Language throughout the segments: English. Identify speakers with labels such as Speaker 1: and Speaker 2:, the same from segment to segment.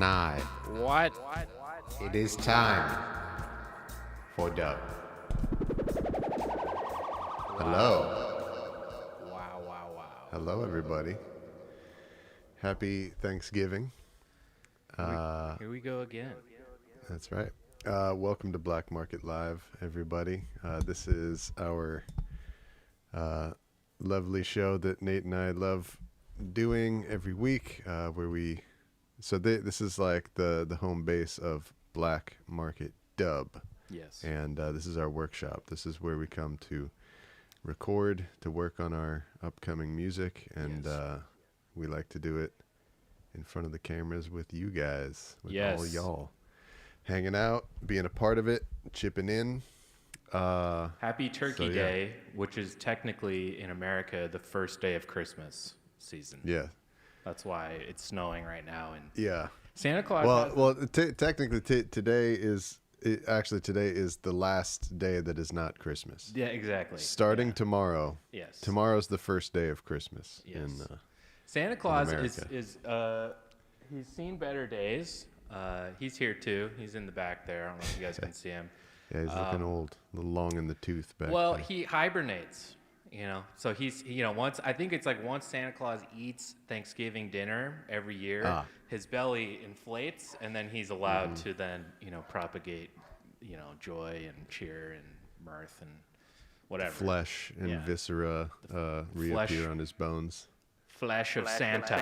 Speaker 1: I.
Speaker 2: What?
Speaker 1: It is time for Dub. Hello.
Speaker 2: Wow.
Speaker 1: Hello, everybody. Happy Thanksgiving.
Speaker 2: Here we go again.
Speaker 1: That's right. Welcome to Black Market Live, everybody. This is our lovely show that Nate and I love doing every week, where we... this is like the home base of Black Market Dub.
Speaker 2: Yes.
Speaker 1: And this is our workshop. This is where we come to record, to work on our upcoming music, and
Speaker 2: Yes.
Speaker 1: we like to do it in front of the cameras with you guys, with
Speaker 2: Yes.
Speaker 1: all y'all. Hanging out, being a part of it, chipping in.
Speaker 2: Happy Turkey
Speaker 1: So, yeah.
Speaker 2: Day, which is technically in America the first day of Christmas season.
Speaker 1: Yeah.
Speaker 2: That's why it's snowing right now. And
Speaker 1: Yeah.
Speaker 2: Santa Claus.
Speaker 1: Well, technically today is the last day that is not Christmas.
Speaker 2: Yeah, exactly.
Speaker 1: Starting
Speaker 2: Yeah.
Speaker 1: tomorrow.
Speaker 2: Yes.
Speaker 1: Tomorrow's the first day of Christmas.
Speaker 2: Yes. Santa Claus
Speaker 1: America.
Speaker 2: is he's seen better days. He's here too. He's in the back there. I don't know if you guys can see him.
Speaker 1: Yeah, he's looking old, a little long in the tooth back
Speaker 2: Well,
Speaker 1: there.
Speaker 2: he hibernates, so he's, once Santa Claus eats Thanksgiving dinner every year, his belly inflates, and then he's allowed to then, propagate, joy and cheer and mirth and whatever.
Speaker 1: Flesh and
Speaker 2: Yeah.
Speaker 1: viscera reappear on his bones.
Speaker 2: Flesh of Santa.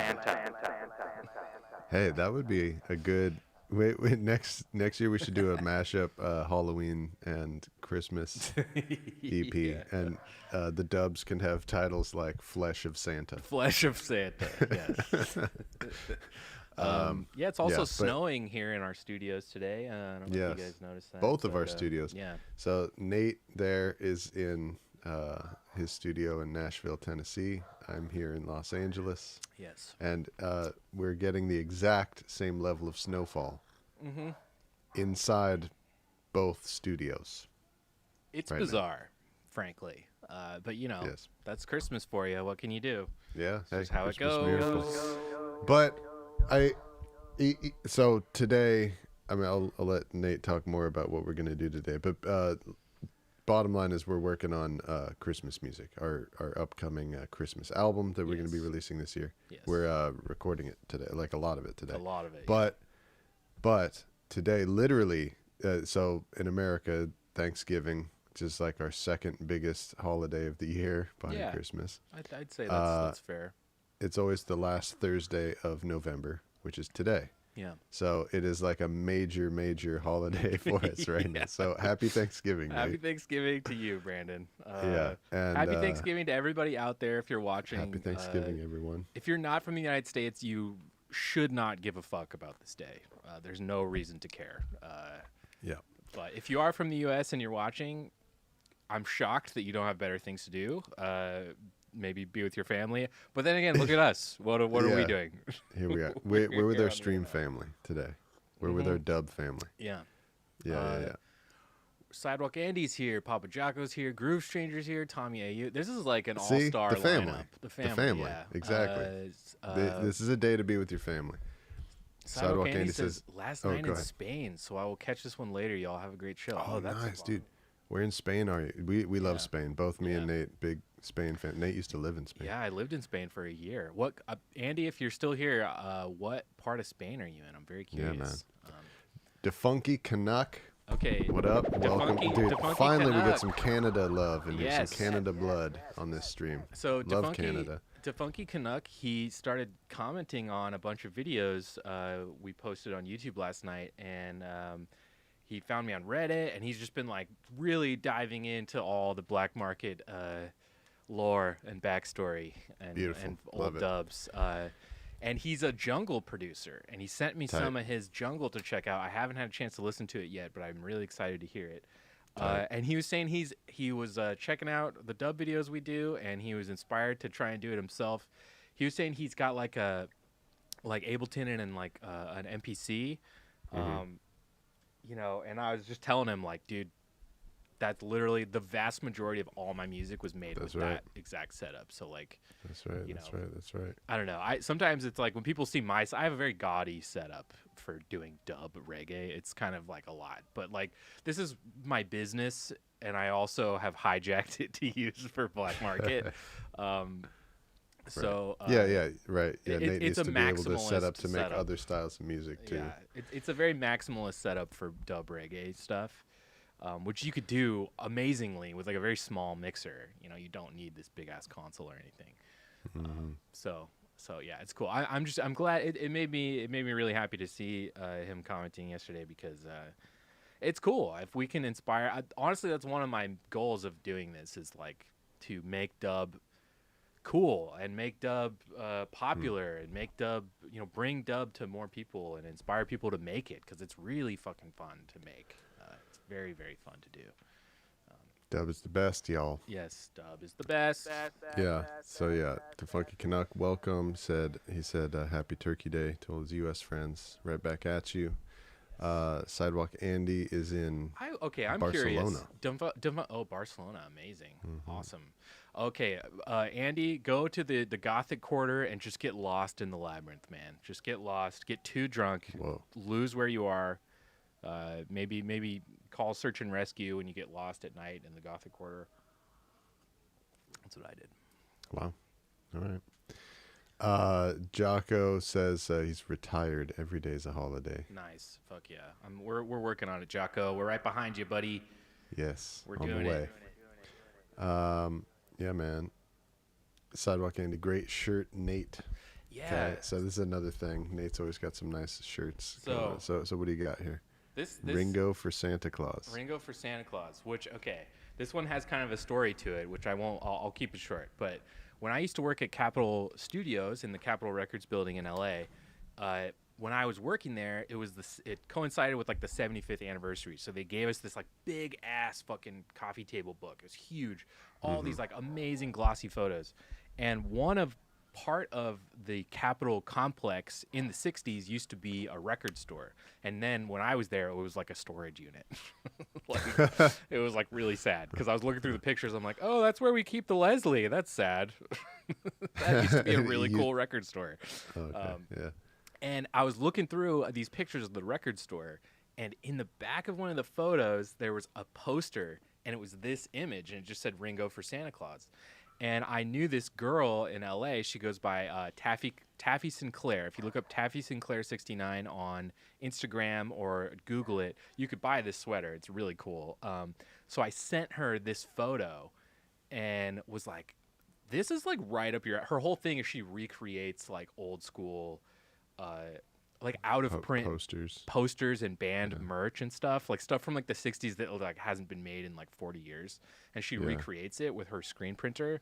Speaker 1: Hey, that would be a good... Wait, next year we should do a mashup, Halloween and Christmas EP,
Speaker 2: Yeah.
Speaker 1: and the dubs can have titles like Flesh of Santa.
Speaker 2: Flesh of Santa, yes. It's also
Speaker 1: but-
Speaker 2: snowing here in our studios today. I don't know if you
Speaker 1: Yes.
Speaker 2: guys noticed that.
Speaker 1: Both of our
Speaker 2: but,
Speaker 1: studios.
Speaker 2: Yeah.
Speaker 1: So Nate there is in his studio in Nashville, Tennessee. I'm here in Los Angeles.
Speaker 2: Yes.
Speaker 1: And we're getting the exact same level of snowfall inside both studios.
Speaker 2: It's
Speaker 1: right now.
Speaker 2: bizarre, frankly. But,
Speaker 1: Yes.
Speaker 2: that's Christmas for you. What can you do?
Speaker 1: Yeah,
Speaker 2: That's how it
Speaker 1: Christmas
Speaker 2: goes.
Speaker 1: miracles. But so today, I mean, I'll let Nate talk more about what we're going to do today. But bottom line is we're working on Christmas music, our upcoming Christmas album that we're going to be
Speaker 2: Yes.
Speaker 1: releasing this year.
Speaker 2: Yes.
Speaker 1: We're recording it today, like a lot of it today.
Speaker 2: A lot of it.
Speaker 1: But today, literally, so in America, Thanksgiving, just like our second biggest holiday of the year behind
Speaker 2: Yeah.
Speaker 1: Christmas.
Speaker 2: I'd say that's fair.
Speaker 1: It's always the last Thursday of November, which is today.
Speaker 2: Yeah.
Speaker 1: So it is like a major holiday for us right now.
Speaker 2: Yeah.
Speaker 1: So happy Thanksgiving,
Speaker 2: Happy
Speaker 1: Nate.
Speaker 2: Thanksgiving to you, Brandon.
Speaker 1: Yeah, and
Speaker 2: happy Thanksgiving to everybody out there if you're watching.
Speaker 1: Happy Thanksgiving, everyone.
Speaker 2: If you're not from the United States, you should not give a fuck about this day. There's no reason to care.
Speaker 1: Yeah.
Speaker 2: But if you are from the U.S. and you're watching, I'm shocked that you don't have better things to do. Maybe be with your family. But then again, look at us. What are we
Speaker 1: Yeah.
Speaker 2: doing?
Speaker 1: Here we are. We're with
Speaker 2: Here
Speaker 1: our
Speaker 2: on the
Speaker 1: stream
Speaker 2: internet.
Speaker 1: family today. We're with our dub family.
Speaker 2: Yeah.
Speaker 1: Yeah.
Speaker 2: Sidewalk Andy's here. Papa Jocko's here. Groove Stranger's here. Tommy Ayu. This is like an
Speaker 1: See?
Speaker 2: all-star
Speaker 1: The family.
Speaker 2: lineup.
Speaker 1: The family.
Speaker 2: Yeah.
Speaker 1: Exactly. This is a day to be with your family.
Speaker 2: Sidewalk Andy says, last
Speaker 1: Oh,
Speaker 2: night
Speaker 1: go
Speaker 2: in
Speaker 1: ahead.
Speaker 2: Spain, so I will catch this one later. Y'all have a great show.
Speaker 1: Oh,
Speaker 2: that's
Speaker 1: nice,
Speaker 2: fun.
Speaker 1: dude. Where in Spain are you? We love
Speaker 2: Yeah.
Speaker 1: Spain. Both me and
Speaker 2: Yeah.
Speaker 1: Nate, big Spain fan. Nate used to live in Spain.
Speaker 2: Yeah, I lived in Spain for a year. What, Andy? If you're still here, what part of Spain are you in? I'm very
Speaker 1: Yeah,
Speaker 2: curious.
Speaker 1: DeFunky Canuck.
Speaker 2: Okay.
Speaker 1: What up? Welcome, dude.
Speaker 2: DeFunky
Speaker 1: Finally, we
Speaker 2: Canuck.
Speaker 1: get some Canada love and
Speaker 2: Yes.
Speaker 1: some Canada blood on this stream.
Speaker 2: So
Speaker 1: Love Canada.
Speaker 2: DeFunky Canuck, he started commenting on a bunch of videos we posted on YouTube last night, and he found me on Reddit, and he's just been like really diving into all the black market lore and backstory and
Speaker 1: Beautiful.
Speaker 2: old
Speaker 1: Love it.
Speaker 2: dubs. And he's a jungle producer, and he sent me
Speaker 1: Tight.
Speaker 2: some of his jungle to check out. I haven't had a chance to listen to it yet, but I'm really excited to hear it.
Speaker 1: Tight.
Speaker 2: And he was saying he was checking out the dub videos we do, and he was inspired to try and do it himself. He was saying he's got like Ableton and like an MPC, and I was just telling him like, dude, that's literally the vast majority of all my music was made
Speaker 1: That's
Speaker 2: with
Speaker 1: right.
Speaker 2: that exact setup. So like,
Speaker 1: That's right.
Speaker 2: you
Speaker 1: That's
Speaker 2: know,
Speaker 1: right. That's right.
Speaker 2: I don't know. Sometimes it's like when people see I have a very gaudy setup for doing dub reggae. It's kind of like a lot, but like this is my business, and I also have hijacked it to use for black market. So
Speaker 1: Yeah, right. Yeah, Nate needs
Speaker 2: it's a
Speaker 1: to be able to set up
Speaker 2: maximalist
Speaker 1: to make
Speaker 2: setup.
Speaker 1: other styles of music too.
Speaker 2: Yeah, it's a very maximalist setup for dub reggae stuff, which you could do amazingly with like a very small mixer. You know, you don't need this big ass console or anything. So yeah, it's cool. I'm glad it made me really happy to see him commenting yesterday because it's cool if we can inspire. Honestly, that's one of my goals of doing this is like to make dub cool and make dub popular and make dub, you know, bring dub to more people and inspire people to make it because it's really fucking fun to make. It's very, very fun to do.
Speaker 1: Dub is the best, y'all.
Speaker 2: Yes, dub is the best.
Speaker 1: Yeah. So yeah, the Funky Canuck welcome he said Happy Turkey Day to all his U.S. friends. Right back at you. Sidewalk Andy is in
Speaker 2: I'm
Speaker 1: Barcelona.
Speaker 2: curious. Oh, Barcelona, amazing, awesome. Okay, Andy, go to the Gothic Quarter and just get lost in the labyrinth, man. Just get lost, get too drunk, lose where you are. Maybe call search and rescue when you get lost at night in the Gothic Quarter. That's what I did.
Speaker 1: Wow. All right. Jocko says he's retired. Every day is a holiday.
Speaker 2: Nice. Fuck yeah. We're working on it, Jocko. We're right behind you, buddy.
Speaker 1: Yes.
Speaker 2: We're
Speaker 1: on
Speaker 2: doing
Speaker 1: the way.
Speaker 2: it.
Speaker 1: Yeah, man. Sidewalk Andy, great shirt, Nate.
Speaker 2: Yeah.
Speaker 1: Okay, so this is another thing. Nate's always got some nice shirts. So what do you got here?
Speaker 2: This
Speaker 1: Ringo for Santa Claus.
Speaker 2: Ringo for Santa Claus, which, okay, this one has kind of a story to it, which I'll keep it short. But when I used to work at Capitol Studios in the Capitol Records building in LA, when I was working there, it coincided with like the 75th anniversary. So they gave us this like big ass fucking coffee table book. It was huge. All these like amazing glossy photos. And part of the Capitol complex in the 60s used to be a record store. And then when I was there, it was like a storage unit. It was like really sad because I was looking through the pictures. I'm like, oh, that's where we keep the Leslie. That's sad. That used to be a really cool record store.
Speaker 1: Okay, yeah.
Speaker 2: And I was looking through these pictures of the record store, and in the back of one of the photos, there was a poster, and it was this image, and it just said Ringo for Santa Claus. And I knew this girl in LA. She goes by Taffy Sinclair. If you look up Taffy Sinclair 69 on Instagram or Google it, you could buy this sweater. It's really cool. So I sent her this photo and was like, this is like right up her whole thing is she recreates like old school like out of print posters and band merch and stuff, like stuff from like the 60s that like hasn't been made in like 40 years, and she recreates it with her screen printer.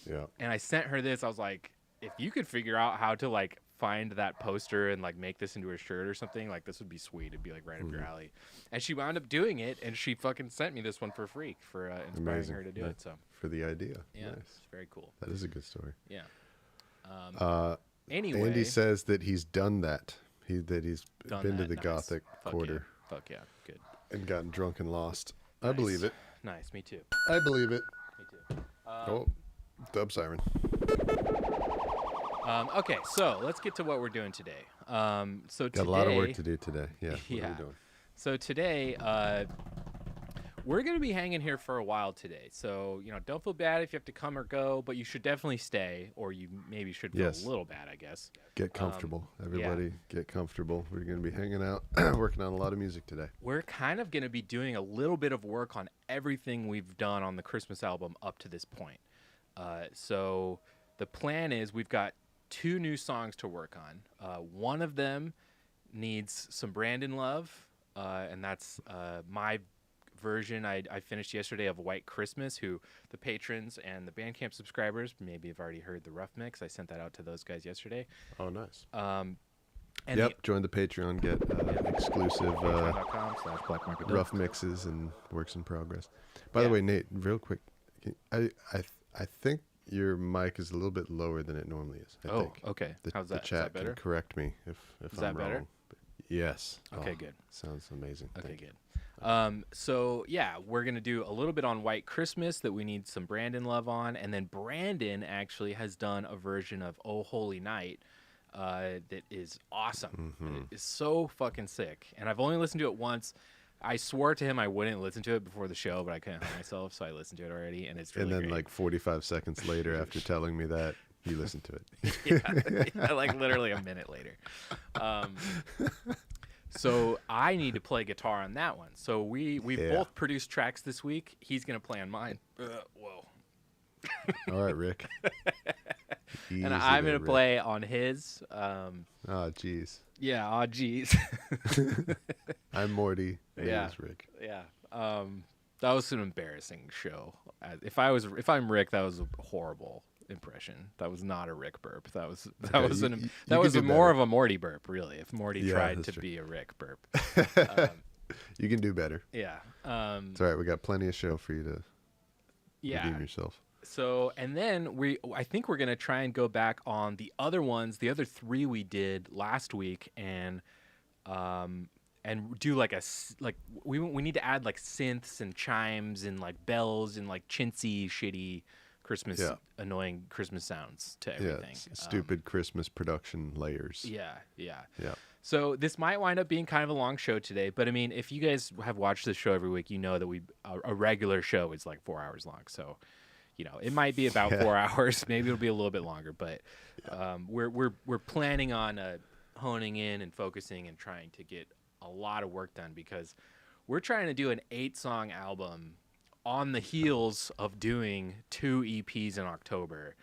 Speaker 1: Yeah.
Speaker 2: And I sent her this. I was like, if you could figure out how to like find that poster and like make this into a shirt or something, like this would be sweet. It'd be like right up your alley. And she wound up doing it, and she fucking sent me this one for free for inspiring her to do it. So
Speaker 1: for the idea.
Speaker 2: Yeah,
Speaker 1: nice.
Speaker 2: It's very cool.
Speaker 1: That is a good story.
Speaker 2: Yeah. Anyway,
Speaker 1: Andy says that he's done that. That he's been to the
Speaker 2: Nice.
Speaker 1: Gothic Quarter.
Speaker 2: Fuck yeah, good.
Speaker 1: And gotten drunk and lost.
Speaker 2: Nice.
Speaker 1: I believe it.
Speaker 2: Nice, me too.
Speaker 1: I believe it.
Speaker 2: Me too.
Speaker 1: Oh, dub siren.
Speaker 2: Okay, so let's get to what we're doing today. So
Speaker 1: Got a lot of work to do today. Yeah. What
Speaker 2: Yeah.
Speaker 1: are we doing?
Speaker 2: So today, we're going to be hanging here for a while today. So, you know, don't feel bad if you have to come or go, but you should definitely stay, or you maybe should feel a little bad, I guess.
Speaker 1: Get comfortable. Everybody get comfortable. We're going to be hanging out, working on a lot of music today.
Speaker 2: We're kind of going to be doing a little bit of work on everything we've done on the Christmas album up to this point. So the plan is we've got 2 new songs to work on. One of them needs some Brandon love, and that's my version I finished yesterday of White Christmas, who the patrons and the Bandcamp subscribers maybe have already heard the rough mix. I sent that out to those guys yesterday.
Speaker 1: Oh, nice.
Speaker 2: And
Speaker 1: join the Patreon, get exclusive
Speaker 2: patreon.com/blackmarket
Speaker 1: rough mixes and works in progress. By the way, Nate, real quick, I think your mic is a little bit lower than it normally is. I think.
Speaker 2: Okay. How's that?
Speaker 1: The chat
Speaker 2: Is that better?
Speaker 1: can correct me if
Speaker 2: Is
Speaker 1: I'm
Speaker 2: that better?
Speaker 1: wrong. But yes.
Speaker 2: Okay, good.
Speaker 1: Sounds amazing.
Speaker 2: Okay,
Speaker 1: Thank you.
Speaker 2: good. So yeah, we're gonna do a little bit on White Christmas that we need some Brandon love on, and then Brandon actually has done a version of Oh Holy Night that is awesome. It is so fucking sick, and I've only listened to it once. I swore to him I wouldn't listen to it before the show, but I couldn't help myself, so I listened to it already, and it's really
Speaker 1: And then
Speaker 2: great.
Speaker 1: like 45 seconds later, after telling me that, you listened to it.
Speaker 2: Yeah, like literally a minute later. So I need to play guitar on that one. So we both produced tracks this week. He's gonna play on mine. Whoa.
Speaker 1: All right, Rick. Easy
Speaker 2: And I'm
Speaker 1: there,
Speaker 2: gonna
Speaker 1: Rick.
Speaker 2: play on his.
Speaker 1: Oh, jeez.
Speaker 2: Yeah. Oh, geez.
Speaker 1: I'm Morty.
Speaker 2: Yeah.
Speaker 1: He's Rick.
Speaker 2: Yeah. That was an embarrassing show. If I'm Rick, that was a horrible impression. That was not a Rick burp. That was
Speaker 1: you
Speaker 2: more
Speaker 1: better.
Speaker 2: of a Morty burp, really. If Morty
Speaker 1: Yeah,
Speaker 2: tried
Speaker 1: that's
Speaker 2: to
Speaker 1: true.
Speaker 2: be a Rick burp.
Speaker 1: You can do better.
Speaker 2: Yeah.
Speaker 1: It's all right. We got plenty of show for you to
Speaker 2: Yeah.
Speaker 1: redeem yourself.
Speaker 2: So, and then I think we're gonna try and go back on the other ones, the other 3 we did last week, and do like we need to add like synths and chimes and like bells and like chintzy shitty Christmas annoying Christmas sounds to everything.
Speaker 1: Yeah, stupid Christmas production layers.
Speaker 2: Yeah.
Speaker 1: Yeah.
Speaker 2: So this might wind up being kind of a long show today, but I mean, if you guys have watched this show every week, you know that a regular show is like 4 hours long. So, you know, it might be about 4 hours. Maybe it'll be a little bit longer, but we're planning on honing in and focusing and trying to get a lot of work done because we're trying to do an 8-song album on the heels of doing 2 EPs in October,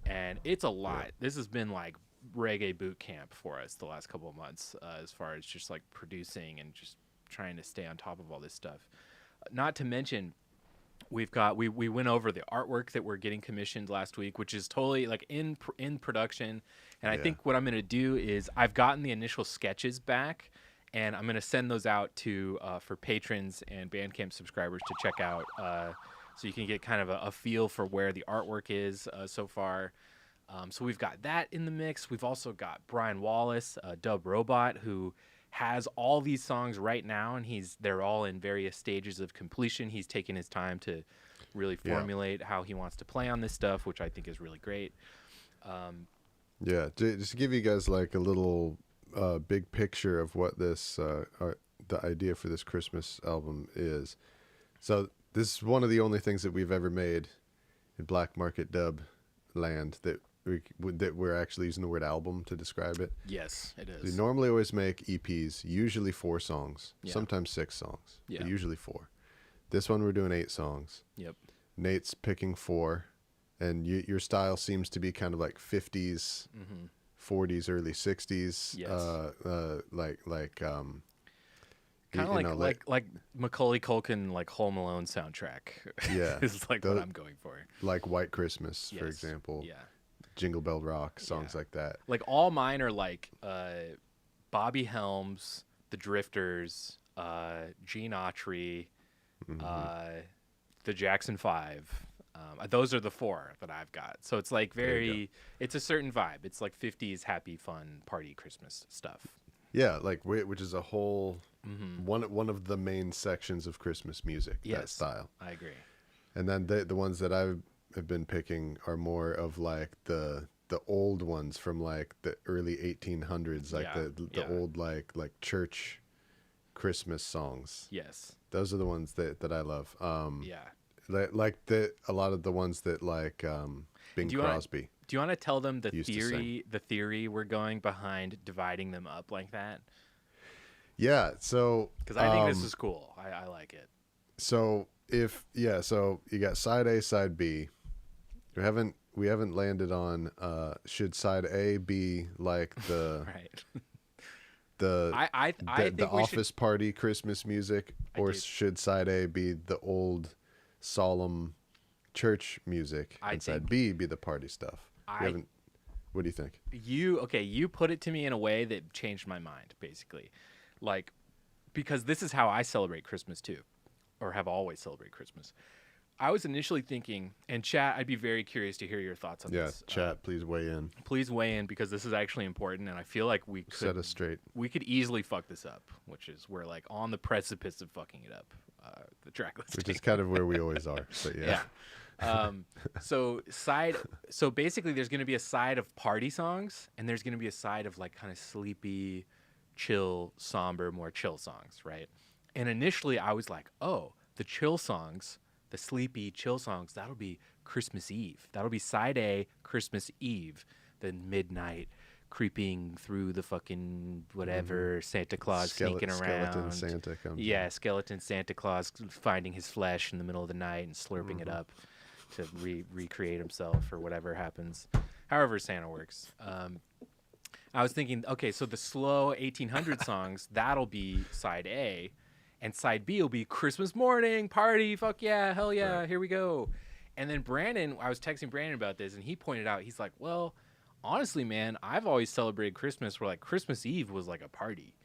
Speaker 2: and it's a lot. This has been like reggae boot camp for us the last couple of months as far as just like producing and just trying to stay on top of all this stuff. Not to mention we went over the artwork that we're getting commissioned last week, which is totally like in production. And I think what I'm going to do is I've gotten the initial sketches back, and I'm going to send those out to for patrons and Bandcamp subscribers to check out, so you can get kind of a feel for where the artwork is so far. So we've got that in the mix. We've also got Brian Wallace, Dub Robot, who has all these songs right now, and they're all in various stages of completion. He's taken his time to really formulate how he wants to play on this stuff, which I think is really great.
Speaker 1: Yeah, just to give you guys like a little big picture of what this the idea for this Christmas album is. So this is one of the only things that we've ever made in Black Market Dub land that we're actually using the word album to describe it.
Speaker 2: Yes, it
Speaker 1: We
Speaker 2: is.
Speaker 1: normally always make EPs, usually 4 songs,
Speaker 2: Yeah.
Speaker 1: sometimes 6 songs,
Speaker 2: Yeah.
Speaker 1: but usually 4. This one we're doing 8 songs.
Speaker 2: Yep.
Speaker 1: Nate's picking 4, and your style seems to be kind of like 50s, 40s, early 60s.
Speaker 2: Yes. Kind of like Macaulay Culkin, like Home Alone soundtrack.
Speaker 1: Yeah.
Speaker 2: Is like what I'm going for.
Speaker 1: like White Christmas, for
Speaker 2: Yes.
Speaker 1: example.
Speaker 2: Yeah.
Speaker 1: Jingle Bell Rock, songs
Speaker 2: Yeah.
Speaker 1: like that.
Speaker 2: Like all mine are like Bobby Helms, The Drifters, Gene Autry, the Jackson 5. Those are the 4 that I've got. So it's like it's a certain vibe. It's like 50s happy, fun, party Christmas stuff.
Speaker 1: Yeah, like which is a whole one of the main sections of Christmas music. That
Speaker 2: Yes,
Speaker 1: style.
Speaker 2: I agree.
Speaker 1: And then the ones that I have been picking are more of like the old ones from like the early 1800s, like the old like church Christmas songs.
Speaker 2: Yes.
Speaker 1: Those are the ones that I love.
Speaker 2: Yeah.
Speaker 1: Like a lot of the ones that like Bing Crosby.
Speaker 2: Do you want to tell them the
Speaker 1: used to sing.
Speaker 2: theory we're going behind dividing them up like that?
Speaker 1: Yeah, so
Speaker 2: Because I think this is cool. I like it.
Speaker 1: So so you got side A, side B. We haven't landed on should side A be like the
Speaker 2: Right.
Speaker 1: I
Speaker 2: think
Speaker 1: the
Speaker 2: we
Speaker 1: office party Christmas music, or should side A be the old solemn church music, and side B be the party stuff? What do you think?
Speaker 2: You put it to me in a way that changed my mind, basically. Like, because this is how I celebrate Christmas too, or have always celebrated Christmas. I was initially thinking, and chat, I'd be very curious to hear your thoughts on
Speaker 1: Yeah,
Speaker 2: this.
Speaker 1: chat, please weigh in.
Speaker 2: Please weigh in because this is actually important, and I feel like
Speaker 1: Set us straight.
Speaker 2: we could easily fuck this up, which is we're like on the precipice of fucking it up. The track listing.
Speaker 1: Which is kind of where we always are. But yeah.
Speaker 2: So basically there's going to be a side of party songs and there's going to be a side of like kind of sleepy, chill, somber, more chill songs, right? And initially I was like, oh, the chill songs, the sleepy chill songs, that'll be Christmas Eve. That'll be side A, Christmas Eve, the midnight creeping through the fucking whatever, Santa Claus sneaking around.
Speaker 1: Skeleton Santa comes.
Speaker 2: Yeah, skeleton Santa Claus finding his flesh in the middle of the night and slurping it up to recreate himself or whatever happens. However Santa works. I was thinking, okay, so the slow 1800 songs, that'll be side A. And side B will be Christmas morning, party, fuck yeah, hell yeah,
Speaker 1: Right.
Speaker 2: here we go. And then Brandon, I was texting Brandon about this, and he pointed out, he's like, well, honestly, man, I've always celebrated Christmas where, like, Christmas Eve was, like, a party.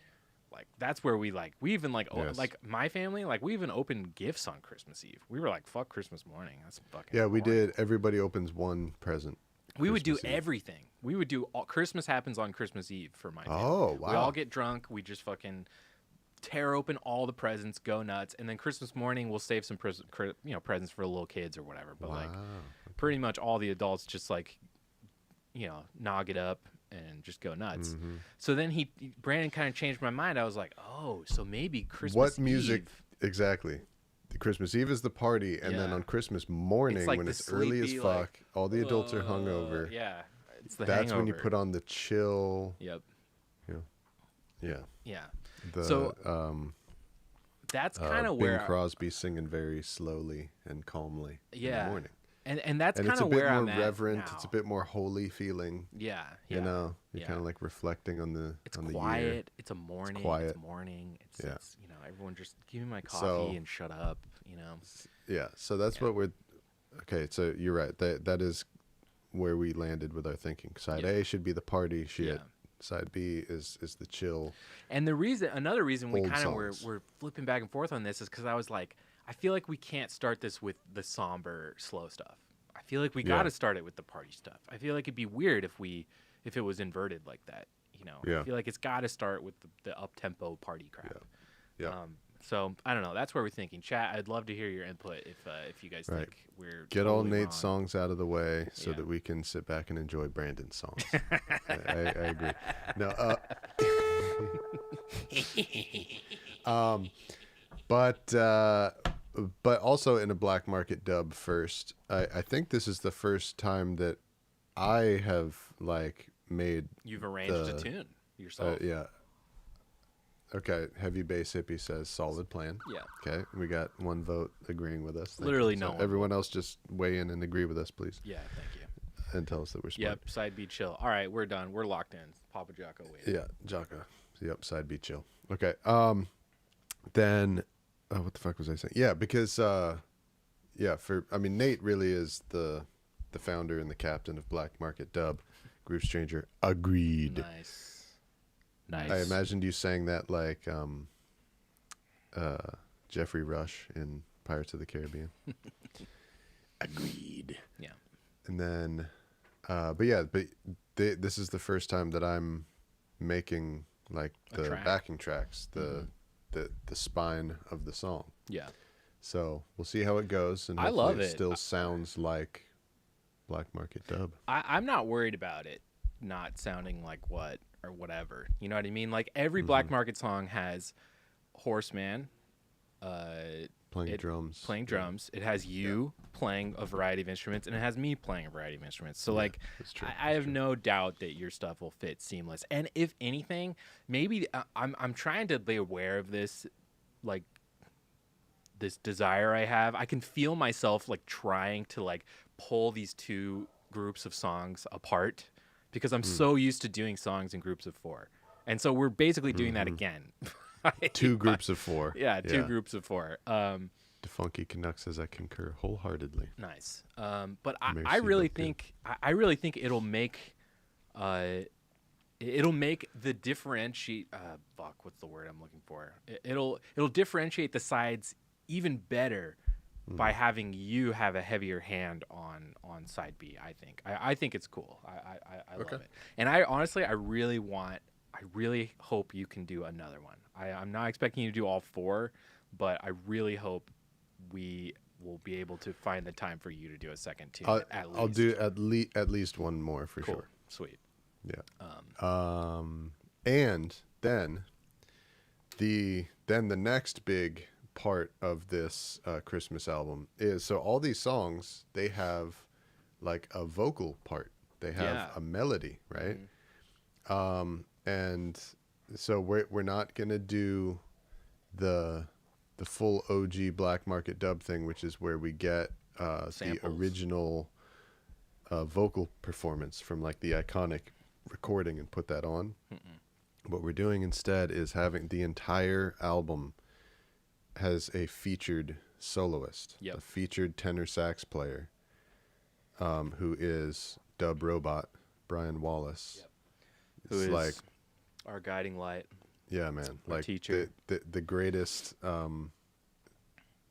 Speaker 2: Like, that's where we even, like,
Speaker 1: Yes.
Speaker 2: like, my family, like, we even opened gifts on Christmas Eve. We were like, fuck Christmas morning. That's fucking
Speaker 1: Yeah, we
Speaker 2: boring.
Speaker 1: did. Everybody opens one present.
Speaker 2: We would do
Speaker 1: Christmas Eve.
Speaker 2: everything. We would do Christmas happens on Christmas Eve for my family.
Speaker 1: Oh,
Speaker 2: We
Speaker 1: wow.
Speaker 2: all get drunk. We just fucking tear open all the presents, go nuts, and then Christmas morning we'll save some presents for the little kids or whatever. But like
Speaker 1: Wow.
Speaker 2: pretty much all the adults just like nog it up and just go nuts.
Speaker 1: Mm-hmm.
Speaker 2: So then Brandon kind of changed my mind. I was like, oh, so maybe Christmas
Speaker 1: What music
Speaker 2: Eve,
Speaker 1: exactly? The Christmas Eve is the party, and then
Speaker 2: Yeah.
Speaker 1: on Christmas morning,
Speaker 2: like
Speaker 1: when
Speaker 2: the
Speaker 1: it's early as
Speaker 2: sleepy,
Speaker 1: fuck,
Speaker 2: like,
Speaker 1: all the adults are hungover.
Speaker 2: Yeah, it's the
Speaker 1: That's when you
Speaker 2: hangover.
Speaker 1: put on the chill.
Speaker 2: Yep.
Speaker 1: Yeah.
Speaker 2: Yeah.
Speaker 1: The
Speaker 2: So, that's kind of
Speaker 1: Bing
Speaker 2: where
Speaker 1: Crosby singing very slowly and calmly in
Speaker 2: Yeah.
Speaker 1: the morning.
Speaker 2: and that's
Speaker 1: And
Speaker 2: kind
Speaker 1: it's a
Speaker 2: of
Speaker 1: bit
Speaker 2: where
Speaker 1: more
Speaker 2: I'm at
Speaker 1: reverent.
Speaker 2: now.
Speaker 1: It's a bit more holy feeling.
Speaker 2: Yeah.
Speaker 1: You know, you're
Speaker 2: yeah.
Speaker 1: kind of like reflecting on the
Speaker 2: It's
Speaker 1: on the
Speaker 2: quiet.
Speaker 1: year.
Speaker 2: It's a morning.
Speaker 1: quiet.
Speaker 2: It's morning. It's,
Speaker 1: Yeah.
Speaker 2: it's everyone just give me my coffee
Speaker 1: So-
Speaker 2: and shut up.
Speaker 1: Yeah, so that's what we're. Okay, so you're right. That is where we landed with our thinking. Side
Speaker 2: Yeah.
Speaker 1: A should be the party shit.
Speaker 2: Yeah.
Speaker 1: Side B is the chill.
Speaker 2: And another reason we
Speaker 1: Old
Speaker 2: kind of
Speaker 1: songs.
Speaker 2: were flipping back and forth on this is because I was like, I feel like we can't start this with the somber, slow stuff. I feel like we
Speaker 1: Yeah.
Speaker 2: got to start it with the party stuff. I feel like it'd be weird if it was inverted like that.
Speaker 1: Yeah.
Speaker 2: I feel like it's got to start with the up tempo party crap.
Speaker 1: Yeah.
Speaker 2: So I don't know. That's where we're thinking. Chat. I'd love to hear your input if you guys
Speaker 1: Right.
Speaker 2: think we're
Speaker 1: Get all
Speaker 2: totally
Speaker 1: Nate's
Speaker 2: wrong.
Speaker 1: songs out of the way so
Speaker 2: Yeah.
Speaker 1: that we can sit back and enjoy Brandon's songs. I agree. No, but also in a black market dub first. I think this is the first time that I have like made
Speaker 2: You've arranged a tune yourself.
Speaker 1: yeah. Okay, Heavy Bass Hippie says solid plan.
Speaker 2: Yeah.
Speaker 1: Okay, we got one vote agreeing with us. Thank
Speaker 2: Literally
Speaker 1: you.
Speaker 2: no
Speaker 1: So
Speaker 2: one
Speaker 1: everyone else just weigh in and agree with us, please,
Speaker 2: Yeah. Thank you.
Speaker 1: and tell us that we're smart.
Speaker 2: Yep. Side B chill. All right. We're done. We're locked in. Papa Jocko waiting.
Speaker 1: Yeah, Jaka. Yep, side B chill. Okay. Then what the fuck was I saying? Yeah, because Nate really is the founder and the captain of Black Market Dub. Groove Stranger agreed.
Speaker 2: Nice.
Speaker 1: I imagined you saying that like Jeffrey Rush in Pirates of the Caribbean. Agreed.
Speaker 2: Yeah.
Speaker 1: And then this is the first time that I'm making like
Speaker 2: A
Speaker 1: the
Speaker 2: track.
Speaker 1: backing tracks, the spine of the song.
Speaker 2: Yeah.
Speaker 1: So we'll see how it goes, and
Speaker 2: I
Speaker 1: hopefully
Speaker 2: love
Speaker 1: it
Speaker 2: it.
Speaker 1: still sounds like Black Market Dub.
Speaker 2: I'm not worried about it not sounding like what or whatever. You know what I mean? Like every Black Market song has Horseman
Speaker 1: Playing
Speaker 2: it-
Speaker 1: drums.
Speaker 2: playing drums. It has you playing a variety of instruments, and it has me playing a variety of instruments. So like,
Speaker 1: that's true,
Speaker 2: I have no doubt that your stuff will fit seamless. And if anything, maybe I'm trying to be aware of this, like this desire I have. I can feel myself like trying to like pull these two groups of songs apart because I'm so used to doing songs in groups of four. And so we're basically doing that again.
Speaker 1: Two groups of four.
Speaker 2: Yeah, two groups of four.
Speaker 1: Defunky Canuck says I concur wholeheartedly.
Speaker 2: Nice. But I
Speaker 1: Merci
Speaker 2: really
Speaker 1: beaucoup.
Speaker 2: think I really think it'll make the differentiate fuck, what's the word I'm looking for? It'll differentiate the sides even better by having you have a heavier hand on side B. I think it's cool. I love it. And I really hope you can do another one. I'm not expecting you to do all 4, but I really hope we will be able to find the time for you to do a second tune.
Speaker 1: I'll do at least one more for
Speaker 2: cool.
Speaker 1: sure.
Speaker 2: Sweet.
Speaker 1: Yeah. And then the next big part of this Christmas album is, so all these songs, they have like a vocal part. They have a melody, right? Mm-hmm. And so we're not gonna do the full OG Black Market dub thing, which is where we get the original vocal performance from like the iconic recording and put that on. What we're doing instead is having the entire album has a featured soloist, a featured tenor sax player, who is Dub Robot Brian Wallace.
Speaker 2: Who is like our guiding light.
Speaker 1: Yeah, man.
Speaker 2: Our
Speaker 1: like
Speaker 2: teacher.
Speaker 1: The greatest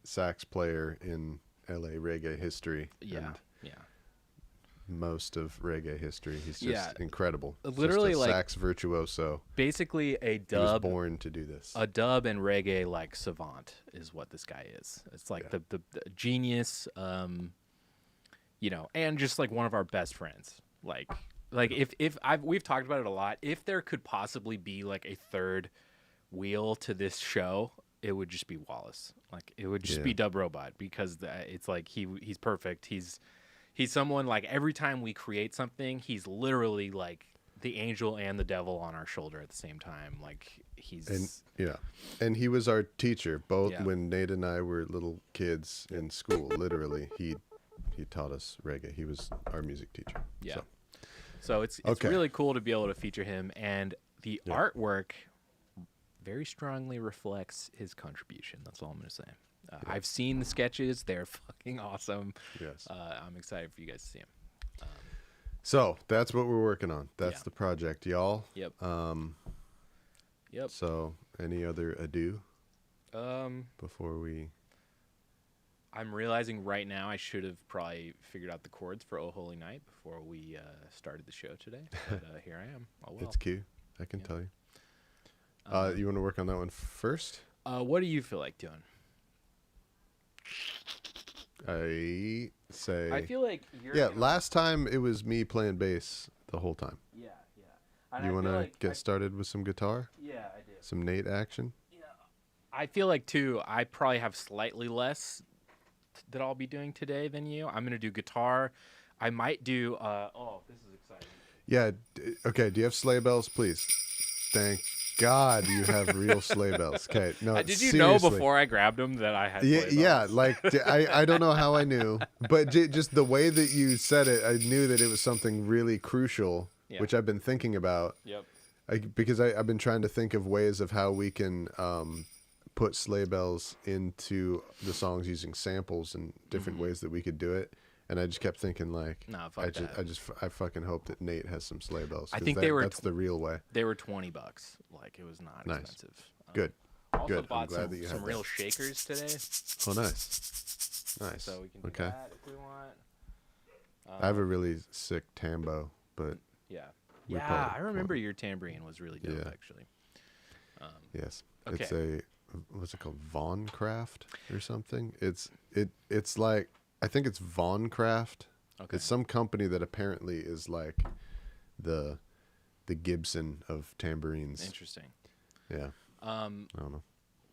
Speaker 1: sax player in LA reggae history.
Speaker 2: Yeah.
Speaker 1: Most of reggae history. He's just incredible.
Speaker 2: Literally,
Speaker 1: just a
Speaker 2: like
Speaker 1: sax virtuoso.
Speaker 2: Basically, a dub.
Speaker 1: He was born to do this.
Speaker 2: A dub and reggae like savant is what this guy is. It's like the genius, and just like one of our best friends. Like we've talked about it a lot. If there could possibly be like a third wheel to this show, it would just be Wallace. Like it would just be Dub Robot, because it's like he's perfect. He's someone, like, every time we create something, he's literally like the angel and the devil on our shoulder at the same time. Like
Speaker 1: and he was our teacher both when Nate and I were little kids in school. Literally, he taught us reggae. He was our music teacher.
Speaker 2: Yeah. So it's really cool to be able to feature him, and the artwork very strongly reflects his contribution. That's all I'm going to say. I've seen the sketches. They're fucking awesome.
Speaker 1: Yes.
Speaker 2: I'm excited for you guys to see them.
Speaker 1: So that's what we're working on. That's the project, y'all.
Speaker 2: Yep.
Speaker 1: So any other ado before we...
Speaker 2: I'm realizing right now I should have probably figured out the chords for Oh Holy Night before we started the show today. But here I am. Oh, well.
Speaker 1: It's cute. I can tell you. You want to work on that one first?
Speaker 2: What do you feel like doing?
Speaker 1: I say...
Speaker 2: I feel like you're...
Speaker 1: Yeah, last time it was me playing bass the whole time.
Speaker 2: Yeah.
Speaker 1: You want to get started with some guitar?
Speaker 2: Yeah, I do.
Speaker 1: Some Nate action?
Speaker 2: Yeah. I feel like, too, I probably have slightly less that I'll be doing today than you. I'm going to do guitar. I might do... this is exciting.
Speaker 1: Yeah. Okay, do you have sleigh bells, please? Thank God you have real sleigh bells. Okay, no,
Speaker 2: did you
Speaker 1: seriously.
Speaker 2: know before I grabbed them that I had sleigh bells?
Speaker 1: Yeah, like I don't know how I knew, but just the way that you said it, I knew that it was something really crucial, which I've been thinking about.
Speaker 2: Yep.
Speaker 1: Because I've been trying to think of ways of how we can put sleigh bells into the songs using samples and different ways that we could do it. And I just kept thinking, like,
Speaker 2: nah, fuck that.
Speaker 1: I fucking hope that Nate has some sleigh bells.
Speaker 2: I think that's the real way. They were $20. Like, it was not expensive.
Speaker 1: Good.
Speaker 2: Also
Speaker 1: Good.
Speaker 2: bought
Speaker 1: I'm glad that you
Speaker 2: some
Speaker 1: have
Speaker 2: real
Speaker 1: that.
Speaker 2: shakers today.
Speaker 1: Oh, nice. Nice.
Speaker 2: So we can do that if we want.
Speaker 1: I have a really sick tambo, but
Speaker 2: yeah, I remember your tambourine was really dope, actually.
Speaker 1: Yes.
Speaker 2: Okay.
Speaker 1: It's a, what's it called? Von Craft or something? It's like, I think it's Von Craft.
Speaker 2: Okay.
Speaker 1: It's some company that apparently is like the Gibson of tambourines.
Speaker 2: Interesting.
Speaker 1: Yeah. I don't know.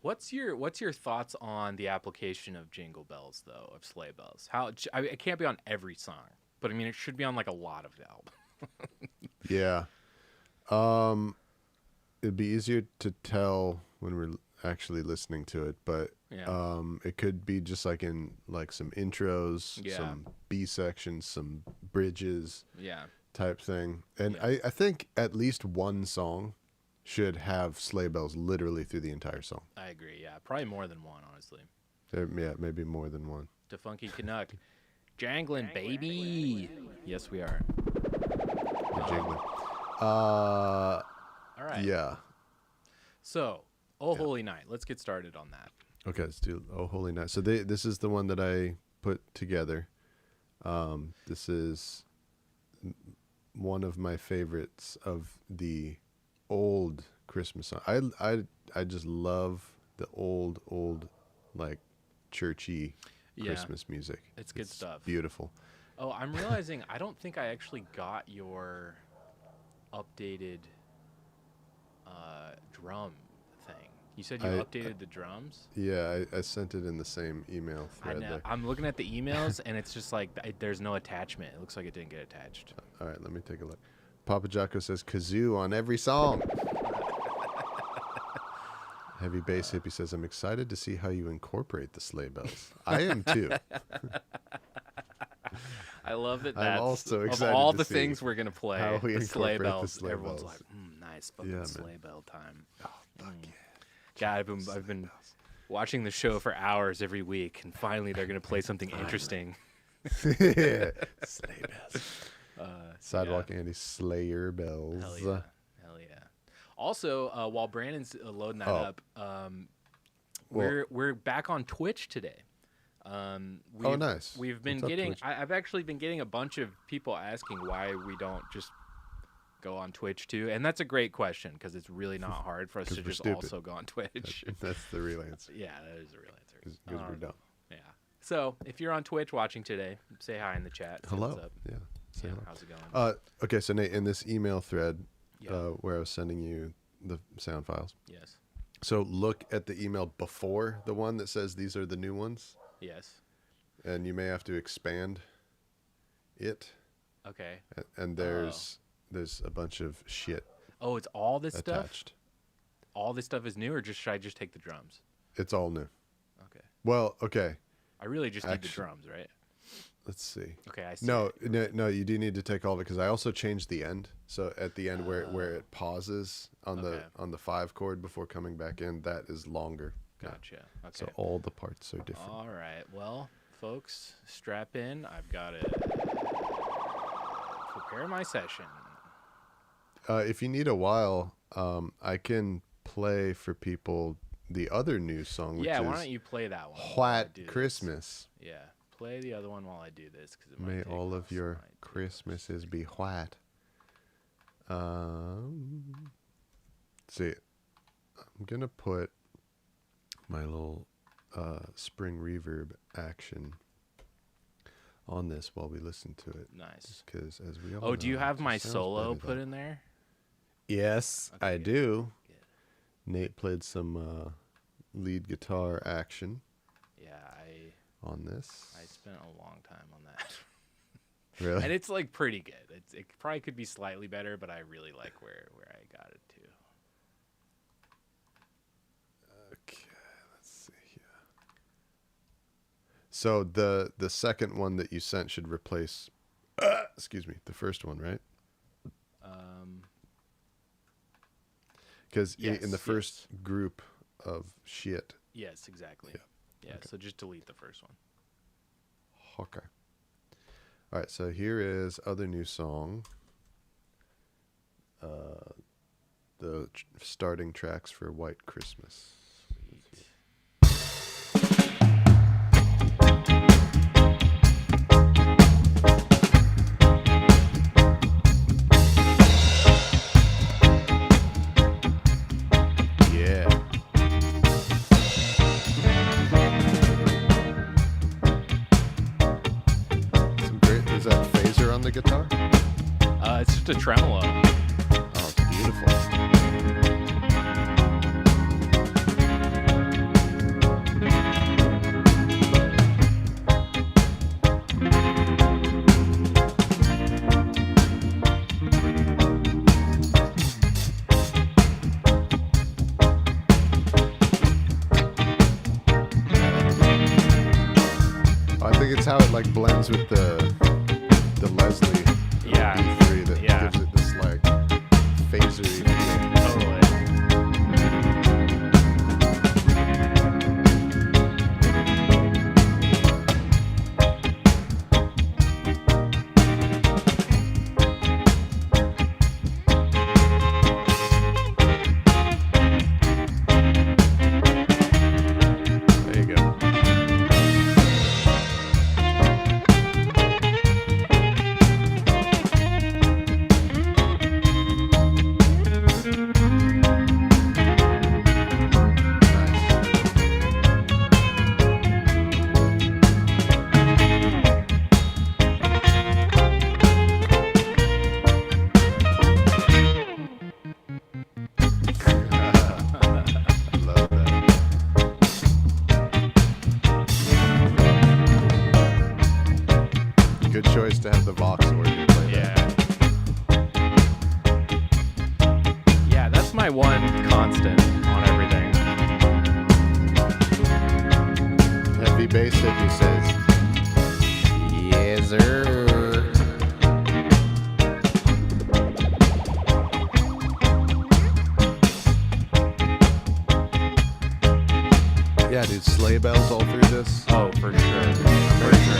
Speaker 2: What's your thoughts on the application of jingle bells, though, of sleigh bells? It can't be on every song, but I mean it should be on like a lot of the album.
Speaker 1: Yeah. It'd be easier to tell when we're actually listening to it, but it could be just like in like some intros, some B sections, some bridges, type thing. And I think at least one song should have sleigh bells literally through the entire song.
Speaker 2: I agree. Yeah, probably more than one, honestly.
Speaker 1: Maybe more than one.
Speaker 2: To Funky Canuck, jangling baby. Yes, we are.
Speaker 1: Jingling.
Speaker 2: All right.
Speaker 1: Yeah.
Speaker 2: So, Oh Holy Night. Let's get started on that.
Speaker 1: Okay, let's do Oh Holy Night. So this is the one that I put together. This is one of my favorites of the old Christmas song. I just love the old like churchy
Speaker 2: Yeah.
Speaker 1: Christmas music.
Speaker 2: It's good stuff.
Speaker 1: Beautiful.
Speaker 2: Oh, I'm realizing I don't think I actually got your updated drum thing. You said you updated the drums?
Speaker 1: Yeah, I sent it in the same email
Speaker 2: I
Speaker 1: thread
Speaker 2: know.
Speaker 1: there.
Speaker 2: I'm looking at the emails, and it's just like there's no attachment. It looks like it didn't get attached.
Speaker 1: All right, let me take a look. Papa Jocko says kazoo on every song. Heavy Bass Hippie says, I'm excited to see how you incorporate the sleigh bells. I am too.
Speaker 2: I love that.
Speaker 1: I'm
Speaker 2: That's
Speaker 1: also
Speaker 2: of
Speaker 1: excited
Speaker 2: all
Speaker 1: to
Speaker 2: the
Speaker 1: see
Speaker 2: things we're gonna play.
Speaker 1: how we
Speaker 2: The sleigh
Speaker 1: incorporate the
Speaker 2: bells.
Speaker 1: sleigh
Speaker 2: Everyone's
Speaker 1: bells.
Speaker 2: like, nice fucking
Speaker 1: Yeah, man.
Speaker 2: sleigh bell time.
Speaker 1: Oh, fuck
Speaker 2: God, I've been watching the show for hours every week, and finally they're gonna play something interesting.
Speaker 1: yeah. Sleigh bells. Sidewalk Andy Slayer bells.
Speaker 2: Hell yeah. Hell yeah. Also, while Brandon's loading that up, we're back on Twitch today.
Speaker 1: Nice.
Speaker 2: We've been
Speaker 1: What's up,
Speaker 2: getting.
Speaker 1: Twitch?
Speaker 2: I've actually been getting a bunch of people asking why we don't just go on Twitch too, and that's a great question because it's really not hard for us to
Speaker 1: we're
Speaker 2: just
Speaker 1: stupid.
Speaker 2: also go on Twitch.
Speaker 1: That's the real answer.
Speaker 2: Yeah, that is the real answer.
Speaker 1: Because we're dumb.
Speaker 2: Yeah. So if you're on Twitch watching today, say hi in the chat. Say
Speaker 1: Hello.
Speaker 2: What's up?
Speaker 1: Yeah. Say
Speaker 2: Yeah,
Speaker 1: hello.
Speaker 2: how's it going?
Speaker 1: Okay, so Nate, in this email thread
Speaker 2: Yeah.
Speaker 1: where I was sending you the sound files,
Speaker 2: Yes.
Speaker 1: so look at the email before the one that says these are the new ones,
Speaker 2: Yes.
Speaker 1: and you may have to expand it.
Speaker 2: Okay.
Speaker 1: And there's a bunch of shit
Speaker 2: Oh, it's all this stuff.
Speaker 1: attached.
Speaker 2: All this stuff is new, or just should I just take the drums?
Speaker 1: It's all new.
Speaker 2: Okay.
Speaker 1: Well, okay,
Speaker 2: I really just need the
Speaker 1: Actu-
Speaker 2: drums, right?
Speaker 1: let's see.
Speaker 2: Okay, I see.
Speaker 1: No, you do need to take all of it because I also changed the end. So at the end where it pauses on
Speaker 2: Okay.
Speaker 1: the 5 chord before coming back in, that is longer. now.
Speaker 2: Gotcha. Okay.
Speaker 1: So all the parts are different.
Speaker 2: All right. Well, folks, strap in. I've got to prepare my session.
Speaker 1: If you need a while, I can play for people the other new song, which
Speaker 2: Yeah,
Speaker 1: is
Speaker 2: why don't you play that one? while I do
Speaker 1: White
Speaker 2: this?
Speaker 1: Christmas.
Speaker 2: Yeah, play the other one while I do this because
Speaker 1: May all of your Christmases be white. See, I'm gonna put my little spring reverb action on this while we listen to it.
Speaker 2: Nice.
Speaker 1: Because as we all
Speaker 2: Oh, do you
Speaker 1: know,
Speaker 2: have
Speaker 1: it
Speaker 2: my
Speaker 1: sounds
Speaker 2: solo
Speaker 1: better
Speaker 2: put
Speaker 1: though.
Speaker 2: in there?
Speaker 1: Yes,
Speaker 2: Okay,
Speaker 1: I
Speaker 2: good.
Speaker 1: do.
Speaker 2: Good.
Speaker 1: Nate played some lead guitar action
Speaker 2: Yeah,
Speaker 1: on this.
Speaker 2: I spent a long time on that.
Speaker 1: Really?
Speaker 2: And it's like pretty good. It probably could be slightly better, but I really like where I got it to.
Speaker 1: Okay, let's see here. So the second one that you sent should replace, excuse me, the first one, right? Because in the
Speaker 2: Yes,
Speaker 1: first group of shit,
Speaker 2: Yes, exactly. Yeah.
Speaker 1: okay.
Speaker 2: So just delete the first one.
Speaker 1: okay. All right, so here is other new song. The starting tracks for White Christmas. Yeah. Some great. Is that phaser on the guitar?
Speaker 2: It's just a tremolo.
Speaker 1: Oh, it's beautiful. I think it's how it like blends with the Leslie
Speaker 2: Yeah.
Speaker 1: B3 that
Speaker 2: Yeah.
Speaker 1: gives it this like phasery feel.
Speaker 2: Totally.
Speaker 1: to have the Vox organ play that.
Speaker 2: Yeah, that's my one constant on everything.
Speaker 1: Heavy bass that just says, yes, sir. Yeah, dude, sleigh bells all through this.
Speaker 2: Oh, for sure. For sure.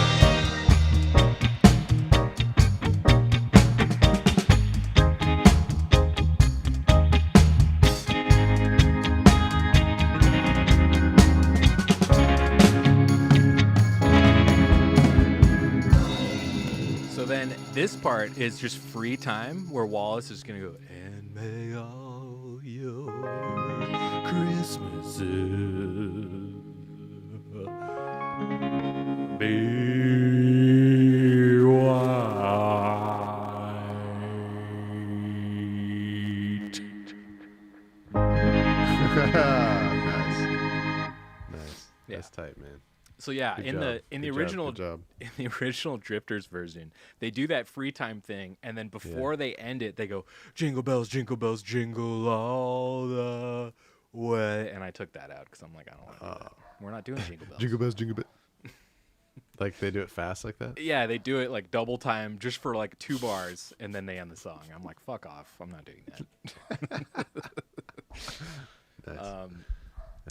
Speaker 2: So then this part is just free time where Wallace is going to go, and may all your Christmases be white.
Speaker 1: Nice. Nice.
Speaker 2: Yeah.
Speaker 1: That's tight, man.
Speaker 2: So yeah,
Speaker 1: Good
Speaker 2: in
Speaker 1: job.
Speaker 2: the
Speaker 1: Good job.
Speaker 2: original
Speaker 1: Good job.
Speaker 2: in the original Drifters version, they do that free time thing, and then before they end it, they go jingle bells, jingle all the way. And I took that out because I'm like, I don't want to do that. We're not doing jingle bells.
Speaker 1: Jingle bells, jingle bells. Like they do it fast like that?
Speaker 2: Yeah, they do it like double time just for like 2 bars, and then they end the song. I'm like, fuck off. I'm not doing that.
Speaker 1: Nice. All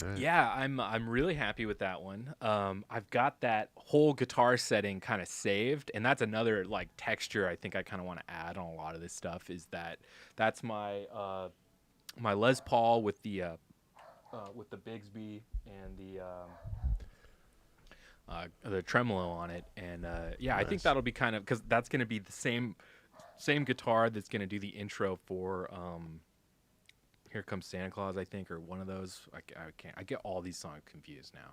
Speaker 1: right.
Speaker 2: Yeah, I'm really happy with that one. I've got that whole guitar setting kind of saved, and that's another like texture I think I kind of want to add on a lot of this stuff. Is that's my my Les Paul with the Bigsby and the tremolo on it, and yeah, I think
Speaker 1: Nice.
Speaker 2: that'll be kind of because that's going to be the same guitar that's going to do the intro for Here Comes Santa Claus, I think, or one of those. I get all these songs confused now.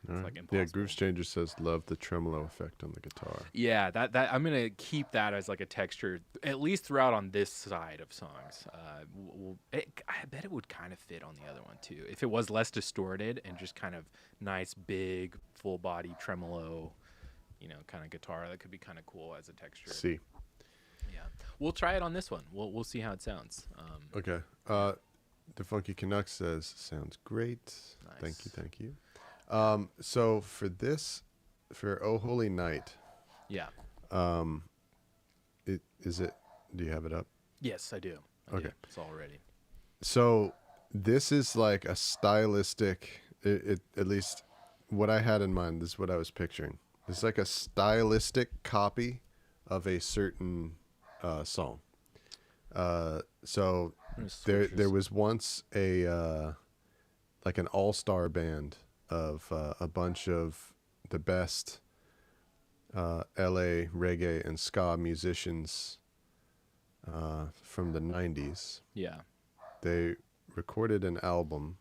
Speaker 1: All right.
Speaker 2: like
Speaker 1: Yeah,
Speaker 2: impossible.
Speaker 1: Groove Stranger says, love the tremolo effect on the guitar.
Speaker 2: Yeah, that I'm gonna keep that as like a texture, at least throughout on this side of songs. I bet it would kind of fit on the other one too, if it was less distorted and just kind of nice, big, full body tremolo, kind of guitar. That could be kind of cool as a texture.
Speaker 1: See.
Speaker 2: Yeah, we'll try it on this one. We'll see how it sounds.
Speaker 1: Okay. The Funky Canuck says, sounds great.
Speaker 2: Nice.
Speaker 1: Thank you. So for this, for Oh Holy Night,
Speaker 2: Yeah.
Speaker 1: do you have it up?
Speaker 2: Yes, I do. I
Speaker 1: Okay.
Speaker 2: do. It's all ready.
Speaker 1: So this is like a stylistic, at least what I had in mind, this is what I was picturing. It's like a stylistic copy of a certain song. So
Speaker 2: I'm gonna switch
Speaker 1: there
Speaker 2: this.
Speaker 1: was once a like an all-star band of a bunch of the best LA reggae and ska musicians from the 90s.
Speaker 2: Yeah.
Speaker 1: They recorded an album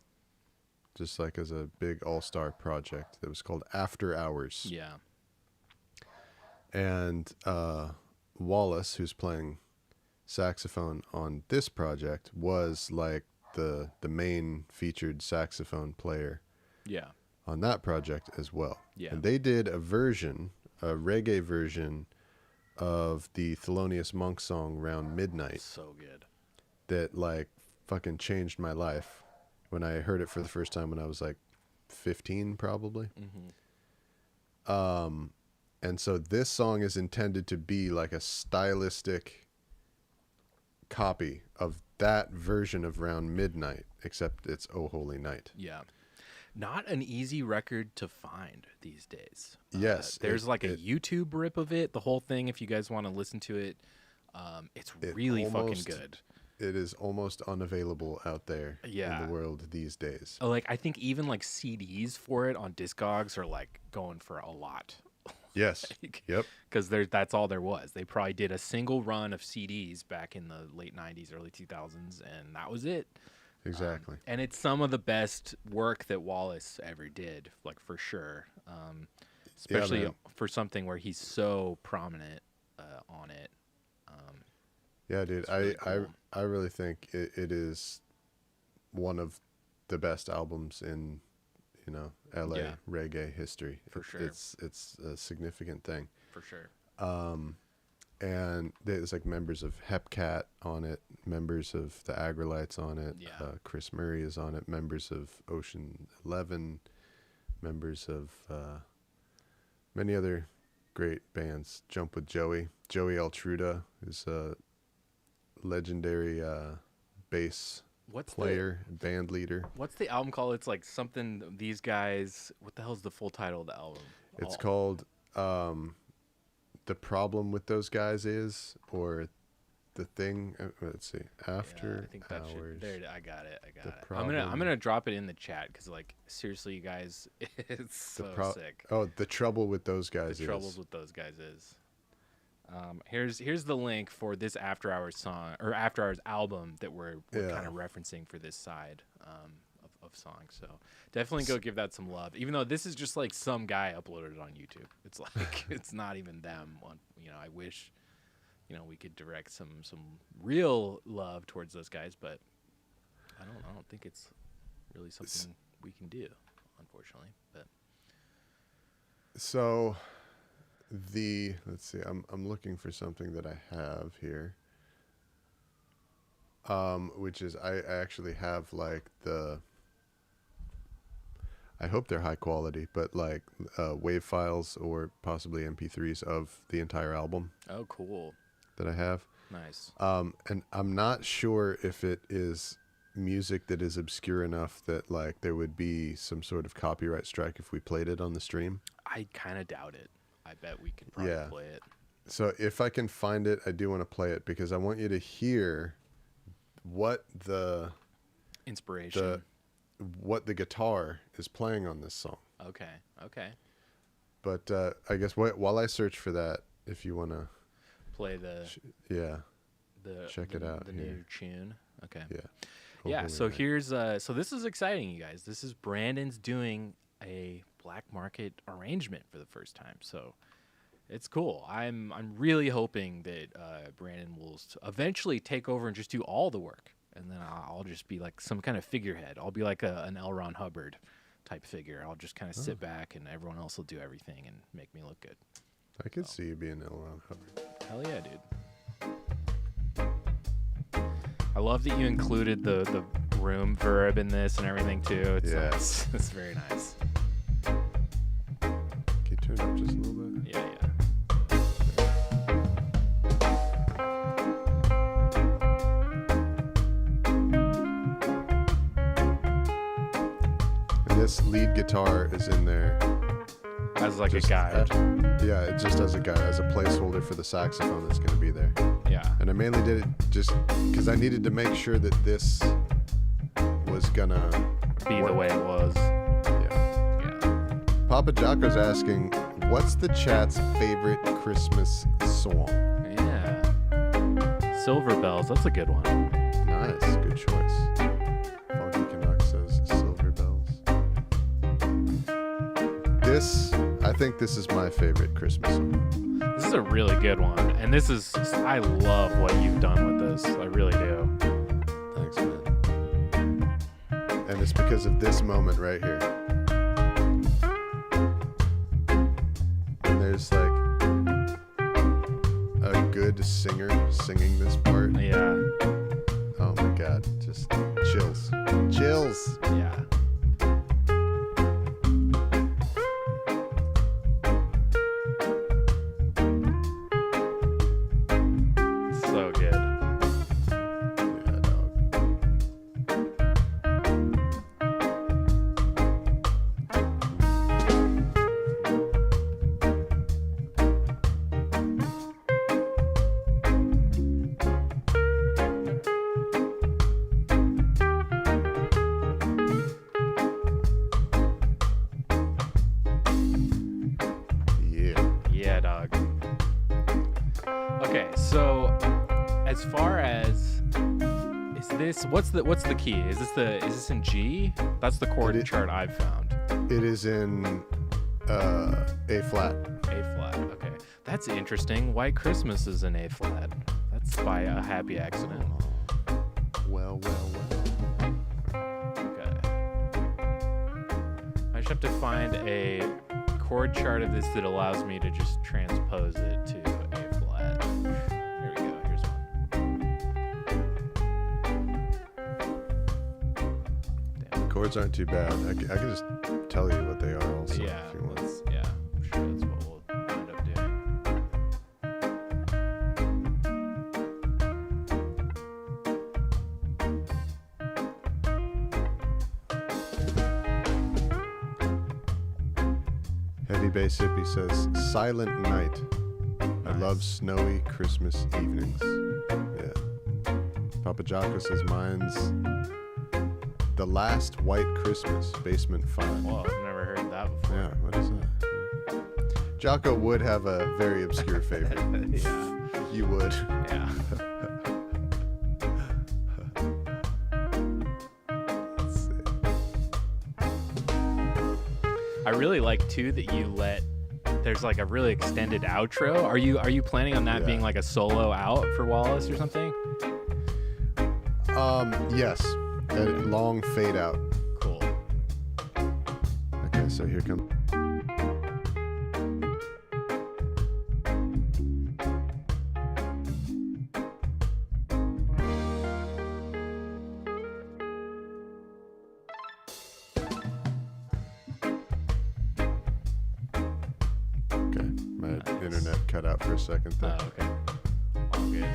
Speaker 1: just like as a big all-star project that was called After Hours.
Speaker 2: Yeah.
Speaker 1: And Wallace, who's playing saxophone on this project, was like the main featured saxophone player
Speaker 2: Yeah.
Speaker 1: on that project as well.
Speaker 2: Yeah.
Speaker 1: And they did a reggae version of the Thelonious Monk song Round Midnight
Speaker 2: So good.
Speaker 1: that like fucking changed my life when I heard it for the first time when I was like 15 probably.
Speaker 2: Mm-hmm.
Speaker 1: And so this song is intended to be like a stylistic copy of that version of Round Midnight, except it's Oh Holy Night.
Speaker 2: Yeah. Not an easy record to find these days.
Speaker 1: Yes,
Speaker 2: There's like a YouTube rip of it, the whole thing, if you guys want to listen to it. It's really fucking
Speaker 1: almost-
Speaker 2: good.
Speaker 1: It is almost unavailable out there
Speaker 2: Yeah.
Speaker 1: in the world these days.
Speaker 2: Like, I think even like CDs for it on Discogs are like going for a lot.
Speaker 1: Yes. Yep.
Speaker 2: Because that's all there was. They probably did a single run of CDs back in the late 90s, early 2000s, and that was it.
Speaker 1: Exactly.
Speaker 2: And it's some of the best work that Wallace ever did, like for sure. Especially
Speaker 1: man.
Speaker 2: for something where he's so prominent on it.
Speaker 1: Yeah, dude.
Speaker 2: It's really cool.
Speaker 1: I really think it is one of the best albums in, LA
Speaker 2: Yeah.
Speaker 1: reggae history.
Speaker 2: For sure.
Speaker 1: It's a significant thing.
Speaker 2: For sure.
Speaker 1: and there's like members of Hepcat on it, members of the Agrolites on it.
Speaker 2: Yeah.
Speaker 1: Chris Murray is on it, members of Ocean 11, members of many other great bands. Jump with Joey. Joey Altruda is a legendary bass player, band leader.
Speaker 2: What's the album called? It's like something these guys. What the hell's the full title of the album?
Speaker 1: It's called The Problem with Those Guys Is, or The Thing. Let's see. After
Speaker 2: I think that
Speaker 1: Hours.
Speaker 2: there, I got it. I'm
Speaker 1: Problem.
Speaker 2: gonna drop it in the chat because like seriously, you guys, it's so sick.
Speaker 1: Oh, The Trouble with Those Guys
Speaker 2: The
Speaker 1: Is.
Speaker 2: troubles with those guys is. Here's the link for this After Hours song or After Hours album that we're kind of referencing for this side of songs. So definitely go give that some love. Even though this is just like some guy uploaded it on YouTube. It's like it's not even them. I wish we could direct some real love towards those guys, but I don't think it's really something we can do, unfortunately. But
Speaker 1: so let's see, I'm looking for something that I have here, which is I actually have like I hope they're high quality, but like WAV files or possibly MP3s of the entire album.
Speaker 2: Oh, cool.
Speaker 1: That I have.
Speaker 2: Nice.
Speaker 1: And I'm not sure if it is music that is obscure enough that like there would be some sort of copyright strike if we played it on the stream.
Speaker 2: I kind of doubt it. I bet we could probably play it.
Speaker 1: So if I can find it, I do want to play it because I want you to hear what the
Speaker 2: inspiration,
Speaker 1: what the guitar is playing on this song.
Speaker 2: Okay.
Speaker 1: But I guess while I search for that, if you want to
Speaker 2: play the
Speaker 1: check it out
Speaker 2: the
Speaker 1: here.
Speaker 2: new tune. Okay.
Speaker 1: Yeah.
Speaker 2: Yeah. So here's so this is exciting, you guys. This is Brandon's doing a black market arrangement for the first time. So it's cool. I'm really hoping that Brandon will eventually take over and just do all the work, and then I'll just be like some kind of figurehead. I'll be like an L. Ron Hubbard type figure. I'll just kind of sit back, and everyone else will do everything and make me look good.
Speaker 1: I could see you being L. Ron Hubbard.
Speaker 2: Hell yeah, dude. I love that you included the room verb in this and everything too. It's it's very nice.
Speaker 1: Can you turn it up just a little bit?
Speaker 2: Yeah.
Speaker 1: And this lead guitar is in there
Speaker 2: as like a guide.
Speaker 1: It just as a guide, as a placeholder for the saxophone that's going to be there.
Speaker 2: Yeah.
Speaker 1: And I mainly did it just because I needed to make sure that this was gonna
Speaker 2: be the way it was.
Speaker 1: Yeah. Papa Jocko's asking, what's the chat's favorite Christmas song?
Speaker 2: Yeah. Silver Bells. That's a good one.
Speaker 1: Nice. Good choice. Foggy Canuck says Silver Bells. I think this is my favorite Christmas song.
Speaker 2: This is a really good one. And I love what you've done with this. I really do.
Speaker 1: Thanks, man. And it's because of this moment right here. And there's like a good singer singing this part.
Speaker 2: Yeah.
Speaker 1: Oh my God. Just chills. Chills.
Speaker 2: Yeah. What's the key? Is this in G? That's the chord chart I've found.
Speaker 1: It is in A flat.
Speaker 2: A flat. Okay, that's interesting. White Christmas is in A flat. That's by a happy accident.
Speaker 1: Well.
Speaker 2: Okay. I just have to find a chord chart of this that allows me to just transpose it to A flat. Here we go. Here's one.
Speaker 1: The chords aren't too bad. I can just tell you what they are also
Speaker 2: Yeah,
Speaker 1: if you want.
Speaker 2: I'm sure that's what we'll end up doing.
Speaker 1: Heavy Bass Hippie says, Silent Night. I
Speaker 2: Nice.
Speaker 1: love snowy Christmas evenings. Yeah. Papa Jocko says, mine's The Last White Christmas, Basement 5.
Speaker 2: Whoa, I've never heard that before.
Speaker 1: Yeah, what is that? Jocko would have a very obscure favorite.
Speaker 2: Yeah.
Speaker 1: You would.
Speaker 2: Yeah.
Speaker 1: Let's see.
Speaker 2: I really like too that you let. There's like a really extended outro. Are you planning on that
Speaker 1: Yeah.
Speaker 2: being like a solo out for Wallace or something?
Speaker 1: Yes. A long fade out.
Speaker 2: Cool.
Speaker 1: Okay, so here comes. Okay, my
Speaker 2: Nice.
Speaker 1: internet cut out for a second there.
Speaker 2: Oh, okay. All good.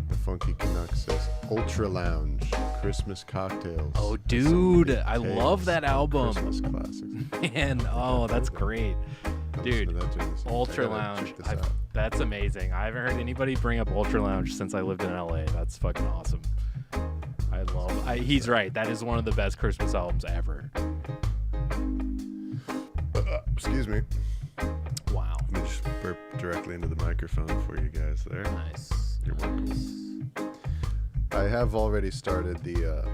Speaker 1: The Funky Canuck says Ultra Lounge, Christmas cocktails.
Speaker 2: Oh, dude, I
Speaker 1: Tales,
Speaker 2: love that album.
Speaker 1: Christmas classics.
Speaker 2: Man, oh, that's great. Dude,
Speaker 1: Listen to that tune. I
Speaker 2: Ultra
Speaker 1: gotta
Speaker 2: Lounge.
Speaker 1: check this out.
Speaker 2: That's amazing. I haven't heard anybody bring up Ultra Lounge since I lived in LA. That's fucking awesome. He's right. That is one of the best Christmas albums ever.
Speaker 1: Excuse me.
Speaker 2: Wow.
Speaker 1: Let me just burp directly into the microphone for you guys there.
Speaker 2: Nice.
Speaker 1: You're welcome.
Speaker 2: Nice.
Speaker 1: I have already started the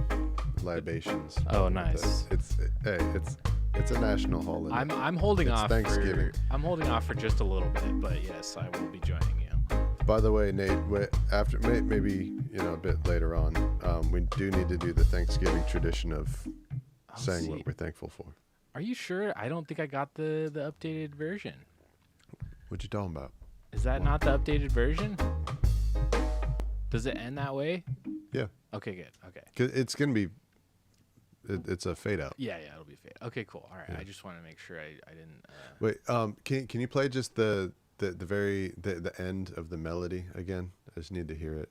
Speaker 1: libations.
Speaker 2: Oh, nice.
Speaker 1: It's a national holiday.
Speaker 2: I'm holding
Speaker 1: It's
Speaker 2: off.
Speaker 1: Thanksgiving.
Speaker 2: I'm holding off for just a little bit, but yes, I will be joining you.
Speaker 1: By the way, Nate, after maybe a bit later on, we do need to do the Thanksgiving tradition of saying
Speaker 2: see.
Speaker 1: what we're thankful for.
Speaker 2: Are you sure? I don't think I got the updated version.
Speaker 1: What you talking about?
Speaker 2: Is that not the updated version? Does it end that way?
Speaker 1: Yeah,
Speaker 2: Okay, good. Okay.
Speaker 1: 'cause it's gonna be. It's a fade out.
Speaker 2: Yeah, it'll be fade. Okay, cool. All right.
Speaker 1: Yeah.
Speaker 2: I just want to make sure I didn't.
Speaker 1: Wait, can you play just the end of the melody again? I just need to hear it.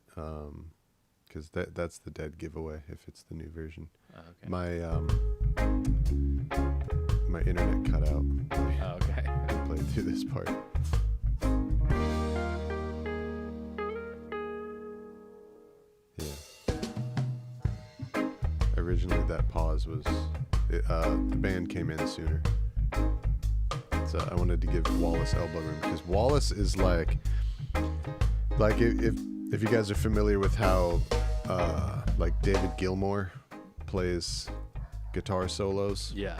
Speaker 1: Because that's the dead giveaway if it's the new version.
Speaker 2: Okay.
Speaker 1: My internet cut out.
Speaker 2: Oh, okay.
Speaker 1: I played through this part. Yeah. Originally, that pause was the band came in sooner, so I wanted to give Wallace elbow room because Wallace is like if you guys are familiar with how like David Gilmour plays guitar solos.
Speaker 2: Yeah.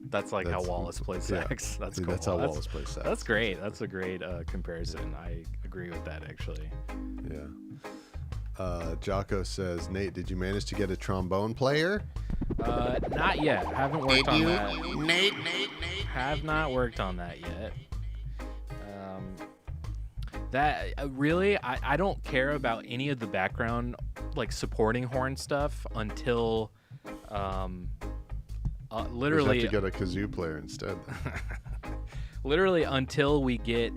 Speaker 2: That's like how
Speaker 1: That's-
Speaker 2: Wallace plays
Speaker 1: yeah.
Speaker 2: sax. That's
Speaker 1: See,
Speaker 2: cool.
Speaker 1: that's how Wallace plays sax.
Speaker 2: That's great. That's a great comparison. I agree with that actually.
Speaker 1: Yeah. Jocko says, Nate, did you manage to get a trombone player?
Speaker 2: Not yet. Haven't worked on that.
Speaker 3: Nate.
Speaker 2: Have not worked on that yet. That really, I don't care about any of the background, like supporting horn stuff until, literally,
Speaker 1: We have to get a kazoo player instead.
Speaker 2: literally until we get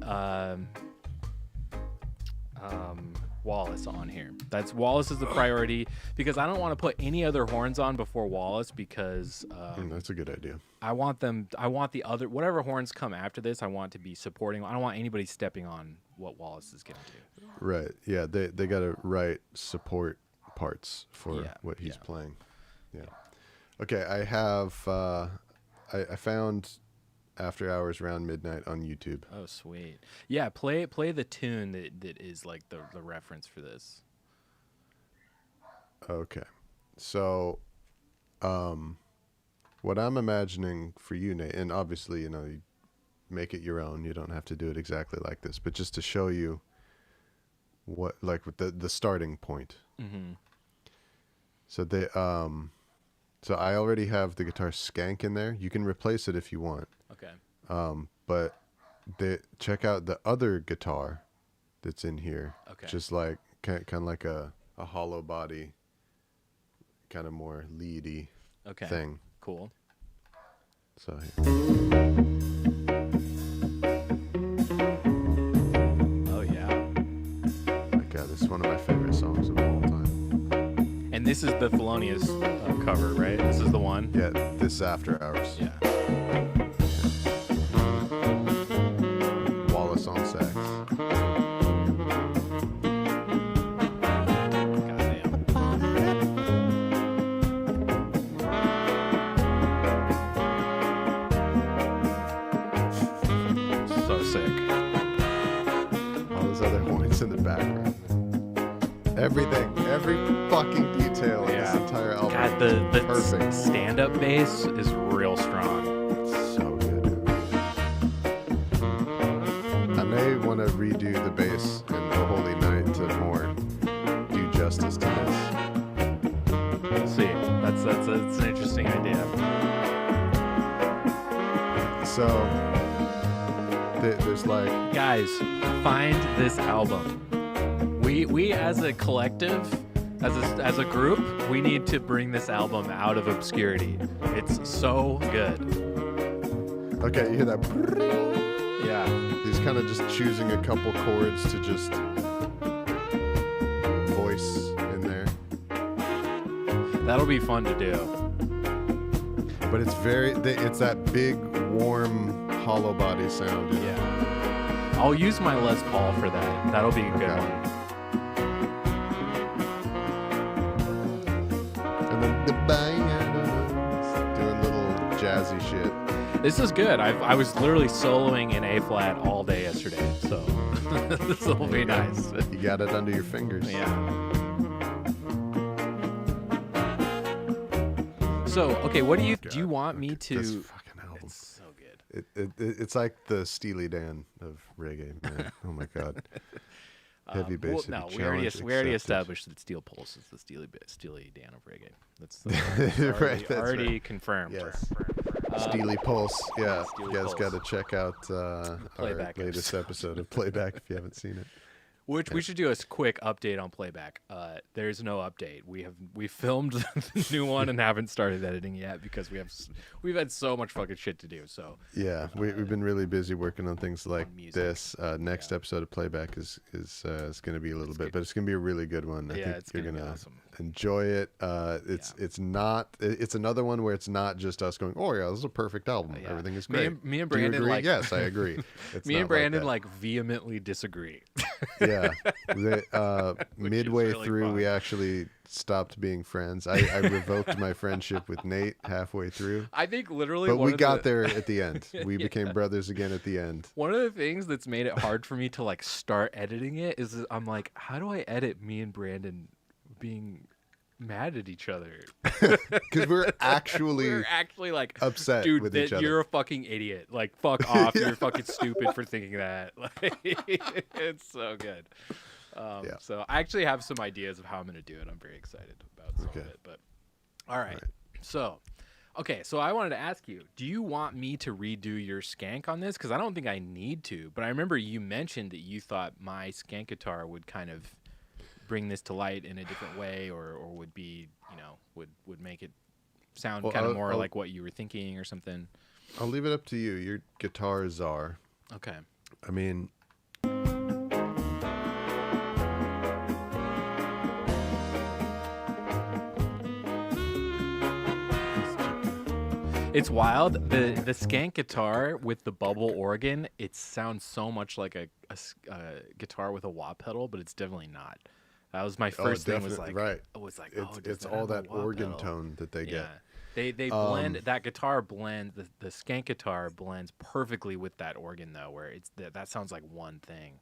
Speaker 2: Wallace on here. Wallace is the priority because I don't want to put any other horns on before Wallace because
Speaker 1: That's a good idea.
Speaker 2: I want the other, whatever horns come after this, I want to be supporting. I don't want anybody stepping on what Wallace is going to do.
Speaker 1: Right. Yeah. They got to write support parts for
Speaker 2: Yeah,
Speaker 1: what he's
Speaker 2: yeah.
Speaker 1: playing. Yeah. Okay. I have. I found After Hours Around Midnight on YouTube.
Speaker 2: Oh, sweet. Yeah, play the tune that is like the reference for this.
Speaker 1: Okay. So, what I'm imagining for you, Nate, and obviously, you make it your own. You don't have to do it exactly like this, but just to show you what, like, with the starting point.
Speaker 2: Mm-hmm.
Speaker 1: So so I already have the guitar skank in there. You can replace it if you want.
Speaker 2: Okay.
Speaker 1: But check out the other guitar that's in here.
Speaker 2: Okay.
Speaker 1: Just like kind of like a hollow body, kind of more leady
Speaker 2: Okay.
Speaker 1: thing.
Speaker 2: Cool.
Speaker 1: So
Speaker 2: Oh yeah.
Speaker 1: my God, this is one of my favorite songs of all time.
Speaker 2: And this is the Thelonious cover, right? This is the one.
Speaker 1: Yeah, this After Hours.
Speaker 2: Yeah.
Speaker 1: Wallace on sax.
Speaker 2: Goddamn. So sick.
Speaker 1: All those other horns in the background. Everything, every fucking detail in this entire album.
Speaker 2: God,
Speaker 1: is
Speaker 2: the
Speaker 1: perfect.
Speaker 2: stand-up bass is real strong.
Speaker 1: So good. I may want to redo the bass in The Holy Night to more do justice to this.
Speaker 2: We'll see. That's an interesting idea.
Speaker 1: So there's like,
Speaker 2: Guys, find this album. We as a collective, as a group, we need to bring this album out of obscurity. It's so good.
Speaker 1: okay, you hear that?
Speaker 2: Yeah.
Speaker 1: He's kind of just choosing a couple chords to just voice in there.
Speaker 2: That'll be fun to do.
Speaker 1: But it's it's that big, warm, hollow body sound.
Speaker 2: Yeah. I'll use my Les Paul for that. That'll be a good
Speaker 1: Okay.
Speaker 2: one.
Speaker 1: And then the bang, doing little jazzy shit.
Speaker 2: This is good. I was literally soloing in A flat all day yesterday, so this will be nice.
Speaker 1: You got it under your fingers.
Speaker 2: Yeah. So, okay, what do you want me to?
Speaker 1: This fucking album.
Speaker 2: It's so good.
Speaker 1: It's like the Steely Dan of reggae, man. Oh my God. Heavy bass.
Speaker 2: Well, no,
Speaker 1: heavy
Speaker 2: we already
Speaker 1: challenge
Speaker 2: we already
Speaker 1: accepted.
Speaker 2: established that Steel Pulse is the Steely Dan of reggae. That's
Speaker 1: Right, that's
Speaker 2: already
Speaker 1: right.
Speaker 2: confirmed.
Speaker 1: Yes. Steely Pulse. Yeah,
Speaker 2: Steely
Speaker 1: you guys
Speaker 2: Pulse.
Speaker 1: got to check out our
Speaker 2: Playback
Speaker 1: latest episode of Playback if you haven't seen it.
Speaker 2: Which we should do a quick update on Playback. There's no update. We filmed the new one and haven't started editing yet because we've had so much fucking shit to do. So
Speaker 1: Yeah, we've been really busy working on things like
Speaker 2: music.
Speaker 1: this. Next episode of Playback is going to be a little bit, but it's going to be a really good one. I
Speaker 2: Yeah,
Speaker 1: think
Speaker 2: it's
Speaker 1: you're
Speaker 2: gonna be
Speaker 1: going to
Speaker 2: awesome.
Speaker 1: enjoy it. It's another one where it's not just us going, oh yeah, this is a perfect album.
Speaker 2: Yeah.
Speaker 1: Everything is
Speaker 2: Me
Speaker 1: great.
Speaker 2: and- me and
Speaker 1: Do you
Speaker 2: Brandon,
Speaker 1: agree?
Speaker 2: like-
Speaker 1: Yes, I agree. It's
Speaker 2: me
Speaker 1: not
Speaker 2: and Brandon
Speaker 1: that.
Speaker 2: like vehemently disagree.
Speaker 1: Yeah. Midway
Speaker 2: really
Speaker 1: through,
Speaker 2: fun.
Speaker 1: we actually stopped being friends. I revoked my friendship with Nate halfway through,
Speaker 2: I think literally.
Speaker 1: but
Speaker 2: one
Speaker 1: we
Speaker 2: of
Speaker 1: got
Speaker 2: the,
Speaker 1: there at the end. We became brothers again at the end.
Speaker 2: One of the things that's made it hard for me to like start editing it is that I'm like, how do I edit me and Brandon being mad at each other?
Speaker 1: Because we're actually
Speaker 2: We're actually like
Speaker 1: upset
Speaker 2: dude,
Speaker 1: with
Speaker 2: that
Speaker 1: each other.
Speaker 2: you're a fucking idiot. Like, fuck off. You're fucking stupid for thinking that. Like, it's so good.
Speaker 1: Yeah.
Speaker 2: So I actually have some ideas of how I'm gonna do it. I'm very excited about some
Speaker 1: Okay.
Speaker 2: of it. But all right. So, okay. So I wanted to ask you: do you want me to redo your skank on this? Because I don't think I need to. But I remember you mentioned that you thought my skank guitar would kind of bring this to light in a different way, or would be, would make it sound
Speaker 1: Well,
Speaker 2: kind of
Speaker 1: I'll-
Speaker 2: more
Speaker 1: I'll-
Speaker 2: like what you were thinking or something.
Speaker 1: I'll leave it up to you. You're guitar czar.
Speaker 2: Okay.
Speaker 1: I mean,
Speaker 2: It's wild. The skank guitar with the bubble organ, it sounds so much like a guitar with a wah pedal, but it's definitely not. That was my first thing. Was
Speaker 1: definitely,
Speaker 2: like,
Speaker 1: right.
Speaker 2: oh, does
Speaker 1: It's
Speaker 2: that
Speaker 1: all
Speaker 2: have a
Speaker 1: that
Speaker 2: wah
Speaker 1: organ
Speaker 2: pedal?
Speaker 1: tone that they
Speaker 2: Yeah.
Speaker 1: get.
Speaker 2: They blend that guitar blend the skank guitar blends perfectly with that organ though, where it's that sounds like one thing.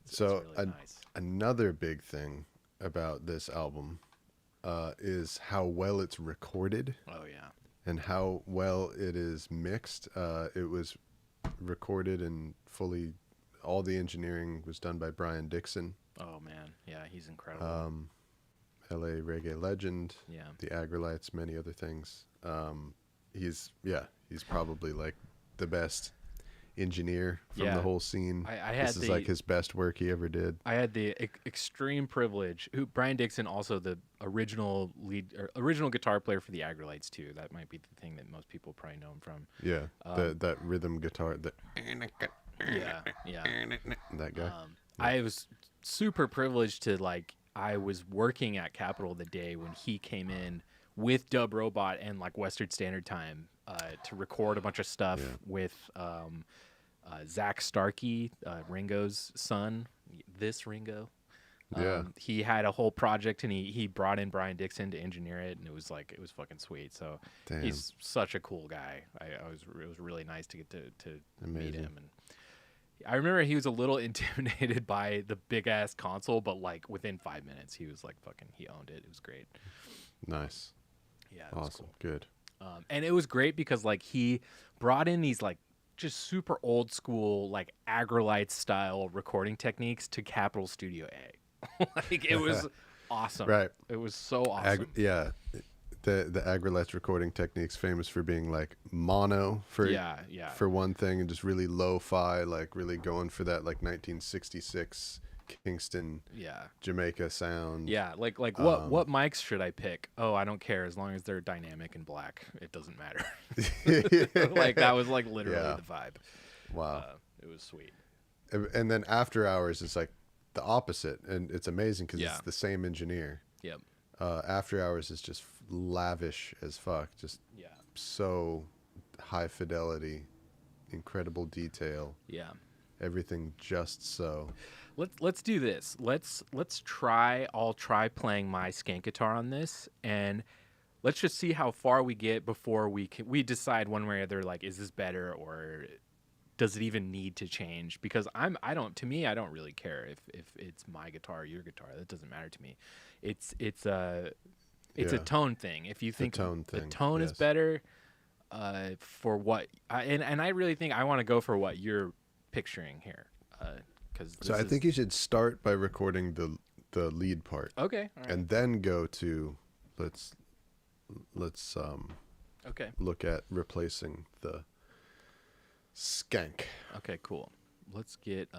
Speaker 2: It's
Speaker 1: So
Speaker 2: really nice.
Speaker 1: another big thing about this album is how well it's recorded
Speaker 2: Oh yeah.
Speaker 1: and how well it is mixed. It was recorded and fully, all the engineering was done by Brian Dixon,
Speaker 2: Oh man. Yeah, he's incredible.
Speaker 1: LA reggae legend,
Speaker 2: Yeah.
Speaker 1: the Agrolites, many other things. He's probably like the best engineer from
Speaker 2: Yeah.
Speaker 1: the whole scene.
Speaker 2: I had
Speaker 1: this is like his best work he ever did.
Speaker 2: I had the extreme privilege. Brian Dixon, also the original original guitar player for the Aggrolites too. That might be the thing that most people probably know him from.
Speaker 1: Yeah, that rhythm guitar,
Speaker 2: Yeah.
Speaker 1: that guy.
Speaker 2: I was super privileged to I was working at Capitol the day when he came in with Dub Robot and like Western Standard Time to record a bunch of stuff with Zach Starkey, Ringo's son. This Ringo. He had a whole project and he brought in Brian Dixon to engineer it, and it was fucking sweet. So
Speaker 1: Damn.
Speaker 2: He's such a cool guy. It was really nice to get to meet him. And I remember he was a little intimidated by the big ass console, but like within 5 minutes he was like he owned it. It was great.
Speaker 1: Nice.
Speaker 2: Yeah.
Speaker 1: Awesome.
Speaker 2: Cool.
Speaker 1: Good.
Speaker 2: And it was great because like he brought in these like just super old school like Agrolite style recording techniques to Capitol Studio A. Like it was awesome.
Speaker 1: Right.
Speaker 2: It was so awesome.
Speaker 1: The Agrolites recording technique's famous for being like mono for one thing, and just really lo-fi, like really going for that like 1966 Kingston, Jamaica sound.
Speaker 2: Yeah, like what mics should I pick? Oh, I don't care as long as they're dynamic and black. It doesn't matter. Like that was like literally the vibe.
Speaker 1: Wow,
Speaker 2: it was sweet.
Speaker 1: And then After Hours is like the opposite, and it's amazing because it's the same engineer.
Speaker 2: Yep.
Speaker 1: After Hours is just lavish as fuck, just so high fidelity, incredible detail.
Speaker 2: Yeah.
Speaker 1: Everything just so.
Speaker 2: Let's do this. Let's try. I'll try playing my skank guitar on this, and let's just see how far we get before we decide one way or the other. Like, is this better or does it even need to change? Because I don't really care if it's my guitar or your guitar. That doesn't matter to me. It's a tone thing. If you think the tone is better, for what and I really think I want to go for what you're picturing here.
Speaker 1: So I think you should start by recording the lead part.
Speaker 2: Okay. All right.
Speaker 1: And then go to let's look at replacing the skank.
Speaker 2: Okay, cool. Let's get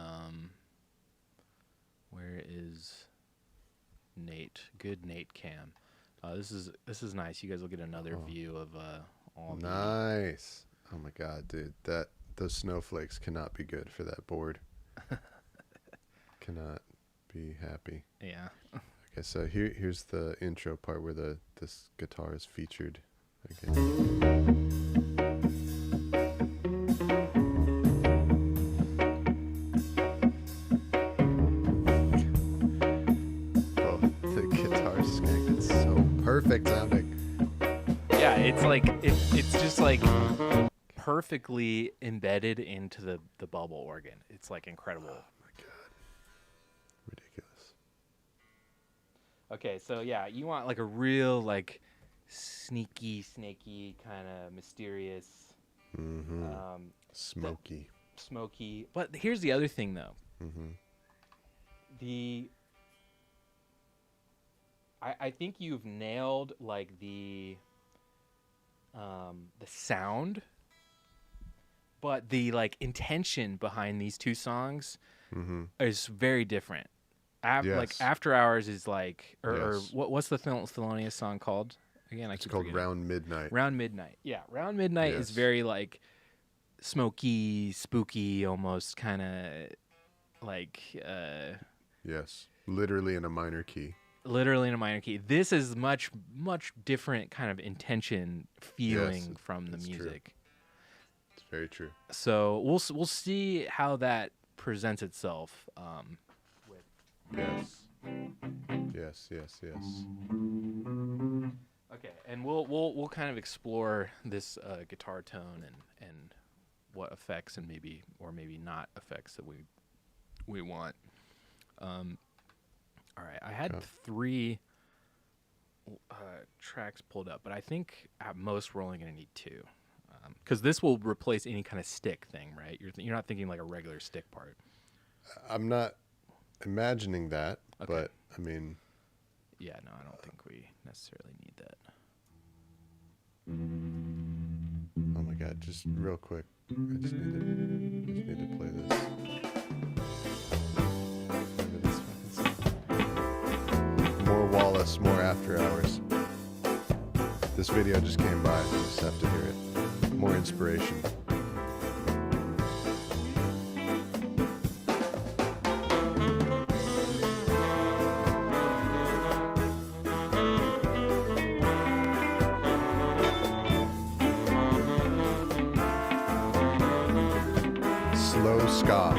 Speaker 2: where is Nate? Good Nate cam. This is nice. You guys will get another view of all.
Speaker 1: Nice. Oh my god, dude. Those snowflakes cannot be good for that board. Cannot be happy.
Speaker 2: Yeah.
Speaker 1: Okay, so here's the intro part where this guitar is featured again. Perfect sounding.
Speaker 2: Yeah, it's like it's just like perfectly embedded into the bubble organ. It's like incredible.
Speaker 1: Oh my god, ridiculous.
Speaker 2: Okay, so yeah, you want like a real like sneaky, snaky, kind of mysterious,
Speaker 1: smoky.
Speaker 2: Smoky. But here's the other thing though. I think you've nailed like the sound, but the like intention behind these two songs is very different. Like After Hours is like, or what's the Thelonious song called again?
Speaker 1: It's called Round Midnight.
Speaker 2: Round Midnight. Yeah, Round Midnight is very like smoky, spooky, almost kind of like.
Speaker 1: Yes, literally in a minor key.
Speaker 2: Literally in a minor key. This is much different kind of intention feeling from the music.
Speaker 1: True. It's very true.
Speaker 2: So we'll see how that presents itself.
Speaker 1: Yes.
Speaker 2: Okay, and we'll kind of explore this guitar tone and what effects and maybe not effects that we want. All right, I had 3 tracks pulled up, but I think at most we're only going to need 2, because this will replace any kind of stick thing, right? You're not thinking like a regular stick part. I'm
Speaker 1: not imagining that, but I mean,
Speaker 2: yeah, no, I don't think we necessarily need that.
Speaker 1: Oh my god, just real quick, I just need to play this. 5 minutes fucking song. More Wallace, more After Hours. This video just came by. You just have to hear it. More inspiration. Slow ska.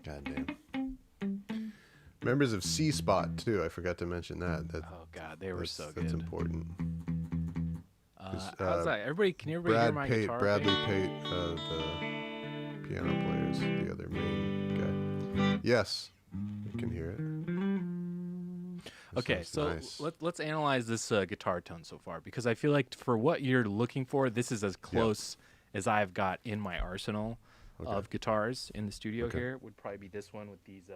Speaker 1: Goddamn. Members of C Spot too. I forgot to mention that.
Speaker 2: Oh God, they were so good.
Speaker 1: That's important.
Speaker 2: How's that? Can everybody hear my guitar?
Speaker 1: Bradley Pate, the piano players, the other main guy. Yes, you can hear it.
Speaker 2: Okay,
Speaker 1: This is
Speaker 2: so
Speaker 1: nice.
Speaker 2: let's analyze this guitar tone so far, because I feel like for what you're looking for, this is as close as I've got in my arsenal of guitars in the studio here. Would probably be this one with these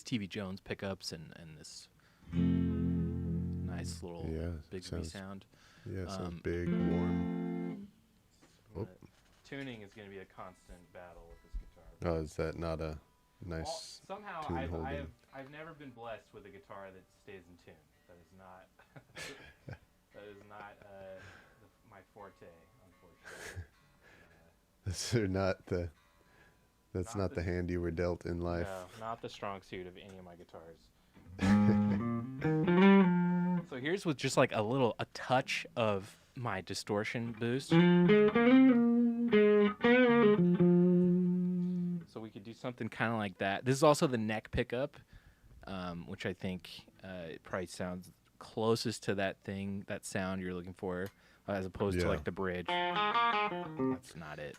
Speaker 2: TV Jones pickups and this nice little Bigsby sound.
Speaker 1: Yeah, sounds big, warm. Oh.
Speaker 2: Tuning is going to be a constant battle with this guitar.
Speaker 1: Oh, is that not a nice
Speaker 2: Somehow
Speaker 1: tune holding?
Speaker 2: I've never been blessed with a guitar that stays in tune. That is not my forte, unfortunately.
Speaker 1: That's not the hand you were dealt in life.
Speaker 2: No, not the strong suit of any of my guitars. So here's with just like a touch of my distortion boost. So we could do something kind of like that. This is also the neck pickup, which I think it probably sounds closest to that sound you're looking for, as opposed to like the bridge. That's not it.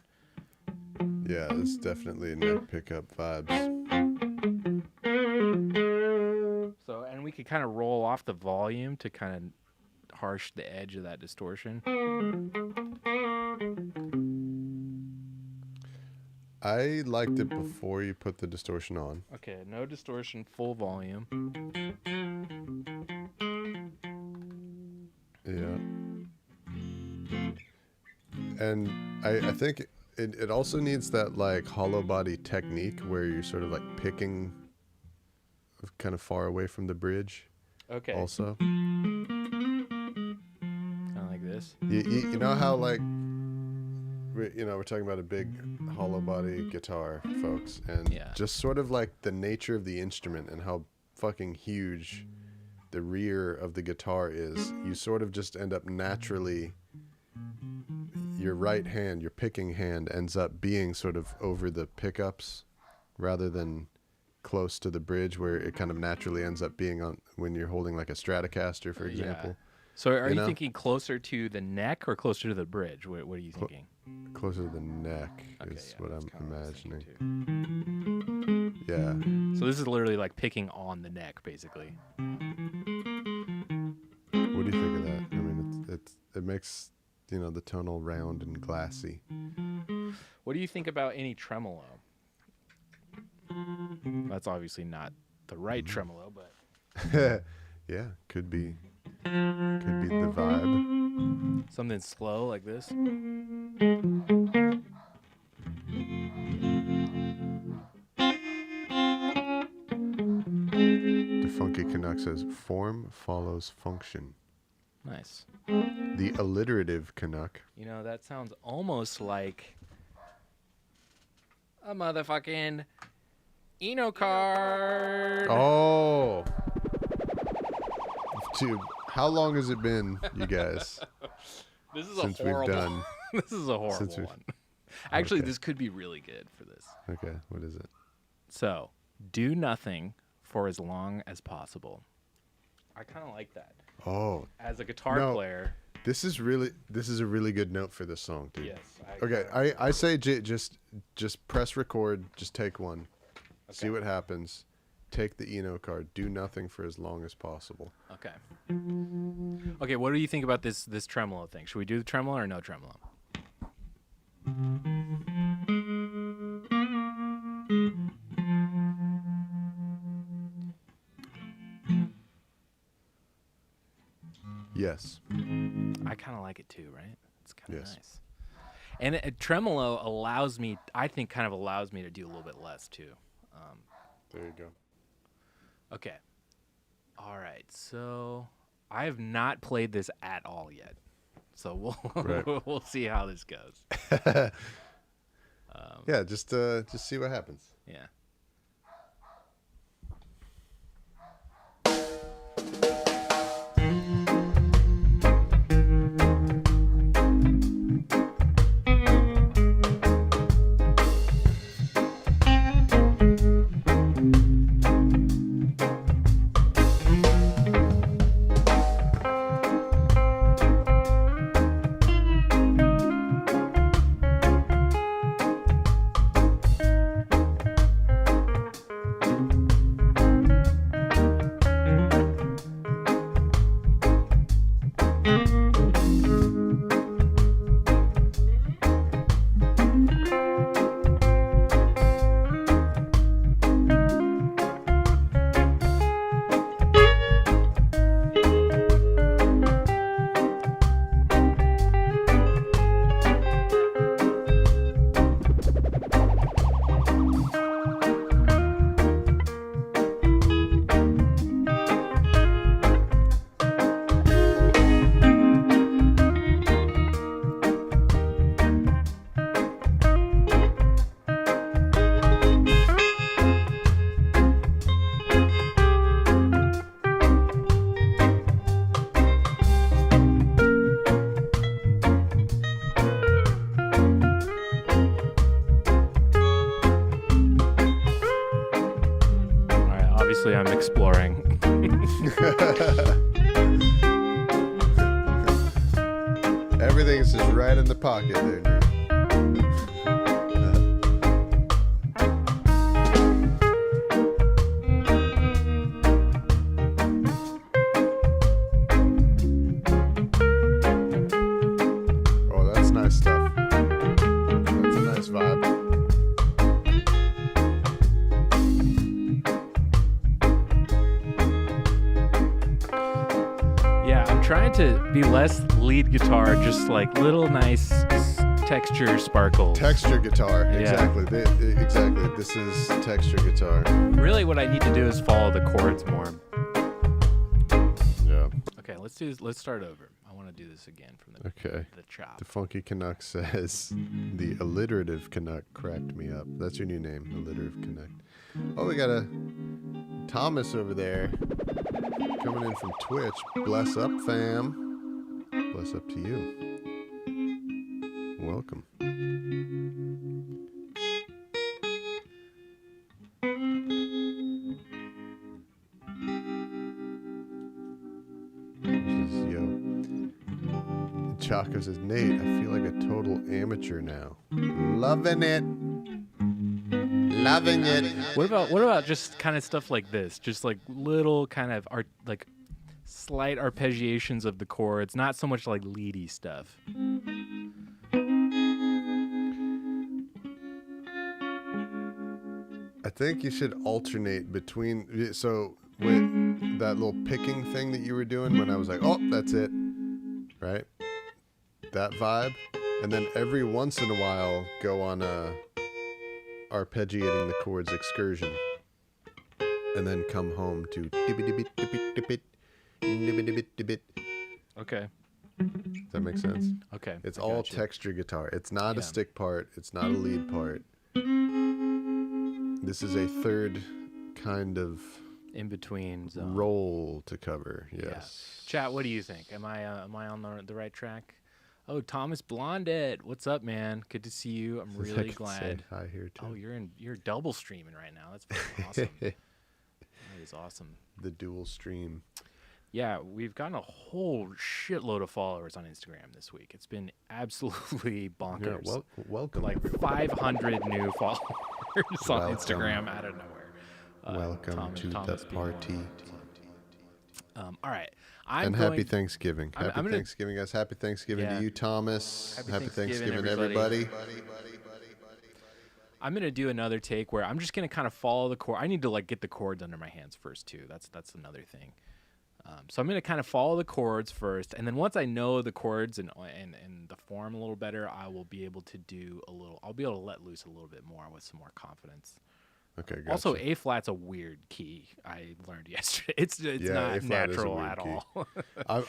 Speaker 1: Yeah, it's definitely neck pickup vibes.
Speaker 2: So, and we could kind of roll off the volume to kind of harsh the edge of that distortion.
Speaker 1: I liked it before you put the distortion on.
Speaker 2: Okay, no distortion, full volume.
Speaker 1: Yeah. And I think it also needs that like hollow body technique where you're sort of like picking kind of far away from the bridge.
Speaker 2: Okay.
Speaker 1: Also.
Speaker 2: Kind of like this.
Speaker 1: You know how like we're talking about a big hollow body guitar, folks, and just sort of like the nature of the instrument and how fucking huge the rear of the guitar is. You sort of just end up naturally, your right hand, your picking hand ends up being sort of over the pickups rather than close to the bridge, where it kind of naturally ends up being on when you're holding like a Stratocaster, for example.
Speaker 2: So are you thinking closer to the neck or closer to the bridge? What are you thinking?
Speaker 1: Closer to the neck is what I'm imagining. Yeah.
Speaker 2: So this is literally like picking on the neck, basically.
Speaker 1: What do you think of that? I mean, it makes the tonal round and glassy.
Speaker 2: What do you think about any tremolo? That's obviously not the right tremolo, but
Speaker 1: yeah, could be the vibe.
Speaker 2: Something slow like this.
Speaker 1: The Funky Canuck says form follows function.
Speaker 2: Nice.
Speaker 1: The alliterative Canuck.
Speaker 2: That sounds almost like a motherfucking Eno card.
Speaker 1: Oh. Dude, how long has it been, you guys?
Speaker 2: This is
Speaker 1: since
Speaker 2: a horrible.
Speaker 1: We've done.
Speaker 2: This is a horrible one. Actually, this could be really good for this.
Speaker 1: Okay, what is it?
Speaker 2: So, do nothing for as long as possible. I kind of like that.
Speaker 1: Oh.
Speaker 2: As a guitar player.
Speaker 1: This is a really good note for this song, dude.
Speaker 2: Yes.
Speaker 1: I say just press record, just take one. Okay. See what happens. Take the Eno card. Do nothing for as long as possible.
Speaker 2: Okay. Okay, what do you think about this tremolo thing? Should we do the tremolo or no tremolo?
Speaker 1: Yes.
Speaker 2: I kind of like it too, right? It's kind of
Speaker 1: Yes.
Speaker 2: nice. And tremolo allows me, I think, kind of allows me to do a little bit less too.
Speaker 1: There you go.
Speaker 2: Okay. All right. So I have not played this at all yet. So
Speaker 1: Right.
Speaker 2: we'll see how this goes.
Speaker 1: Yeah, just see what happens.
Speaker 2: Yeah. All right. Obviously, I'm exploring.
Speaker 1: Everything's just right in the pocket there, dude. Oh, that's nice stuff. That's a nice vibe.
Speaker 2: Yeah, I'm trying to be less lead guitar, just like little nice texture sparkles.
Speaker 1: Texture guitar,
Speaker 2: Yeah.
Speaker 1: exactly. Exactly. This is texture guitar.
Speaker 2: Really, what I need to do is follow the chords more.
Speaker 1: Yeah.
Speaker 2: Okay, let's start over. I want to do this again from
Speaker 1: Okay.
Speaker 2: the chop.
Speaker 1: The Funky Canuck says, the alliterative Canuck cracked me up. That's your new name, alliterative Canuck. Oh, we got a Thomas over there coming in from Twitch. Bless up, fam. Bless up to you. Welcome. This is Yo. Chaco says, Nate, I feel like a total amateur now. Loving it. Loving it.
Speaker 2: What about just kind of stuff like this? Just like little kind of like slight arpeggiations of the chords, not so much like leady stuff.
Speaker 1: I think you should alternate between. So with that little picking thing that you were doing when I was like, oh, that's it. Right? That vibe. And then every once in a while go on a arpeggiating the chords excursion. And then come home to dibit.
Speaker 2: Okay.
Speaker 1: Does that make sense?
Speaker 2: Okay.
Speaker 1: It's
Speaker 2: I
Speaker 1: all
Speaker 2: gotcha.
Speaker 1: texture guitar. It's not
Speaker 2: Yeah.
Speaker 1: a stick part. It's not a lead part. This is a third kind of
Speaker 2: in between zone.
Speaker 1: role to cover. Yes.
Speaker 2: Chat, what do you think? Am I on the right track? Oh, Thomas Blondet, what's up, man? Good to see you. I'm
Speaker 1: Since I
Speaker 2: really
Speaker 1: can
Speaker 2: glad.
Speaker 1: say hi here too.
Speaker 2: Oh, you're double streaming right now. That's very awesome. That is awesome.
Speaker 1: The dual stream.
Speaker 2: Yeah, we've gotten a whole shitload of followers on Instagram this week. It's been absolutely bonkers.
Speaker 1: Yeah, welcome.
Speaker 2: Like 500 new followers on
Speaker 1: Welcome.
Speaker 2: Instagram out of nowhere.
Speaker 1: Welcome to
Speaker 2: Thomas
Speaker 1: the
Speaker 2: B.
Speaker 1: party.
Speaker 2: All right.
Speaker 1: And happy Thanksgiving.
Speaker 2: I'm
Speaker 1: Happy
Speaker 2: gonna-
Speaker 1: Thanksgiving, guys. Happy Thanksgiving
Speaker 2: Yeah.
Speaker 1: to you, Thomas.
Speaker 2: Happy Thanksgiving,
Speaker 1: everybody.
Speaker 2: I'm gonna do another take where I'm just gonna kind of follow the chord. I need to like get the chords under my hands first too. That's another thing. So I'm going to kind of follow the chords first, and then once I know the chords and the form a little better, I will be able to do a little. I'll be able to let loose a little bit more with some more confidence.
Speaker 1: Okay, gotcha.
Speaker 2: Also, A flat's a weird key. I learned yesterday. It's
Speaker 1: Yeah,
Speaker 2: not
Speaker 1: A flat is a
Speaker 2: natural
Speaker 1: weird
Speaker 2: at
Speaker 1: key.
Speaker 2: all.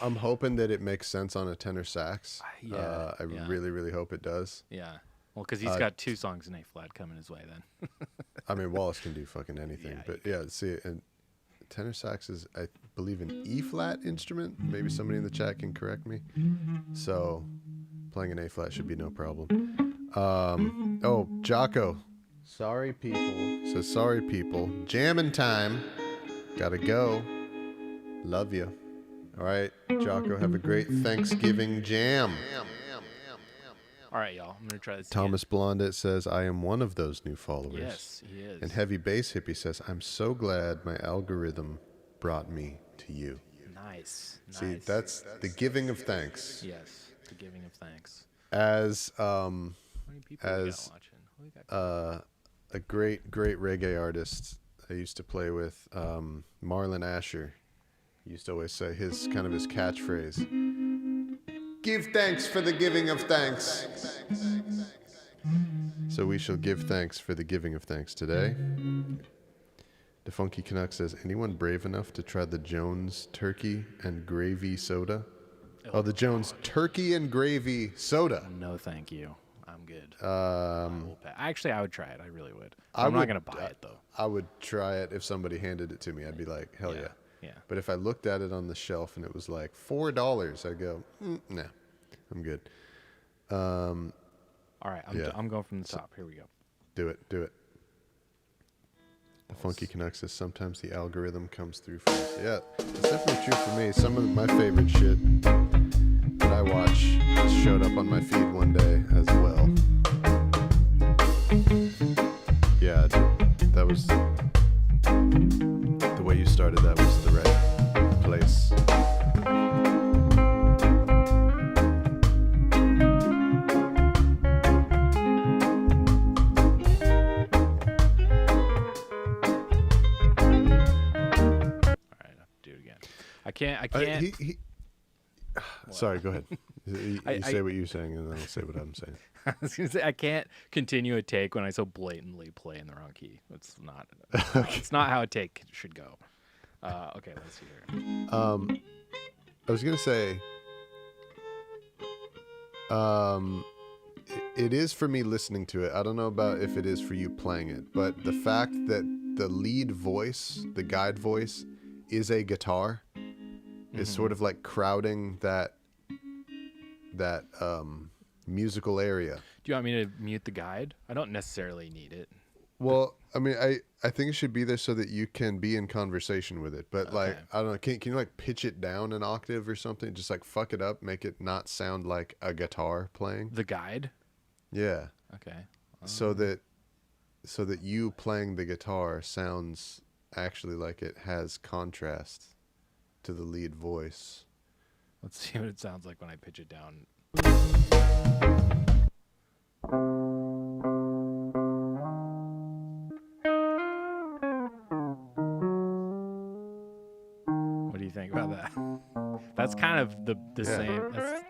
Speaker 1: I'm hoping that it makes sense on a tenor sax.
Speaker 2: Yeah,
Speaker 1: I
Speaker 2: yeah.
Speaker 1: really, really hope it does.
Speaker 2: Yeah. Well, because he's got 2 songs in A flat coming his way then.
Speaker 1: I mean, Wallace can do fucking anything,
Speaker 2: Yeah,
Speaker 1: but yeah, see, and tenor sax is, I believe, an E flat instrument. Maybe somebody in the chat can correct me. So, playing an A flat should be no problem. Oh, Jocko. Sorry, people. So sorry, people. Jamming time. Gotta go. Love you. All right, Jocko. Have a great Thanksgiving jam.
Speaker 2: All right, y'all. I'm going to try this
Speaker 1: Thomas Blondet says, I am one of those new followers.
Speaker 2: again. Yes, he is.
Speaker 1: And Heavy Bass Hippie says, I'm so glad my algorithm brought me to you.
Speaker 2: Nice.
Speaker 1: See,
Speaker 2: Nice.
Speaker 1: that's the giving of thanks.
Speaker 2: Yes, the giving of thanks.
Speaker 1: As
Speaker 2: How many people we got
Speaker 1: as
Speaker 2: watching? Who we got?
Speaker 1: a great reggae artist I used to play with, Marlon Asher, used to always say his catchphrase, give thanks for the giving of thanks. So we shall give thanks for the giving of thanks today. The Funky Canuck says, anyone brave enough to try the Jones turkey and gravy soda? Oh, the Jones turkey and gravy soda.
Speaker 2: No, thank you. I'm good. Actually, I would try it. I really would. I'm not
Speaker 1: would-
Speaker 2: going to buy it, though.
Speaker 1: I would try it if somebody handed it to me. I'd be like, hell yeah.
Speaker 2: Yeah.
Speaker 1: But if I looked at it on the shelf and it was like $4, I'd go, nah, I'm good.
Speaker 2: All right,
Speaker 1: Yeah.
Speaker 2: I'm going from the top. Here we go.
Speaker 1: Do it. The Funky Canuck says sometimes the algorithm comes through for us. Yeah, it's definitely true for me. Some of my favorite shit that I watch showed up on my feed one day as well. Yeah, that was the way you started. That was the right place.
Speaker 2: All right, I'll do it again. I can't.
Speaker 1: Sorry, go ahead. You
Speaker 2: I-
Speaker 1: say what you're saying, and then I'll say what I'm saying.
Speaker 2: I was gonna say I can't continue a take when I so blatantly play in the wrong key. It's not. It's not how a take should go. Okay, let's see here.
Speaker 1: I was gonna say, it is for me listening to it. I don't know about if it is for you playing it, but the fact that the lead voice, the guide voice, is a guitar, is sort of like crowding that musical area.
Speaker 2: Do you want me to mute the guide? I don't necessarily need it.
Speaker 1: Well, I mean, I think it should be there so that you can be in conversation with it. But like,
Speaker 2: Okay.
Speaker 1: I don't know, can you like pitch it down an octave or something? Just like fuck it up, make it not sound like a guitar playing.
Speaker 2: The guide.
Speaker 1: Yeah.
Speaker 2: Okay.
Speaker 1: So that you playing the guitar sounds actually like it has contrast to the lead voice.
Speaker 2: Let's see what it sounds like when I pitch it down. What do you think about that? That's kind of the
Speaker 1: Yeah.
Speaker 2: same. That's,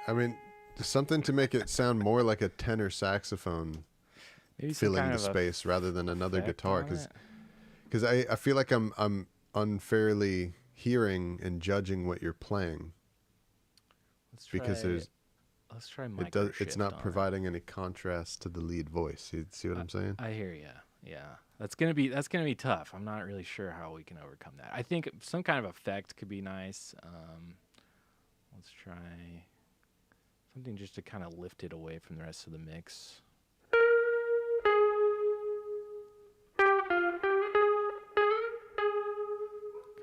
Speaker 1: I mean, something to make it sound more like a tenor saxophone
Speaker 2: maybe some
Speaker 1: filling
Speaker 2: kind
Speaker 1: the
Speaker 2: of
Speaker 1: space rather than another
Speaker 2: effect
Speaker 1: guitar,
Speaker 2: on it.
Speaker 1: because I feel like I'm unfairly hearing and judging what you're playing
Speaker 2: Let's
Speaker 1: because
Speaker 2: try- let's try
Speaker 1: it's
Speaker 2: microshift
Speaker 1: not
Speaker 2: on it.
Speaker 1: providing any contrast to the lead voice. You see what I'm saying?
Speaker 2: I hear you. Yeah, that's gonna be tough. I'm not really sure how we can overcome that. I think some kind of effect could be nice. Let's try something just to kind of lift it away from the rest of the mix.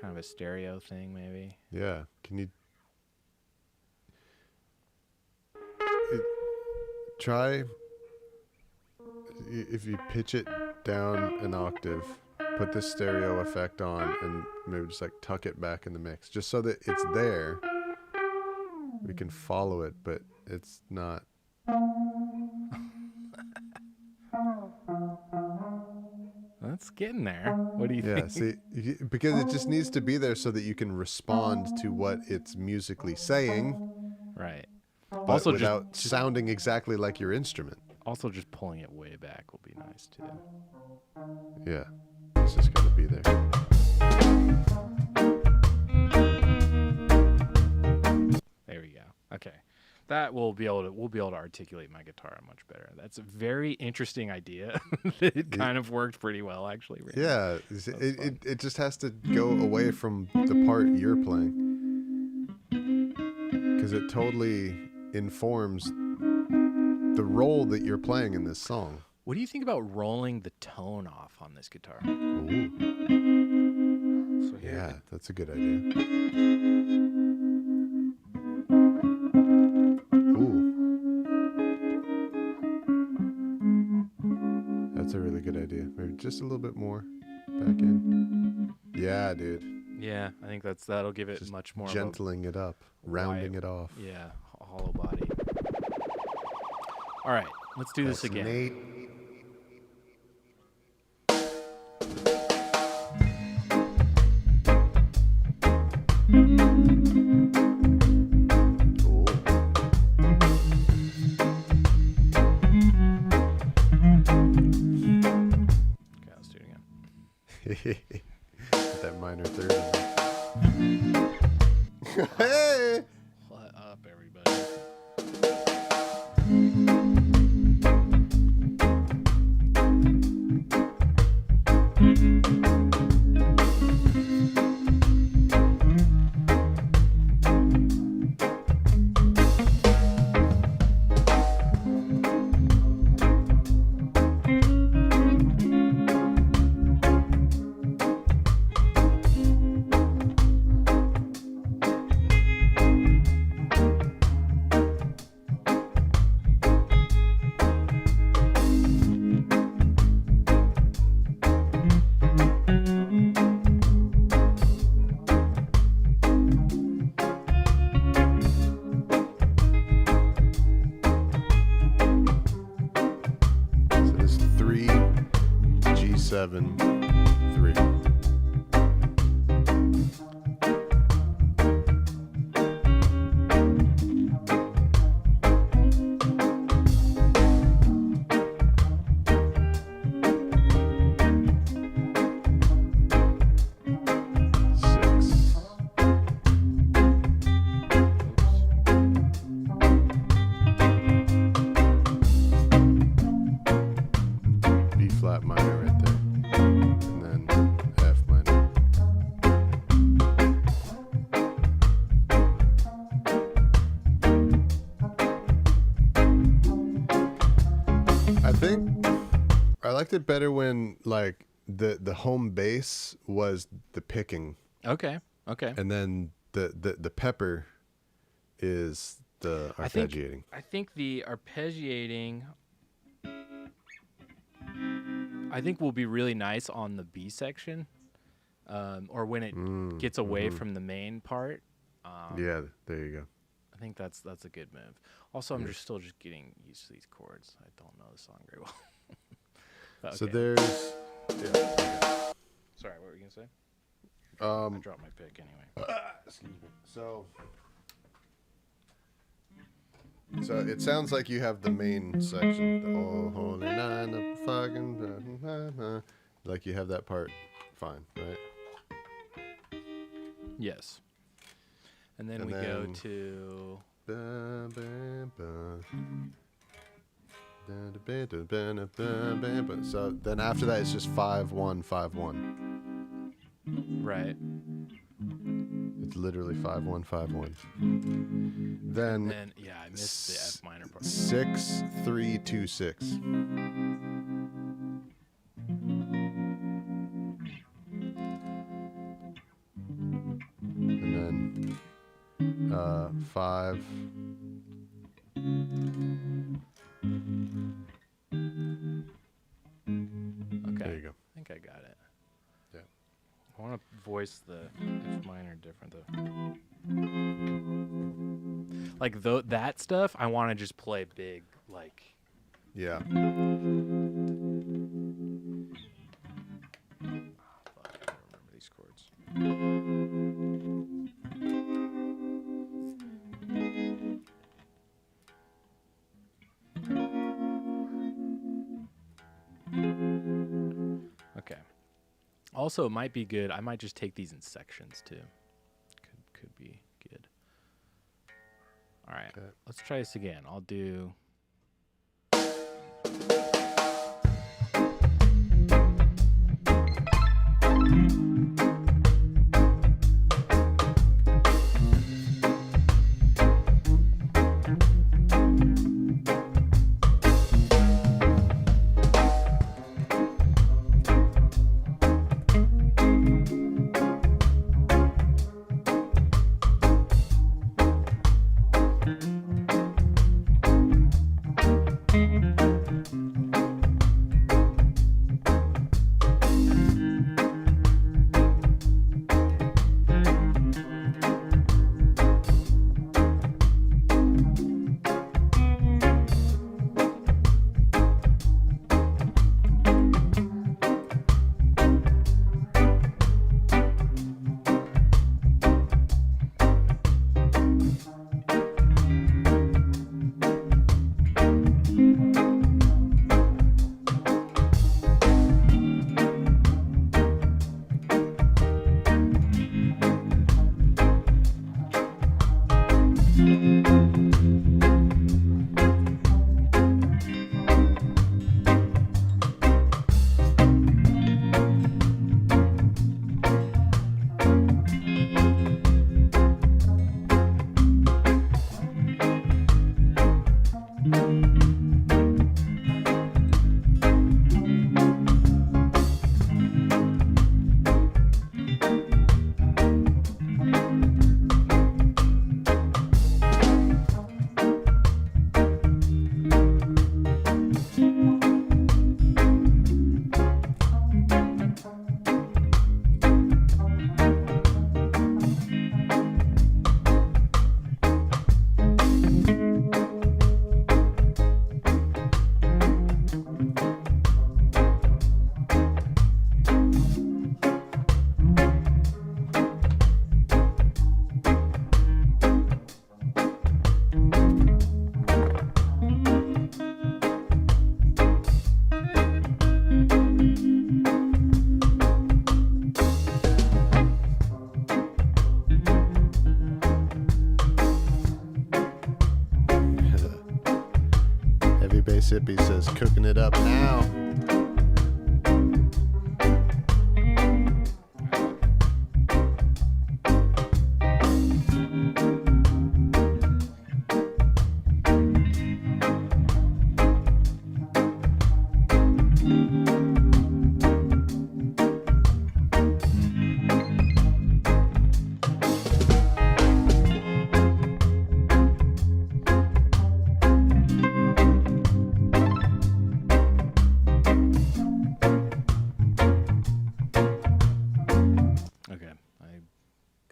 Speaker 2: Kind of a stereo thing, maybe.
Speaker 1: Yeah. Can you try if you pitch it down an octave, put the stereo effect on, and maybe just like tuck it back in the mix, just so that it's there. We can follow it, but it's not.
Speaker 2: That's getting there. What do you
Speaker 1: Yeah,
Speaker 2: think?
Speaker 1: see, because it just needs to be there so that you can respond to what it's musically saying,
Speaker 2: Right.
Speaker 1: but
Speaker 2: Also,
Speaker 1: without
Speaker 2: just
Speaker 1: sounding exactly like your instrument.
Speaker 2: also just pulling it way back will be nice too.
Speaker 1: Yeah, it's just got to be there.
Speaker 2: There we go. Okay. That we'll be able to articulate my guitar much better. That's a very interesting idea. It kind of worked pretty well actually. Randy.
Speaker 1: Yeah, it just has to go away from the part you're playing, because it totally informs the role that you're playing in this song.
Speaker 2: What do you think about rolling the tone off on this guitar?
Speaker 1: Ooh,
Speaker 2: So here,
Speaker 1: yeah, that's a good idea. Ooh, that's a really good idea. Maybe just a little bit more back in. Yeah, dude.
Speaker 2: Yeah, I think that'll give it
Speaker 1: Just
Speaker 2: much more
Speaker 1: gentling it up, rounding
Speaker 2: wide-
Speaker 1: it off.
Speaker 2: yeah, hollow body. All right, let's do this again.
Speaker 1: Nate. Ooh.
Speaker 2: Okay, let's do it again.
Speaker 1: Get that minor third. Hey!
Speaker 2: What up, everybody?
Speaker 1: So this 3 G7 3. Six. B flat minor right there, and then F minor. I think I liked it better when like the home base was the picking,
Speaker 2: Okay, okay.
Speaker 1: and then the pepper is the arpeggiating.
Speaker 2: I think the arpeggiating I think will be really nice on the B section, or when it gets away from the main part.
Speaker 1: Yeah, there you go.
Speaker 2: I think that's a good move. Also, I'm still getting used to these chords. I don't know the song very well. But
Speaker 1: So
Speaker 2: okay.
Speaker 1: there's
Speaker 2: Sorry, what were you gonna say? I dropped my pick anyway.
Speaker 1: excuse me. So it sounds like you have the main section, the oh holy nine of fucking like you have that part fine, right?
Speaker 2: Yes. And then
Speaker 1: And
Speaker 2: we go
Speaker 1: then-
Speaker 2: to
Speaker 1: Ba, ba, ba. Da, da, ba, da, ba, da, ba, ba, ba. So then after that it's just 5-1 5-1.
Speaker 2: right.
Speaker 1: It's literally 5-1 5-1.
Speaker 2: And
Speaker 1: Then
Speaker 2: then I missed the F minor part.
Speaker 1: 6-3-2-6. And then 5.
Speaker 2: Okay.
Speaker 1: There you go.
Speaker 2: I think I got it.
Speaker 1: Yeah.
Speaker 2: I want to voice the F minor different though. Like that stuff, I want to just play big, like
Speaker 1: Yeah.
Speaker 2: Also, it might be good. I might just take these in sections too. Could be good. All right,
Speaker 1: Okay.
Speaker 2: let's try this again. I'll do.
Speaker 1: Heavy Bass Hippie says, cooking it up now.
Speaker 2: Okay, I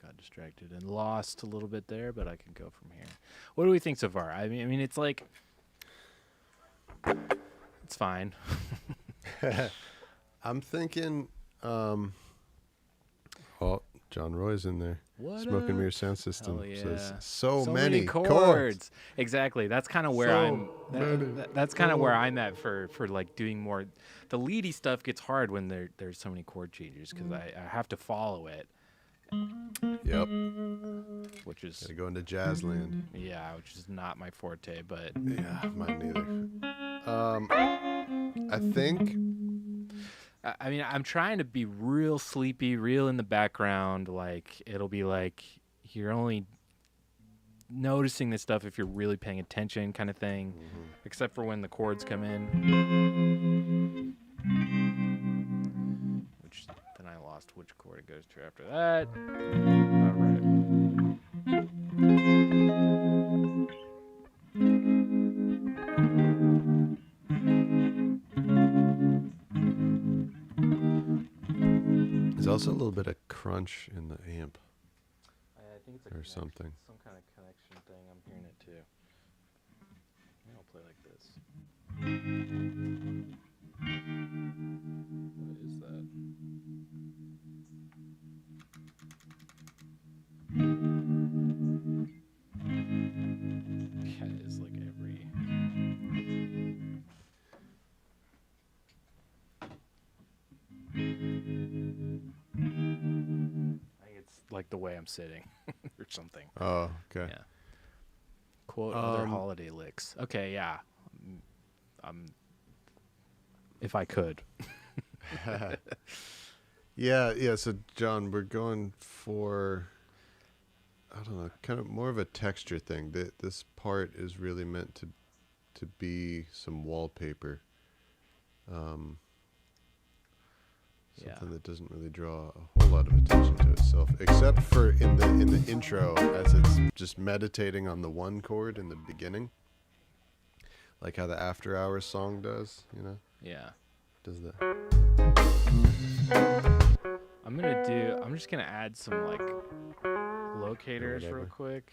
Speaker 2: got distracted and lost a little bit there, but I can go from here. What do we think so far? I mean, it's like it's fine.
Speaker 1: I'm thinking, well, John Roy's in there.
Speaker 2: What
Speaker 1: Smoke and
Speaker 2: up?
Speaker 1: Mirror Sound System
Speaker 2: Hell
Speaker 1: says,
Speaker 2: yeah.
Speaker 1: so
Speaker 2: many
Speaker 1: many chords.
Speaker 2: Exactly. That's kind of where
Speaker 1: So many
Speaker 2: that's kind of where I'm at for like doing more. The leady stuff gets hard when there's so many chord changes because I have to follow it,
Speaker 1: Yep.
Speaker 2: which is
Speaker 1: Gotta go into jazz land.
Speaker 2: yeah, which is not my forte. But
Speaker 1: Yeah, mine neither. I think
Speaker 2: I mean, I'm trying to be real sleepy, real in the background. Like it'll be like you're only noticing this stuff if you're really paying attention, kind of thing. Except for when the chords come in, which then I lost which chord it goes to after that. All right.
Speaker 1: there's also a little bit of crunch in the amp
Speaker 2: I think it's
Speaker 1: or something.
Speaker 2: some kind of connection thing. I'm hearing it too. Maybe I'll play like this. What is that? Yeah, it's like every. like the way I'm sitting or something.
Speaker 1: Oh, okay.
Speaker 2: Yeah. Quote other holiday licks. Okay, yeah. If I could.
Speaker 1: Yeah. So, John, we're going for, I don't know, kind of more of a texture thing. This part is really meant to be some wallpaper. Something that doesn't really draw a whole lot of attention to itself, except for in the intro, as it's just meditating on the one chord in the beginning, like how the After Hours song does.
Speaker 2: Yeah.
Speaker 1: Does that?
Speaker 2: I'm just gonna add some like locators real
Speaker 1: whatever.
Speaker 2: quick.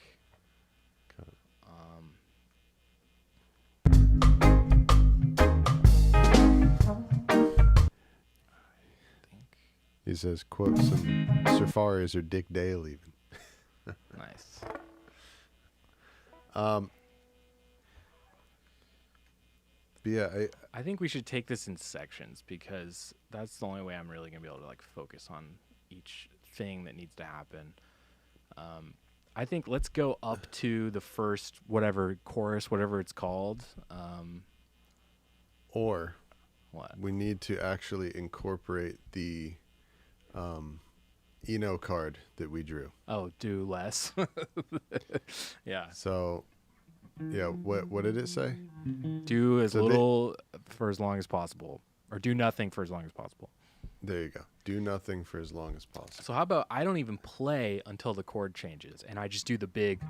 Speaker 1: Okay. He says, quote, some Safaris or Dick Dale even.
Speaker 2: Nice.
Speaker 1: But yeah,
Speaker 2: I think we should take this in sections because that's the only way I'm really gonna be able to like focus on each thing that needs to happen. I think let's go up to the first whatever chorus, whatever it's called.
Speaker 1: or
Speaker 2: What?
Speaker 1: we need to actually incorporate the Eno card that we drew.
Speaker 2: Oh, do less. Yeah.
Speaker 1: So, yeah, what did it say?
Speaker 2: Do as
Speaker 1: So
Speaker 2: little for as long as possible, or do nothing for as long as possible.
Speaker 1: There you go. Do nothing for as long as possible.
Speaker 2: So how about I don't even play until the chord changes, and I just do the big.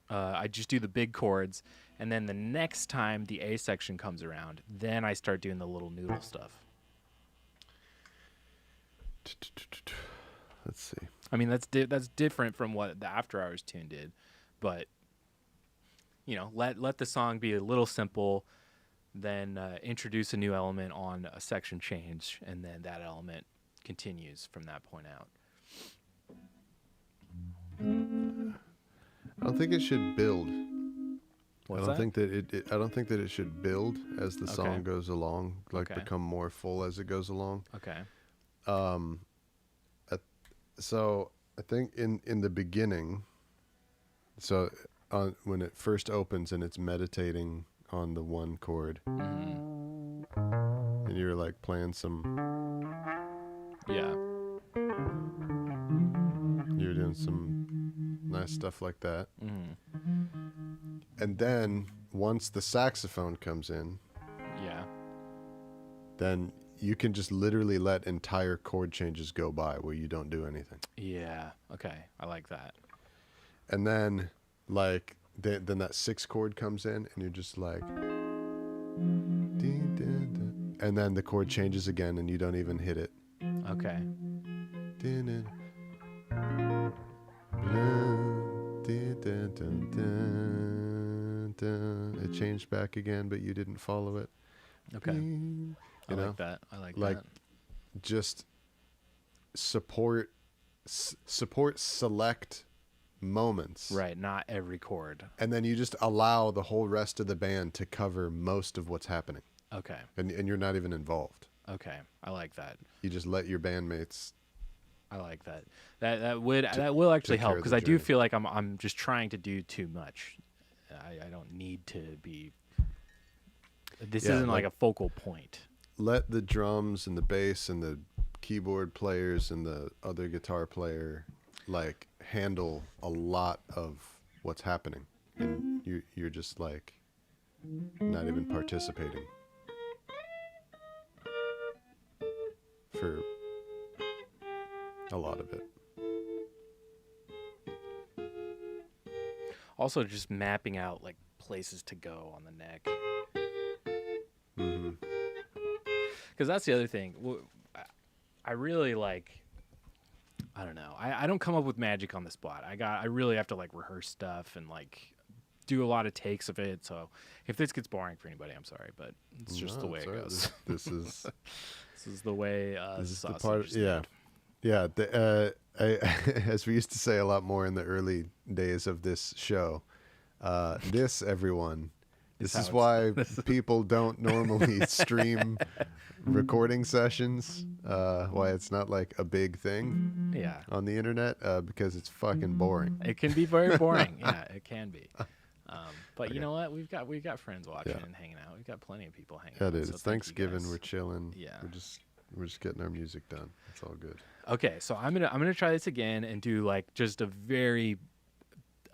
Speaker 2: I just do the big chords, and then the next time the A section comes around, then I start doing the little noodle stuff.
Speaker 1: Let's see.
Speaker 2: I mean, that's different from what the After Hours tune did, but let the song be a little simple, then introduce a new element on a section change, and then that element continues from that point out.
Speaker 1: I don't think it should build.
Speaker 2: What's
Speaker 1: I don't
Speaker 2: that?
Speaker 1: think that I don't think that it should build as the
Speaker 2: Okay.
Speaker 1: song goes along, like
Speaker 2: Okay.
Speaker 1: become more full as it goes along.
Speaker 2: Okay.
Speaker 1: So I think in the beginning, when it first opens and it's meditating on the one chord,
Speaker 2: Mm-hmm.
Speaker 1: and you're like playing some,
Speaker 2: Yeah.
Speaker 1: you're doing some nice stuff like that,
Speaker 2: Mm-hmm.
Speaker 1: and then once the saxophone comes in,
Speaker 2: Yeah.
Speaker 1: then you can just literally let entire chord changes go by where you don't do anything.
Speaker 2: Yeah. Okay. I like that.
Speaker 1: And then, like, then that sixth chord comes in, and you're just like, ding, ding, ding. And then the chord changes again, and you don't even hit it.
Speaker 2: Okay.
Speaker 1: Ding, ding. Dun, ding, dun, dun, dun, dun. It changed back again, but you didn't follow it.
Speaker 2: Okay.
Speaker 1: Ding.
Speaker 2: I
Speaker 1: You know,
Speaker 2: like that. I like
Speaker 1: like
Speaker 2: that.
Speaker 1: just support select moments.
Speaker 2: Right. Not every chord.
Speaker 1: And then you just allow the whole rest of the band to cover most of what's happening.
Speaker 2: Okay.
Speaker 1: And you're not even involved.
Speaker 2: Okay. I like that.
Speaker 1: You just let your bandmates.
Speaker 2: I like that. That will actually
Speaker 1: take care
Speaker 2: help
Speaker 1: of
Speaker 2: because
Speaker 1: the
Speaker 2: I do
Speaker 1: journey.
Speaker 2: feel like I'm just trying to do too much. I don't need to be. This
Speaker 1: Yeah,
Speaker 2: isn't like
Speaker 1: like-
Speaker 2: a focal point.
Speaker 1: Let the drums and the bass and the keyboard players and the other guitar player like handle a lot of what's happening. And you're just like not even participating for a lot of it.
Speaker 2: Also, just mapping out like places to go on the neck.
Speaker 1: Mm-hmm.
Speaker 2: Because that's the other thing. I really like. I don't know. I don't come up with magic on the spot. I really have to like rehearse stuff and like do a lot of takes of it. So if this gets boring for anybody, I'm sorry, but it's just the way it goes.
Speaker 1: This is
Speaker 2: This is the way.
Speaker 1: this is the
Speaker 2: sausage
Speaker 1: part.
Speaker 2: is
Speaker 1: Yeah,
Speaker 2: made.
Speaker 1: yeah. As we used to say a lot more in the early days of this show, this everyone This is why people don't normally stream recording sessions. Why it's not like a big thing.
Speaker 2: Yeah.
Speaker 1: On the internet, because it's fucking boring.
Speaker 2: It can be very boring. Yeah, it can be. But you know what? We've got friends watching and hanging out. We've got plenty of people hanging out.
Speaker 1: Yeah, dude.
Speaker 2: So
Speaker 1: It's
Speaker 2: thank you
Speaker 1: Thanksgiving.
Speaker 2: guys.
Speaker 1: We're chilling.
Speaker 2: Yeah.
Speaker 1: We're just getting our music done. It's all good.
Speaker 2: Okay, so I'm gonna try this again and do like just a very.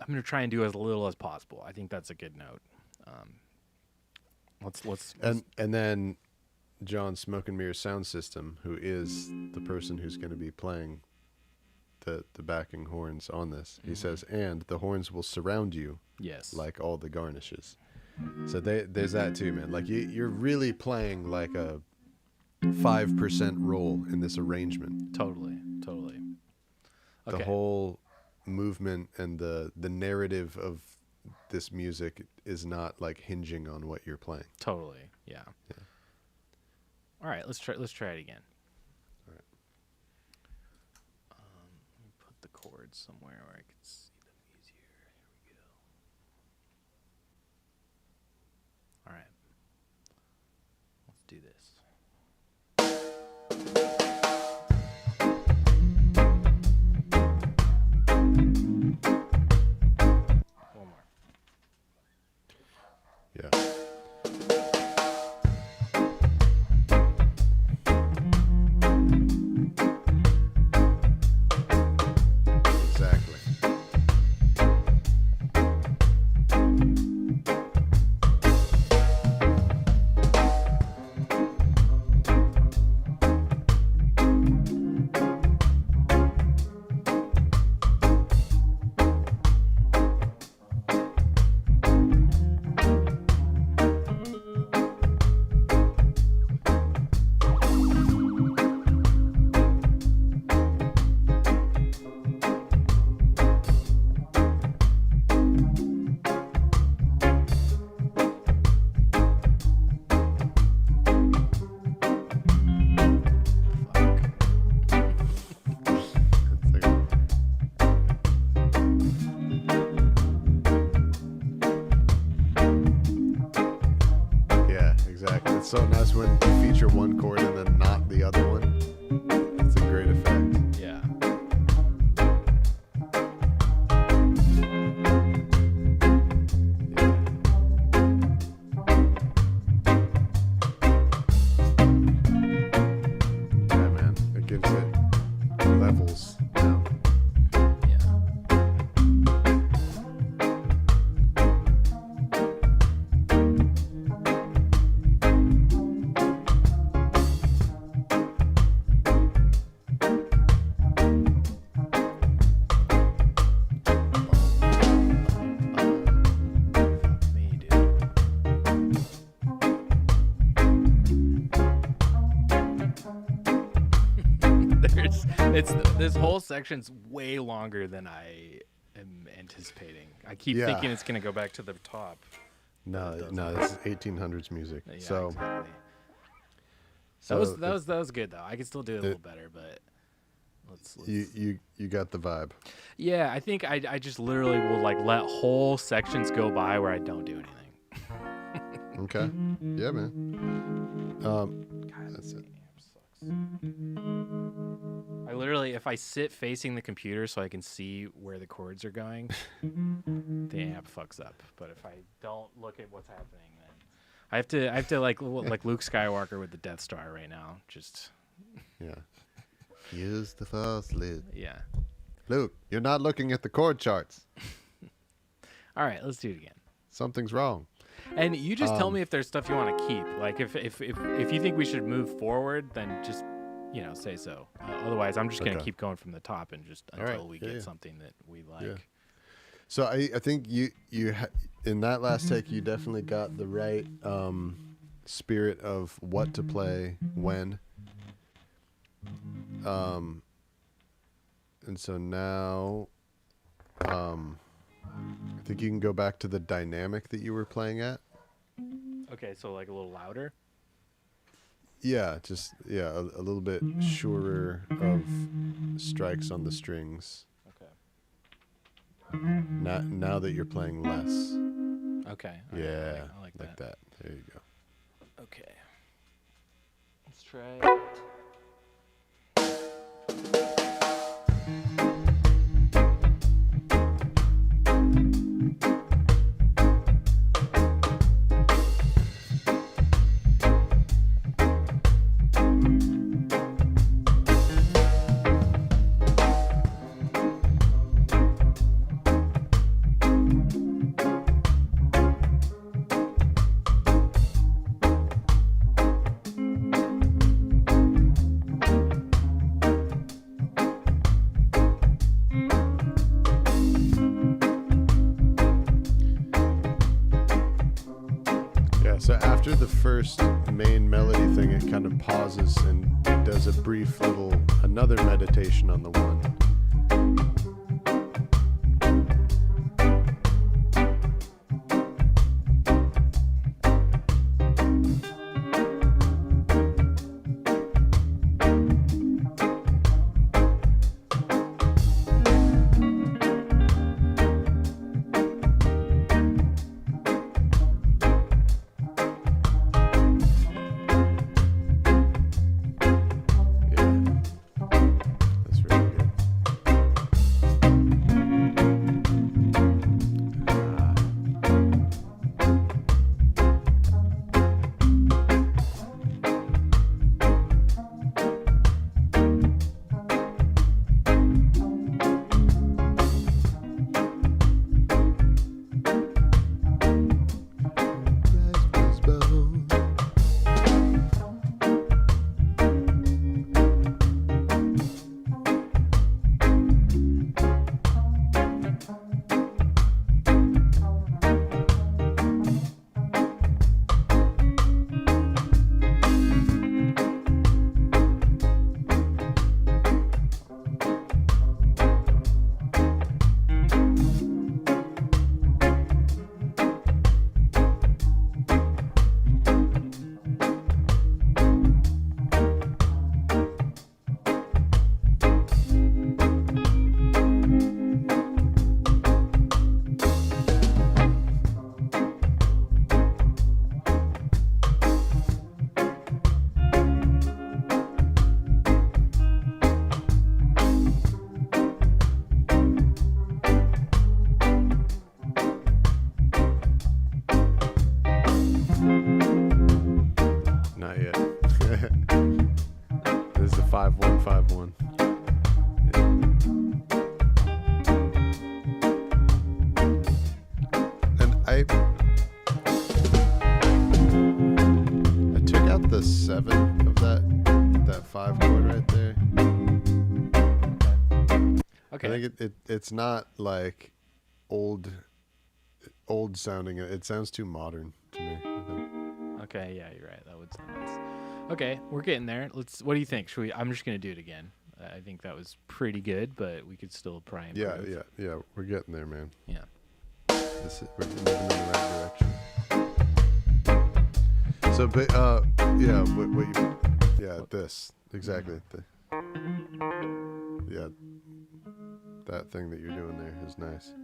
Speaker 2: I'm gonna try and do as little as possible. I think that's a good note. Let's
Speaker 1: And then John Smoke and Mirror Sound System, who is the person who's going to be playing the backing horns on this. He says, and the horns will surround you
Speaker 2: yes,
Speaker 1: like all the garnishes. So there's that too, man. Like you're really playing like a 5% role in this arrangement.
Speaker 2: totally. Okay.
Speaker 1: The whole movement and the narrative of this music is not like hinging on what you're playing.
Speaker 2: Totally. Yeah. All right, let's try it again.
Speaker 1: All right.
Speaker 2: Let me put the chords somewhere where I can see them easier. Here we go. All right. Let's do this. One more.
Speaker 1: Yeah. Exactly. Yeah, exactly. It's so nice when you feature one chord and then not the other one. It's a great effect.
Speaker 2: Yeah.
Speaker 1: Yeah, man. It gives it levels now.
Speaker 2: Yeah. Me, dude. This whole section's way longer than I am anticipating. I keep
Speaker 1: Yeah.
Speaker 2: thinking it's gonna go back to the top.
Speaker 1: No,
Speaker 2: doesn't.
Speaker 1: no, this is 1800s music.
Speaker 2: Yeah,
Speaker 1: so,
Speaker 2: exactly.
Speaker 1: so
Speaker 2: That was good though. I could still do it a little better, but let's
Speaker 1: you got the vibe.
Speaker 2: yeah, I think I just literally will like let whole sections go by where I don't do anything.
Speaker 1: Okay. Yeah, man.
Speaker 2: God,
Speaker 1: That's it.
Speaker 2: the amp sucks. I literally, if I sit facing the computer so I can see where the chords are going, the amp fucks up. But if I don't look at what's happening, then I have to like Luke Skywalker with the Death Star right now. Just
Speaker 1: Yeah. Use the false lid.
Speaker 2: yeah.
Speaker 1: Luke, you're not looking at the chord charts.
Speaker 2: All right, let's do it again.
Speaker 1: Something's wrong.
Speaker 2: And you just tell me if there's stuff you want to keep. Like if you think we should move forward, then just say so. Otherwise, I'm just gonna
Speaker 1: Okay.
Speaker 2: keep going from the top and just
Speaker 1: All
Speaker 2: until
Speaker 1: right.
Speaker 2: we
Speaker 1: Yeah,
Speaker 2: get
Speaker 1: yeah.
Speaker 2: something that we like.
Speaker 1: Yeah. So I think you in that last take you definitely got the right spirit of what to play when. And so now I think you can go back to the dynamic that you were playing at.
Speaker 2: Okay, so like a little louder.
Speaker 1: Yeah, just a little bit surer of strikes on the strings.
Speaker 2: Okay.
Speaker 1: Now that you're playing less.
Speaker 2: Okay. All right,
Speaker 1: Yeah,
Speaker 2: I like that.
Speaker 1: that. There you go.
Speaker 2: Okay. Let's try it.
Speaker 1: Yeah, so after the first main melody thing, it kind of pauses and does a brief another meditation on the one. Yeah, that's really good. Not yet. This is the 5151. And I took out the 7 of that 5 chord right there.
Speaker 2: Okay.
Speaker 1: I think it's not like old sounding. It sounds too modern to me, I think.
Speaker 2: Okay, yeah, you're right. That would sound nice. Okay, we're getting there. What do you think? Should we? I'm just gonna do it again. I think that was pretty good, but we could still probably improve.
Speaker 1: Yeah. We're getting there, man.
Speaker 2: Yeah.
Speaker 1: We're moving in the right direction. So, but yeah, this exactly. That thing that you're doing there is nice.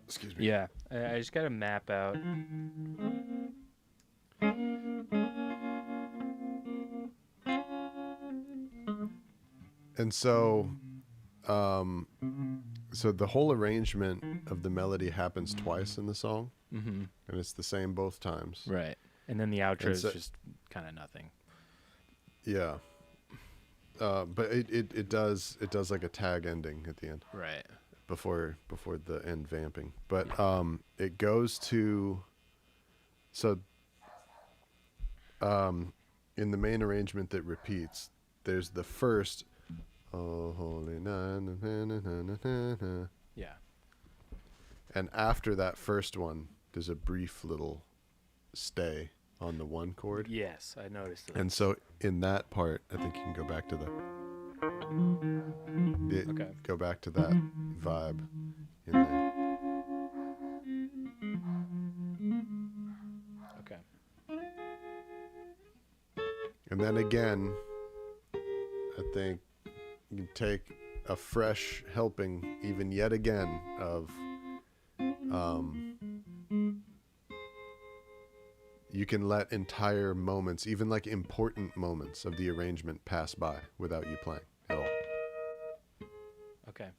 Speaker 1: Excuse me.
Speaker 2: Yeah, I just gotta map out.
Speaker 1: And so the whole arrangement of the melody happens twice in the song,
Speaker 2: Mm-hmm.
Speaker 1: and it's the same both times.
Speaker 2: Right, and then the outro
Speaker 1: And
Speaker 2: is
Speaker 1: so-
Speaker 2: just kind of nothing.
Speaker 1: Yeah. But it does like a tag ending at the end
Speaker 2: Right.
Speaker 1: before the end vamping. But it goes to in the main arrangement that repeats, there's the first "Oh Holy Night,"
Speaker 2: Yeah.
Speaker 1: and after that first one, there's a brief little stay on the 1 chord.
Speaker 2: Yes, I noticed it.
Speaker 1: And so in that part, I think you can go back to
Speaker 2: Okay.
Speaker 1: go back to that vibe in there.
Speaker 2: Okay.
Speaker 1: And then again, I think you can take a fresh helping, even yet again, of you can let entire moments, even like important moments of the arrangement, pass by without you playing at all.
Speaker 2: Okay.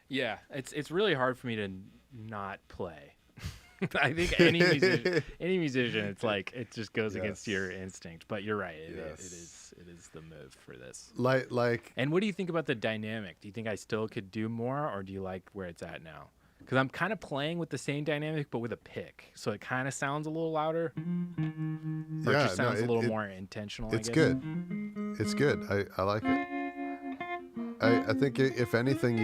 Speaker 2: Yeah, it's really hard for me to not play. I think any musician, it's like it just goes against your instinct. But you're right, it is the move for this.
Speaker 1: Like.
Speaker 2: And what do you think about the dynamic? Do you think I still could do more, or do you like where it's at now? Because I'm kind of playing with the same dynamic, but with a pick, so it kind of sounds a little louder. Or it just sounds a little more intentional.
Speaker 1: It's
Speaker 2: I guess.
Speaker 1: good. It's good. I like it. I think if anything,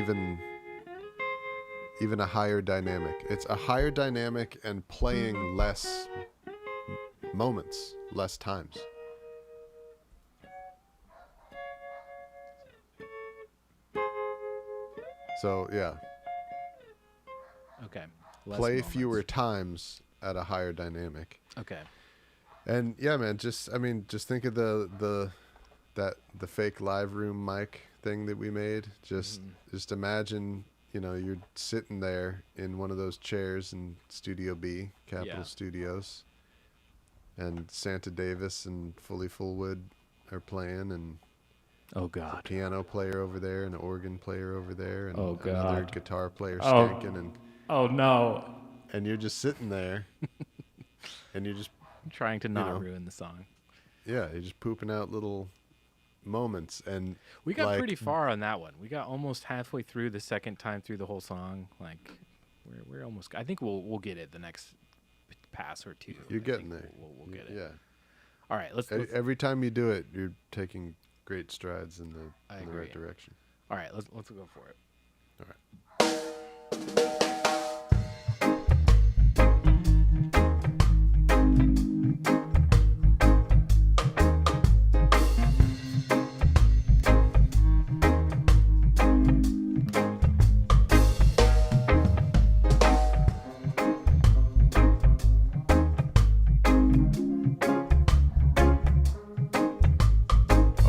Speaker 1: even a higher dynamic. It's a higher dynamic and playing less moments, less times. So yeah.
Speaker 2: Okay.
Speaker 1: Play
Speaker 2: moments.
Speaker 1: fewer times at a higher dynamic.
Speaker 2: Okay.
Speaker 1: And yeah, man, just think of the fake live room mic thing that we made. Just imagine, you're sitting there in one of those chairs in Studio B, Capitol Studios, and Santa Davis and Fully Fullwood are playing, and
Speaker 2: oh god,
Speaker 1: a piano player over there, and an organ player over there, and
Speaker 2: oh god,
Speaker 1: another guitar player skanking, and
Speaker 2: oh no,
Speaker 1: and you're just sitting there, and you're just
Speaker 2: trying to not ruin the song.
Speaker 1: Yeah, you're just pooping out little moments, and
Speaker 2: we got pretty far on that one. We got almost halfway through the second time through the whole song. Like we're almost. I think we'll get it the next pass or two.
Speaker 1: You're getting there.
Speaker 2: We'll get it.
Speaker 1: Yeah.
Speaker 2: All right. Let's
Speaker 1: every time you do it, you're taking great strides in the right direction.
Speaker 2: All right. Let's go for it.
Speaker 1: All right.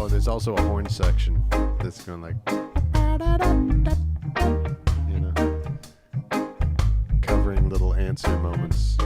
Speaker 1: There's also a horn section that's going like, covering little answer moments.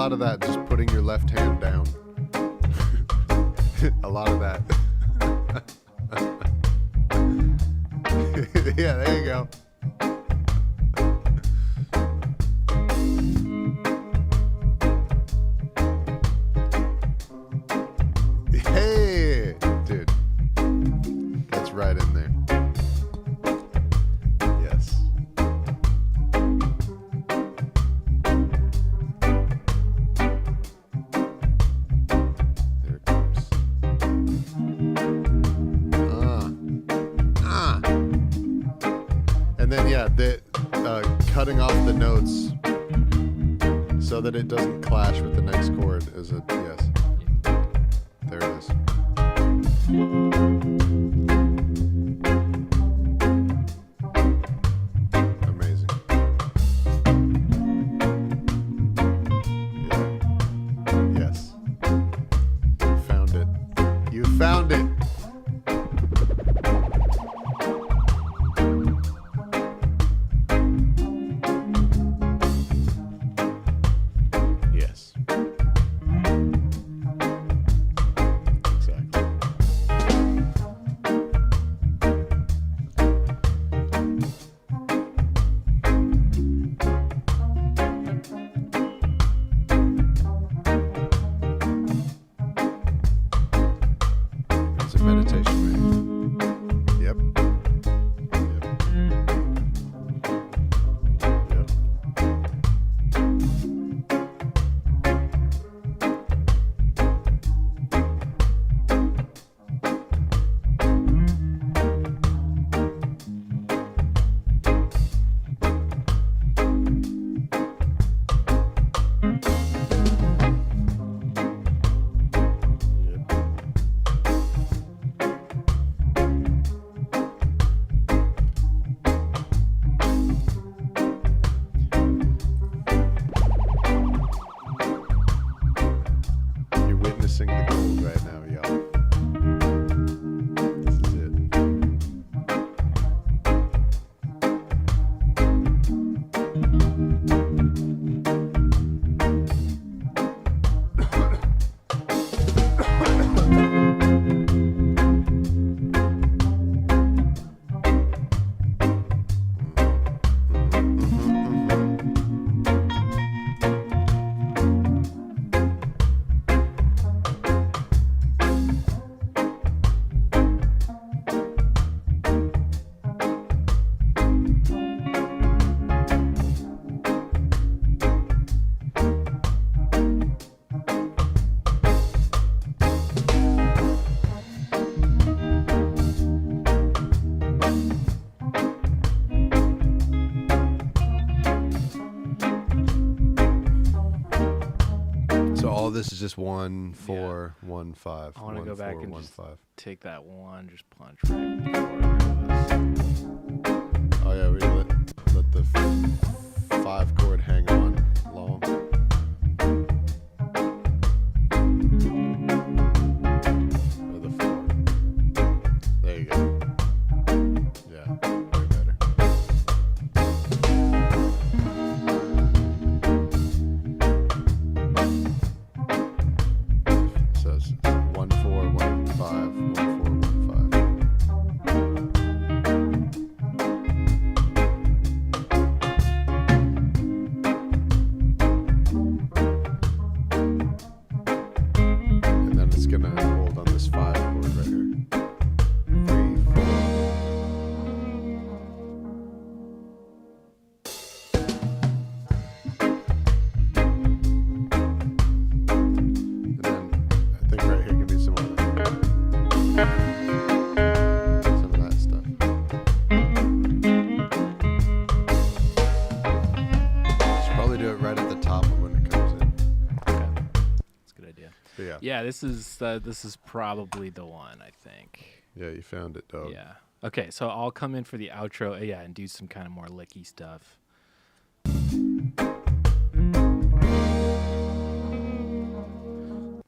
Speaker 1: lot of that just putting your left hand down. A lot of that. Yeah, there you go. Hey, dude. That's right in there. Yes. There it comes. And then, yeah, cutting off the notes so that it doesn't clash with the next chord is a yes. There it is. Amazing. Yeah. Yes. You found it. You found it. Yes. Exactly. It's a meditation ring. Yep. Yep. Yep. Yep. You're witnessing the gold right now, y'all. This is it. So all this is just 1 4 1 5.
Speaker 2: I want to go back and
Speaker 1: 1
Speaker 2: just
Speaker 1: 5.
Speaker 2: take that one, just punch right before it was.
Speaker 1: Oh yeah, we let the 5 chord hang on long. Or the 4. There you go. Yeah, way better. So it's 1 4 1 5 1 4 1 5. And then it's gonna hold on this 5 chord right here. 3 4. And then I think right here can be some of that stuff. Should probably do it right at the top of when it comes in.
Speaker 2: Okay, that's a good idea.
Speaker 1: But yeah,
Speaker 2: Yeah, this is probably the one, I think.
Speaker 1: yeah, you found it, dog.
Speaker 2: Yeah. Okay, so I'll come in for the outro, yeah, and do some kind of more licky stuff.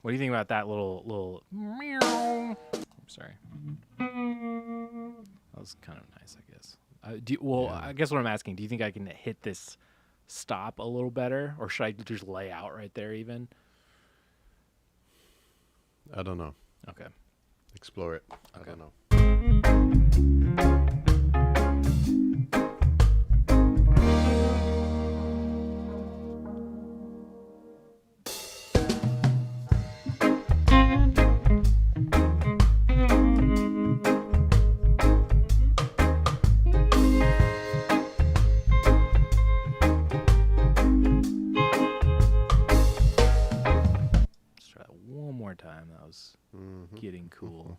Speaker 2: What do you think about that little meow? I'm sorry. That was kind of nice, I guess. I guess what I'm asking, do you think I can hit this stop a little better, or should I just lay out right there even?
Speaker 1: I don't know.
Speaker 2: Okay.
Speaker 1: Explore it. I
Speaker 2: Okay.
Speaker 1: don't know.
Speaker 2: Let's try that one more time. That was getting cool.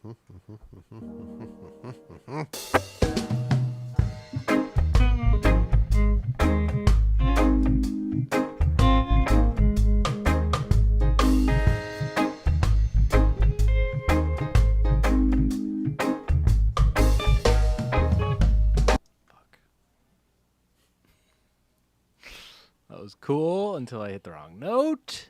Speaker 2: That was cool until I hit the wrong note.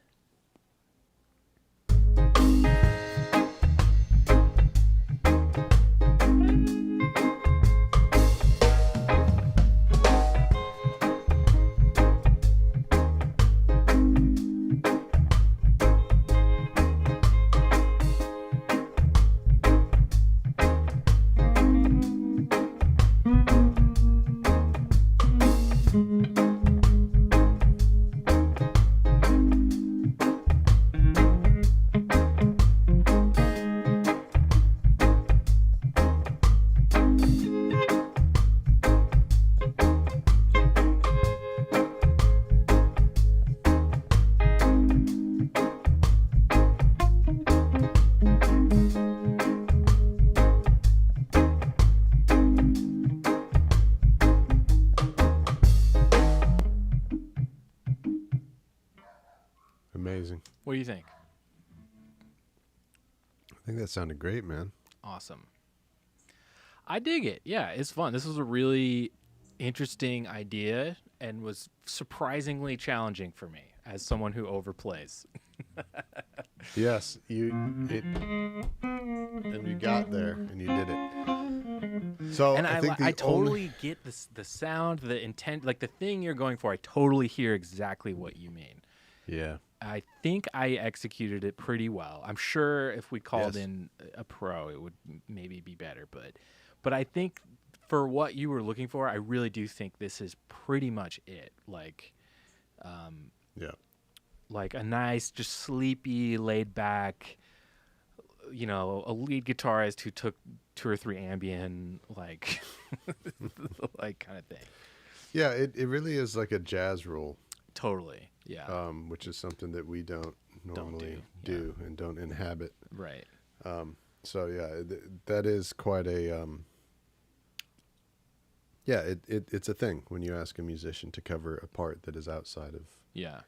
Speaker 1: Amazing.
Speaker 2: What do you think?
Speaker 1: I think that sounded great, man.
Speaker 2: Awesome. I dig it. Yeah, it's fun. This was a really interesting idea and was surprisingly challenging for me as someone who overplays.
Speaker 1: Yes, and you got there and you did it. So
Speaker 2: And
Speaker 1: I think
Speaker 2: I totally get the sound, the intent, like the thing you're going for. I totally hear exactly what you mean.
Speaker 1: yeah.
Speaker 2: I think I executed it pretty well. I'm sure if we called
Speaker 1: Yes.
Speaker 2: in a pro, it would maybe be better. But I think for what you were looking for, I really do think this is pretty much it.
Speaker 1: Yeah.
Speaker 2: Like a nice, just sleepy, laid back, a lead guitarist who took 2 or 3 Ambien, like, like kind of thing.
Speaker 1: Yeah, it really is like a jazz roll,
Speaker 2: Totally. Yeah.
Speaker 1: which is something that we don't normally
Speaker 2: do,
Speaker 1: and don't inhabit.
Speaker 2: Right.
Speaker 1: So yeah, that is quite a yeah. It's a thing when you ask a musician to cover a part that is outside of
Speaker 2: Yeah.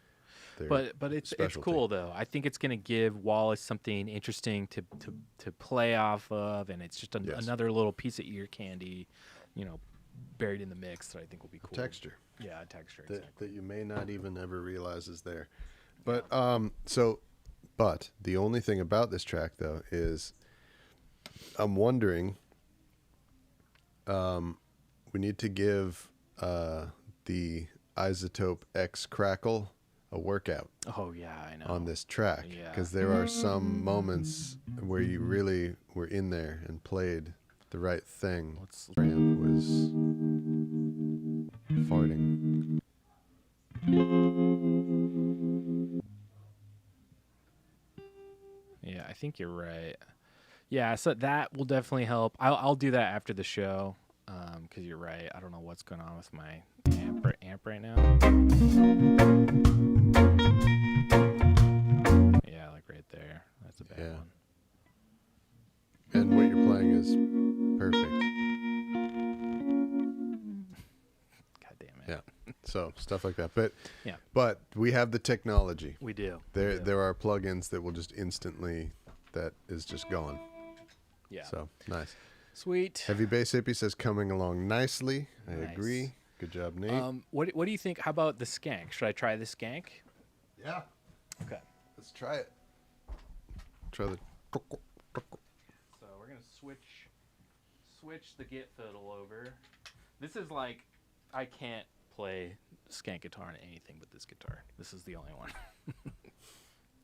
Speaker 1: their
Speaker 2: But it's
Speaker 1: specialty.
Speaker 2: cool though. I think it's going to give Wallace something interesting to play off of, and it's just
Speaker 1: Yes.
Speaker 2: another little piece of ear candy, buried in the mix that I think will be cool.
Speaker 1: Texture
Speaker 2: Yeah, texture.
Speaker 1: that,
Speaker 2: Exactly.
Speaker 1: that you may not even ever realize is there. But but the only thing about this track though is I'm wondering we need to give the Isotope X Crackle a workout
Speaker 2: Oh yeah, I know.
Speaker 1: on this track
Speaker 2: Yeah.
Speaker 1: because there are some moments where you really were in there and played the right thing.
Speaker 2: Let's
Speaker 1: Ramp was farting.
Speaker 2: Yeah, I think you're right. Yeah, so that will definitely help. I'll do that after the show, because you're right. I don't know what's going on with my amp right now. Yeah, like right there. That's a bad
Speaker 1: Yeah.
Speaker 2: one.
Speaker 1: And what you're playing is perfect.
Speaker 2: God damn it.
Speaker 1: Yeah. So stuff like that. But
Speaker 2: Yeah.
Speaker 1: but we have the technology.
Speaker 2: We do.
Speaker 1: There are plugins that will just instantly that is just gone.
Speaker 2: Yeah.
Speaker 1: So nice.
Speaker 2: Sweet.
Speaker 1: Heavy Bass Hippie says coming along nicely. I
Speaker 2: Nice.
Speaker 1: agree. Good job, Nate.
Speaker 2: What do you think? How about the skank? Should I try the skank?
Speaker 1: Yeah.
Speaker 2: Okay.
Speaker 1: Let's try it. Try the
Speaker 2: So we're gonna switch the git fiddle over. This is like, I can't play skank guitar on anything but this guitar. This is the only one.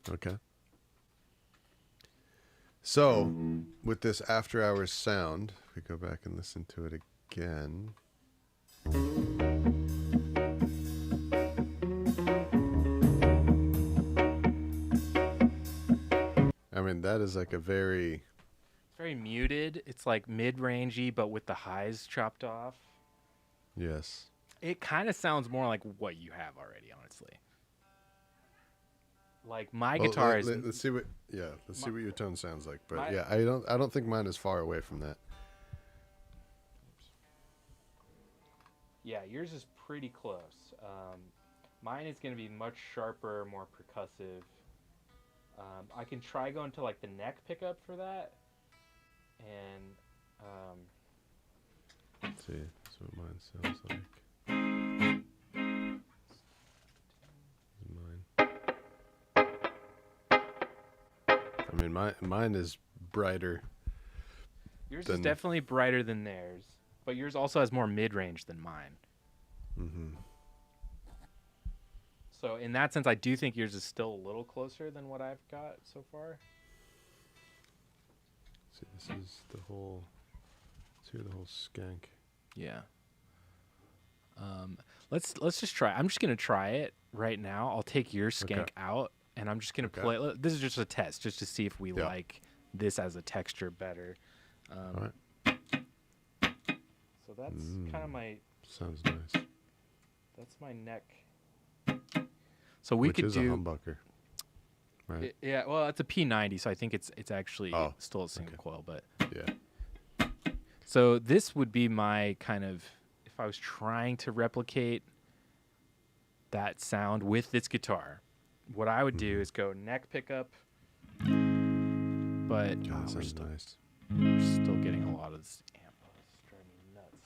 Speaker 1: Okay. So, with this after hours sound, if we go back and listen to it again. I mean, that is like a very,
Speaker 2: It's very muted. It's like mid-rangey, but with the highs chopped off.
Speaker 1: yes.
Speaker 2: It kind of sounds more like what you have already, honestly. Like my
Speaker 1: Well,
Speaker 2: guitar is.
Speaker 1: let's see what let's see what your tone sounds like. But
Speaker 2: My-
Speaker 1: yeah, I don't think mine is far away from that.
Speaker 2: Yeah, yours is pretty close. Mine is going to be much sharper, more percussive. I can try going to like the neck pickup for that. And
Speaker 1: Let's see. That's what mine sounds like. mean, mine is brighter.
Speaker 2: Yours is definitely brighter than theirs, but yours also has more mid-range than mine.
Speaker 1: Mm-hmm.
Speaker 2: So in that sense, I do think yours is still a little closer than what I've got so far.
Speaker 1: See, this is the whole. Let's hear the whole skank.
Speaker 2: Yeah. Let's just try. I'm just gonna try it right now. I'll take your skank out, and I'm just gonna play. This is just a test, just to see if we like this as a texture better.
Speaker 1: All right.
Speaker 2: So that's kind of my.
Speaker 1: Sounds nice.
Speaker 2: That's my neck. So we
Speaker 1: Which
Speaker 2: could
Speaker 1: is
Speaker 2: do
Speaker 1: a humbucker, right?
Speaker 2: yeah. Well, it's a P90, so I think it's actually still a single coil, but
Speaker 1: Yeah.
Speaker 2: so this would be my kind of, if I was trying to replicate that sound with this guitar, what I would do is go neck pickup, but
Speaker 1: God,
Speaker 2: we're
Speaker 1: sounds
Speaker 2: still,
Speaker 1: nice.
Speaker 2: we're still getting a lot of this amp. It's driving me nuts.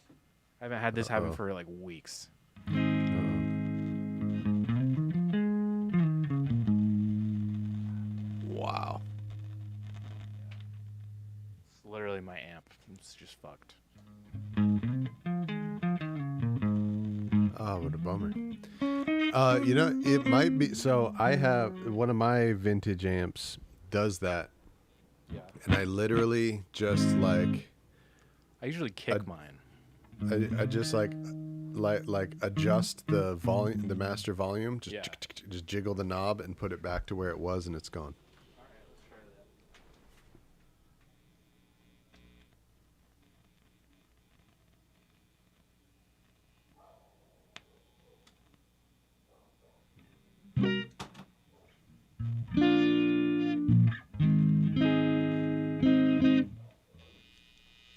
Speaker 2: I haven't had this happen for like weeks.
Speaker 1: Wow.
Speaker 2: It's literally my amp. It's just fucked.
Speaker 1: Oh, what a bummer. You know, it might be. So I have one of my vintage amps does that.
Speaker 2: Yeah.
Speaker 1: And I literally just like.
Speaker 2: I usually kick mine.
Speaker 1: I just like adjust the volume, the master volume. Just just jiggle the knob and put it back to where it was, and it's gone.
Speaker 2: All right, let's try that.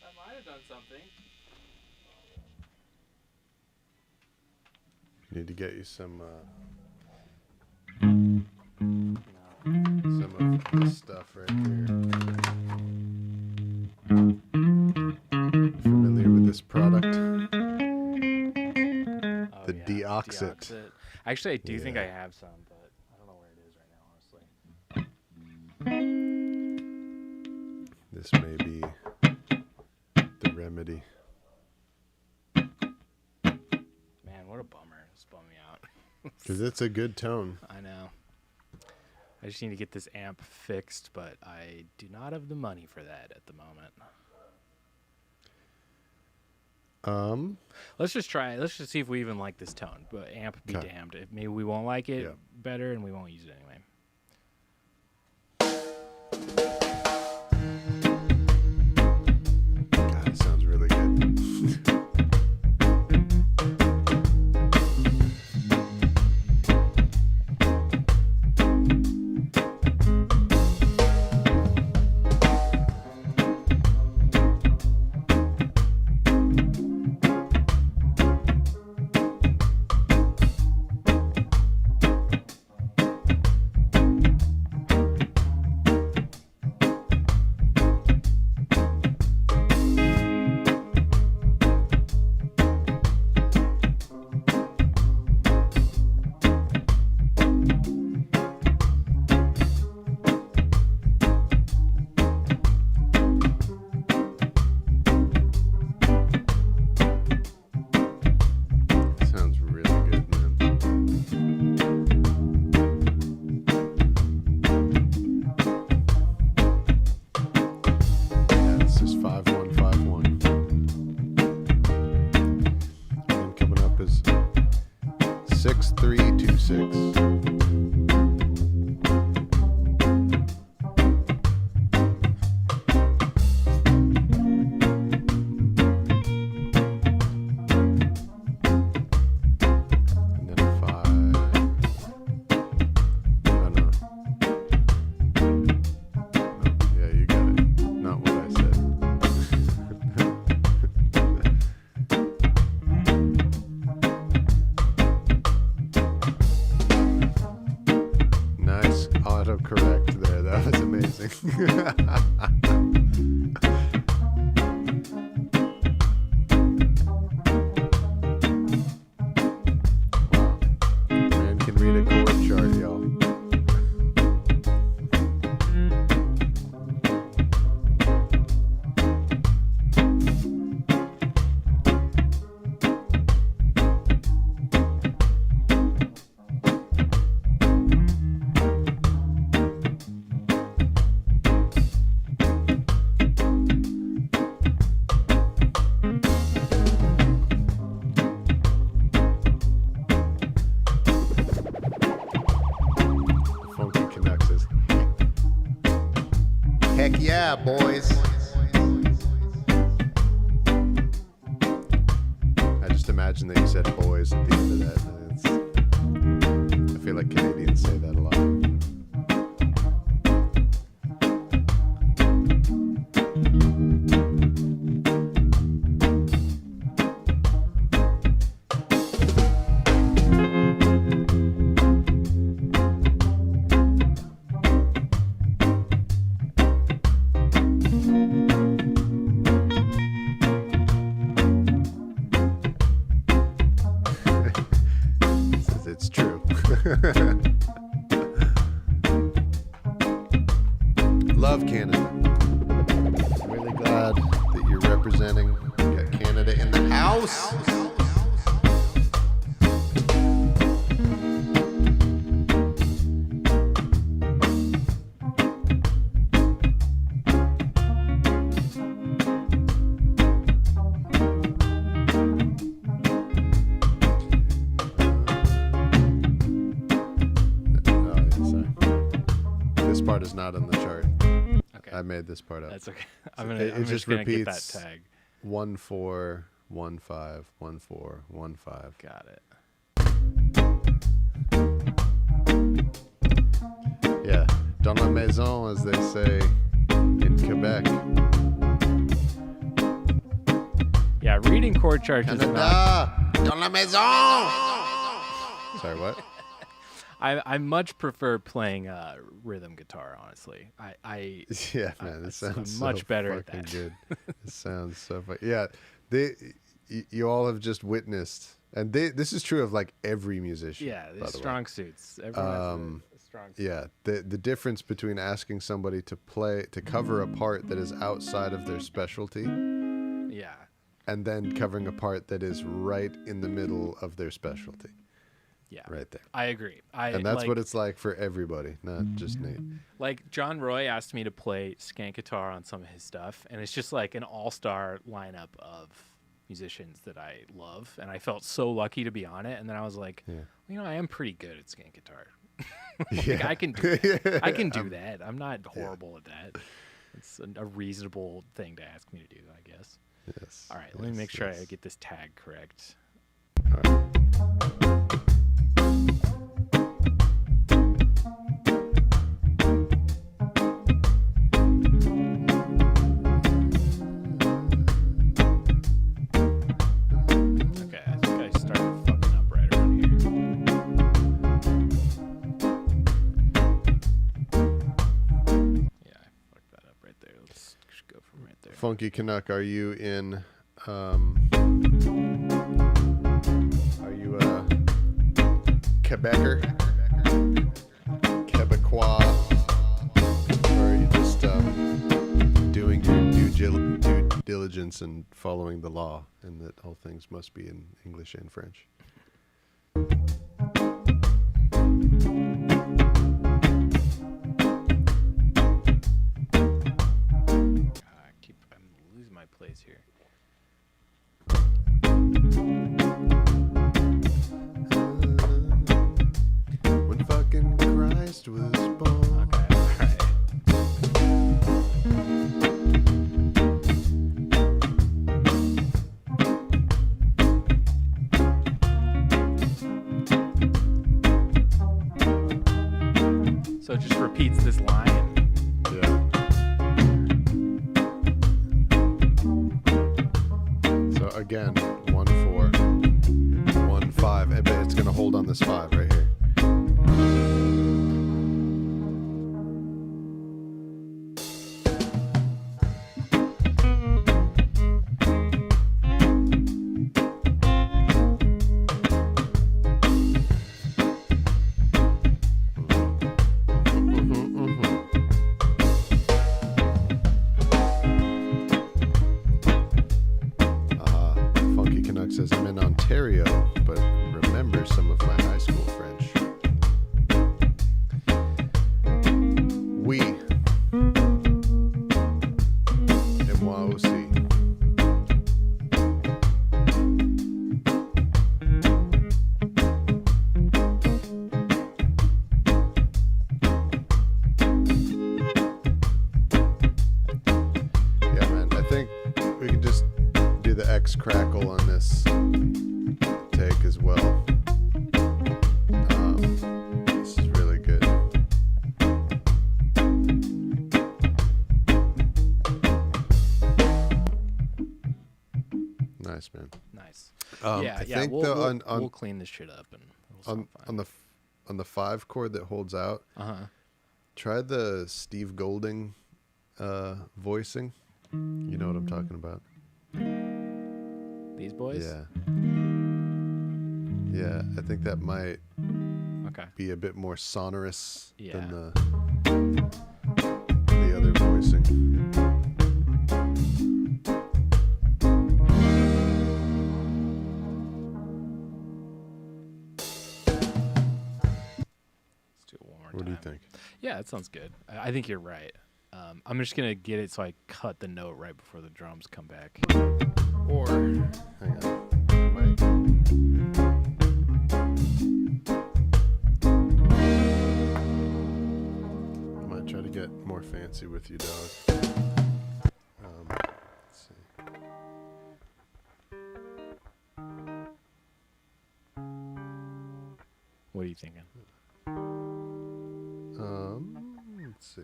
Speaker 2: I might have done something.
Speaker 1: Need to get you some
Speaker 2: No.
Speaker 1: some of this stuff right here. Familiar with this product?
Speaker 2: Oh,
Speaker 1: The Deoxit.
Speaker 2: Actually, I do think I
Speaker 1: Yeah.
Speaker 2: have some, but I don't know where it is right now, honestly.
Speaker 1: This may be the remedy.
Speaker 2: Man, what a bummer. This bummed me out.
Speaker 1: Because it's a good tone.
Speaker 2: I know. I just need to get this amp fixed, but I do not have the money for that at the moment. Let's just try it. Let's just see if we even like this tone. But amp be damned. If maybe we won't like it better and we won't use it anyway.
Speaker 1: God, it sounds really good. Sounds really good, man. Yeah, this is 5151. And then coming up is 6326. And then a 5. Oh, no. No, yeah, you got it. Not what I said. Nice autocorrect there. That was amazing. Wow. Man can read a chord chart, y'all. Yeah, boys. I just imagine that you said boys at the end of that. I feel like Canadians say that a lot. It's true. Love Canada. I'm really glad that you're representing. We got Canada in the house. This part is not on the chart.
Speaker 2: Okay.
Speaker 1: I made this part up.
Speaker 2: That's okay.
Speaker 1: It just
Speaker 2: gonna get
Speaker 1: repeats.
Speaker 2: that tag.
Speaker 1: 1 4 1 5 1 4 1 5.
Speaker 2: Got it.
Speaker 1: Yeah, dans la maison, as they say in Quebec.
Speaker 2: Yeah, reading chord charts is not.
Speaker 1: Canada, dans la maison. Sorry, what?
Speaker 2: I much prefer playing rhythm guitar. Honestly, I
Speaker 1: Yeah, man, this
Speaker 2: I'm
Speaker 1: sounds
Speaker 2: much
Speaker 1: so
Speaker 2: better at
Speaker 1: fucking
Speaker 2: that.
Speaker 1: good. It sounds so fun. Yeah, you all have just witnessed, and this is true of like every musician.
Speaker 2: Yeah,
Speaker 1: by
Speaker 2: there's
Speaker 1: the way.
Speaker 2: strong suits. Everyone has a strong suit.
Speaker 1: Yeah, the difference between asking somebody to cover a part that is outside of their specialty,
Speaker 2: Yeah.
Speaker 1: and then covering a part that is right in the middle of their specialty,
Speaker 2: Yeah.
Speaker 1: right there.
Speaker 2: I agree.
Speaker 1: And that's what it's like for everybody, not just Nate.
Speaker 2: Like John Roy asked me to play skank guitar on some of his stuff, and it's just like an all-star lineup of musicians that I love, and I felt so lucky to be on it. And then I was like,
Speaker 1: Yeah.
Speaker 2: well, you know, I am pretty good at skank guitar.
Speaker 1: Yeah.
Speaker 2: I can do that. I can do that. I'm not horrible at that. It's a reasonable thing to ask me to do, I guess.
Speaker 1: Yes.
Speaker 2: All right, let me make sure I
Speaker 1: yes.
Speaker 2: get this tag correct.
Speaker 1: All right.
Speaker 2: Okay, I think I started fucking up right around here. Yeah, I fucked that up right there. Let's just go from right there.
Speaker 1: Funky Canuck, are you in? Are you a Quebecer, Quebecois, or are you just doing your due diligence and following the law, and that all things must be in English and French?
Speaker 2: I'm losing my place here.
Speaker 1: When fucking Christ was born.
Speaker 2: Okay, all right. So it just repeats this line.
Speaker 1: Yeah. So again, 1 4 1 5, but it's gonna hold on this 5 right here. Funky Canuck says, I'm in Ontario, but remember some of my high school French. Oui. Et moi aussi. nice crackle on this take as well. This is really good. Nice, man.
Speaker 2: Nice.
Speaker 1: I think
Speaker 2: we'll clean this shit up and it'll sound fine.
Speaker 1: on the 5 chord that holds out. Try the Steve Golding voicing. You know what I'm talking about.
Speaker 2: These boys?
Speaker 1: Yeah. Yeah, I think that might be a bit more sonorous than the other voicing.
Speaker 2: Let's do it one more
Speaker 1: What
Speaker 2: time.
Speaker 1: do you think?
Speaker 2: Yeah, that sounds good. I think you're right. I'm just going to get it so I cut the note right before the drums come back. Or...
Speaker 1: Hang on. Wait. I might try to get more fancy with you, dog. Let's see.
Speaker 2: What are you thinking?
Speaker 1: Let's see.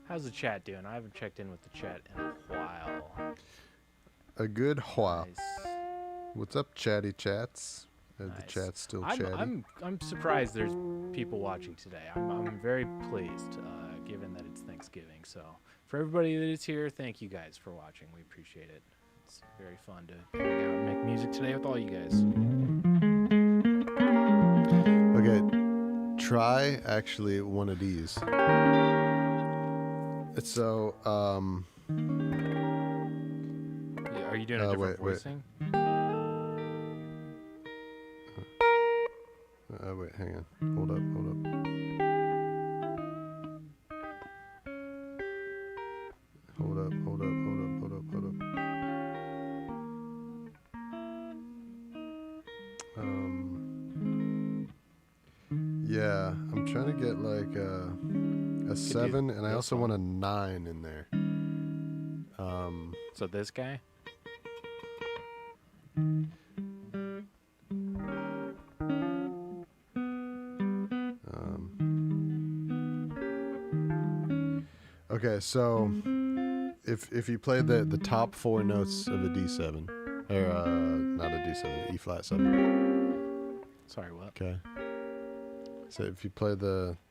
Speaker 2: How's the chat doing? I haven't checked in with the chat in a while.
Speaker 1: A good while.
Speaker 2: Nice.
Speaker 1: What's up, chatty chats? The
Speaker 2: Nice.
Speaker 1: chat's still chatty.
Speaker 2: I'm surprised there's people watching today. I'm very pleased, given that it's Thanksgiving. So for everybody that is here, thank you guys for watching. We appreciate it. It's very fun to hang out and make music today with all you guys.
Speaker 1: Okay, try actually one of these. So,
Speaker 2: Yeah, are you doing a different voicing?
Speaker 1: Wait, hang on. Hold up. Hold up. Yeah, I'm trying to get like a 7, and I also want a 9 in there.
Speaker 2: So this guy?
Speaker 1: Okay, so if you play the top 4 notes of a D7, or not a D7, E flat 7.
Speaker 2: Sorry, what?
Speaker 1: Okay. So if you play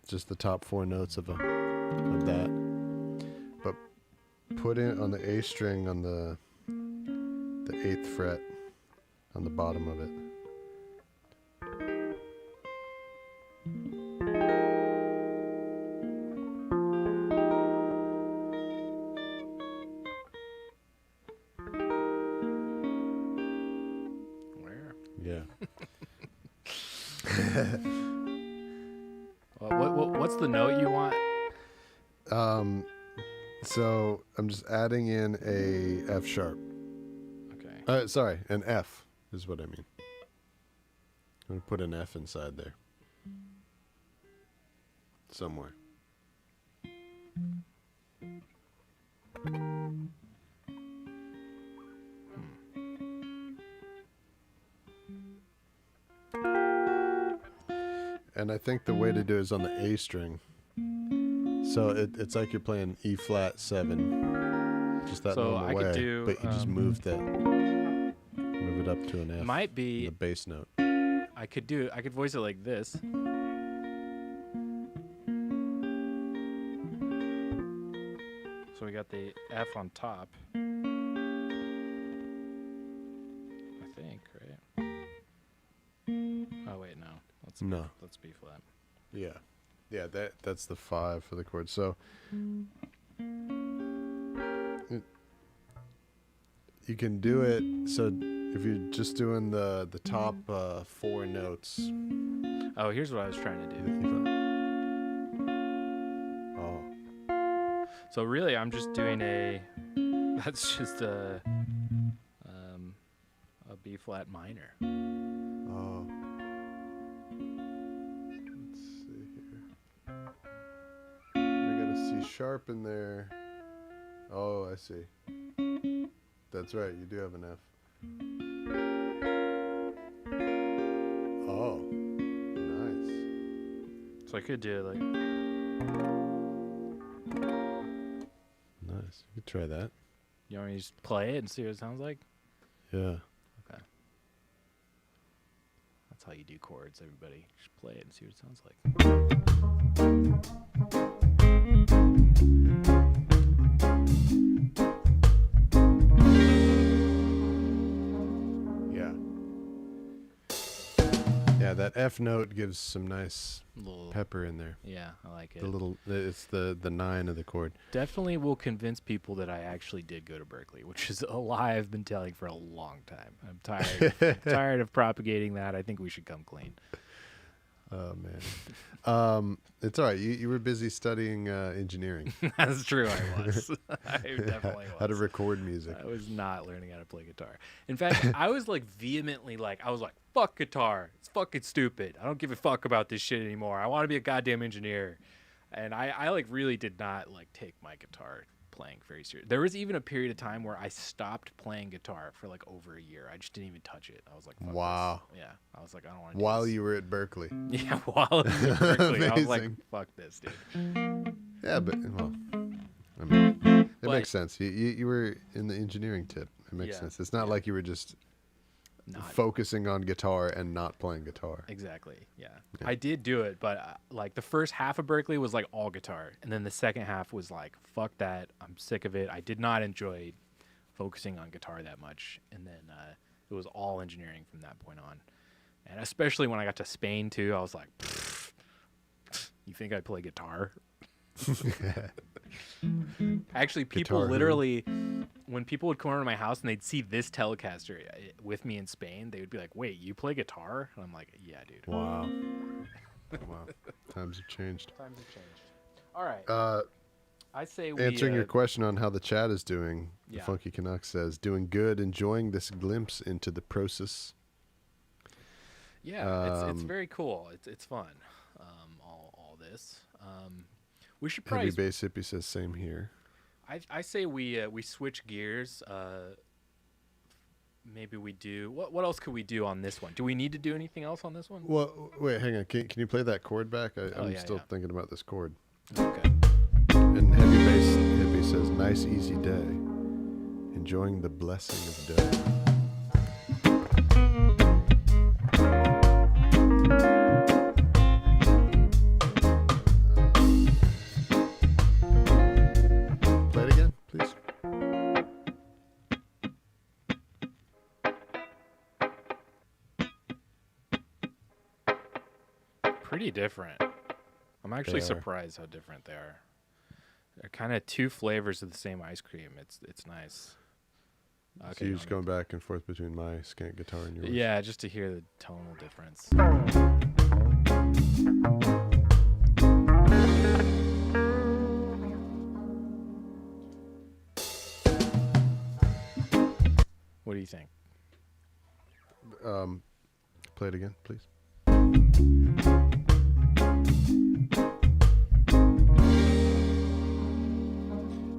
Speaker 1: just the top 4 notes of that, but put it on the A string on the 8th fret on the bottom of it.
Speaker 2: Where?
Speaker 1: Yeah.
Speaker 2: What's the note you want?
Speaker 1: So I'm just adding in a F sharp.
Speaker 2: Okay.
Speaker 1: Sorry, an F is what I mean. I'm gonna put an F inside there. Somewhere. And I think the way to do it is on the A string. So it's like you're playing E flat 7, just that
Speaker 2: So
Speaker 1: normal
Speaker 2: I could
Speaker 1: way,
Speaker 2: do,
Speaker 1: but you just move it up to an F.
Speaker 2: Might
Speaker 1: in
Speaker 2: be
Speaker 1: the bass note.
Speaker 2: I could voice it like this. So we got the F on top. I think, right? Oh wait, no. Let's B flat.
Speaker 1: Yeah, that's the 5 for the chord. So you can do it. So if you're just doing the top 4 notes.
Speaker 2: Oh, here's what I was trying to do.
Speaker 1: Oh.
Speaker 2: So really, I'm just doing that's just a B flat minor.
Speaker 1: Oh. Let's see here. We got a C sharp in there. Oh, I see. That's right. You do have an F. Oh, nice.
Speaker 2: So I could do it like.
Speaker 1: Nice. You could try that.
Speaker 2: You want me to just play it and see what it sounds like?
Speaker 1: Yeah.
Speaker 2: Okay. That's how you do chords, everybody. Just play it and see what it sounds like.
Speaker 1: Yeah. Yeah, that F note gives some nice
Speaker 2: Little,
Speaker 1: pepper in there.
Speaker 2: yeah, I like it.
Speaker 1: The little, it's the 9 of the chord.
Speaker 2: Definitely will convince people that I actually did go to Berkeley, which is a lie I've been telling for a long time. I'm tired of propagating that. I think we should come clean.
Speaker 1: Oh man. It's all right. You were busy studying engineering.
Speaker 2: That's true. I was. I definitely was.
Speaker 1: How to record music.
Speaker 2: I was not learning how to play guitar. In fact, I was like vehemently like, fuck guitar. It's fucking stupid. I don't give a fuck about this shit anymore. I want to be a goddamn engineer. And I like really did not like take my guitar playing very serious. There was even a period of time where I stopped playing guitar for like over a year. I just didn't even touch it. I was like, fuck
Speaker 1: wow.
Speaker 2: this. Yeah. I was like, I don't want to do
Speaker 1: While
Speaker 2: this.
Speaker 1: you were at Berkeley.
Speaker 2: Yeah, while I was in Berkeley. I was like,
Speaker 1: Amazing.
Speaker 2: fuck this, dude.
Speaker 1: Yeah, but well, I mean, it
Speaker 2: But-
Speaker 1: makes sense. You were in the engineering tip. It makes
Speaker 2: Yeah,
Speaker 1: sense. It's not like you were just
Speaker 2: Not
Speaker 1: focusing on guitar and not playing guitar.
Speaker 2: exactly. Yeah. I did do it, but like the first half of Berkeley was like all guitar, and then the second half was like, fuck that. I'm sick of it. I did not enjoy focusing on guitar that much, and then it was all engineering from that point on. And especially when I got to Spain too, I was like, you think I play guitar? Actually, people
Speaker 1: Guitar who?
Speaker 2: literally, when people would come over to my house and they'd see this Telecaster with me in Spain, they would be like, wait, you play guitar? And I'm like, yeah, dude.
Speaker 1: Wow. Wow. Times have changed.
Speaker 2: Times have changed. All right. I say we
Speaker 1: Answering your question on how the chat is doing,
Speaker 2: Yeah.
Speaker 1: the Funky Canuck says, doing good, enjoying this glimpse into the process.
Speaker 2: yeah, it's very cool. It's fun. All this. We should
Speaker 1: Heavy
Speaker 2: probably.
Speaker 1: Bass Hippie says, same here.
Speaker 2: I say we switch gears. Maybe we do. What else could we do on this one? Do we need to do anything else on this one?
Speaker 1: Well, wait, hang on. Can you play that chord back? I'm
Speaker 2: yeah,
Speaker 1: still
Speaker 2: yeah.
Speaker 1: thinking about this chord.
Speaker 2: Okay.
Speaker 1: And Heavy Bass Hippie says, nice, easy day. Enjoying the blessing of day. Play it again, please.
Speaker 2: Pretty different. I'm actually
Speaker 1: They are.
Speaker 2: surprised how different they are. They're kind of two flavors of the same ice cream. It's nice.
Speaker 1: So you're just going back and forth between my skank guitar and yours.
Speaker 2: Yeah, just to hear the tonal difference. What do you think?
Speaker 1: Play it again, please. I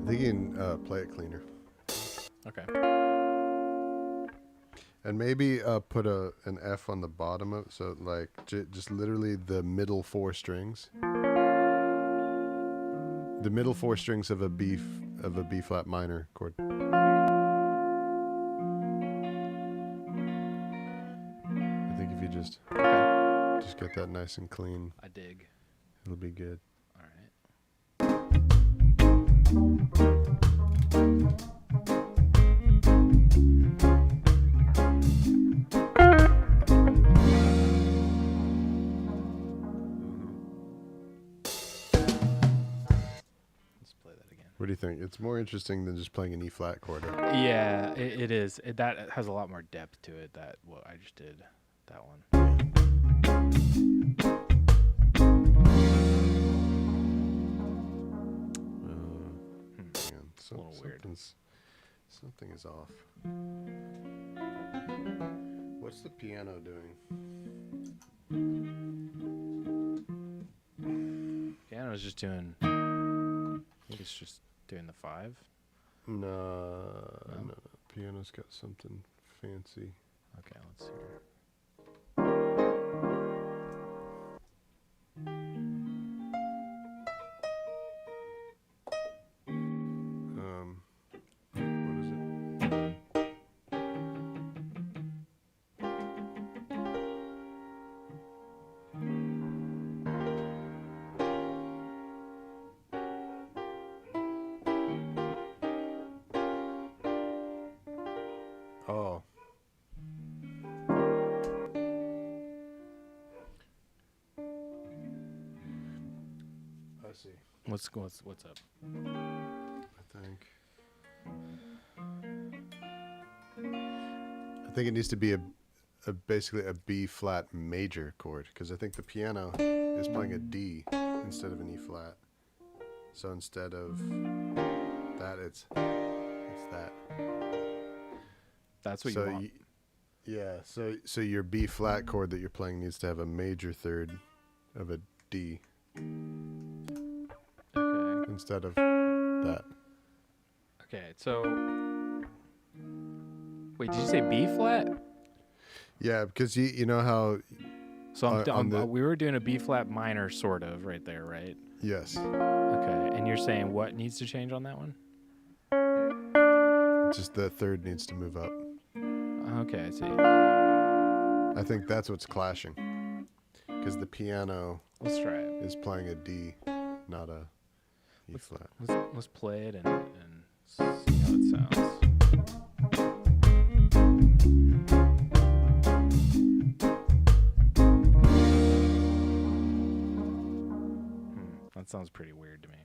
Speaker 1: think you can play it cleaner.
Speaker 2: Okay.
Speaker 1: And maybe put an F on the bottom of so like just literally the middle 4 strings. The middle 4 strings of a B flat minor chord. I think if you just get that nice and clean,
Speaker 2: I dig.
Speaker 1: it'll be good.
Speaker 2: All right. Let's play that again.
Speaker 1: What do you think? It's more interesting than just playing an E flat chord.
Speaker 2: Yeah, it is. That has a lot more depth to it. That what I just did. That one.
Speaker 1: Hang on.
Speaker 2: a little weird.
Speaker 1: Something is off. What's the piano doing?
Speaker 2: Piano's just doing. I think it's just doing the 5.
Speaker 1: No. piano's got something fancy.
Speaker 3: Okay, let's see here.
Speaker 1: What is it? Oh. I see.
Speaker 3: What's up?
Speaker 1: I think it needs to be a basically a B flat major chord, because I think the piano is playing a D instead of an E flat. So instead of that, it's that.
Speaker 3: That's what
Speaker 1: So
Speaker 3: you want.
Speaker 1: yeah. So your B flat chord that you're playing needs to have a major third of a D
Speaker 3: Okay.
Speaker 1: instead of that.
Speaker 3: Okay. So, wait, did you say B flat?
Speaker 1: Yeah, because you know how
Speaker 3: So
Speaker 1: on the-
Speaker 3: we were doing a B flat minor, sort of, right there, right?
Speaker 1: yes,
Speaker 3: Okay. And you're saying what needs to change on that one?
Speaker 1: just the third needs to move up.
Speaker 3: Okay, I see.
Speaker 1: I think that's what's clashing, because the piano
Speaker 3: Let's try it.
Speaker 1: is playing a D, not a E flat.
Speaker 3: Let's play it and see how it sounds. That sounds pretty weird to me.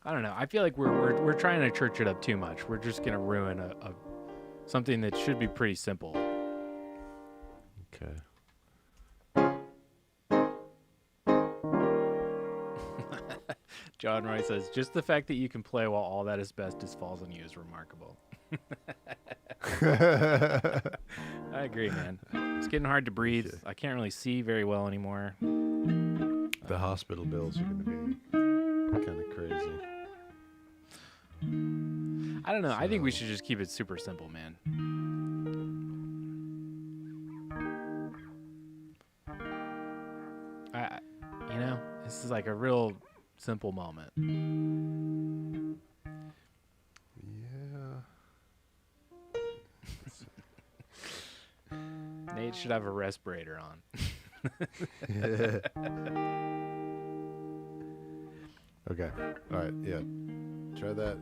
Speaker 3: I don't know. I feel like we're trying to church it up too much. We're just gonna ruin a something that should be pretty simple.
Speaker 1: Okay.
Speaker 3: John Roy says, just the fact that you can play while all that asbestos falls on you is remarkable. I agree, man. It's getting hard to breathe.
Speaker 1: Okay.
Speaker 3: I can't really see very well anymore.
Speaker 1: The hospital bills are going to be kind of crazy.
Speaker 3: I don't know. I think we should just keep it super simple, man. This is like a real simple moment.
Speaker 1: Yeah.
Speaker 3: Nate should have a respirator on.
Speaker 1: Okay. All right. Yeah. Try that.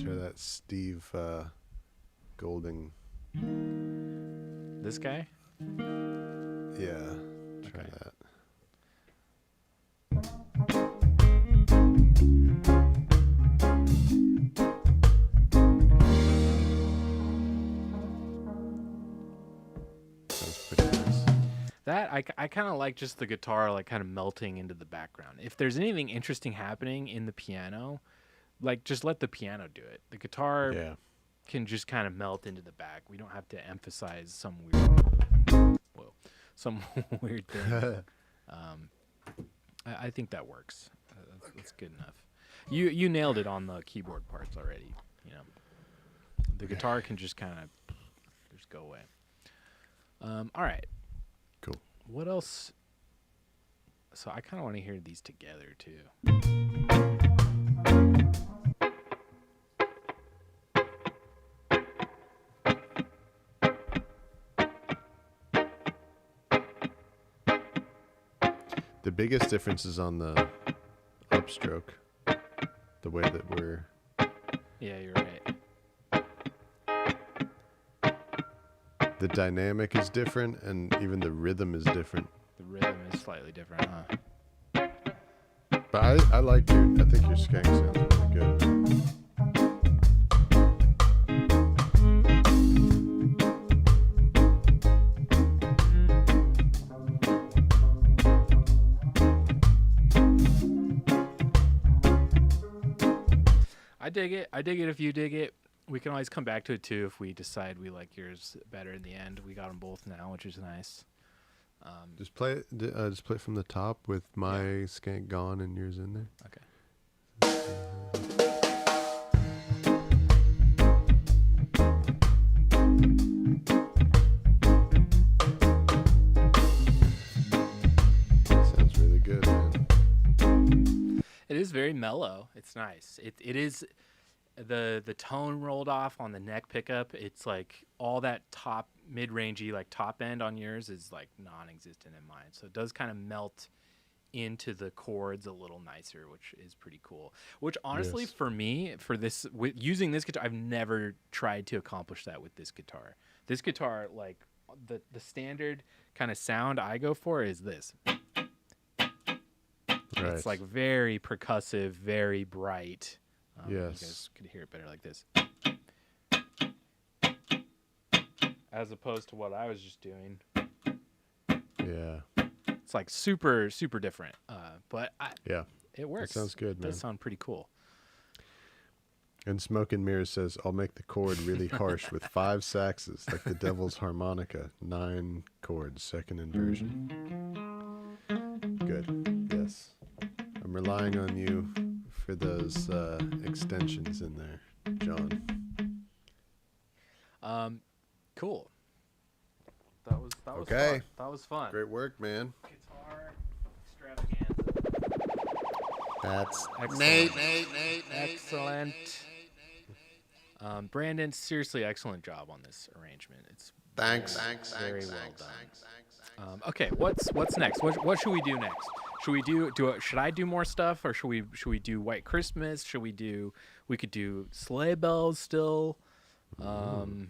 Speaker 1: Try that Steve Golding.
Speaker 3: This guy?
Speaker 1: Yeah. Try
Speaker 3: Okay.
Speaker 1: that. Sounds pretty nice.
Speaker 3: That I kind of like just the guitar like kind of melting into the background. If there's anything interesting happening in the piano, like just let the piano do it. The guitar
Speaker 1: Yeah.
Speaker 3: can just kind of melt into the back. We don't have to emphasize some weird thing. I think that works. That's good enough. You nailed it on the keyboard parts already. You know, the guitar can just kind of just go away. All right.
Speaker 1: Cool.
Speaker 3: What else? So I kind of want to hear these together too.
Speaker 1: The biggest difference is on the upstroke. The way that we're.
Speaker 3: Yeah, you're right.
Speaker 1: The dynamic is different, and even the rhythm is different.
Speaker 3: The rhythm is slightly different, huh?
Speaker 1: But I like your. I think your skank sounds really good.
Speaker 3: I dig it. I dig it if you dig it. We can always come back to it too if we decide we like yours better in the end. We got them both now, which is nice.
Speaker 1: Just play it. Just play it from the top with my skank gone and yours in there.
Speaker 3: Okay.
Speaker 1: Sounds really good, man.
Speaker 3: It is very mellow. It's nice. It is the tone rolled off on the neck pickup. It's like all that top mid-rangey like top end on yours is like non-existent in mine. So it does kind of melt into the chords a little nicer, which is pretty cool. Which honestly,
Speaker 1: Yes.
Speaker 3: for me, for this using this guitar, I've never tried to accomplish that with this guitar. This guitar, like the standard kind of sound I go for is this.
Speaker 1: Right.
Speaker 3: It's like very percussive, very bright. You
Speaker 1: Yes.
Speaker 3: guys could hear it better like this. As opposed to what I was just doing.
Speaker 1: Yeah.
Speaker 3: It's like super, super different. But
Speaker 1: Yeah.
Speaker 3: it works.
Speaker 1: sounds good,
Speaker 3: It does
Speaker 1: man.
Speaker 3: sound pretty cool.
Speaker 1: And Smoke and Mirrors says, I'll make the chord really harsh with 5 saxes, like the devil's harmonica, 9 chords, second inversion. Good. Yes. I'm relying on you for those extensions in there, John.
Speaker 3: Cool. That was
Speaker 1: Okay.
Speaker 3: fun. That was fun.
Speaker 1: Great work, man.
Speaker 3: Guitar extravaganza.
Speaker 1: That's
Speaker 3: Excellent. Excellent. Brandon, seriously, excellent job on this arrangement. It's
Speaker 1: Thanks.
Speaker 3: very well done. Okay, what's next? What should we do next? Should we should I do more stuff, or should we do White Christmas? We could do Sleigh Bells still. I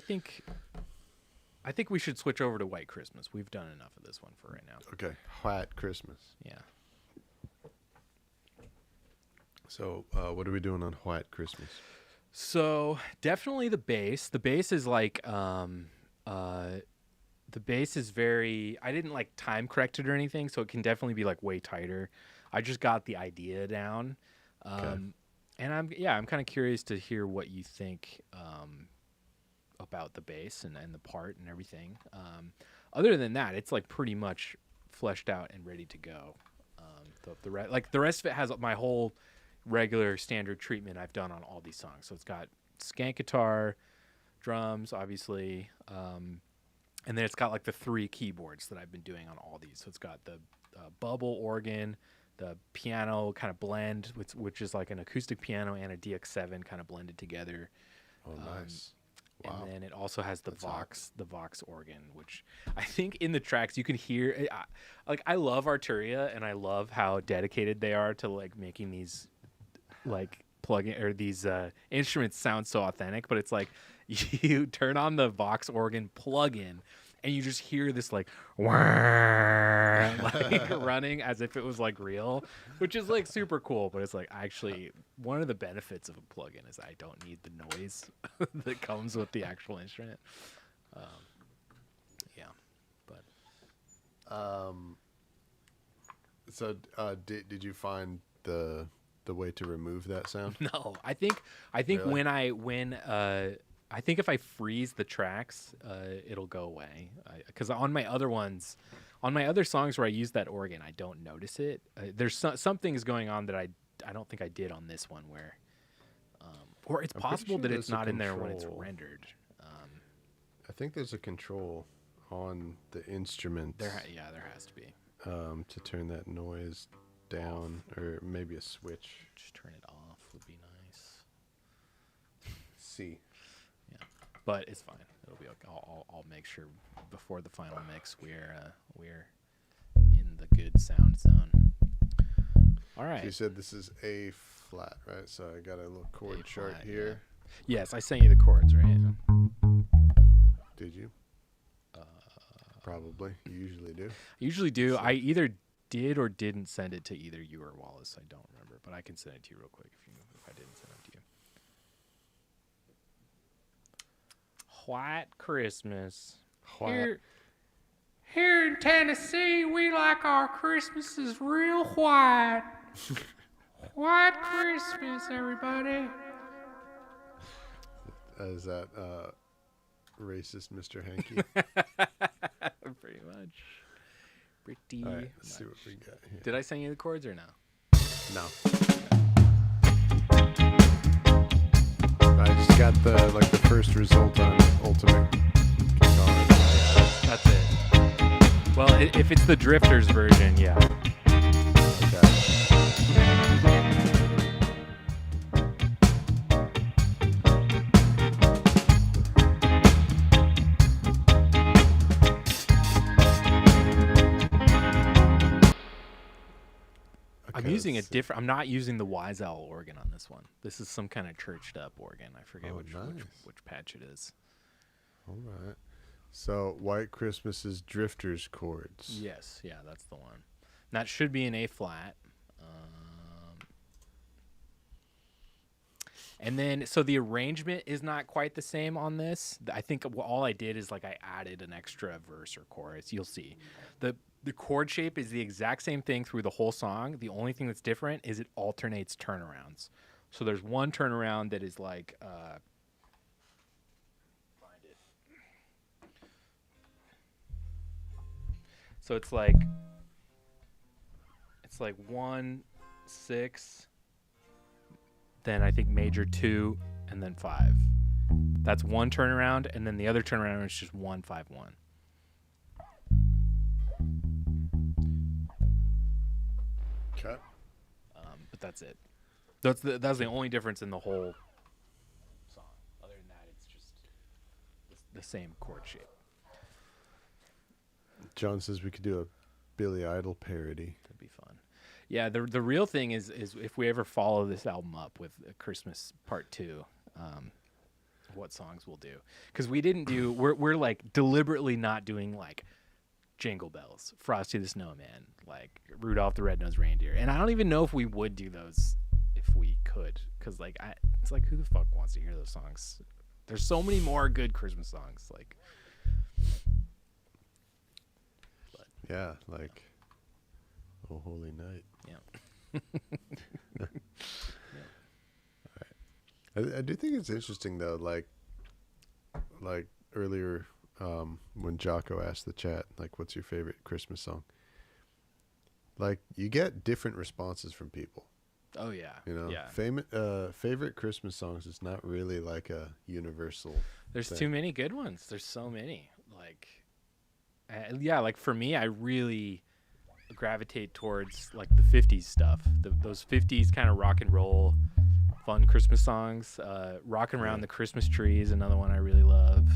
Speaker 3: think we should switch over to White Christmas. We've done enough of this one for right now.
Speaker 1: Okay. White Christmas.
Speaker 3: Yeah.
Speaker 1: So, what are we doing on White Christmas?
Speaker 3: So definitely the bass. The bass is like the bass is very, I didn't like time correct it or anything, so it can definitely be like way tighter. I just got the idea down. And I'm kind of curious to hear what you think about the bass and the part and everything. Other than that, it's like pretty much fleshed out and ready to go. The rest of it has my whole regular standard treatment I've done on all these songs. So it's got skank guitar, drums, obviously, and then it's got like the 3 keyboards that I've been doing on all these. So it's got the bubble organ, the piano kind of blend, which is like an acoustic piano and a DX7 kind of blended together.
Speaker 1: Oh, nice. Wow.
Speaker 3: And then it also has the Vox organ, which I think in the tracks you can hear. I love Arturia, and I love how dedicated they are to like making these like plug-in or these instruments sound so authentic. But it's like you turn on the Vox organ plug-in, and you just hear this like running as if it was like real, which is like super cool. But it's like actually one of the benefits of a plugin is I don't need the noise that comes with the actual instrument.
Speaker 1: So, did you find the way to remove that sound?
Speaker 3: No, I think
Speaker 1: Really?
Speaker 3: I think if I freeze the tracks, it'll go away. Because on my other songs where I use that organ, I don't notice it. There's some things going on that I don't think I did on this one where, or it's
Speaker 1: I'm pretty
Speaker 3: possible
Speaker 1: sure
Speaker 3: that it's
Speaker 1: there's a
Speaker 3: not in there when it's
Speaker 1: control.
Speaker 3: rendered.
Speaker 1: I think there's a control on the instrument
Speaker 3: There has to be.
Speaker 1: to turn that noise down, or maybe a switch.
Speaker 3: Just turn it off would be nice.
Speaker 1: C.
Speaker 3: But it's fine. It'll be okay. I'll make sure before the final mix we're in the good sound zone. All right.
Speaker 1: So you said this is A flat, right? So I got a little chord
Speaker 3: A
Speaker 1: chart
Speaker 3: flat,
Speaker 1: here.
Speaker 3: Yes, I sent you the chords, right?
Speaker 1: Did you? Probably. You usually do.
Speaker 3: I usually do. I either did or didn't send it to either you or Wallace. I don't remember, but I can send it to you real quick if I didn't send it to you. White Christmas.
Speaker 1: White.
Speaker 3: Here in Tennessee, we like our Christmases real white. White Christmas, everybody.
Speaker 1: Is that racist Mr. Hanky.
Speaker 3: Pretty much. Pretty
Speaker 1: All right,
Speaker 3: much.
Speaker 1: let's see what we got here.
Speaker 3: Did I send you the chords or no?
Speaker 1: No. I just got the first result on Ultimate Guitar.
Speaker 2: That's it. Well, if it's the Drifters version, yeah.
Speaker 1: Okay.
Speaker 3: I'm using a different. I'm not using the Wise Owl organ on this one. This is some kind of churched up organ. I forget
Speaker 1: Oh,
Speaker 3: which
Speaker 1: nice.
Speaker 3: patch it is.
Speaker 1: All right. So White Christmas's Drifters chords.
Speaker 3: Yes, yeah, that's the one. And that should be an A flat. And then, so the arrangement is not quite the same on this. I think all I did is like I added an extra verse or chorus. You'll see. The chord shape is the exact same thing through the whole song. The only thing that's different is it alternates turnarounds. So there's one turnaround that is like, find it. So it's like 1, 6, then I think major 2, and then 5. That's one turnaround, and then the other turnaround is just 1, 5, 1.
Speaker 1: Okay.
Speaker 3: But that's it. That's the only difference in the whole song. Other than that, it's just the same chord shape.
Speaker 1: John says we could do a Billy Idol parody.
Speaker 3: That'd be fun. Yeah, the real thing is if we ever follow this album up with a Christmas Part 2, what songs we'll do. Because we didn't do, we're like deliberately not doing like Jingle Bells, Frosty the Snowman, like Rudolph the Red-Nosed Reindeer. And I don't even know if we would do those if we could. Because like, it's like, who the fuck wants to hear those songs? There's so many more good Christmas songs. Like,
Speaker 1: Yeah, like Oh Holy Night.
Speaker 3: yeah.
Speaker 1: I do think it's interesting though, like earlier when Jocko asked the chat, like, what's your favorite Christmas song? Like, you get different responses from people.
Speaker 3: Oh, yeah.
Speaker 1: You know,
Speaker 3: Yeah.
Speaker 1: favorite Christmas songs is not really like a universal.
Speaker 3: There's
Speaker 1: thing.
Speaker 3: too many good ones. There's so many. Like, yeah, like for me, I really gravitate towards like the 50s stuff. Those 50s kind of rock and roll, fun Christmas songs. Rocking Around the Christmas Tree is another one I really love.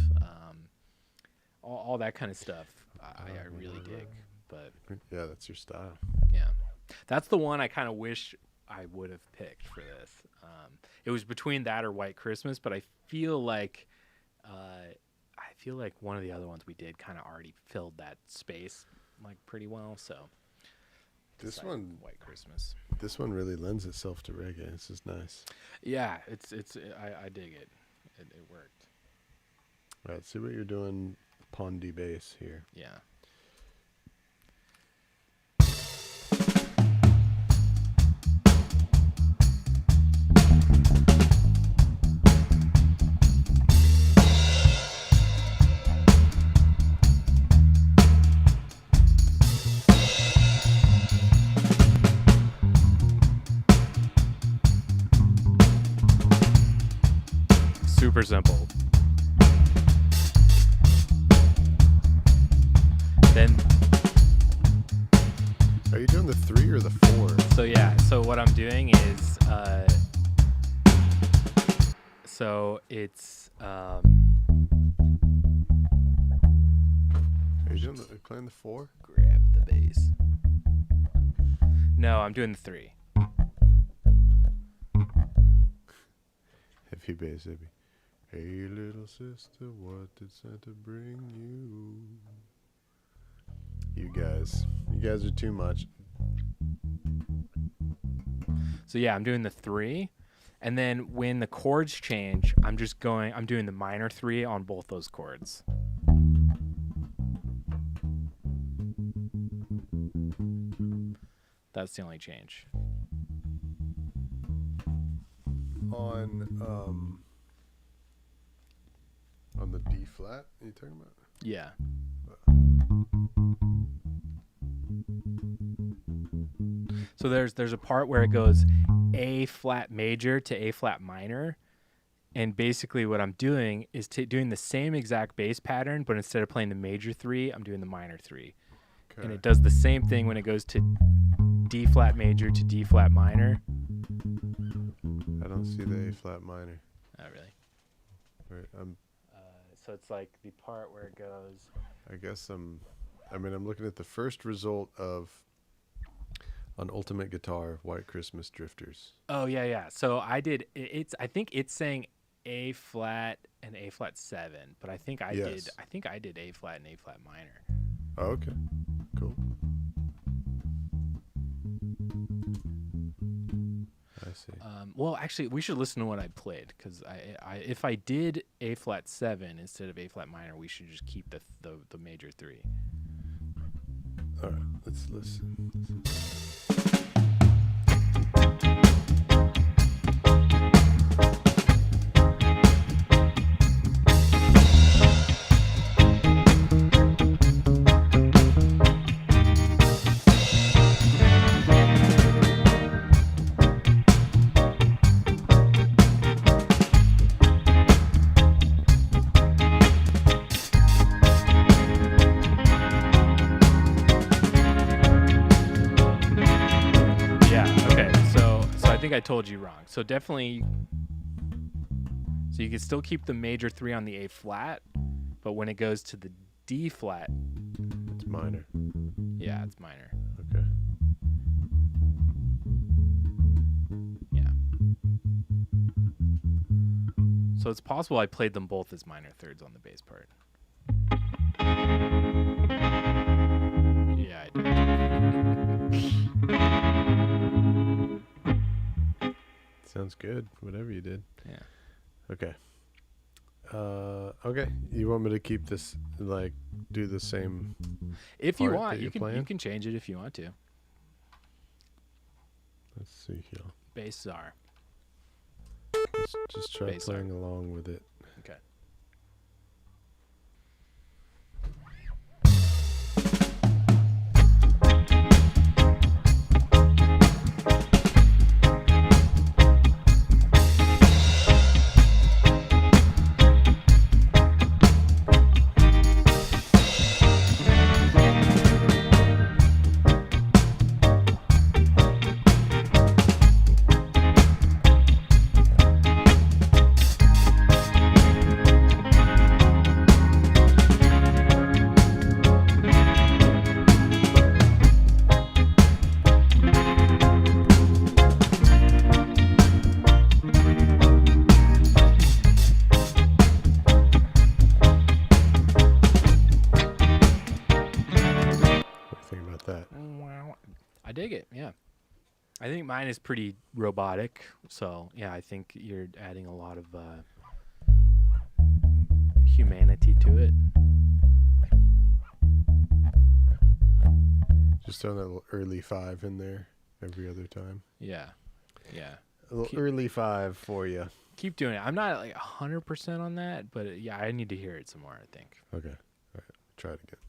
Speaker 3: All that kind of stuff I really dig. But
Speaker 1: Yeah, that's your style.
Speaker 3: yeah, that's the one I kind of wish I would have picked for this. It was between that or White Christmas, but I feel like one of the other ones we did kind of already filled that space like pretty well. So
Speaker 1: This
Speaker 3: decided
Speaker 1: one,
Speaker 3: White Christmas.
Speaker 1: this one really lends itself to reggae. This is nice.
Speaker 3: Yeah, I dig it. It worked.
Speaker 1: All right, see what you're doing, Pondy bass here.
Speaker 3: Yeah. Super simple. Then,
Speaker 1: Are you doing the 3 or the 4?
Speaker 3: so yeah, so what I'm doing is, so it's,
Speaker 1: Are you doing playing the 4?
Speaker 3: grab the bass. No, I'm doing the 3.
Speaker 1: Heavy bass, heavy. Hey, little sister, what did Santa bring you? You guys are too much.
Speaker 3: So yeah, I'm doing the 3. And then when the chords change, I'm doing the minor 3 on both those chords. That's the only change.
Speaker 1: On the D flat? Are you talking about?
Speaker 3: Yeah. So there's a part where it goes A flat major to A flat minor, and basically what I'm doing is doing the same exact bass pattern, but instead of playing the major 3, I'm doing the minor 3.
Speaker 1: Okay.
Speaker 3: And it does the same thing when it goes to D flat major to D flat minor.
Speaker 1: I don't see the A flat minor.
Speaker 3: Oh, really?
Speaker 1: Right,
Speaker 3: So it's like the part where it goes.
Speaker 1: I guess I'm looking at the first result of on Ultimate Guitar, White Christmas Drifters.
Speaker 3: Oh yeah. So I did. I think it's saying A flat and A flat 7, but I think I
Speaker 1: Yes.
Speaker 3: did. I think I did A flat and A flat minor.
Speaker 1: Oh, okay. Cool. I see.
Speaker 3: Well, actually, we should listen to what I played because if I did A flat 7 instead of A flat minor, we should just keep the major 3.
Speaker 1: All right, let's listen.
Speaker 3: I think I told you wrong. So definitely, so you can still keep the major 3 on the A flat, but when it goes to the D flat,
Speaker 1: It's minor.
Speaker 3: yeah, it's minor.
Speaker 1: Okay.
Speaker 3: Yeah. So it's possible I played them both as minor thirds on the bass part. Yeah, I did.
Speaker 1: Sounds good. Whatever you did.
Speaker 3: Yeah.
Speaker 1: Okay. Okay. You want me to keep this, like, do the same?
Speaker 3: If you
Speaker 1: part
Speaker 3: want,
Speaker 1: that
Speaker 3: you
Speaker 1: you're
Speaker 3: can
Speaker 1: playing?
Speaker 3: change it if you want to.
Speaker 1: Let's see here.
Speaker 3: Bass czar.
Speaker 1: Just try
Speaker 3: Bass
Speaker 1: playing along with it.
Speaker 3: Okay. I dig it. Yeah. I think mine is pretty robotic. So, yeah, I think you're adding a lot of humanity to it.
Speaker 1: Just throw that little early 5 in there every other time.
Speaker 3: Yeah. Yeah.
Speaker 1: A little early 5 for you.
Speaker 3: Keep doing it. I'm not like 100% on that, but yeah, I need to hear it some more, I think.
Speaker 1: Okay. All right. Try it again.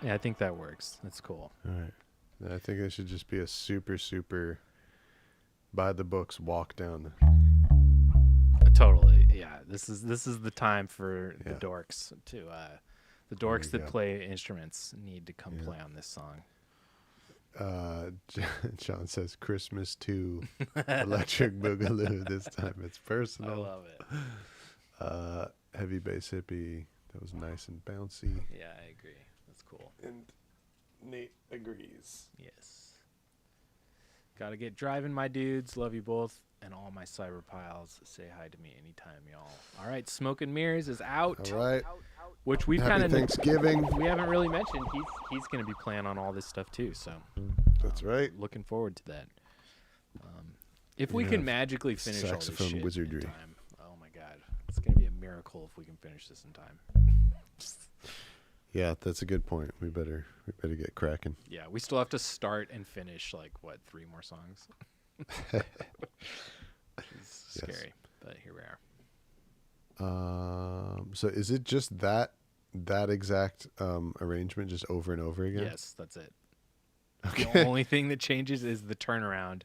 Speaker 3: I think that works. That's cool.
Speaker 1: All right. I think it should just be a super by the books walk down.
Speaker 3: Totally. Yeah. This is the time for the dorks to the dorks that
Speaker 1: go.
Speaker 3: play instruments need to come play on this song.
Speaker 1: John says Christmas 2 Electric Boogaloo. This time it's
Speaker 3: I
Speaker 1: personal.
Speaker 3: love it.
Speaker 1: Heavy bass hippie. That was nice and bouncy.
Speaker 3: Yeah, I agree. That's cool.
Speaker 1: And Nate agrees.
Speaker 3: Yes. Gotta get driving, my dudes. Love you both. And all my cyber piles, say hi to me anytime, y'all. All right, Smoke and Mirrors is out.
Speaker 1: All right.
Speaker 3: Which we've
Speaker 1: Happy
Speaker 3: kind of
Speaker 1: Thanksgiving.
Speaker 3: we haven't really mentioned. He's going to be playing on all this stuff too. So
Speaker 1: That's right.
Speaker 3: looking forward to that. If we
Speaker 1: Yeah.
Speaker 3: can magically finish all this
Speaker 1: Saxophone
Speaker 3: shit
Speaker 1: wizardry.
Speaker 3: in time, oh my god, it's going to be a miracle if we can finish this in time.
Speaker 1: Yeah, that's a good point. We better get cracking.
Speaker 3: Yeah, we still have to start and finish like what 3 more songs. It's
Speaker 1: Yes.
Speaker 3: scary, but here we are.
Speaker 1: So is it just that exact arrangement just over and over again?
Speaker 3: Yes, that's it.
Speaker 1: Okay.
Speaker 3: The only thing that changes is the turnaround.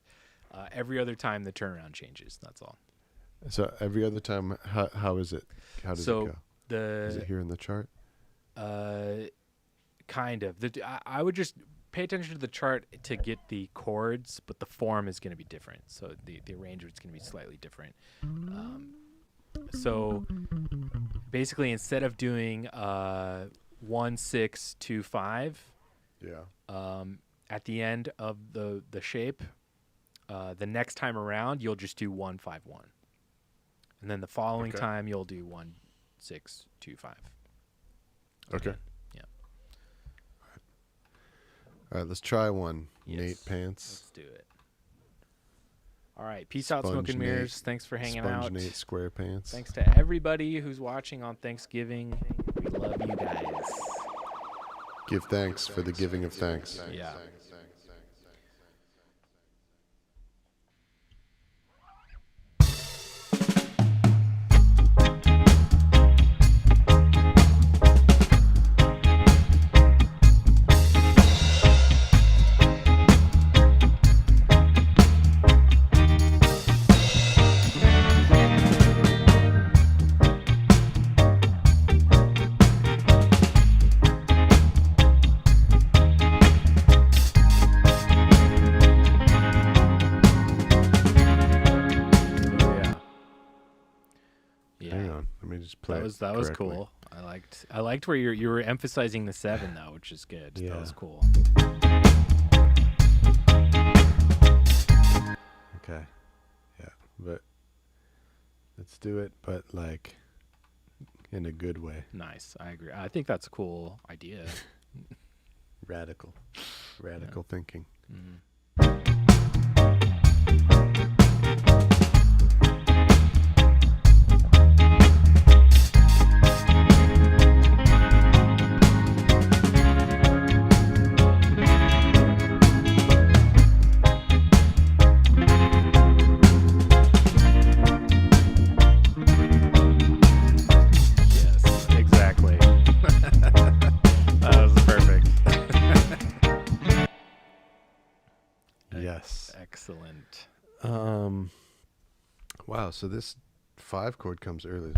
Speaker 3: Every other time the turnaround changes. That's all.
Speaker 1: So every other time, how is it? How does it go? Is it
Speaker 3: The
Speaker 1: here in the chart?
Speaker 3: kind of I would just pay attention to the chart to get the chords, but the form is going to be different. So the arrangement's going to be slightly different. So basically, instead of doing 1 6 2 5.
Speaker 1: Yeah.
Speaker 3: At the end of the shape, the next time around you'll just do 1 5 1, and then the following
Speaker 1: Okay.
Speaker 3: time you'll do 1 6 2 5.
Speaker 1: Okay.
Speaker 3: Yeah.
Speaker 1: All right, let's try one.
Speaker 3: Yes.
Speaker 1: Nate Pants.
Speaker 3: Let's do it. All right. Peace out,
Speaker 1: Sponge
Speaker 3: Smoke and
Speaker 1: Nate.
Speaker 3: Mirrors. Thanks for hanging
Speaker 1: Sponge
Speaker 3: out.
Speaker 1: Nate SquarePants.
Speaker 3: Thanks to everybody who's watching on Thanksgiving. We love you guys.
Speaker 1: Give thanks for the giving of thanks.
Speaker 3: Yeah. Oh, yeah. Yeah.
Speaker 1: Hang on. Let me just play.
Speaker 3: That was
Speaker 1: correctly.
Speaker 3: cool. I liked where you were emphasizing the 7 though, which is good.
Speaker 1: Yeah.
Speaker 3: That was cool.
Speaker 1: Okay. Yeah, but let's do it, but like in a good way.
Speaker 3: Nice. I agree. I think that's a cool idea.
Speaker 1: Radical thinking.
Speaker 3: Mhm. Yes, exactly. That was perfect.
Speaker 1: Yes.
Speaker 3: Excellent.
Speaker 1: Wow, so this 5 chord comes early.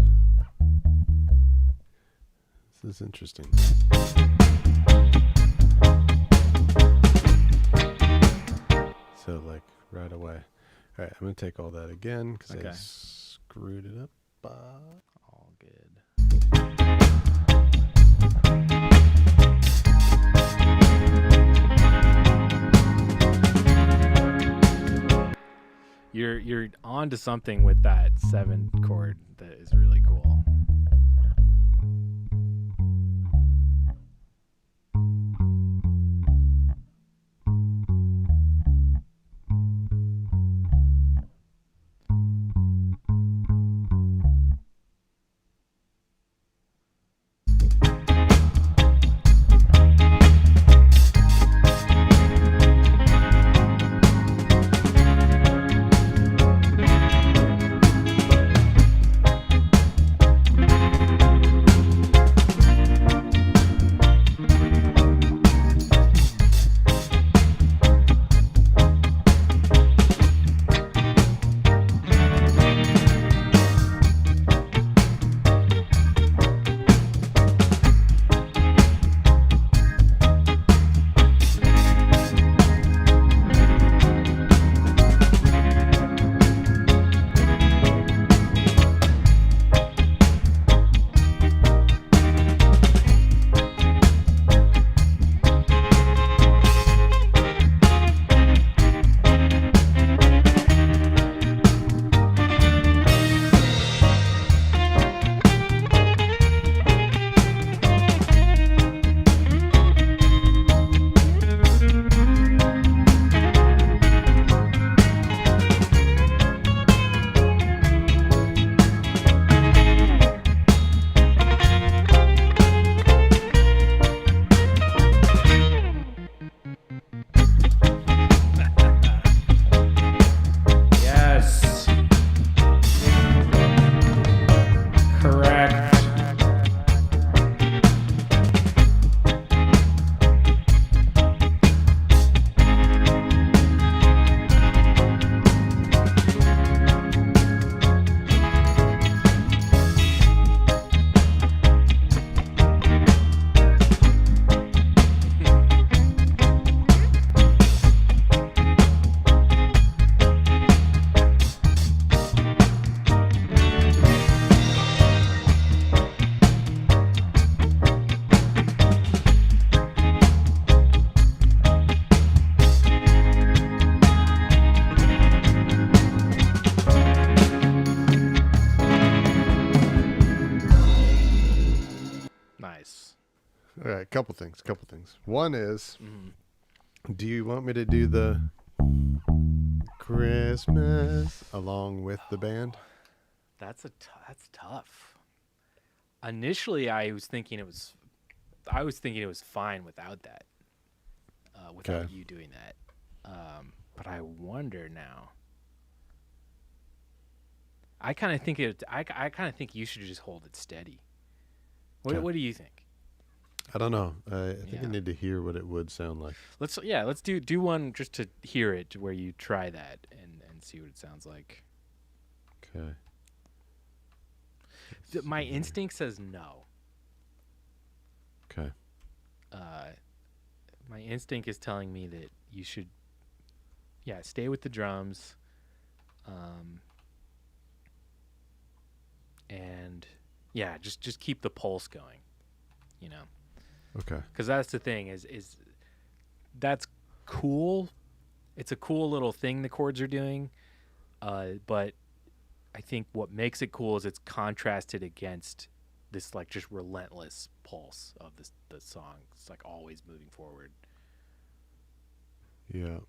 Speaker 1: This is interesting. So like right away. All right, I'm going to take all that again cuz I
Speaker 3: Okay.
Speaker 1: screwed it up.
Speaker 3: All good. You're on to something with that 7 chord that is really cool.
Speaker 1: right, couple things. One is, do you want me to do the Christmas along with the band?
Speaker 3: That's tough. Initially, I was thinking it was fine without that. Without
Speaker 1: Okay.
Speaker 3: you doing that. But I wonder now. I kind of think you should just hold it steady.
Speaker 1: Okay.
Speaker 3: What do you think?
Speaker 1: I don't know. I think
Speaker 3: Yeah.
Speaker 1: I need to hear what it would sound like.
Speaker 3: Let's do one just to hear it, where you try that and see what it sounds like.
Speaker 1: Okay.
Speaker 3: My instinct says no.
Speaker 1: Okay.
Speaker 3: My instinct is telling me that you should, stay with the drums, and just keep the pulse going,
Speaker 1: Okay.
Speaker 3: because that's the thing is that's cool. It's a cool little thing the chords are doing, but I think what makes it cool is it's contrasted against this like just relentless pulse of the song. It's like always moving forward.
Speaker 1: Yeah.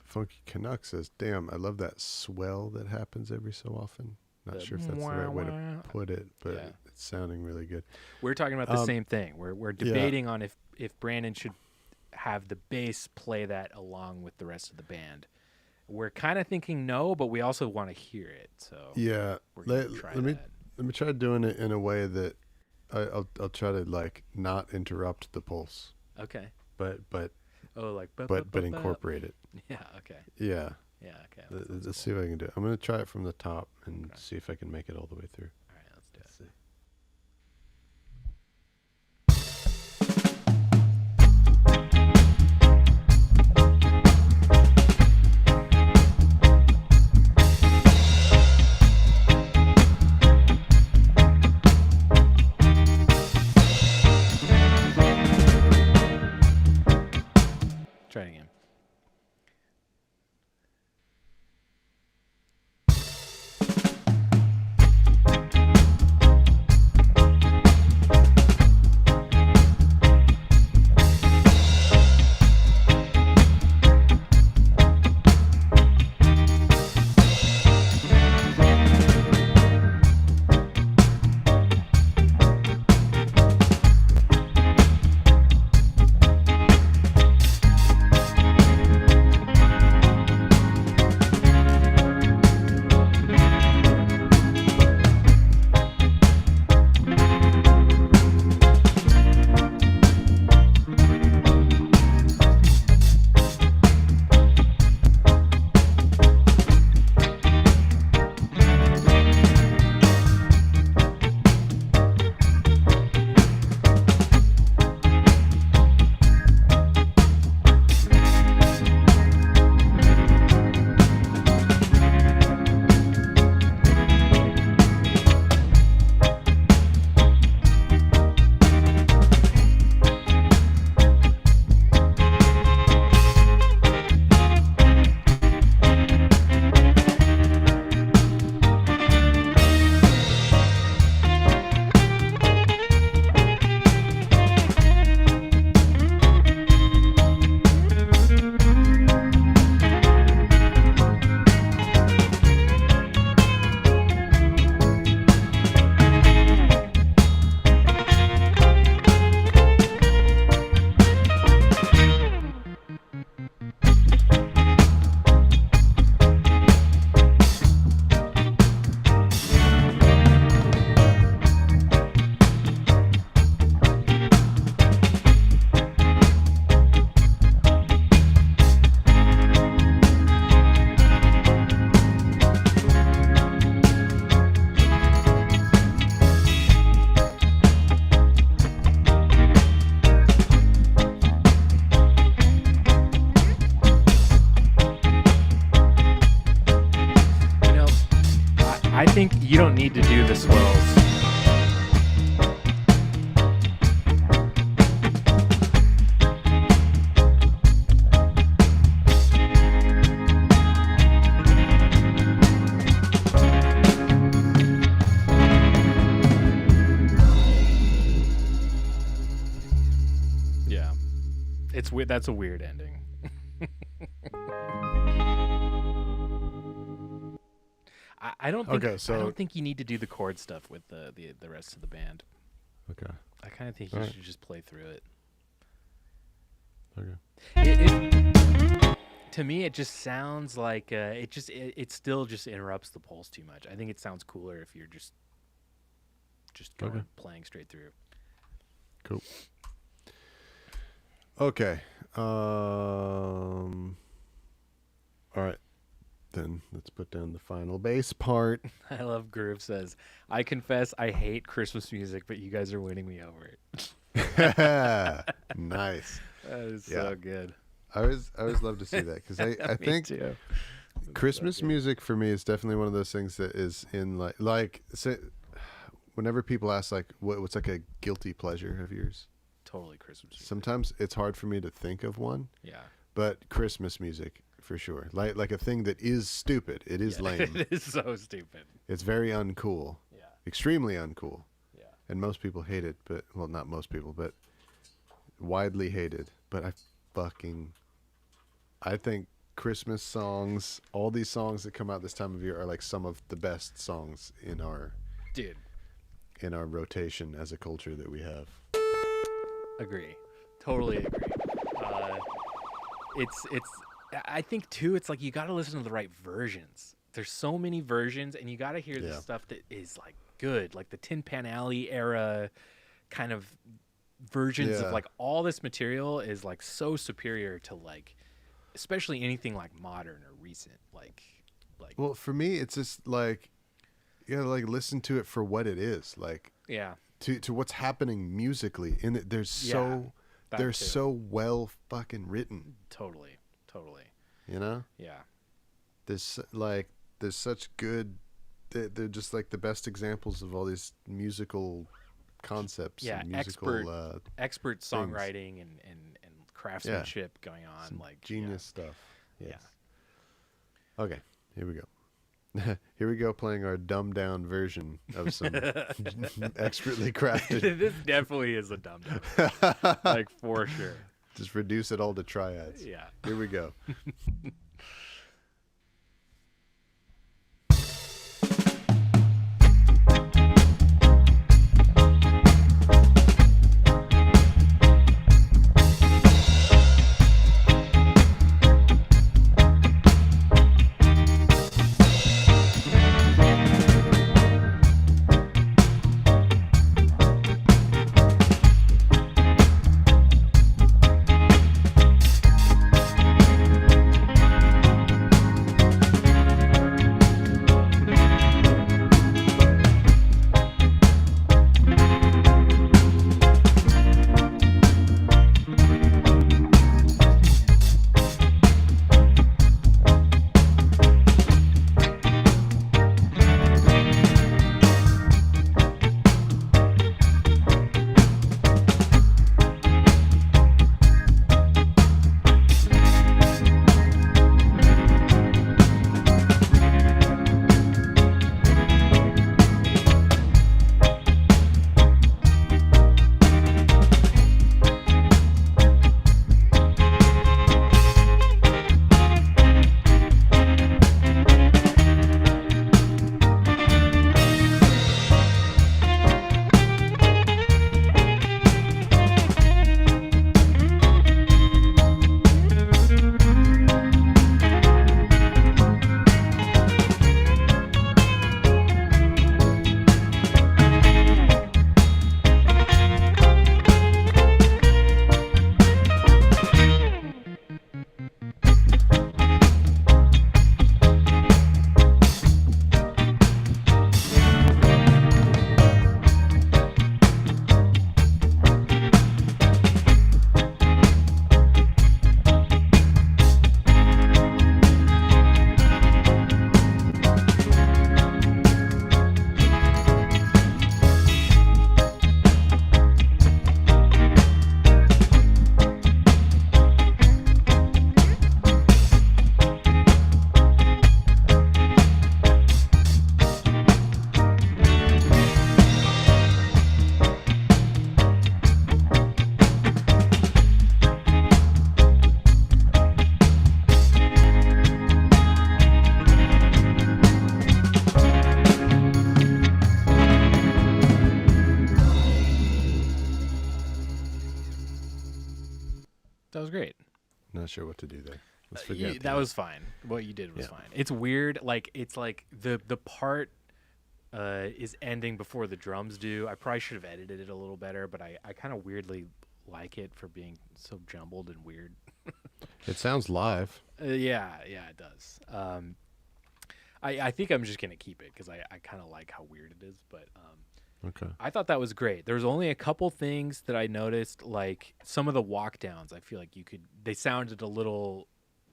Speaker 1: Funky Canuck says, "Damn, I love that swell that happens every so often." Not
Speaker 3: The
Speaker 1: sure if that's the right way to
Speaker 3: wah-wah.
Speaker 1: put it, but
Speaker 3: Yeah.
Speaker 1: it's sounding really good.
Speaker 3: We're talking about the same thing. We're debating on if Brandon should have the bass play that along with the rest of the band. We're kind of thinking no, but we also want to hear it. So
Speaker 1: Yeah.
Speaker 3: we're gonna try that.
Speaker 1: Let me try doing it in a way that I'll try to like not interrupt the pulse,
Speaker 3: Okay.
Speaker 1: but
Speaker 3: Oh, like
Speaker 1: incorporate it.
Speaker 3: Yeah. Okay.
Speaker 1: Yeah.
Speaker 3: Yeah. Okay. That sounds
Speaker 1: Let's
Speaker 3: cool.
Speaker 1: see what I can do. I'm gonna try it from the top and
Speaker 3: Okay.
Speaker 1: see if I can make it all the way through.
Speaker 3: All right. Let's do it.
Speaker 1: See.
Speaker 3: Try it again. I think you don't need to do the swells. that's a weird ending. I don't think
Speaker 1: Okay, so-
Speaker 3: I don't think you need to do the chord stuff with the rest of the band.
Speaker 1: Okay.
Speaker 3: I kind of think you
Speaker 1: Alright.
Speaker 3: should just play through it.
Speaker 1: Okay.
Speaker 3: To me, it just sounds like it still just interrupts the pulse too much. I think it sounds cooler if you're just going,
Speaker 1: Okay.
Speaker 3: playing straight through.
Speaker 1: Cool. Okay. All right. Then let's put down the final bass part.
Speaker 3: I love Groove says, "I confess I hate Christmas music, but you guys are winning me over."
Speaker 1: Nice.
Speaker 3: That is
Speaker 1: Yeah.
Speaker 3: so good.
Speaker 1: I always love to see that because I
Speaker 3: Me
Speaker 1: think
Speaker 3: too.
Speaker 1: Christmas
Speaker 3: good.
Speaker 1: music for me is definitely one of those things that is in like say, whenever people ask like what's like a guilty pleasure of yours,
Speaker 3: Totally Christmas music.
Speaker 1: sometimes it's hard for me to think of one,
Speaker 3: Yeah.
Speaker 1: but Christmas music for sure. Like a thing that is stupid. It is
Speaker 3: Yeah,
Speaker 1: lame.
Speaker 3: It is so stupid.
Speaker 1: It's very uncool.
Speaker 3: Yeah.
Speaker 1: Extremely uncool.
Speaker 3: Yeah.
Speaker 1: And most people hate it, but well, not most people, but widely hated. But I think Christmas songs, all these songs that come out this time of year are like some of the best songs in our
Speaker 3: Dude,
Speaker 1: rotation as a culture that we have.
Speaker 3: agree. Totally agree. It's I think too it's like you got to listen to the right versions. There's so many versions and you got to hear the
Speaker 1: Yeah.
Speaker 3: stuff that is like good, like the Tin Pan Alley era kind of versions
Speaker 1: Yeah.
Speaker 3: of like all this material is like so superior to like especially anything like modern or recent like
Speaker 1: Well, for me, it's just like you gotta like listen to it for what it is, like
Speaker 3: yeah,
Speaker 1: to what's happening musically in it. There's
Speaker 3: that
Speaker 1: they're
Speaker 3: too.
Speaker 1: so well fucking written,
Speaker 3: totally
Speaker 1: you know.
Speaker 3: yeah.
Speaker 1: There's such good. They're just like the best examples of all these musical concepts.
Speaker 3: Yeah,
Speaker 1: and musical
Speaker 3: expert songwriting and craftsmanship going on
Speaker 1: some
Speaker 3: like
Speaker 1: genius stuff.
Speaker 3: yeah.
Speaker 1: Yes. Okay, here we go. Here we go, playing our dumbed down version of some expertly crafted.
Speaker 3: This definitely is a dumb down. Like for sure.
Speaker 1: Just reduce it all to triads.
Speaker 3: Yeah.
Speaker 1: Here we go. not sure what to do there. Let's forget
Speaker 3: that was fine. What you did was
Speaker 1: Yeah.
Speaker 3: fine. It's weird. Like it's like the part is ending before the drums do. I probably should have edited it a little better, but I kind of weirdly like it for being so jumbled and weird.
Speaker 1: It sounds live.
Speaker 3: Yeah, it does. I think I'm just gonna keep it because I kind of like how weird it is. But
Speaker 1: Okay.
Speaker 3: I thought that was great. There was only a couple things that I noticed, like some of the walk downs. I feel like they sounded a little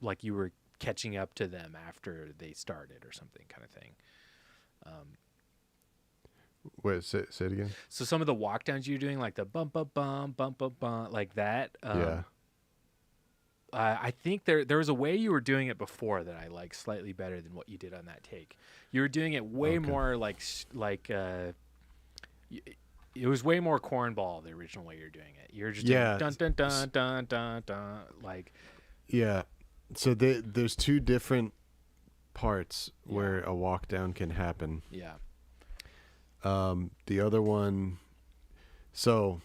Speaker 3: like you were catching up to them after they started or something kind of thing.
Speaker 1: Wait, say it again.
Speaker 3: So some of the walk downs you're doing, like the bump up bump bump up bump, like that.
Speaker 1: Yeah.
Speaker 3: I think there was a way you were doing it before that I like slightly better than what you did on that take. You were doing it way
Speaker 1: Okay.
Speaker 3: more it was way more cornball the original way you're doing it. You're just
Speaker 1: Yeah.
Speaker 3: doing dun dun dun dun dun dun like
Speaker 1: Yeah. So there's two different parts where a walk down can happen.
Speaker 3: yeah.
Speaker 1: The other one, so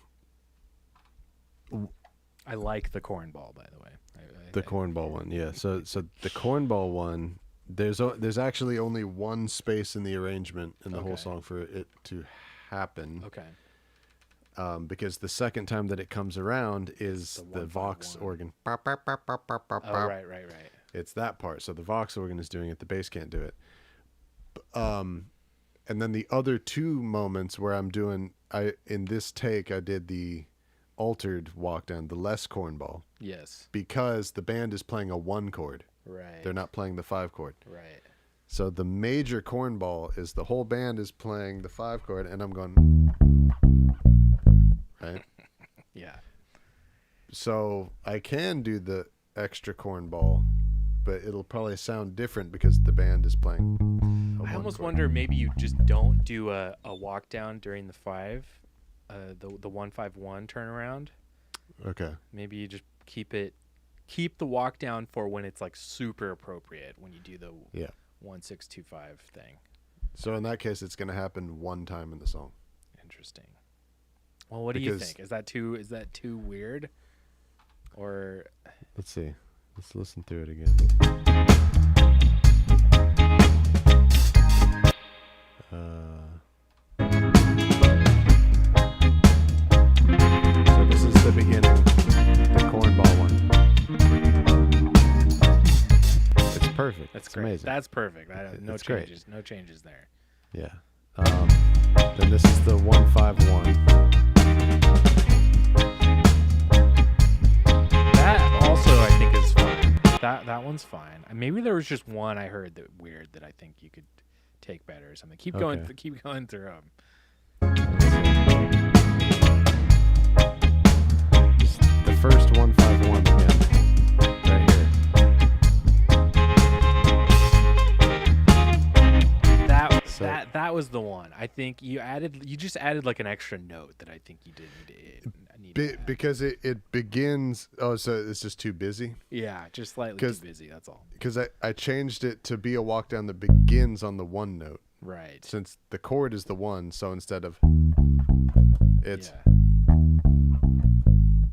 Speaker 3: I like the cornball, by the way.
Speaker 1: the cornball one, yeah. So the cornball one, there's actually only one space in the arrangement in the whole
Speaker 3: Okay.
Speaker 1: song for it to happen.
Speaker 3: Okay.
Speaker 1: Because the second time that it comes around is
Speaker 3: The
Speaker 1: the Vox
Speaker 3: 151.
Speaker 1: organ. Bop, bop, bop, bop, bop, bop,
Speaker 3: Oh,
Speaker 1: bop.
Speaker 3: right.
Speaker 1: It's that part. So the Vox organ is doing it. The bass can't do it. And then the other two moments where in this take, I did the altered walk down, the less cornball,
Speaker 3: Yes.
Speaker 1: because the band is playing a 1 chord.
Speaker 3: Right.
Speaker 1: They're not playing the 5 chord.
Speaker 3: Right.
Speaker 1: So the major cornball is the whole band is playing the 5 chord, and I'm going, right?
Speaker 3: Yeah.
Speaker 1: So I can do the extra cornball, but it'll probably sound different because the band is playing.
Speaker 3: I almost wonder maybe you just don't do a walk down during the 5, the 151 turnaround.
Speaker 1: Okay.
Speaker 3: Maybe you just keep the walk down for when it's like super appropriate when you do the
Speaker 1: Yeah.
Speaker 3: 1625 thing.
Speaker 1: So in that case, it's going to happen one time in the song.
Speaker 3: Interesting. Well, what do you
Speaker 1: Because-
Speaker 3: think? Is that too weird? Or
Speaker 1: Let's see. Let's listen through it again. So this is the beginning, the cornball one. It's perfect.
Speaker 3: that's
Speaker 1: it's
Speaker 3: great.
Speaker 1: amazing.
Speaker 3: That's perfect. No
Speaker 1: It's great.
Speaker 3: changes. No changes there.
Speaker 1: Yeah. Then this is the 151.
Speaker 3: That also I think is fine. That one's fine. Maybe there was just one I heard that weird that I think you could take better or something. Keep going.
Speaker 1: Okay.
Speaker 3: Keep going through them.
Speaker 1: The first 151 again. Right here. So-
Speaker 3: That was the one. I think you just added like an extra note that I think you did need to add.
Speaker 1: Because it begins. Oh, so it's just too busy?
Speaker 3: Yeah, just slightly too
Speaker 1: 'cause-
Speaker 3: busy. That's all.
Speaker 1: Because I changed it to be a walk down that begins on the 1 note.
Speaker 3: Right.
Speaker 1: Since the chord is the 1, so instead of it's
Speaker 3: Yeah.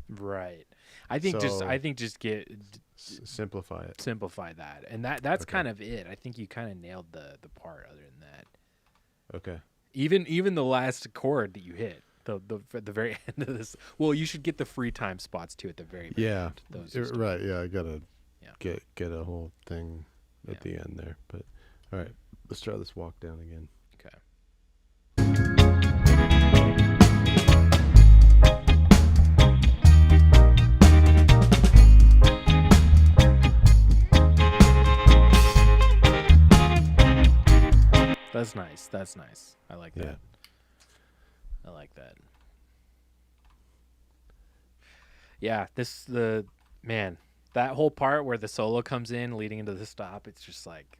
Speaker 3: Right. I think just
Speaker 1: simplify it.
Speaker 3: simplify that, and that's
Speaker 1: Okay.
Speaker 3: kind of it. I think you kind of nailed the part. Other than that,
Speaker 1: Okay.
Speaker 3: even the last chord that you hit, the at the very end of this. Well, you should get the free time spots too at the very
Speaker 1: Yeah.
Speaker 3: end. Those are
Speaker 1: Right. Yeah. I gotta
Speaker 3: Yeah.
Speaker 1: get a whole thing at
Speaker 3: Yeah.
Speaker 1: the end there. But all right, let's try this walk down again.
Speaker 3: Okay. That's nice. That's nice. I like that. I like that. Yeah, that whole part where the solo comes in leading into the stop, it's just like,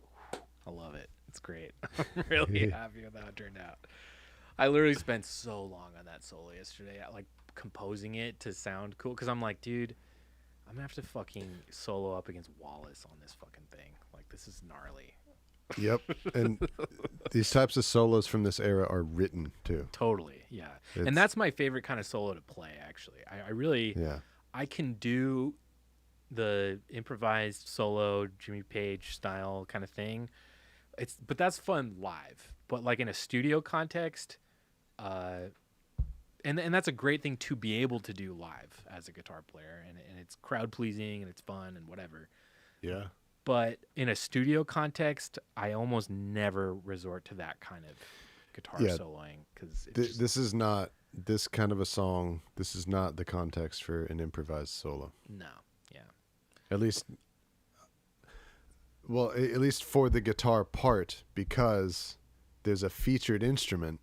Speaker 3: I love it. It's great. I'm really happy with how it turned out. I literally spent so long on that solo yesterday, like composing it to sound cool. Cause I'm like, dude, I'm gonna have to fucking solo up against Wallace on this fucking thing. Like, this is gnarly.
Speaker 1: Yep. And these types of solos from this era are written too.
Speaker 3: Totally. Yeah.
Speaker 1: It's-
Speaker 3: And that's my favorite kind of solo to play, actually. I really,
Speaker 1: Yeah.
Speaker 3: I can do the improvised solo Jimmy Page style kind of thing. But that's fun live. But like in a studio context, and that's a great thing to be able to do live as a guitar player, and it's crowd pleasing and it's fun and whatever.
Speaker 1: Yeah.
Speaker 3: But in a studio context, I almost never resort to that kind of guitar
Speaker 1: Yeah.
Speaker 3: soloing because
Speaker 1: This is not this kind of a song. This is not the context for an improvised solo.
Speaker 3: no, yeah,
Speaker 1: At least, well, at least for the guitar part, because there's a featured instrument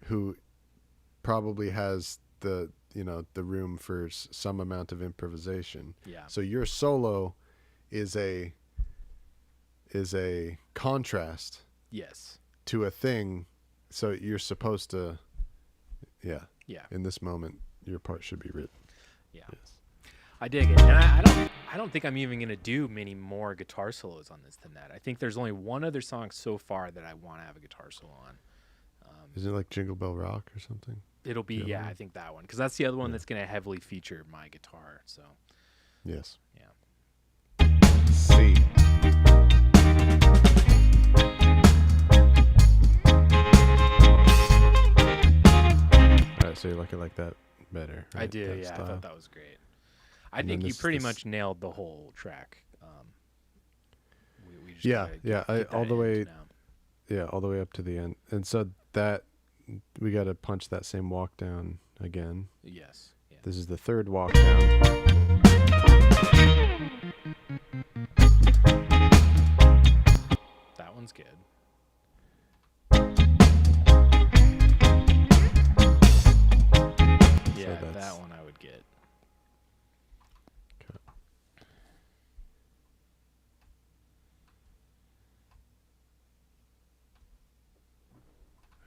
Speaker 1: who probably has the room for some amount of improvisation.
Speaker 3: yeah,
Speaker 1: So your solo is a contrast
Speaker 3: yes,
Speaker 1: to a thing. So you're supposed to, yeah.
Speaker 3: yeah.
Speaker 1: In this moment, your part should be written.
Speaker 3: Yeah.
Speaker 1: Yes.
Speaker 3: I dig it, and I don't think I'm even gonna do many more guitar solos on this than that. I think there's only one other song so far that I want to have a guitar solo on.
Speaker 1: Isn't it like Jingle Bell Rock or something?
Speaker 3: It'll be
Speaker 1: The other
Speaker 3: yeah,
Speaker 1: one?
Speaker 3: I think that one because that's the other one that's gonna heavily feature my guitar. So
Speaker 1: Yes.
Speaker 3: yeah,
Speaker 1: C. All right, so you like it like that better?
Speaker 3: I
Speaker 1: right?
Speaker 3: do.
Speaker 1: That
Speaker 3: Yeah, I
Speaker 1: style?
Speaker 3: thought that was great. I
Speaker 1: And then
Speaker 3: think you
Speaker 1: this-
Speaker 3: pretty
Speaker 1: this-
Speaker 3: much nailed the whole track. We just
Speaker 1: Yeah,
Speaker 3: gotta
Speaker 1: yeah,
Speaker 3: get that
Speaker 1: all the
Speaker 3: end
Speaker 1: way-
Speaker 3: now.
Speaker 1: Yeah, all the way up to the end. And so that we got to punch that same walk down again.
Speaker 3: Yes. Yeah.
Speaker 1: This is the third walk down.
Speaker 3: That one's good. Yeah,
Speaker 1: that's-
Speaker 3: that one I would get.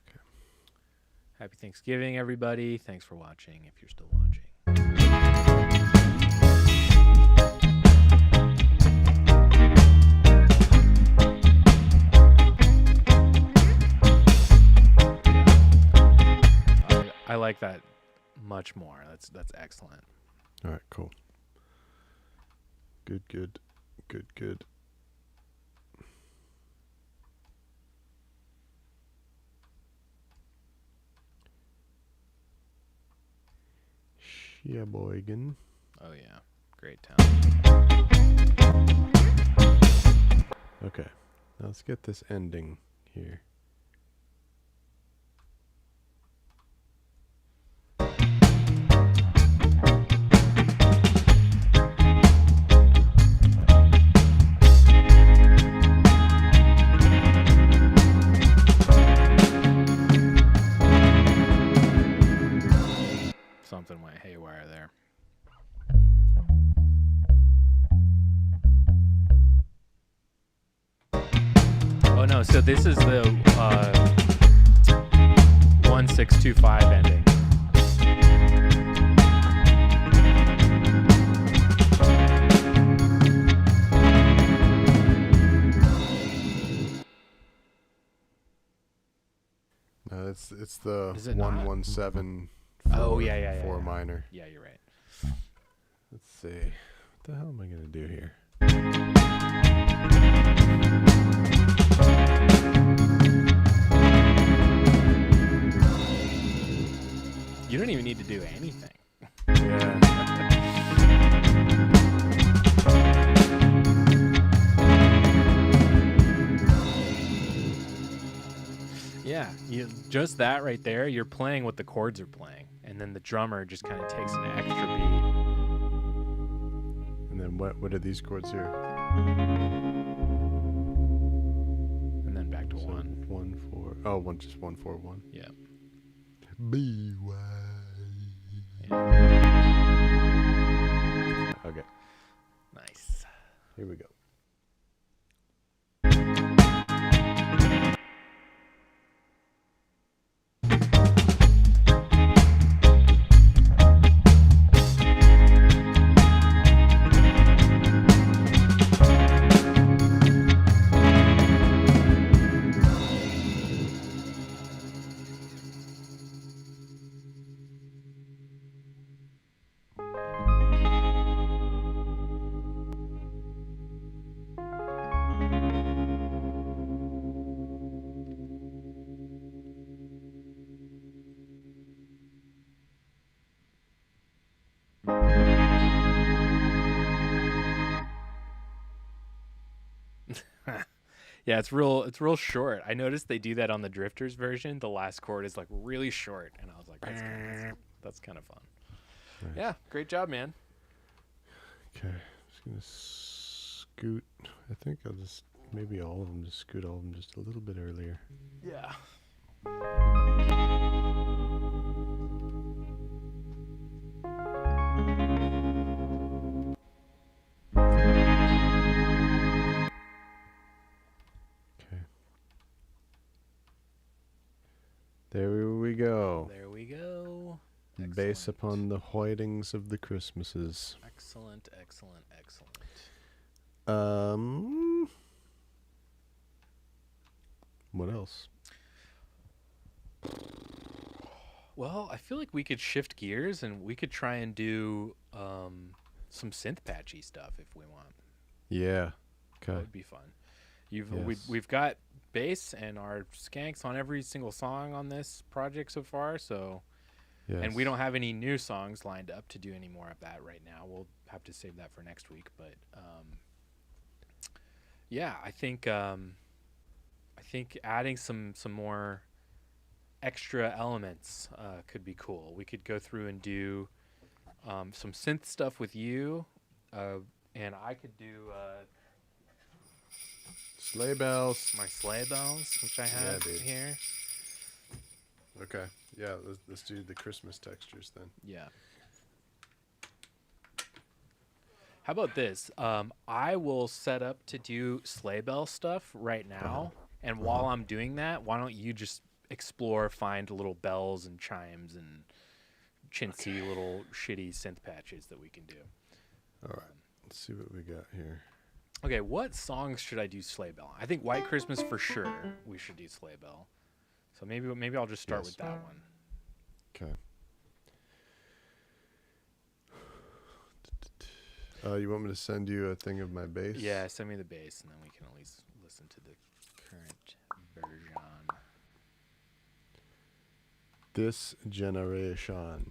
Speaker 1: Okay.
Speaker 3: Happy Thanksgiving, everybody. Thanks for watching if you're still watching. I like that much more. That's excellent.
Speaker 1: All right, cool. Good, good, good, good. Sheboygan.
Speaker 3: Oh yeah, great town.
Speaker 1: Okay, now let's get this ending here.
Speaker 3: Something went haywire there. Oh no, so this is the 1625 ending.
Speaker 1: No, it's the
Speaker 3: Is it not?
Speaker 1: 117.
Speaker 3: Oh, yeah,
Speaker 1: 4
Speaker 3: yeah.
Speaker 1: minor.
Speaker 3: Yeah, you're right.
Speaker 1: Let's see. What the hell am I gonna do here?
Speaker 3: You don't even need to do anything.
Speaker 1: Yeah.
Speaker 3: Yeah, just that right there, you're playing what the chords are playing, and then the drummer just kind of takes an extra beat.
Speaker 1: And then what are these chords here?
Speaker 3: And then back to
Speaker 1: So
Speaker 3: one.
Speaker 1: 1 4. Oh, just 1 4 1.
Speaker 3: Yeah.
Speaker 1: B Y.
Speaker 3: yeah.
Speaker 1: Okay,
Speaker 3: Nice.
Speaker 1: here we go.
Speaker 3: Yeah, it's real short. I noticed they do that on the Drifters version. The last chord is like really short, and I was like, that's kind of fun.
Speaker 1: Nice.
Speaker 3: Yeah, great job, man.
Speaker 1: Okay, just gonna scoot. I think I'll just maybe all of them. Just scoot all of them just a little bit earlier.
Speaker 3: Yeah.
Speaker 1: Okay. There we go.
Speaker 3: There we go.
Speaker 1: Base
Speaker 3: Excellent.
Speaker 1: upon the whitings of the Christmases.
Speaker 3: Excellent, excellent, excellent.
Speaker 1: What else?
Speaker 3: Well, I feel like we could shift gears and we could try and do some synth patchy stuff if we want.
Speaker 1: Yeah.
Speaker 3: That
Speaker 1: Okay.
Speaker 3: would be fun.
Speaker 1: Yes.
Speaker 3: We've got bass and our skanks on every single song on this project so far, so
Speaker 1: Yes.
Speaker 3: and we don't have any new songs lined up to do any more of that right now. We'll have to save that for next week, but yeah, I think adding some more extra elements could be cool. We could go through and do some synth stuff with you, and I could do
Speaker 1: Sleigh bells.
Speaker 3: my sleigh bells, which I have
Speaker 1: dude.
Speaker 3: here.
Speaker 1: Okay. Yeah. Let's do the Christmas textures then.
Speaker 3: Yeah. How about this? I will set up to do sleigh bell stuff right now, and while I'm doing that, why don't you just explore, find little bells and chimes and chintzy little shitty synth patches that we can do.
Speaker 1: All right. Let's see what we got here.
Speaker 3: Okay, what songs should I do sleigh bell? I think White Christmas for sure. We should do sleigh bell. So maybe I'll just start
Speaker 1: Yes.
Speaker 3: with that one.
Speaker 1: Okay. You want me to send you a thing of my bass?
Speaker 3: Yeah, send me the bass, and then we can at least listen to the current version.
Speaker 1: This generation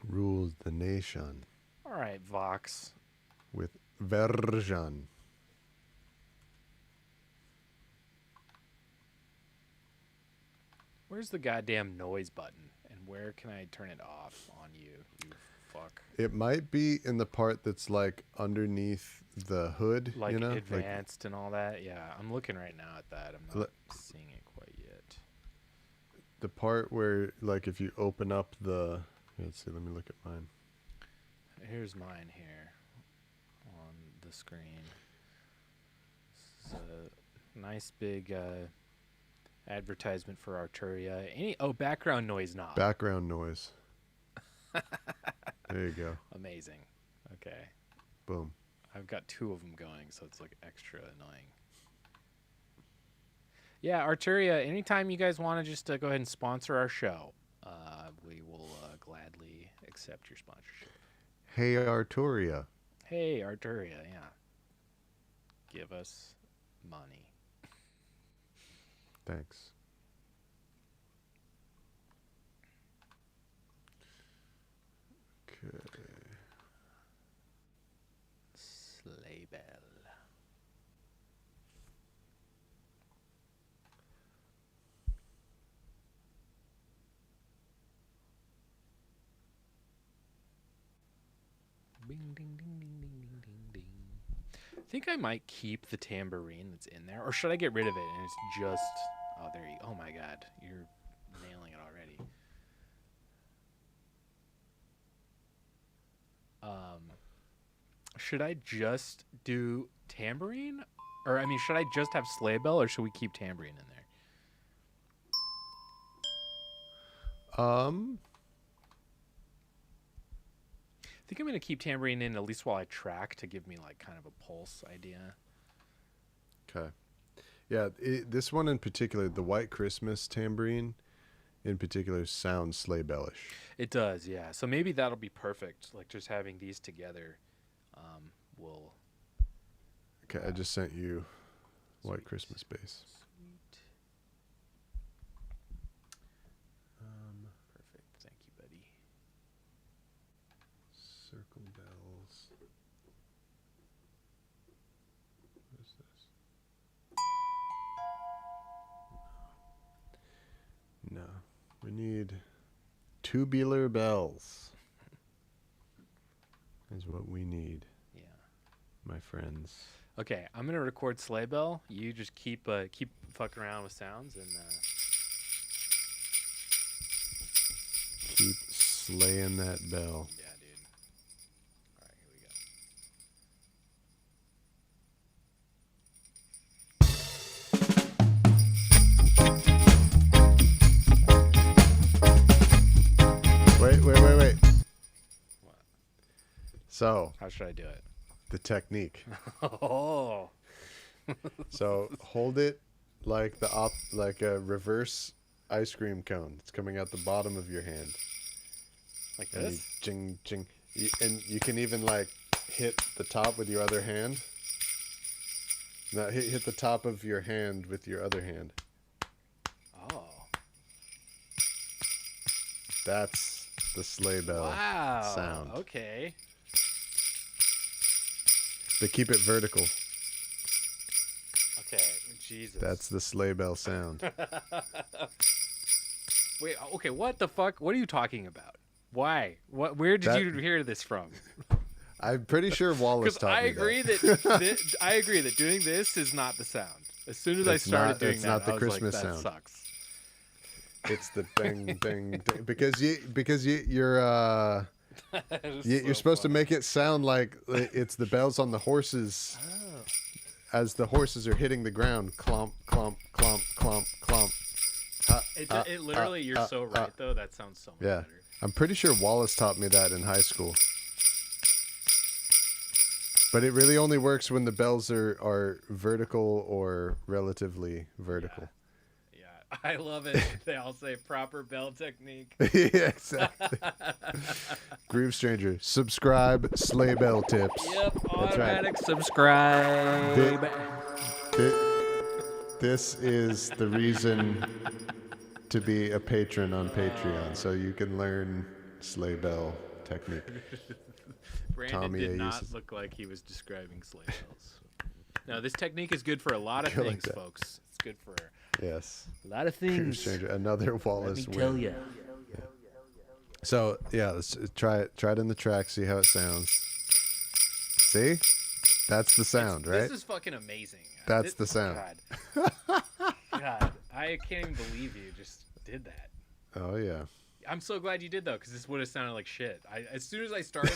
Speaker 1: rules the nation
Speaker 3: All right, Vox.
Speaker 1: with version.
Speaker 3: Where's the goddamn noise button? And where can I turn it off on you, you fuck?
Speaker 1: It might be in the part that's like underneath the hood,
Speaker 3: Like
Speaker 1: you know?
Speaker 3: advanced and all that? Yeah, I'm looking right now at that. I'm not
Speaker 1: Le-
Speaker 3: seeing it quite yet.
Speaker 1: The part where, like, if you open up the. Let's see, let me look at mine.
Speaker 3: Here's mine here on the screen. It's a nice big advertisement for Arturia. Background noise knob.
Speaker 1: Background noise. There you go.
Speaker 3: Amazing. Okay.
Speaker 1: Boom.
Speaker 3: I've got two of them going, so it's like extra annoying. Yeah, Arturia, anytime you guys want to just go ahead and sponsor our show, we will gladly accept your sponsorship.
Speaker 1: Hey, Arturia.
Speaker 3: Hey, Arturia, yeah. Give us money.
Speaker 1: Thanks. Okay.
Speaker 3: Sleigh bell. Bing, ding, ding, ding, ding, ding, ding, ding. I think I might keep the tambourine that's in there, or should I get rid of it and it's just? Oh, there you. Oh my God, you're nailing it already. Should I just do tambourine, or I mean, should I just have sleigh bell, or should we keep tambourine in there? I think I'm gonna keep tambourine in at least while I track to give me like kind of a pulse idea.
Speaker 1: Okay. Yeah, this one in particular, the White Christmas tambourine in particular, sounds sleigh bellish.
Speaker 3: It does, yeah. So maybe that'll be perfect. Like just having these together, will.
Speaker 1: Okay, I just sent you White
Speaker 3: Sweet.
Speaker 1: Christmas bass.
Speaker 3: Sweet. Perfect. Thank you, buddy.
Speaker 1: Circle bells. What is this? We need tubular bells. Is what we need,
Speaker 3: Yeah.
Speaker 1: my friends.
Speaker 3: Okay, I'm gonna record sleigh bell. You just keep fucking around with sounds and.
Speaker 1: Keep slaying that bell.
Speaker 3: Yeah, dude. All right, here we go.
Speaker 1: Wait.
Speaker 3: What?
Speaker 1: So,
Speaker 3: How should I do it?
Speaker 1: the technique.
Speaker 3: Oh.
Speaker 1: So, hold it like like a reverse ice cream cone. It's coming out the bottom of your hand.
Speaker 3: Like
Speaker 1: And you
Speaker 3: this?
Speaker 1: jing, jing. And you can even like hit the top with your other hand. Now hit the top of your hand with your other hand.
Speaker 3: Oh.
Speaker 1: That's the sleigh bell
Speaker 3: Wow.
Speaker 1: sound.
Speaker 3: Okay.
Speaker 1: But keep it vertical.
Speaker 3: Okay. Jesus.
Speaker 1: That's the sleigh bell sound.
Speaker 3: Wait. Okay. What the fuck? What are you talking about? Why? What? Where did
Speaker 1: That-
Speaker 3: you hear this from?
Speaker 1: I'm pretty sure Wallace
Speaker 3: Because
Speaker 1: taught
Speaker 3: I
Speaker 1: me
Speaker 3: agree
Speaker 1: that.
Speaker 3: that I agree that doing this is not the sound. As soon as I
Speaker 1: It's
Speaker 3: started
Speaker 1: not-
Speaker 3: doing
Speaker 1: it's
Speaker 3: that,
Speaker 1: not the
Speaker 3: I was
Speaker 1: Christmas
Speaker 3: like, that
Speaker 1: sound.
Speaker 3: sucks.
Speaker 1: It's the ding, ding, ding. Because you're
Speaker 3: That is
Speaker 1: you're
Speaker 3: so
Speaker 1: supposed to
Speaker 3: funny.
Speaker 1: make it sound like it's the bells on the horses
Speaker 3: Oh.
Speaker 1: as the horses are hitting the ground. Clomp, clomp, clomp, clomp, clomp.
Speaker 3: It literally, you're so right though. That sounds so much
Speaker 1: Yeah.
Speaker 3: better.
Speaker 1: I'm pretty sure Wallace taught me that in high school. But it really only works when the bells are vertical or relatively vertical.
Speaker 3: Yeah, I love it. They all say proper bell technique.
Speaker 1: Yeah, exactly. Groove Stranger, subscribe, sleigh bell tips.
Speaker 3: Yep,
Speaker 1: right.
Speaker 3: automatic subscribe.
Speaker 1: This is the reason to be a patron on Patreon, so you can learn sleigh bell technique.
Speaker 3: Brandon
Speaker 1: Tommy,
Speaker 3: did
Speaker 1: I
Speaker 3: not
Speaker 1: used-
Speaker 3: look like he was describing sleigh bells. No, this technique is good for a lot of
Speaker 1: Go like
Speaker 3: things,
Speaker 1: that.
Speaker 3: folks. It's good for
Speaker 1: Yes.
Speaker 3: a lot of
Speaker 1: Groove
Speaker 3: things.
Speaker 1: Stranger, another Wallace
Speaker 3: Let me tell
Speaker 1: win.
Speaker 3: you.
Speaker 1: So yeah, let's try it in the track, see how it sounds. See? That's the sound, right?
Speaker 3: This is fucking amazing.
Speaker 1: That's the sound.
Speaker 3: God, I can't even believe you just did that.
Speaker 1: Oh yeah.
Speaker 3: I'm so glad you did though, because this would have sounded like shit. As soon as I started,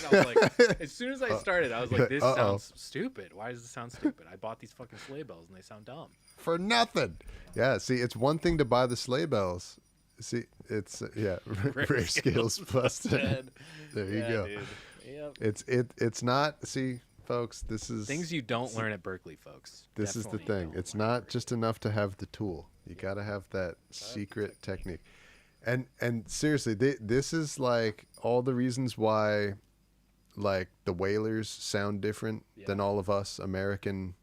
Speaker 3: I was like, this
Speaker 1: Uh-oh.
Speaker 3: sounds stupid. Why does this sound stupid? I bought these fucking sleigh bells and they sound dumb.
Speaker 1: For nothing. Yeah, see, it's one thing to buy the sleigh bells. See, it's rare skills plus 10. There you
Speaker 3: Yeah,
Speaker 1: go.
Speaker 3: dude. Yep.
Speaker 1: It's not, see, folks, this is
Speaker 3: Things you don't learn at Berkeley, folks.
Speaker 1: this is the
Speaker 3: Definitely
Speaker 1: thing.
Speaker 3: don't
Speaker 1: It's
Speaker 3: learn at
Speaker 1: not just enough to have the tool. You got to have that secret technique. And seriously, this is like all the reasons why like the Wailers sound different than all of us American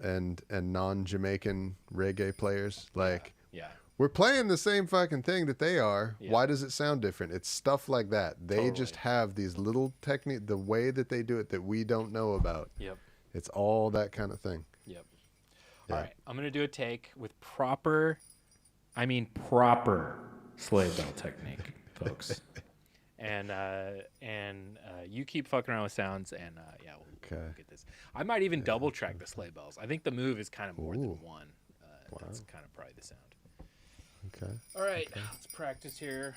Speaker 1: and non-Jamaican reggae players. Like
Speaker 3: Yeah.
Speaker 1: we're playing the same fucking thing that they are.
Speaker 3: Yeah.
Speaker 1: Why does it sound different? It's stuff like that. They just
Speaker 3: Totally.
Speaker 1: have these little technique, the way that they do it that we don't know about.
Speaker 3: Yep.
Speaker 1: It's all that kind of thing.
Speaker 3: Yep.
Speaker 1: Yeah.
Speaker 3: All right. I'm going to do a take with proper sleigh bell technique, folks. and you keep fucking around with sounds, and we'll
Speaker 1: Okay.
Speaker 3: get this. I might even double track the sleigh bells. I think the move is kind of more
Speaker 1: Ooh.
Speaker 3: than one. That's kind of probably the sound.
Speaker 1: Okay.
Speaker 3: All right, let's practice here.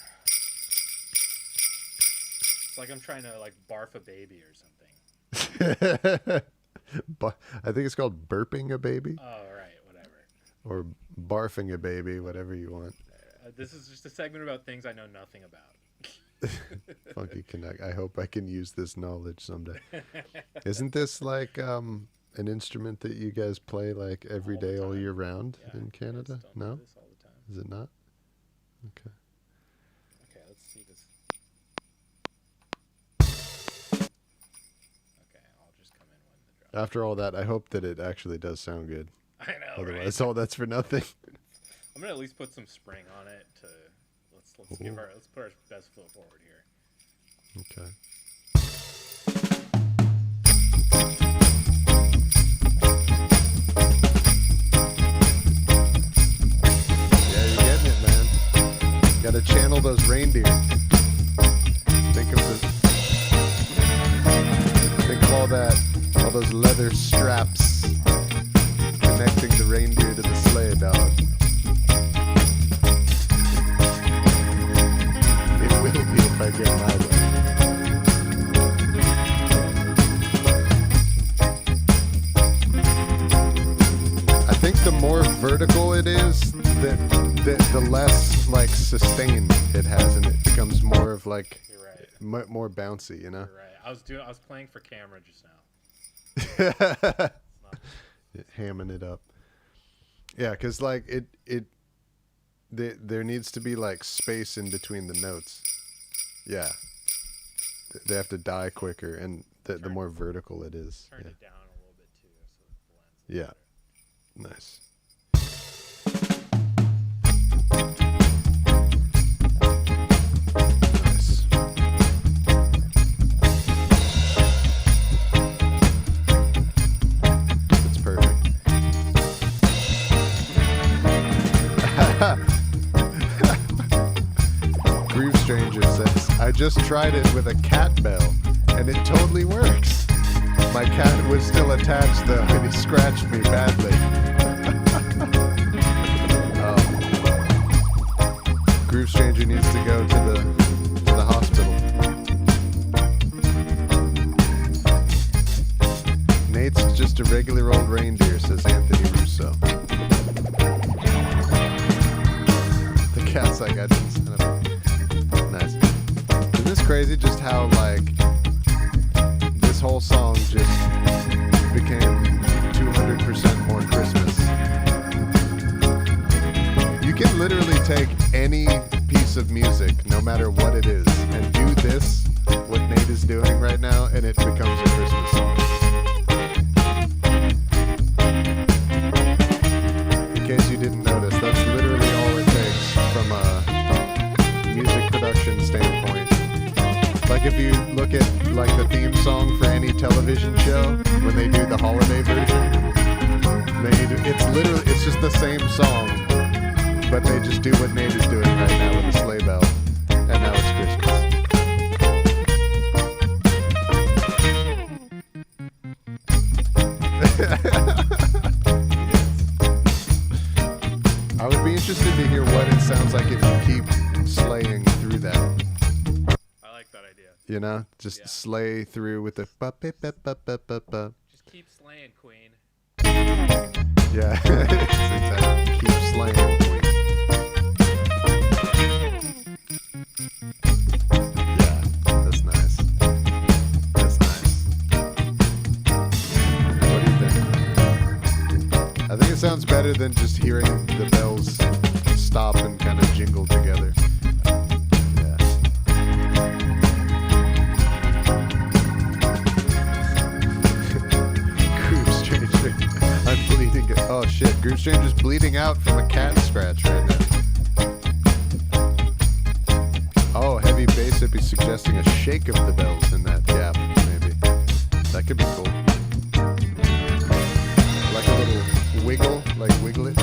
Speaker 3: It's like I'm trying to like barf a baby or something.
Speaker 1: But I think it's called burping a baby
Speaker 3: Oh, all right, whatever.
Speaker 1: or barfing a baby, whatever you want.
Speaker 3: This is just a segment about things I know nothing about.
Speaker 1: Funky Connect. I hope I can use this knowledge someday. Isn't this like an instrument that you guys play like every
Speaker 3: All the
Speaker 1: day, all
Speaker 3: time.
Speaker 1: year round
Speaker 3: Yeah,
Speaker 1: in
Speaker 3: you guys
Speaker 1: Canada?
Speaker 3: don't do
Speaker 1: No,
Speaker 3: this all the time.
Speaker 1: is it not? Okay.
Speaker 3: Okay, let's see this. Okay, I'll just come in when the drop.
Speaker 1: After all that, I hope that it actually does sound good.
Speaker 3: I know,
Speaker 1: Otherwise,
Speaker 3: right?
Speaker 1: all that's for nothing.
Speaker 3: I'm gonna at least put some spring on it to let's put our best foot forward here.
Speaker 1: Okay. Yeah, you're getting it, man. Got to All those leather straps connecting the reindeer to the sleigh dog. It will be if I get my way. I think the more vertical it is, the less like sustain it has, and it becomes more of like
Speaker 3: You're right.
Speaker 1: more bouncy, you know.
Speaker 3: You're right. I was playing for camera just now.
Speaker 1: Hamming it up. Yeah, because like there needs to be like space in between the notes. Yeah, they have to die quicker, and the more vertical it is.
Speaker 3: Turned
Speaker 1: Yeah.
Speaker 3: it down a little bit too, so it blends.
Speaker 1: Yeah. Nice. Nice. It's perfect. Groove Stranger says, I just tried it with a cat bell, and it totally works. My cat was still attached though, and he scratched me badly. Groove Stranger needs to go to the hospital. Nate's just a regular old reindeer, says Anthony Russo. The cat's like, I didn't send him. Nice. Isn't this crazy just how like this whole song just became 200% more Christmas? You can literally take any piece of music, no matter what it is, and do this, what Nate is doing right now, and it becomes a Christmas song. In case you didn't notice, that's literally all it takes from a music production standpoint. Like if you look at like the theme song for any television show, when they do the holiday version, it's just the same song, but they just do what Nate is doing right now with the sleigh bell, and now it's Christmas. I would be interested to hear what it sounds like if you keep slaying through that.
Speaker 3: I like that idea.
Speaker 1: You know, just slay through with the ba ba ba ba ba ba ba.
Speaker 3: Just keep slaying, Queen.
Speaker 1: Yeah, exactly. Keep slaying, Queen. Yeah, that's nice. That's nice. What do you think? I think it sounds better than just hearing the bells stop and kind of jingle together. Yeah. Groove Stranger. I'm bleeding. Oh shit, Groove Stranger's bleeding out from a cat scratch right now. Oh, Heavy Bass Hippie suggesting a shake of the bells in that gap, maybe. That could be cool. Like a little wiggle, like wiggle it.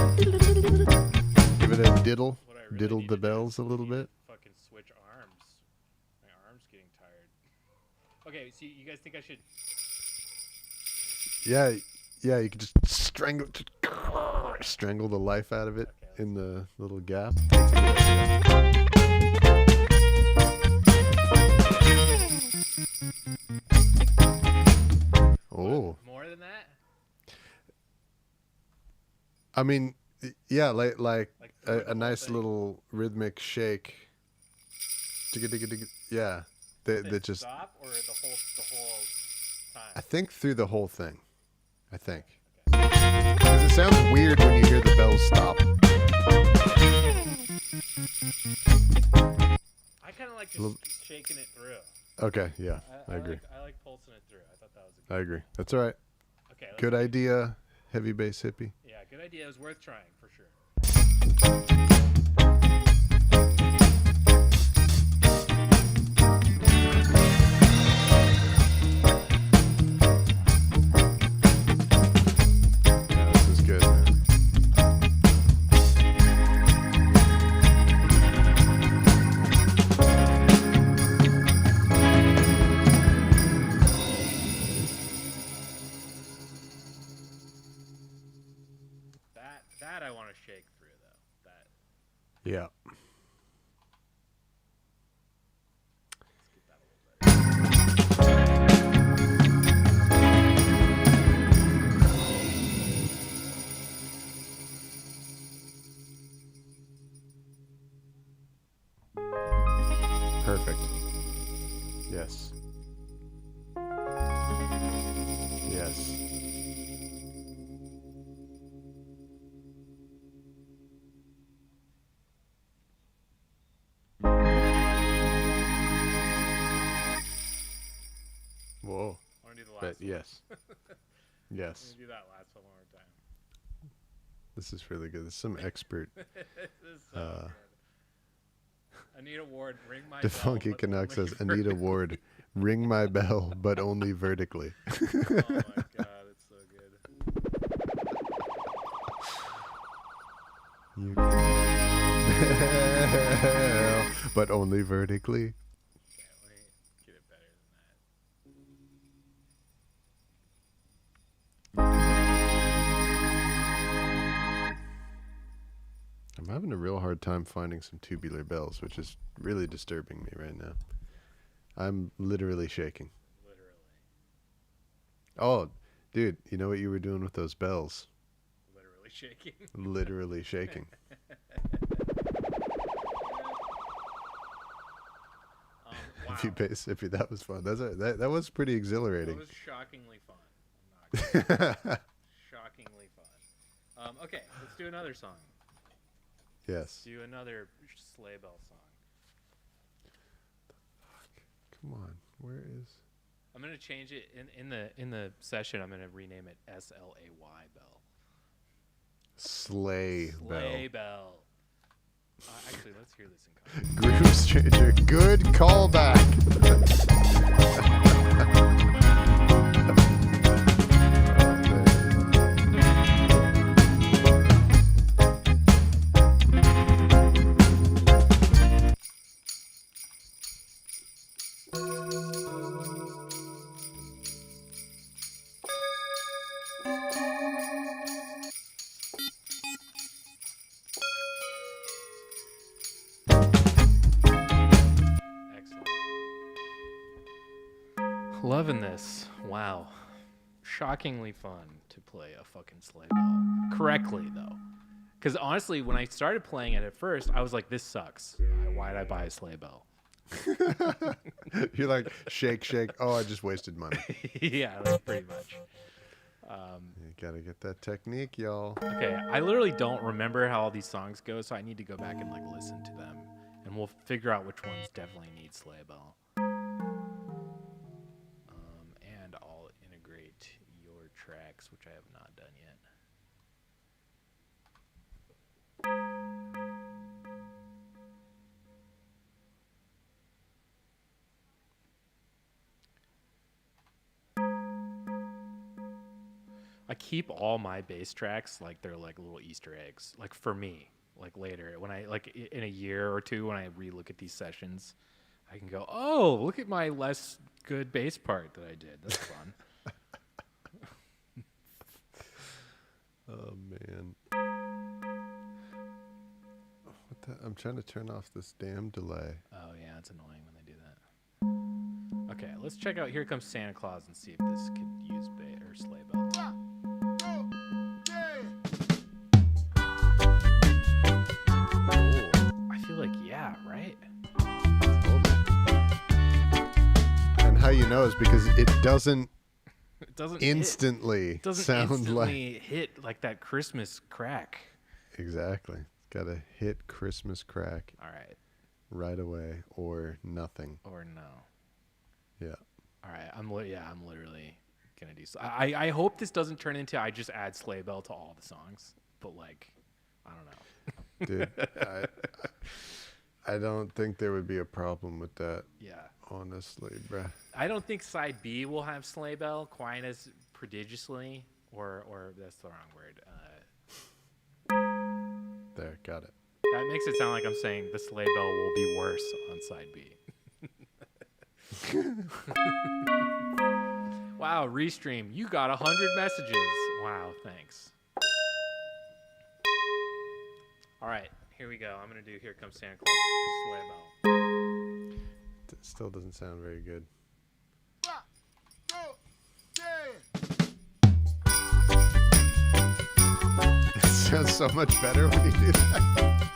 Speaker 1: Give it a diddle.
Speaker 3: What I really
Speaker 1: Diddle
Speaker 3: need
Speaker 1: the
Speaker 3: to do
Speaker 1: bells
Speaker 3: is
Speaker 1: a little
Speaker 3: need to
Speaker 1: bit.
Speaker 3: Fucking switch arms. My arm's getting tired. Okay, so you guys think I should?
Speaker 1: Yeah, you could just strangle the life out of it in the little gap. That's a good idea. Oh,
Speaker 3: More than that?
Speaker 1: I mean, yeah, like
Speaker 3: Like through the
Speaker 1: a
Speaker 3: whole
Speaker 1: nice
Speaker 3: thing?
Speaker 1: little rhythmic shake. Digga, digga, digga. Yeah,
Speaker 3: Does
Speaker 1: that
Speaker 3: it
Speaker 1: just.
Speaker 3: stop or the whole
Speaker 1: I
Speaker 3: time?
Speaker 1: think through the whole thing. I think. Because it sounds weird when you hear the bells stop.
Speaker 3: I kind of like
Speaker 1: Little-
Speaker 3: just shaking it through.
Speaker 1: Okay, yeah, I agree.
Speaker 3: I like pulsing it through. I thought that was a
Speaker 1: I agree. That's all right.
Speaker 3: okay.
Speaker 1: Good idea, Heavy Bass Hippie.
Speaker 3: Yeah, good idea. It was worth trying for sure.
Speaker 1: Yeah, this is good, man.
Speaker 3: That I want to shake through though. That.
Speaker 1: Yeah.
Speaker 3: Let's get that a little better.
Speaker 1: Perfect. Yes. Yes. Whoa.
Speaker 3: I want to do the last
Speaker 1: But
Speaker 3: one.
Speaker 1: yes. Yes.
Speaker 3: Let me do that last one more time.
Speaker 1: This is really good. This is some expert.
Speaker 3: This is so good. Anita Ward, ring my
Speaker 1: The
Speaker 3: bell.
Speaker 1: Funky
Speaker 3: but
Speaker 1: Canuck
Speaker 3: only
Speaker 1: says,
Speaker 3: for-
Speaker 1: Anita Ward, ring my bell, but only vertically.
Speaker 3: Oh my god, it's so good.
Speaker 1: You can but only vertically.
Speaker 3: Can't wait. Get it better than that.
Speaker 1: I'm having a real hard time finding some tubular bells, which is really disturbing me right now. I'm literally shaking.
Speaker 3: Literally.
Speaker 1: Oh, dude, you know what you were doing with those bells?
Speaker 3: Literally shaking.
Speaker 1: Literally shaking.
Speaker 3: Wow.
Speaker 1: If you pay Sippy, that was fun. That was pretty
Speaker 3: That
Speaker 1: exhilarating.
Speaker 3: was shockingly fun. I'm not gonna shockingly fun. Okay, let's do another song.
Speaker 1: Yes.
Speaker 3: Do another sleigh bell song.
Speaker 1: Come on. Where is?
Speaker 3: I'm gonna change it in the session. I'm gonna rename it SLAY bell.
Speaker 1: Sleigh
Speaker 3: Sleigh
Speaker 1: bell.
Speaker 3: bell. Actually, let's hear this in context.
Speaker 1: Groove Stranger. Good callback.
Speaker 3: Excellent. Loving this. Wow. Shockingly fun to play a fucking sleigh bell. Correctly, though. Because honestly, when I started playing it at first, I was like, this sucks. Why did I buy a sleigh bell?
Speaker 1: You're like, shake, shake. Oh, I just wasted money.
Speaker 3: Yeah, like pretty much.
Speaker 1: You gotta get that technique, y'all.
Speaker 3: Okay, I literally don't remember how all these songs go, so I need to go back and like listen to them, and we'll figure out which ones definitely need sleigh bell. And I'll integrate your tracks, which I have not done yet. I keep all my bass tracks like they're like little Easter eggs, like for me, like later when I like in a year or two when I relook at these sessions, I can go, oh, look at my less good bass part that I did. That's fun.
Speaker 1: Oh man. What the? I'm trying to turn off this damn delay.
Speaker 3: Oh yeah, it's annoying when they do that. Okay, let's check out Here Comes Santa Claus and see if this could use bass or sleigh bell. I feel like yeah, right?
Speaker 1: And how you know is because it doesn't
Speaker 3: It doesn't
Speaker 1: instantly
Speaker 3: it doesn't
Speaker 1: sound
Speaker 3: instantly hit like that Christmas crack.
Speaker 1: like exactly. It's got to hit Christmas crack
Speaker 3: All right,
Speaker 1: right away or nothing.
Speaker 3: or no.
Speaker 1: Yeah.
Speaker 3: All right, I'm literally gonna do. I hope this doesn't turn into I just add sleigh bell to all the songs, but like, I don't know.
Speaker 1: Dude, I don't think there would be a problem with that,
Speaker 3: Yeah,
Speaker 1: honestly, bruh.
Speaker 3: I don't think side B will have sleigh bell quite as prodigiously, or that's the wrong word.
Speaker 1: There, got it.
Speaker 3: That makes it sound like I'm saying the sleigh bell will be worse on side B. Wow, Restream, you got 100 messages. Wow, thanks.
Speaker 2: All right, here we go. I'm gonna do "Here Comes Santa Claus" sleigh bell.
Speaker 1: It still doesn't sound very good. It sounds so much better when you do that.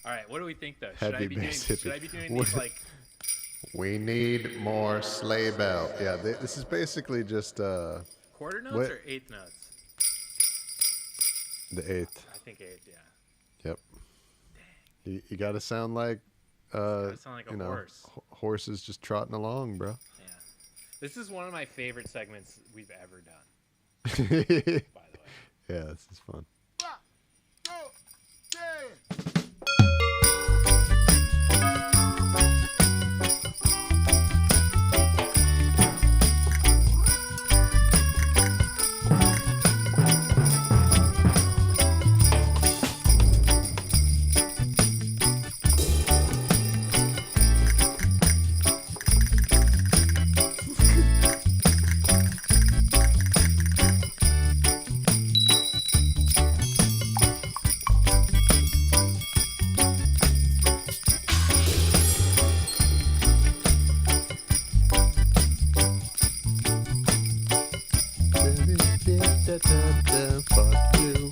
Speaker 2: All right, what do we think though?
Speaker 1: Heavy bass hippie.
Speaker 2: Should I be doing
Speaker 1: What-
Speaker 2: these like?
Speaker 1: We need more sleigh bell. Yeah, this is basically just
Speaker 2: Quarter notes
Speaker 1: What?
Speaker 2: or eighth notes?
Speaker 1: the eighth.
Speaker 2: I think eighth, yeah.
Speaker 1: Yep. You got to sound like
Speaker 2: Gotta sound like a
Speaker 1: you know,
Speaker 2: horse.
Speaker 1: horses just trotting along, bro.
Speaker 2: Yeah. This is one of my favorite segments we've ever done,
Speaker 1: Yeah,
Speaker 2: by the way.
Speaker 1: this is fun. Fuck you.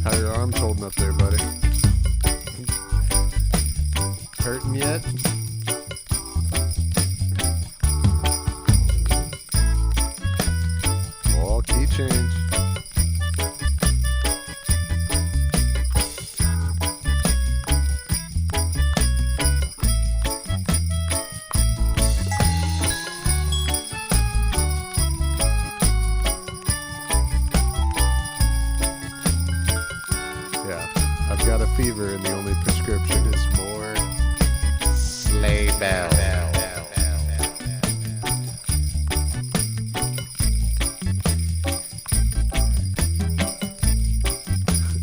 Speaker 1: How your arms holding up there, buddy? Hurting yet? Oh, key change. Yeah, I've got a fever, and the only prescription is more sleigh bell.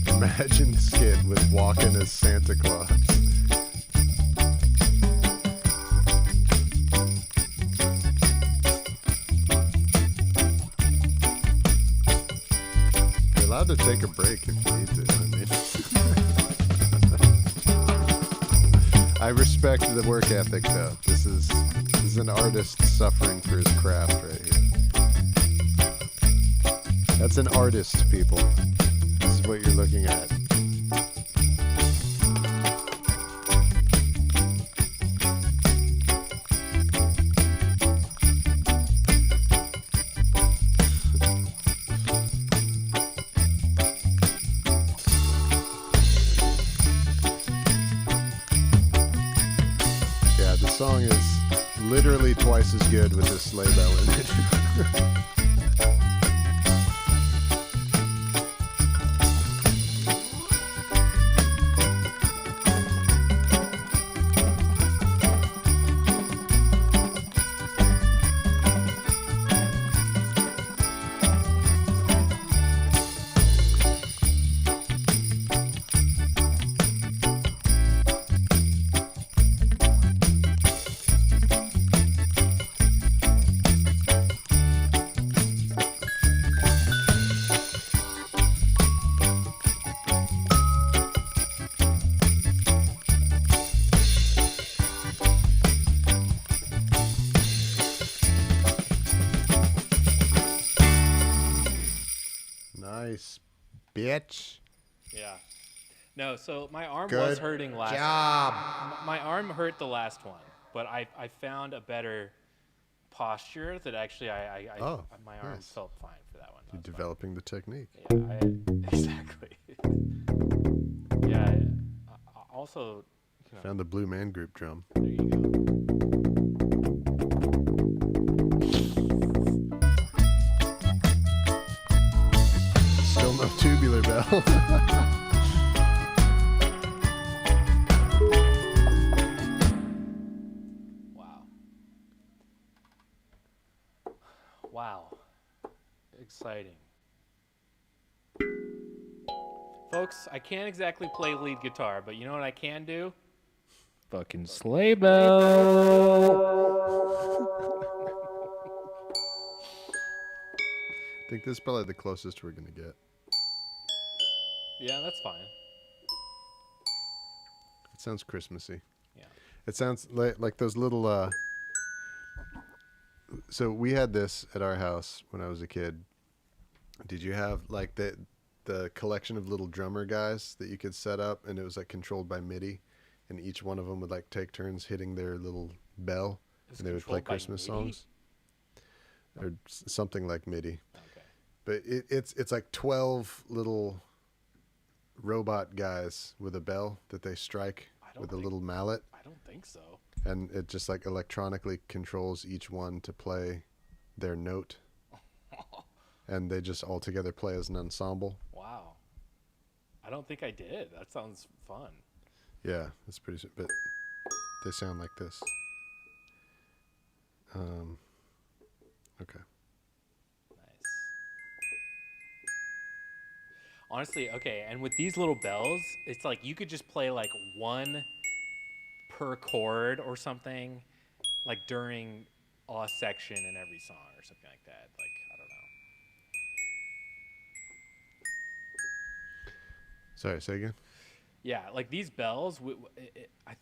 Speaker 1: Imagine Skid with walking as Santa Claus. You're allowed to take a break if you need to. I mean, I respect the work ethic, though. This is an artist suffering for his craft right here. That's an artist, people. This is what you're looking at. Yeah, the song is literally twice as good with this sleigh bell in it. Nice, bitch.
Speaker 2: Yeah. No, so my arm
Speaker 1: Good
Speaker 2: was hurting last.
Speaker 1: job.
Speaker 2: My arm hurt the last one, but I found a better posture that actually
Speaker 1: Oh,
Speaker 2: my arm
Speaker 1: nice.
Speaker 2: felt fine for that one.
Speaker 1: You're
Speaker 2: That was fine.
Speaker 1: developing the technique.
Speaker 2: Yeah, exactly. Yeah. Also, you know,
Speaker 1: Found the Blue Man Group drum.
Speaker 2: there you go.
Speaker 1: Still no tubular bell.
Speaker 2: Wow. Wow. exciting. Folks, I can't exactly play lead guitar, but you know what I can do? Fucking sleigh bell.
Speaker 1: I think this is probably the closest we're gonna get.
Speaker 2: Yeah, that's fine.
Speaker 1: It sounds Christmassy.
Speaker 2: Yeah.
Speaker 1: It sounds like those little. So we had this at our house when I was a kid. Did you have like the collection of little drummer guys that you could set up, and it was like controlled by MIDI, and each one of them would like take turns hitting their little bell,
Speaker 2: It's
Speaker 1: and they would play
Speaker 2: controlled by
Speaker 1: Christmas
Speaker 2: MIDI?
Speaker 1: songs, or something like MIDI.
Speaker 2: Okay.
Speaker 1: But it's like 12 little robot guys with a bell that they strike
Speaker 2: don't
Speaker 1: with a
Speaker 2: think-
Speaker 1: little mallet,
Speaker 2: I don't think so.
Speaker 1: and it just like electronically controls each one to play their note, and they just all together play as an ensemble.
Speaker 2: Wow. I don't think I did. That sounds fun.
Speaker 1: Yeah, that's pretty. But they sound like this. Okay.
Speaker 2: Nice. Honestly, okay, and with these little bells, it's like you could just play like one per chord or something, like during a section in every song or something like that. Like, I don't know.
Speaker 1: Sorry, say again.
Speaker 2: Yeah, like these bells,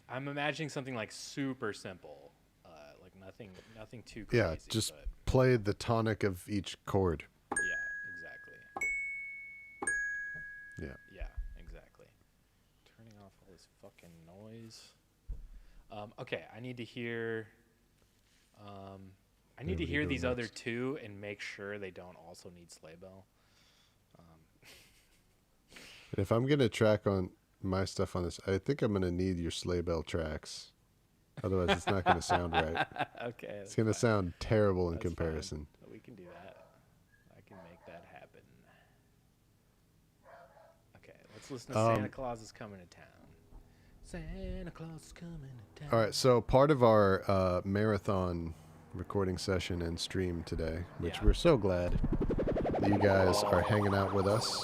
Speaker 2: I'm imagining something like super simple, like nothing too crazy.
Speaker 1: Yeah, just
Speaker 2: but
Speaker 1: play the tonic of each chord.
Speaker 2: yeah, exactly.
Speaker 1: Yeah.
Speaker 2: Yeah, exactly. Turning off all this fucking noise. Okay, I need to hear. I need
Speaker 1: What
Speaker 2: to
Speaker 1: are we
Speaker 2: hear
Speaker 1: doing
Speaker 2: these other
Speaker 1: next?
Speaker 2: two and make sure they don't also need sleigh bell.
Speaker 1: And if I'm gonna track on my stuff on this, I think I'm gonna need your sleigh bell tracks. Otherwise, it's not gonna sound right.
Speaker 2: Okay,
Speaker 1: It's gonna sound terrible in
Speaker 2: That's fine.
Speaker 1: comparison.
Speaker 2: We can do that. I can make that happen. Okay, let's listen to Santa Claus is Coming to Town. Santa Claus is coming to town.
Speaker 1: All right, so part of our marathon recording session and stream today, which
Speaker 2: Yeah.
Speaker 1: we're so glad that you guys are hanging out with us.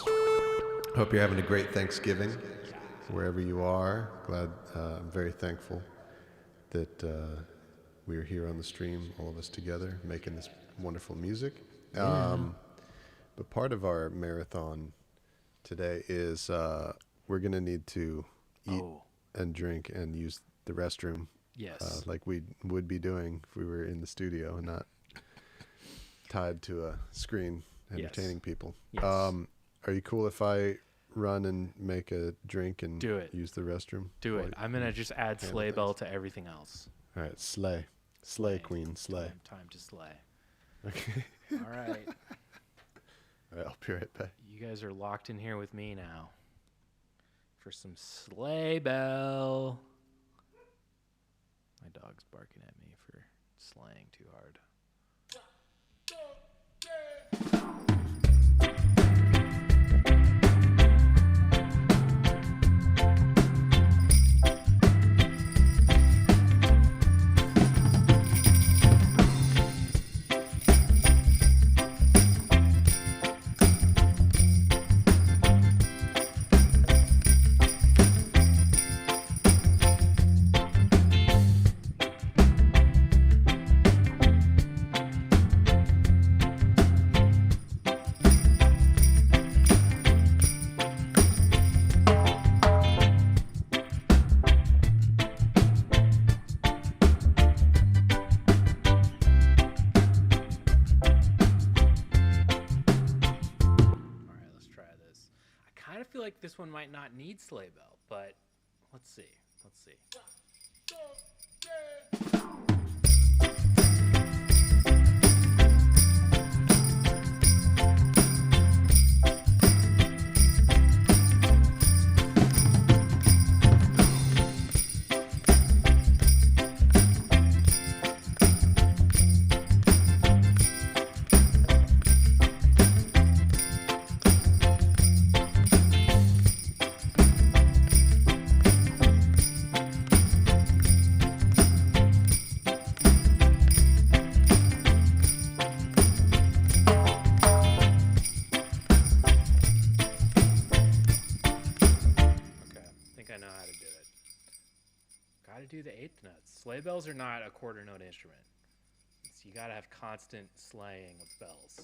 Speaker 1: Hope you're having a great Thanksgiving wherever you are. I'm very thankful that we are here on the stream, all of us together, making this wonderful music. But part of our marathon today is we're going to need to eat
Speaker 2: Oh.
Speaker 1: and drink and use the restroom
Speaker 2: Yes.
Speaker 1: like we would be doing if we were in the studio and not tied to a screen entertaining people.
Speaker 2: Yes.
Speaker 1: Are you cool if I run and make a drink and
Speaker 2: Do it.
Speaker 1: use the restroom?
Speaker 2: Do it.
Speaker 1: While
Speaker 2: I'm gonna just add
Speaker 1: handle
Speaker 2: sleigh
Speaker 1: things?
Speaker 2: bell to everything else.
Speaker 1: All right, slay. Slay, queen, slay.
Speaker 2: Time to slay.
Speaker 1: Okay.
Speaker 2: All right.
Speaker 1: All right, I'll be right back.
Speaker 2: You guys are locked in here with me now for some sleigh bell. My dog's barking at me for slaying too hard. I feel like this one might not need sleigh bell, but let's see. Let's see. sleigh bells are not a quarter note instrument. You gotta have constant slaying of bells.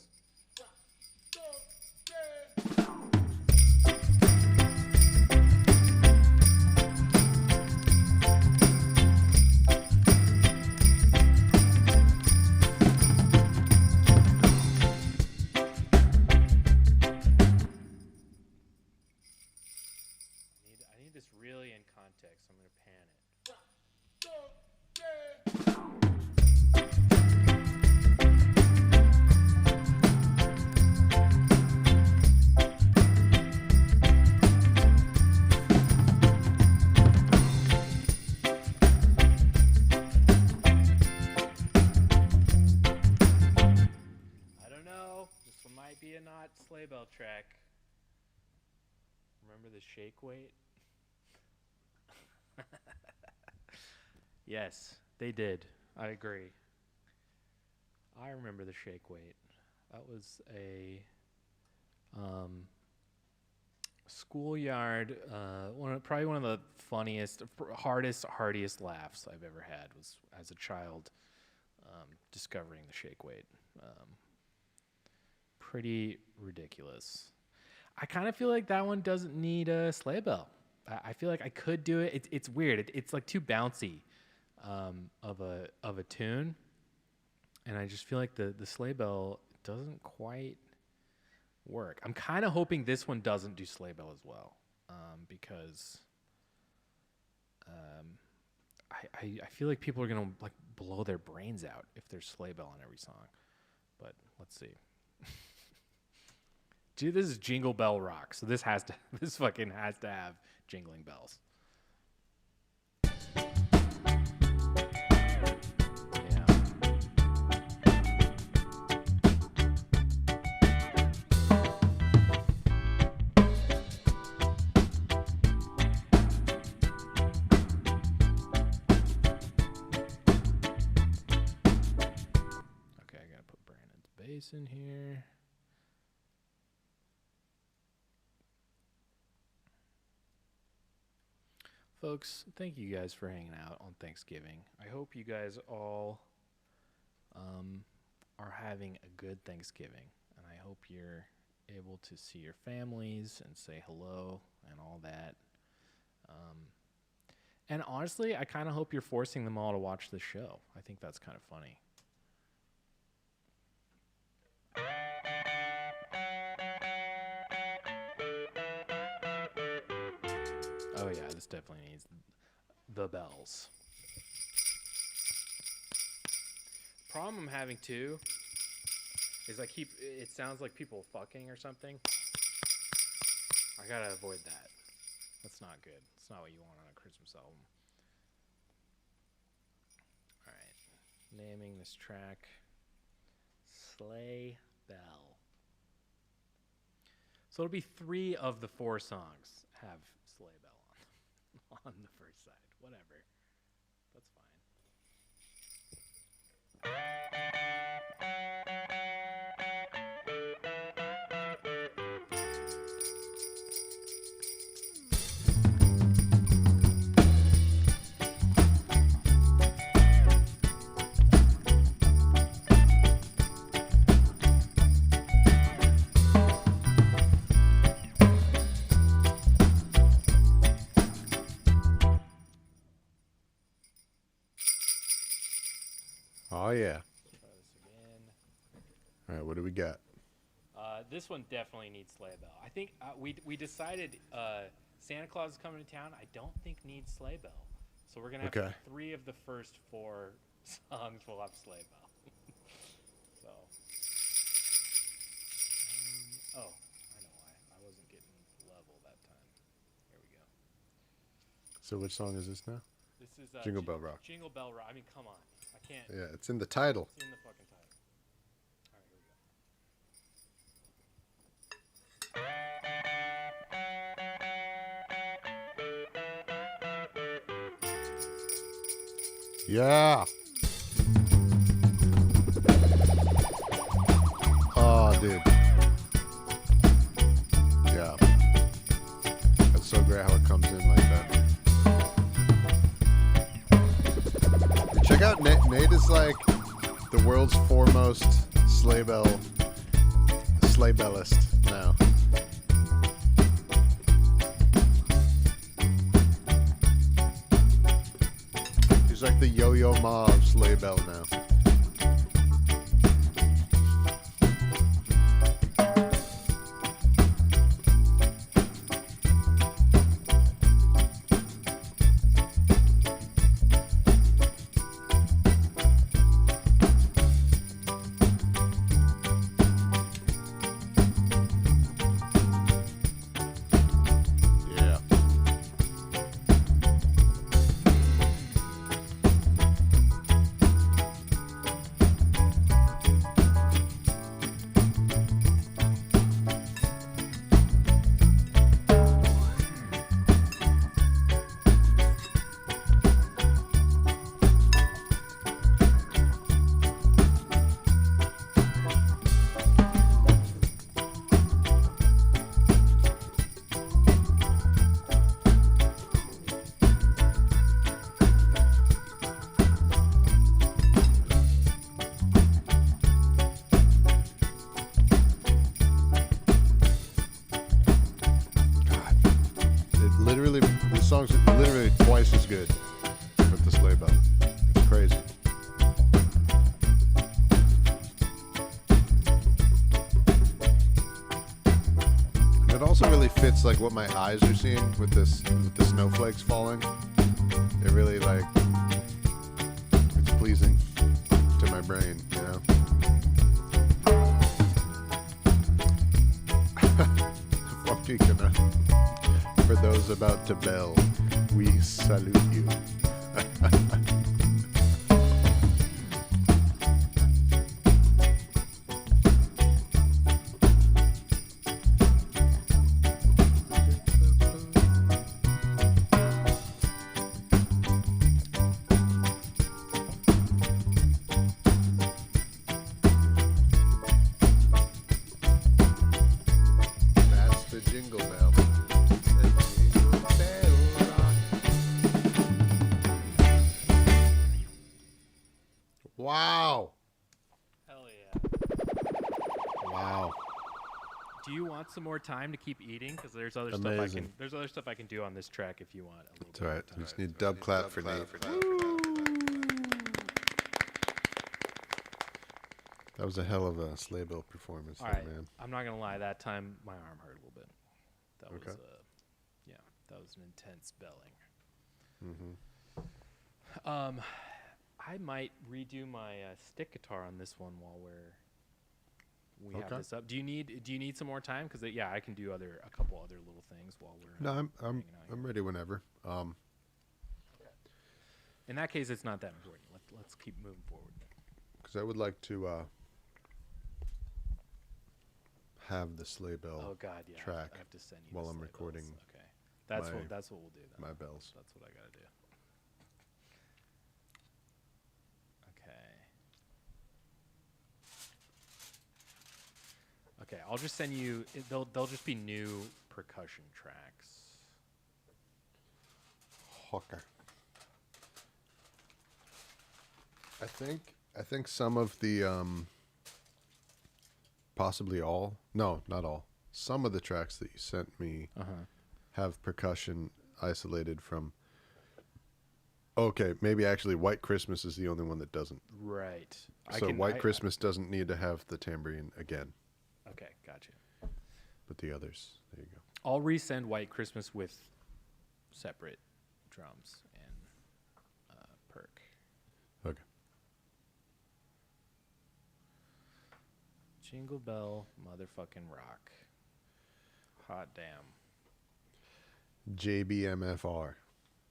Speaker 2: I need this really in context. I'm gonna pan it. I don't know. This one might be a not sleigh bell track. Remember the shake weight? Yes, they did. I agree. I remember the shake weight. That was a schoolyard. Probably one of the funniest, hardiest laughs I've ever had was as a child discovering the shake weight. Pretty ridiculous. I kind of feel like that one doesn't need a sleigh bell. I feel like I could do it. It's weird. It's like too bouncy of a tune, and I just feel like the sleigh bell doesn't quite work. I'm kind of hoping this one doesn't do sleigh bell as well, because I feel like people are gonna like blow their brains out if there's sleigh bell on every song. But let's see. Dude, this is Jingle Bell Rock, so this fucking has to have jingling bells. Yeah. Okay, I gotta put Brandon's bass in here. Folks, thank you guys for hanging out on Thanksgiving. I hope you guys all are having a good Thanksgiving, and I hope you're able to see your families and say hello and all that. And honestly, I kind of hope you're forcing them all to watch the show. I think that's kind of funny. Oh yeah, this definitely needs the bells. Problem I'm having too is it sounds like people fucking or something. I gotta avoid that. That's not good. It's not what you want on a Christmas album. Alright, naming this track Sleigh Bell. So it'll be 3 of the 4 songs have Sleigh Bell on the first side. Whatever. That's fine.
Speaker 1: Oh yeah.
Speaker 2: Try this again.
Speaker 1: All right, what do we got?
Speaker 2: This one definitely needs sleigh bell. I think we decided Santa Claus is coming to town. I don't think needs sleigh bell. So we're gonna have 3 of the first 4 songs will have sleigh bell. So. Oh, I know why. I wasn't getting level that time. Here we go.
Speaker 1: So which song is this now?
Speaker 2: This is
Speaker 1: Jingle Bell Rock.
Speaker 2: Jingle Bell Rock. I mean, come on. I can't.
Speaker 1: Yeah, it's in the title.
Speaker 2: It's in the fucking title. All right, here we go.
Speaker 1: Yeah. Oh, dude. Yeah. That's so great how it comes in like that. the world's foremost sleigh bellist now. He's like the Yo-Yo Ma of sleigh bell now. Yeah. Literally, this song's literally twice as good with the sleigh bell. It's crazy. And it also really fits like what my eyes are seeing with the snowflakes falling. It really like it's pleasing to my brain, you know. Funky gonna. For those about to bell, we salute you. That's the jingle bell. Wow.
Speaker 2: Hell yeah.
Speaker 1: Wow.
Speaker 2: Do you want some more time to keep eating? Because there's other
Speaker 1: Amazing.
Speaker 2: stuff I can do on this track if you want. A little
Speaker 1: It's
Speaker 2: bit
Speaker 1: all
Speaker 2: more
Speaker 1: right.
Speaker 2: time.
Speaker 1: We just need dub clap for Nate. That was a hell of a sleigh bell performance,
Speaker 2: All
Speaker 1: there,
Speaker 2: right.
Speaker 1: man.
Speaker 2: I'm not gonna lie. That time my arm hurt a little bit. That
Speaker 1: Okay.
Speaker 2: was yeah. That was an intense belling.
Speaker 1: Mm-hmm.
Speaker 2: I might redo my stick guitar on this one while we have
Speaker 1: Okay.
Speaker 2: this up. Do you need some more time? Because yeah, I can do a couple other little things while we're.
Speaker 1: No, I'm
Speaker 2: hanging out
Speaker 1: I'm
Speaker 2: here.
Speaker 1: ready whenever.
Speaker 2: In that case, it's not that important. Let's keep moving forward.
Speaker 1: Because I would like to have the sleigh bell
Speaker 2: Oh God, yeah.
Speaker 1: track
Speaker 2: I have to send you
Speaker 1: while
Speaker 2: the
Speaker 1: I'm
Speaker 2: sleigh bells.
Speaker 1: recording
Speaker 2: Okay, that's
Speaker 1: my-
Speaker 2: what we'll do. Then.
Speaker 1: my bells.
Speaker 2: That's what I gotta do. Okay, I'll just send you. They'll just be new percussion tracks.
Speaker 1: Okay. I think some of the possibly all. No, not all. Some of the tracks that you sent me have percussion isolated from. Okay, maybe actually White Christmas is the only one that doesn't.
Speaker 2: Right.
Speaker 1: So White Christmas doesn't need to have the tambourine again,
Speaker 2: Okay, gotcha.
Speaker 1: but the others, there you go.
Speaker 2: I'll resend White Christmas with separate drums and perk.
Speaker 1: Okay.
Speaker 2: Jingle Bell, motherfucking rock. Hot damn.
Speaker 1: JBMFR.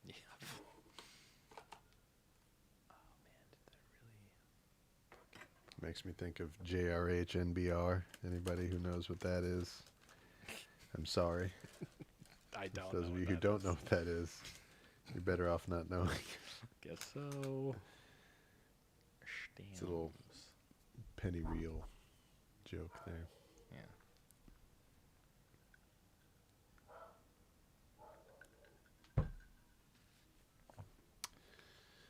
Speaker 2: Yeah. Oh man, did that really?
Speaker 1: Makes me think of JRHNBR. Anybody who knows what that is? I'm sorry.
Speaker 2: I don't.
Speaker 1: Those
Speaker 2: know
Speaker 1: of
Speaker 2: what
Speaker 1: you who
Speaker 2: that
Speaker 1: don't
Speaker 2: is.
Speaker 1: know what that is, you're better off not knowing.
Speaker 2: Guess so.
Speaker 1: It's a little penny reel joke there.
Speaker 2: Yeah.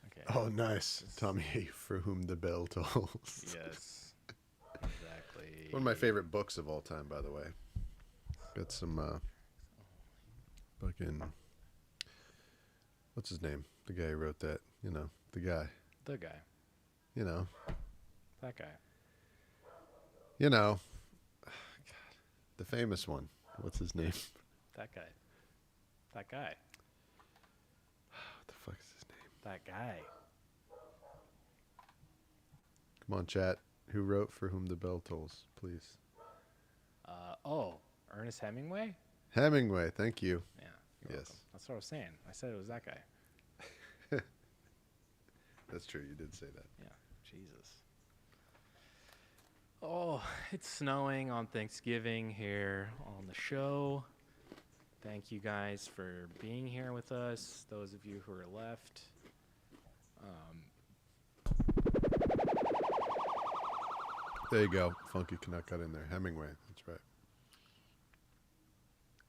Speaker 2: Okay.
Speaker 1: Oh, nice. Tommy, for whom the bell tolls.
Speaker 3: Yes. Exactly.
Speaker 1: One of my favorite books of all time, by the way. Got some fucking, what's his name? The guy who wrote that. You know, the guy.
Speaker 3: The guy.
Speaker 1: You know.
Speaker 3: That guy.
Speaker 1: You know. God, the famous one. What's his name?
Speaker 3: That guy. That guy.
Speaker 1: What the fuck is his name?
Speaker 3: That guy.
Speaker 1: Come on, chat. Who wrote For Whom the Bell Tolls, please?
Speaker 3: Ernest Hemingway?
Speaker 1: Hemingway, thank you.
Speaker 3: Yeah. You're
Speaker 1: Yes.
Speaker 3: welcome. That's what I was saying. I said it was that guy.
Speaker 1: That's true, you did say that.
Speaker 3: Yeah. Jesus. Oh, it's snowing on Thanksgiving here on the show. Thank you guys for being here with us, those of you who are left.
Speaker 1: There you go. Funky Canuck got in there. Hemingway, that's right.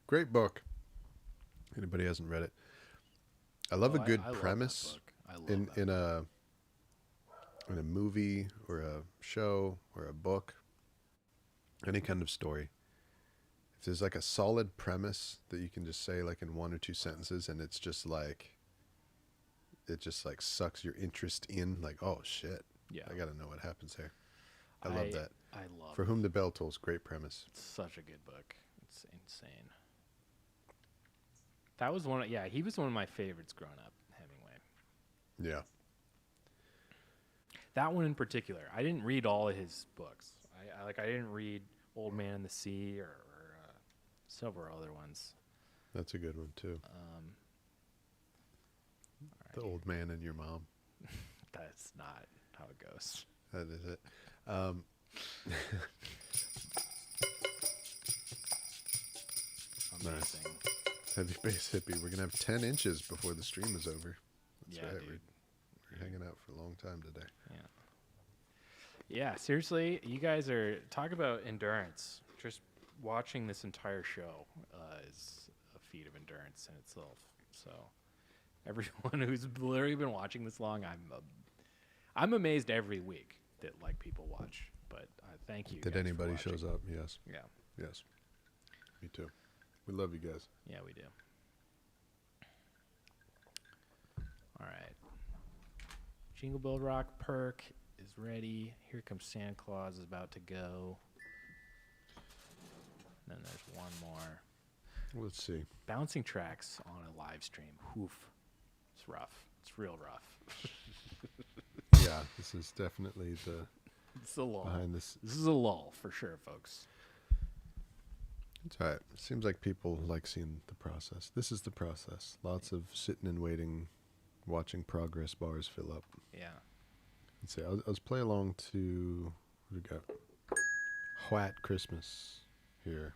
Speaker 1: Great book. Anybody hasn't read it? I love a good
Speaker 3: I love that
Speaker 1: premise
Speaker 3: book. I love
Speaker 1: in
Speaker 3: that.
Speaker 1: in a movie or a show or a book, any kind of story. If there's like a solid premise that you can just say like in one or two sentences, and it's just like, it just like sucks your interest in, like, oh shit,
Speaker 3: Yeah.
Speaker 1: I gotta know what happens here. I love that.
Speaker 3: I love
Speaker 1: For Whom the Bell Tolls, great premise.
Speaker 3: It's such a good book. It's insane. That was he was one of my favorites growing up, Hemingway.
Speaker 1: Yeah.
Speaker 3: That one in particular. I didn't read all of his books. I didn't read Old Man and the Sea or several other ones.
Speaker 1: That's a good one too. The Old Man and Your Mom.
Speaker 3: That's not how it goes.
Speaker 1: That is it.
Speaker 3: Amazing.
Speaker 1: Heavy Bass Hippie. We're going to have 10 inches before the stream is over. That's
Speaker 3: Yeah,
Speaker 1: right.
Speaker 3: dude.
Speaker 1: We're hanging out for a long time today.
Speaker 3: Yeah. Yeah, seriously, you guys are talk about endurance. Just watching this entire show is a feat of endurance in itself. So, everyone who's literally been watching this long, I'm amazed every week that like people watch. But thank you.
Speaker 1: That
Speaker 3: guys for
Speaker 1: anybody
Speaker 3: watching.
Speaker 1: shows up. Yes.
Speaker 3: Yeah,
Speaker 1: Yes. Me too. We love you guys.
Speaker 3: yeah, we do. All right. Jingle Bell Rock perk is ready. Here comes Santa Claus is about to go. Then there's one more.
Speaker 1: Let's see.
Speaker 3: Bouncing tracks on a live stream. Oof. It's rough. It's real rough.
Speaker 1: Yeah, this is definitely the
Speaker 3: It's a lull.
Speaker 1: behind this.
Speaker 3: This is a lull for sure, folks.
Speaker 1: It's all right. It seems like people like seeing the process. This is the process. Lots of sitting and waiting, watching progress bars fill up.
Speaker 3: Yeah.
Speaker 1: Let's see. Let's play along to, what do we got? White Christmas here.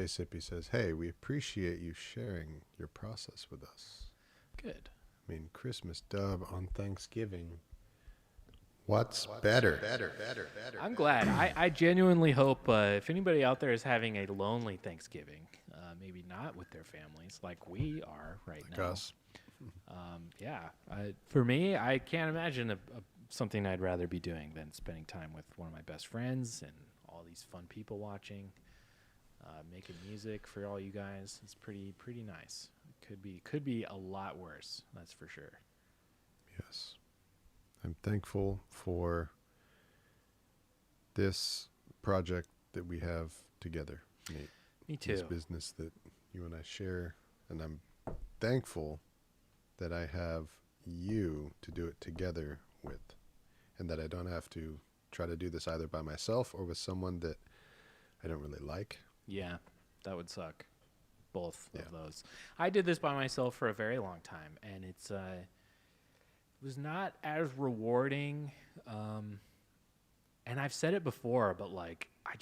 Speaker 1: Bass Hippie says, "Hey, we appreciate you sharing your process with us.
Speaker 3: Good.
Speaker 1: I mean, Christmas dub on Thanksgiving. What's better?
Speaker 3: I'm glad. I genuinely hope if anybody out there is having a lonely Thanksgiving, maybe not with their families like we are right now.
Speaker 1: Gus.
Speaker 3: Yeah. For me, I can't imagine something I'd rather be doing than spending time with one of my best friends and all these fun people watching, making music for all you guys. It's pretty nice. It could be a lot worse. That's for sure.
Speaker 1: Yes. I'm thankful for this project that we have together, Nate.
Speaker 3: Me too.
Speaker 1: This business that you and I share. And I'm thankful that I have you to do it together with. And that I don't have to try to do this either by myself or with someone that I don't really like.
Speaker 3: Yeah, that would suck. Both
Speaker 1: Yeah.
Speaker 3: of those. I did this by myself for a very long time, and it was not as rewarding. And I've said it before, but like I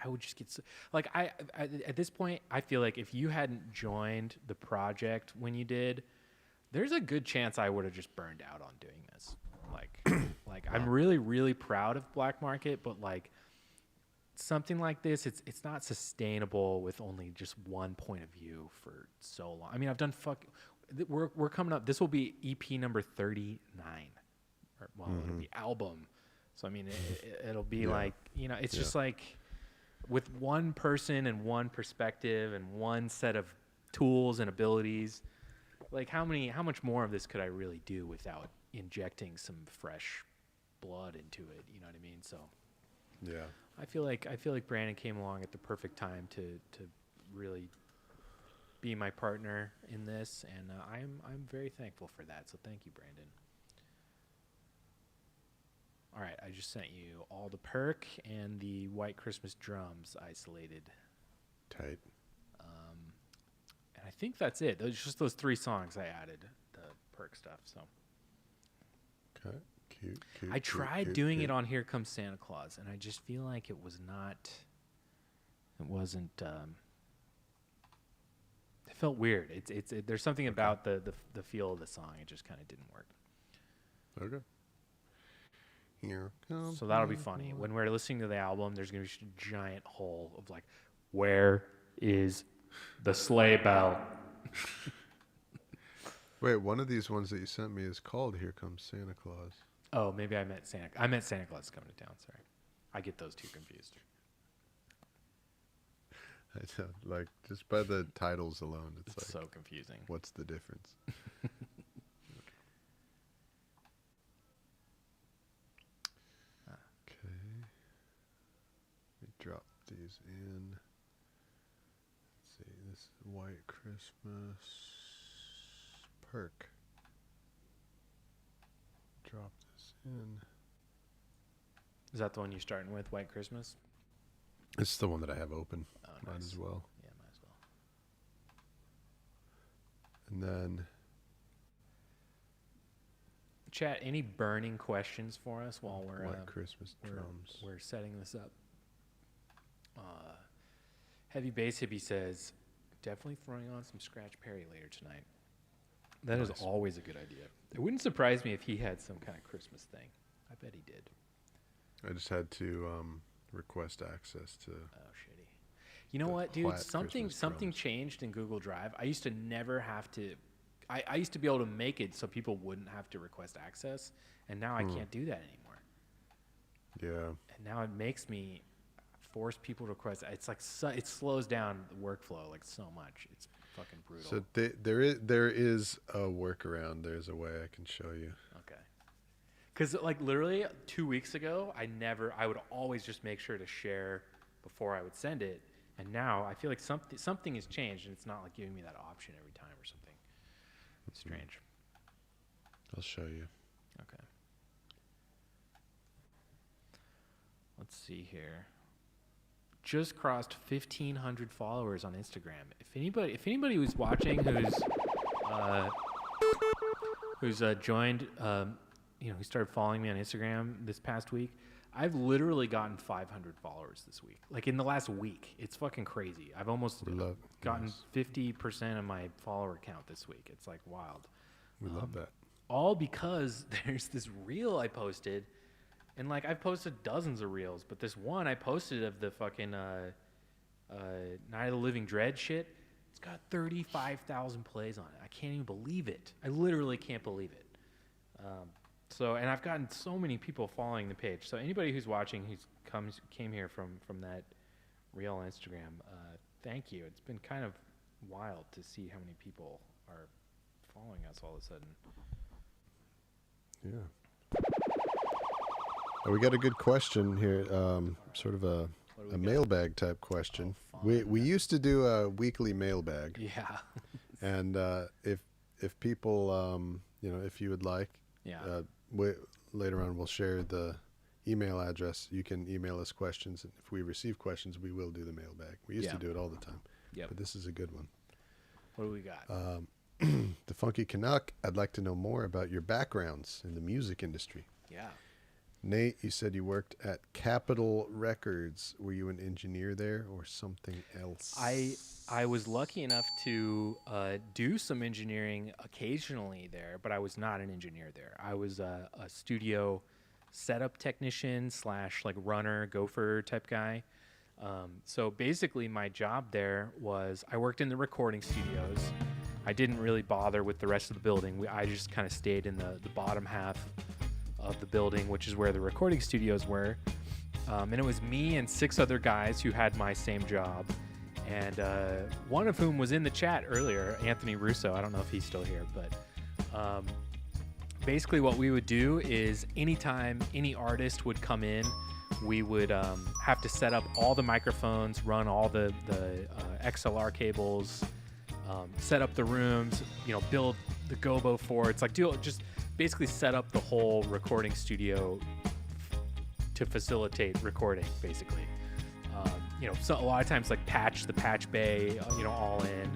Speaker 3: would just get like I at this point I feel like if you hadn't joined the project when you did, there's a good chance I would have just burned out on doing this. Like I'm really proud of Black Market, but like something like this, it's not sustainable with only just one point of view for so long. I mean, I've done we're coming up. This will be EP number 39, or well, it'll be album. So I mean, it'll be like, you know, it's just like with one person and one perspective and one set of tools and abilities. Like how much more of this could I really do without injecting some fresh blood into it? You know what I mean? So
Speaker 1: Yeah.
Speaker 3: I feel like Brandon came along at the perfect time to really be my partner in this, and I'm very thankful for that. So thank you, Brandon. All right, I just sent you all the perk and the White Christmas drums isolated,
Speaker 1: Tight.
Speaker 3: and I think that's it. Those 3 songs I added the perk stuff. So
Speaker 1: Okay. Cute.
Speaker 3: I tried doing it on Here Comes Santa Claus, and I just feel like it wasn't. It felt weird. There's something about the feel of the song. It just kind of didn't work.
Speaker 1: Okay. Here comes.
Speaker 3: So that'll be funny. When we're listening to the album, there's going to be a giant hole of like, where is the sleigh bell?
Speaker 1: Wait, one of these ones that you sent me is called "Here Comes Santa Claus."
Speaker 3: Oh, maybe I meant Santa Claus coming to town. Sorry, I get those two confused.
Speaker 1: I know, like just by the titles alone, it's like,
Speaker 3: so confusing.
Speaker 1: what's the difference? Okay. Let me drop these in. Let's see, this is White Christmas perk. Drop this in.
Speaker 3: Is that the one you're starting with, White Christmas?
Speaker 1: It's the one that I have open.
Speaker 3: Oh,
Speaker 1: Might
Speaker 3: nice.
Speaker 1: as well.
Speaker 3: Yeah, might as well.
Speaker 1: And then
Speaker 3: Chat, any burning questions for us while
Speaker 1: White Christmas drums.
Speaker 3: we're setting this up? Heavy Bass Hippie says, definitely throwing on some Scratch Perry later tonight. That is
Speaker 1: Nice.
Speaker 3: always a good idea. It wouldn't surprise me if he had some kind of Christmas thing. I bet he did.
Speaker 1: I just had to request access to.
Speaker 3: Oh, shitty. You know
Speaker 1: The
Speaker 3: what, dude?
Speaker 1: quiet
Speaker 3: Something
Speaker 1: Christmas drums.
Speaker 3: changed in Google Drive. I used to never have to. I used to be able to make it so people wouldn't have to request access, and now I can't do that anymore.
Speaker 1: Yeah.
Speaker 3: And now it makes me force people to request. It's like it slows down the workflow like so much. It's fucking brutal.
Speaker 1: So there is a workaround. There's a way I can show you.
Speaker 3: Okay. Because like literally 2 weeks ago, I would always just make sure to share before I would send it, and now I feel like something has changed, and it's not like giving me that option every time or something. It's strange.
Speaker 1: I'll show you.
Speaker 3: Okay. Let's see here. Just crossed 1,500 followers on Instagram. If anybody who's watching who's joined, who started following me on Instagram this past week, I've literally gotten 500 followers this week. Like in the last week, it's fucking crazy. I've almost gotten 50% of my follower count this week. It's like wild.
Speaker 1: We love that.
Speaker 3: All because there's this reel I posted, and like I've posted dozens of reels, but this one I posted of the fucking Night of the Living Dread shit, it's got 35,000 plays on it. I can't even believe it. I literally can't believe it. And I've gotten so many people following the page. So anybody who's watching came here from that reel on Instagram, thank you. It's been kind of wild to see how many people are following us all of a sudden.
Speaker 1: Yeah. We got a good question here, sort of a mailbag type question. We used to do a weekly mailbag.
Speaker 3: Yeah.
Speaker 1: And if people, if you would like, later on we'll share the email address. You can email us questions, and if we receive questions, we will do the mailbag. We used to do it all the time.
Speaker 3: Yep.
Speaker 1: But this is a good one.
Speaker 3: What do we got?
Speaker 1: The Funky Canuck, I'd like to know more about your backgrounds in the music industry.
Speaker 3: Yeah.
Speaker 1: Nate, you said you worked at Capitol Records. Were you an engineer there or something else?
Speaker 3: I was lucky enough to do some engineering occasionally there, but I was not an engineer there. I was a studio setup technician / like runner, gopher type guy. So basically my job there was I worked in the recording studios. I didn't really bother with the rest of the building. I just kind of stayed in the bottom half of the building, which is where the recording studios were. And it was me and 6 other guys who had my same job. And one of whom was in the chat earlier, Anthony Russo. I don't know if he's still here, but basically what we would do is anytime any artist would come in, we would have to set up all the microphones, run all the XLR cables, set up the rooms, build the gobo forts, just basically set up the whole recording studio to facilitate recording, basically. So a lot of times like patch the patch bay, all in.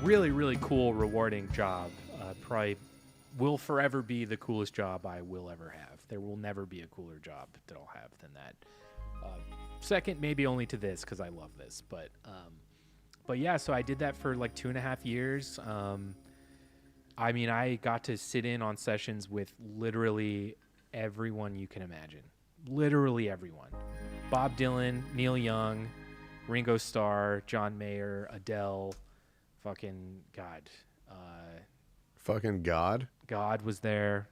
Speaker 3: Really, really cool, rewarding job. Probably will forever be the coolest job I will ever have. There will never be a cooler job that I'll have than that. Second, maybe only to this, because I love this. But yeah, so I did that for like 2.5 years. I got to sit in on sessions with literally everyone you can imagine. Literally everyone. Bob Dylan, Neil Young, Ringo Starr, John Mayer, Adele, fucking God.
Speaker 1: Fucking God?
Speaker 3: God was there.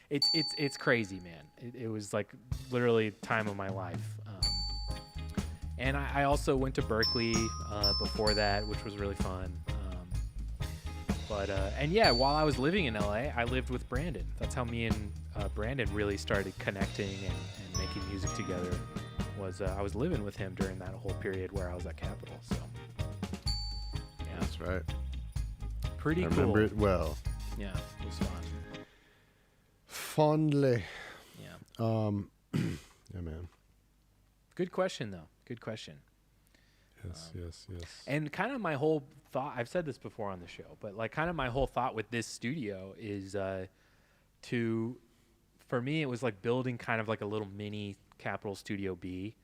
Speaker 3: It's crazy, man. It was like literally time of my life. And I also went to Berkeley before that, which was really fun. And yeah, while I was living in LA, I lived with Brandon. That's how me and Brandon really started connecting and making music together. I was living with him during that whole period where I was at Capitol. So yeah,
Speaker 1: that's right.
Speaker 3: Pretty cool.
Speaker 1: I remember it well.
Speaker 3: Yeah, it was fun.
Speaker 1: Fondly.
Speaker 3: Yeah.
Speaker 1: Yeah, man.
Speaker 3: Good question, though. Good question.
Speaker 1: Yes.
Speaker 3: And kind of my whole thought, I've said this before on the show, but like kind of my whole thought with this studio is for me, it was like building kind of like a little mini Capitol Studio B,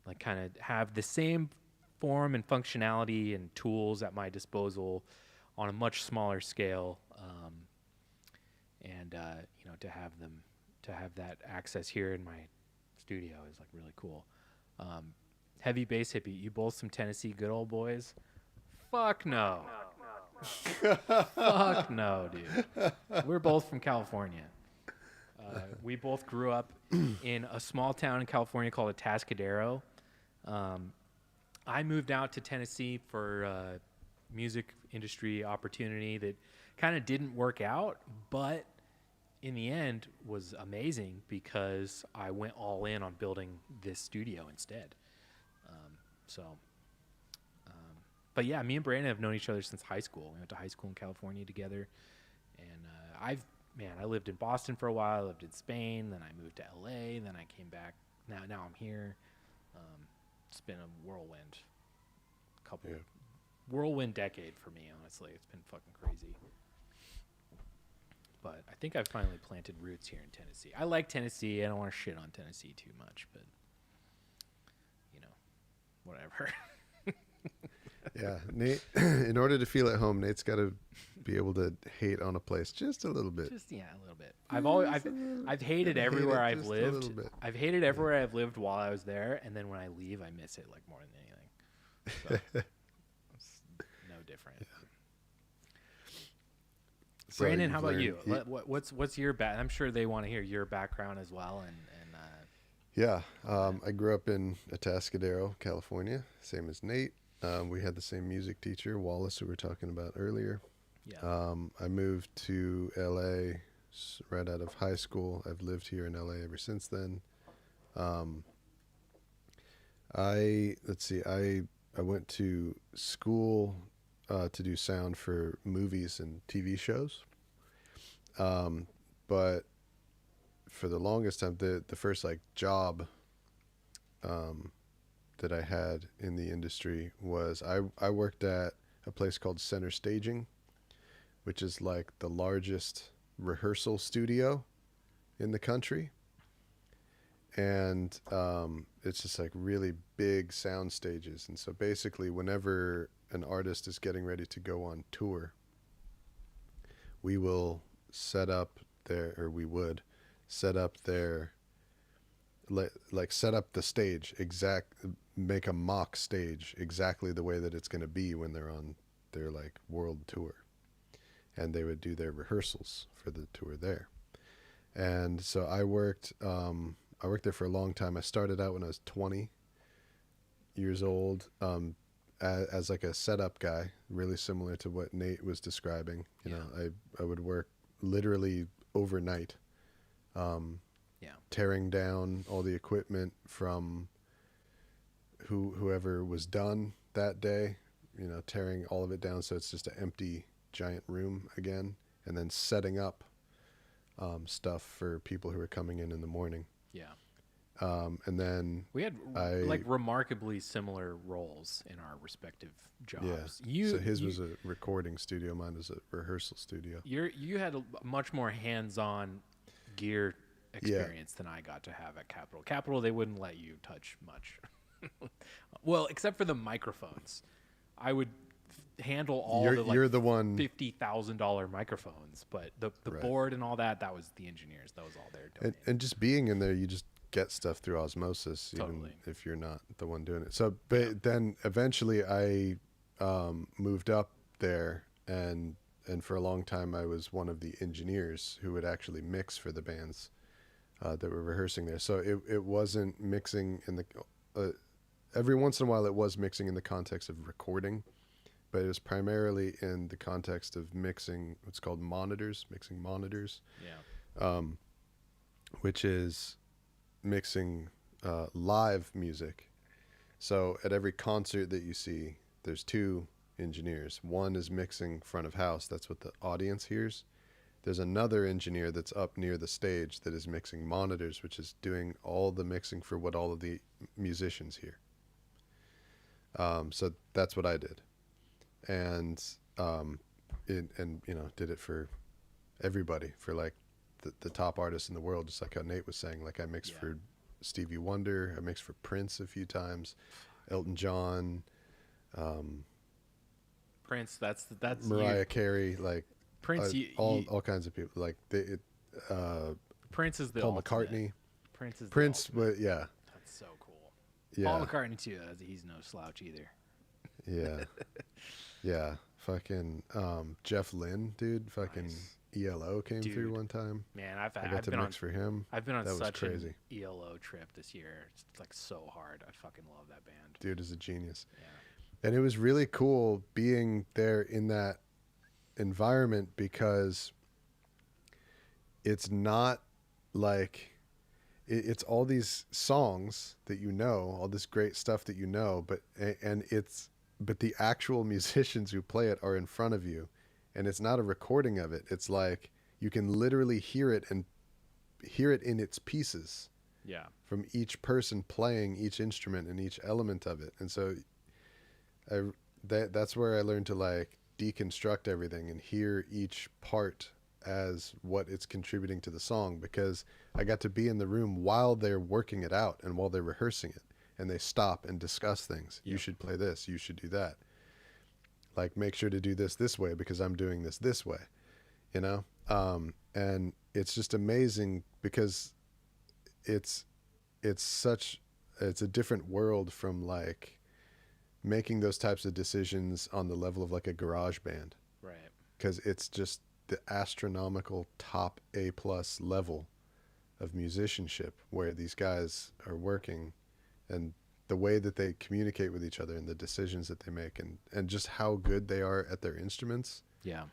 Speaker 3: like kind of have the same form and functionality and tools at my disposal on a much smaller scale. To have that access here in my studio is like really cool. Heavy bass hippie, you both some Tennessee good old boys? Fuck no. Fuck no, dude. We're both from California. We both grew up in a small town in California called Atascadero. I moved out to Tennessee for music industry opportunity that kind of didn't work out, but in the end was amazing because I went all in on building this studio instead. But yeah, me and Brandon have known each other since high school. We went to high school in California together, and I lived in Boston for a while. I lived in Spain, then I moved to LA, then I came back. Now I'm here. It's been a whirlwind decade for me. Honestly, it's been fucking crazy. but I think I've finally planted roots here in Tennessee. I like Tennessee. I don't want to shit on Tennessee too much, but whatever.
Speaker 1: Yeah, Nate. In order to feel at home, Nate's got to be able to hate on a place just a little bit.
Speaker 3: Just a little bit. I've hated everywhere I've
Speaker 1: just a little
Speaker 3: lived.
Speaker 1: bit.
Speaker 3: I've hated everywhere I've lived while I was there, and then when I leave, I miss it like more than anything. So, it's no different.
Speaker 1: So
Speaker 3: Brandon,
Speaker 1: you've
Speaker 3: how about
Speaker 1: learned-
Speaker 3: you? What's your I'm sure they want to hear your background as well, and
Speaker 1: Yeah, I grew up in Atascadero, California, same as Nate. We had the same music teacher, Wallace, who we were talking about earlier.
Speaker 3: yeah.
Speaker 1: I moved to LA right out of high school. I've lived here in LA ever since then. I went to school to do sound for movies and TV shows. But for the longest time, the first like job that I had in the industry was I worked at a place called Center Staging, which is like the largest rehearsal studio in the country. And it's just like really big sound stages. And so basically whenever an artist is getting ready to go on tour, we will set up we would set up set up the stage make a mock stage exactly the way that it's going to be when they're on their like world tour. And they would do their rehearsals for the tour there. And so I worked there for a long time. I started out when I was 20 years old as like a setup guy, really similar to what Nate was describing. You know, I would work literally overnight, tearing down all the equipment from whoever was done that day, you know, tearing all of it down so it's just an empty giant room again, and then setting up stuff for people who were coming in the morning.
Speaker 3: Yeah.
Speaker 1: And then
Speaker 3: We had like remarkably similar roles in our respective jobs.
Speaker 1: so his was a recording studio, mine was a rehearsal studio.
Speaker 3: You had a much more hands-on gear experience than I got to have at Capitol. Capitol, they wouldn't let you touch much. Well, except for the microphones. I would handle all
Speaker 1: You're the one
Speaker 3: $50,000 microphones, but the
Speaker 1: Right.
Speaker 3: board and all that was the engineers. That was all their domain.
Speaker 1: and just being in there, you just get stuff through osmosis,
Speaker 3: Totally.
Speaker 1: even if you're not the one doing it. So then eventually I moved up there, and for a long time I was one of the engineers who would actually mix for the bands that were rehearsing there. So it wasn't mixing in the every once in a while it was mixing in the context of recording, but it was primarily in the context of mixing what's called mixing monitors, which is mixing live music. So at every concert that you see, there's two engineers. One is mixing front of house. That's what the audience hears. There's another engineer that's up near the stage that is mixing monitors, which is doing all the mixing for what all of the musicians hear. So that's what I did. And did it for everybody, for like the top artists in the world, just like how Nate was saying. Like I mixed for Stevie Wonder, I mixed for Prince a few times, Elton John,
Speaker 3: Prince, that's
Speaker 1: Mariah Carey, like
Speaker 3: Prince,
Speaker 1: all kinds of people. Like
Speaker 3: Prince is the
Speaker 1: Paul
Speaker 3: ultimate.
Speaker 1: McCartney,
Speaker 3: Prince is
Speaker 1: Prince,
Speaker 3: the ultimate.
Speaker 1: but yeah,
Speaker 3: That's so cool.
Speaker 1: yeah,
Speaker 3: Paul McCartney too. He's no slouch either.
Speaker 1: yeah, yeah. Fucking Jeff Lynne, dude. Fucking
Speaker 3: Nice.
Speaker 1: ELO came
Speaker 3: Dude.
Speaker 1: through one time.
Speaker 3: Man,
Speaker 1: I
Speaker 3: I've
Speaker 1: got to
Speaker 3: been on
Speaker 1: mix for him.
Speaker 3: I've been on
Speaker 1: That was
Speaker 3: such
Speaker 1: crazy.
Speaker 3: an ELO trip this year. It's like so hard. I fucking love that band.
Speaker 1: Dude is a genius.
Speaker 3: Yeah.
Speaker 1: And it was really cool being there in that environment, because it's not like it's all these songs that you know, all this great stuff that you know, but the actual musicians who play it are in front of you, and it's not a recording of it. It's like you can literally hear it in its pieces
Speaker 3: Yeah.
Speaker 1: from each person playing each instrument and each element of it. And so that's where I learned to like deconstruct everything and hear each part as what it's contributing to the song, because I got to be in the room while they're working it out and while they're rehearsing it, and they stop and discuss things. You should play this, you should do that. Like, make sure to do this way because I'm doing this way, you know? And it's just amazing because it's a different world from like making those types of decisions on the level of like a garage band.
Speaker 3: Right.
Speaker 1: Because it's just the astronomical top A+ level of musicianship where these guys are working, and the way that they communicate with each other and the decisions that they make, and just how good they are at their instruments
Speaker 3: Yeah.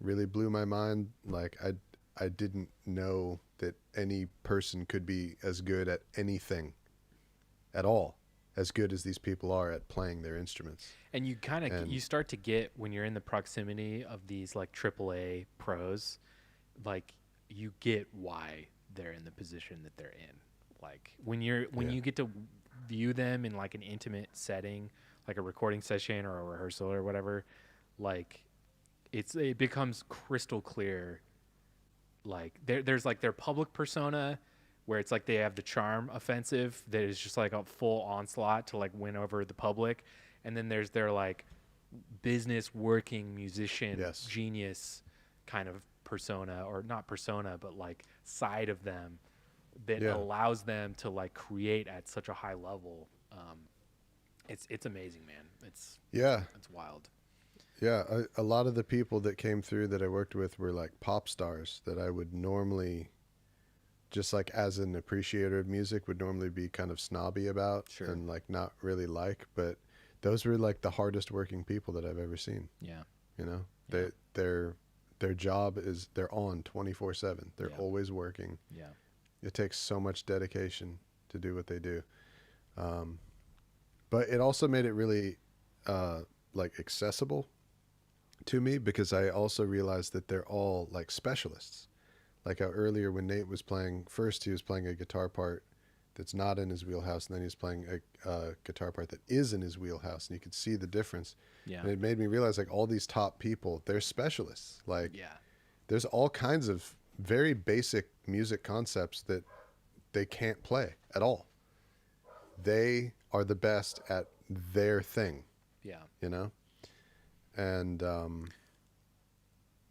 Speaker 1: really blew my mind. Like I didn't know that any person could be as good at anything at all, as good as these people are at playing their instruments.
Speaker 3: And you kind of
Speaker 1: And-
Speaker 3: you start to get, when you're in the proximity of these like AAA pros, like you get why they're in the position that they're in. Like when
Speaker 1: Yeah.
Speaker 3: you get to view them in like an intimate setting, like a recording session or a rehearsal or whatever, like it becomes crystal clear. Like there's like their public persona, where it's like they have the charm offensive that is just like a full onslaught to like win over the public, and then there's their like business working musician
Speaker 1: Yes.
Speaker 3: genius kind of persona, or not persona but like side of them that
Speaker 1: Yeah.
Speaker 3: allows them to like create at such a high level. It's amazing, man. It's wild.
Speaker 1: Yeah, a lot of the people that came through that I worked with were like pop stars that I would normally, just like as an appreciator of music, would normally be kind of snobby about
Speaker 3: Sure.
Speaker 1: and like not really like, but those were like the hardest working people that I've ever seen,
Speaker 3: Yeah.
Speaker 1: you know?
Speaker 3: Yeah.
Speaker 1: Their job is they're on 24/7. They're
Speaker 3: Yeah.
Speaker 1: always working.
Speaker 3: Yeah.
Speaker 1: It takes so much dedication to do what they do. But it also made it really like accessible to me, because I also realized that they're all like specialists. Like how earlier when Nate was playing, first he was playing a guitar part that's not in his wheelhouse, and then he was playing a guitar part that is in his wheelhouse, and you could see the difference.
Speaker 3: Yeah.
Speaker 1: And it made me realize like all these top people, they're specialists. Like
Speaker 3: Yeah.
Speaker 1: there's all kinds of very basic music concepts that they can't play at all. They are the best at their thing,
Speaker 3: Yeah.
Speaker 1: you know? And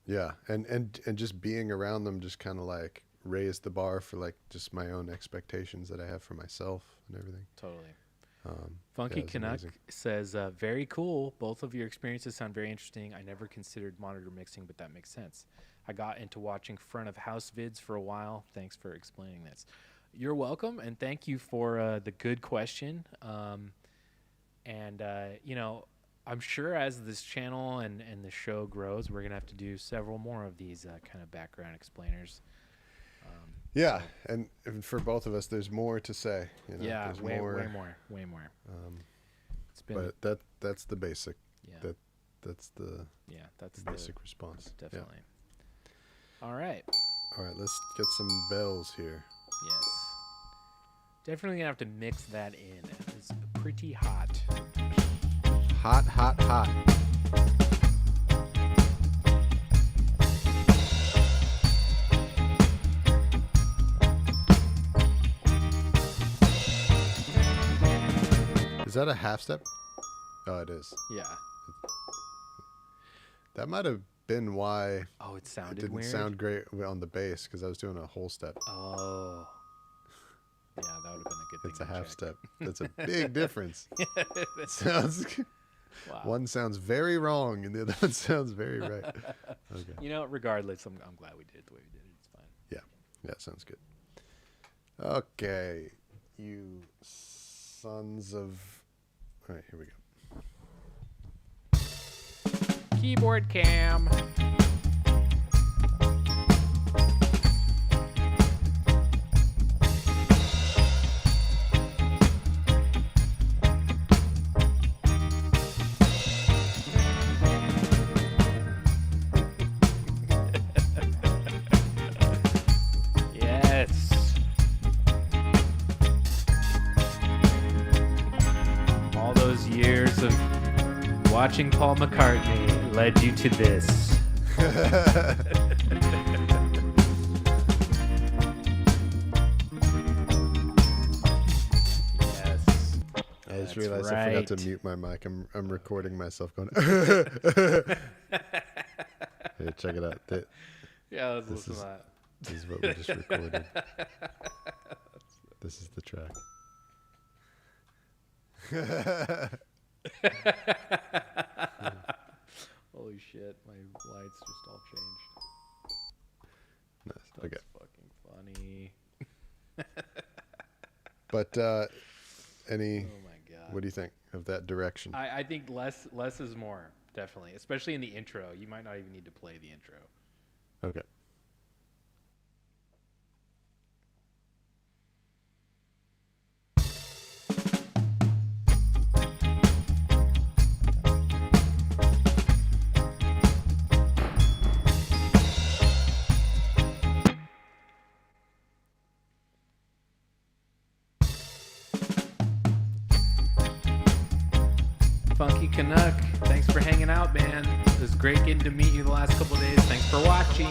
Speaker 1: yeah, and just being around them just kind of like raised the bar for like just my own expectations that I have for myself and everything.
Speaker 3: Totally.
Speaker 1: Yeah,
Speaker 3: Funky
Speaker 1: it's
Speaker 3: Canuck
Speaker 1: amazing.
Speaker 3: says, very cool. Both of your experiences sound very interesting. I never considered monitor mixing, but that makes sense. I got into watching front of house vids for a while. Thanks for explaining this. You're welcome, and thank you for the good question. You know, I'm sure as this channel and the show grows, we're going to have to do several more of these kind of background explainers.
Speaker 1: Yeah, and for both of us, there's more to say. You know?
Speaker 3: Yeah,
Speaker 1: There's
Speaker 3: way more. It's been,
Speaker 1: But that's the basic.
Speaker 3: yeah,
Speaker 1: That's the
Speaker 3: that's
Speaker 1: basic response. Yeah.
Speaker 3: definitely. All right.
Speaker 1: All right, let's get some bells here.
Speaker 3: Yes. Definitely gonna have to mix that in. It's pretty hot.
Speaker 1: Hot, hot, hot. Is that a half step? Oh, it is.
Speaker 3: Yeah.
Speaker 1: That might have been why
Speaker 3: Oh, it
Speaker 1: it
Speaker 3: sounded
Speaker 1: didn't
Speaker 3: weird.
Speaker 1: sound great on the bass, because I was doing a whole step.
Speaker 3: Oh. Yeah, that would have been a good thing.
Speaker 1: It's a
Speaker 3: to
Speaker 1: half
Speaker 3: check.
Speaker 1: step. That's a big difference.
Speaker 3: That's-
Speaker 1: Sounds
Speaker 3: wow.
Speaker 1: one sounds very wrong, and the other one sounds very right. Okay.
Speaker 3: You know, regardless, I'm glad we did it the way we did it. It's fine.
Speaker 1: Yeah, sounds good. Okay, you sons of... All right, here we go.
Speaker 3: Keyboard cam. Yes. All those years of watching Paul McCartney led you to this.
Speaker 2: Yes.
Speaker 1: I just
Speaker 2: That's
Speaker 1: realized I forgot to
Speaker 2: right.
Speaker 1: mute my mic. I'm recording myself going. Here, check it out.
Speaker 2: Yeah, let's
Speaker 1: This
Speaker 2: listen
Speaker 1: is-
Speaker 2: to that.
Speaker 1: This is what we just recorded. This is the track.
Speaker 2: Holy shit, my lights just all changed.
Speaker 1: Nice.
Speaker 2: That's
Speaker 1: Okay.
Speaker 2: fucking funny.
Speaker 1: But any,
Speaker 2: Oh my god.
Speaker 1: what do you think of that direction?
Speaker 2: I think less is more, definitely. Especially in the intro. You might not even need to play the intro.
Speaker 1: Okay.
Speaker 2: Funky Canuck, thanks for hanging out, man. It was great getting to meet you the last couple days. Thanks for watching.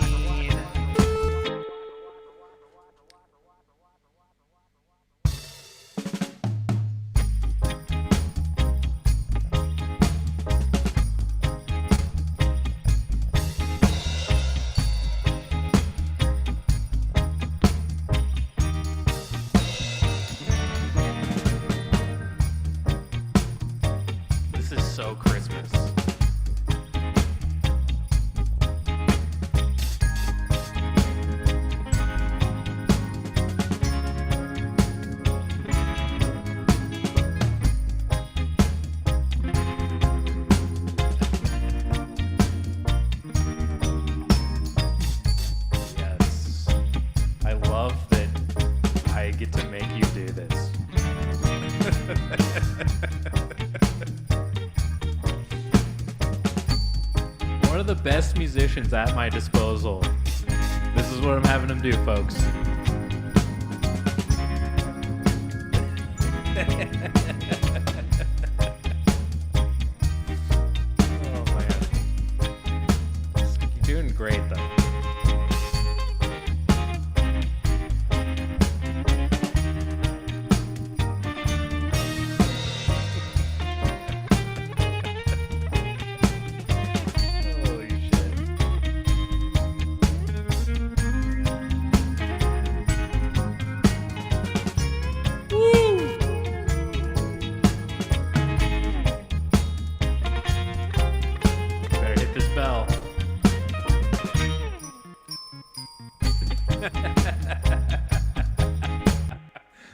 Speaker 2: This is so Christmas. Yes. I love that I get to make you do this. One of the best musicians at my disposal. This is what I'm having him do, folks. Oh man. You're doing great though. Holy shit. Woo! Better hit this bell.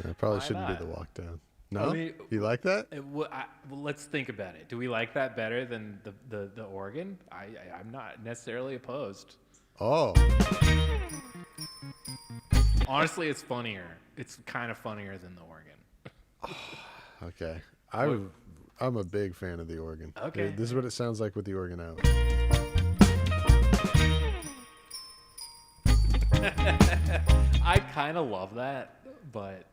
Speaker 1: I probably
Speaker 2: Why
Speaker 1: shouldn't do
Speaker 2: not?
Speaker 1: the walk down. No?
Speaker 2: mean-
Speaker 1: You like that?
Speaker 2: Well, let's think about it. Do we like that better than the organ? I'm not necessarily opposed.
Speaker 1: Oh.
Speaker 2: Honestly, it's funnier. It's kind of funnier than the organ.
Speaker 1: Okay. I'm a big fan of the organ.
Speaker 2: Okay.
Speaker 1: This is what it sounds like with the organ out.
Speaker 2: I kind of love that, but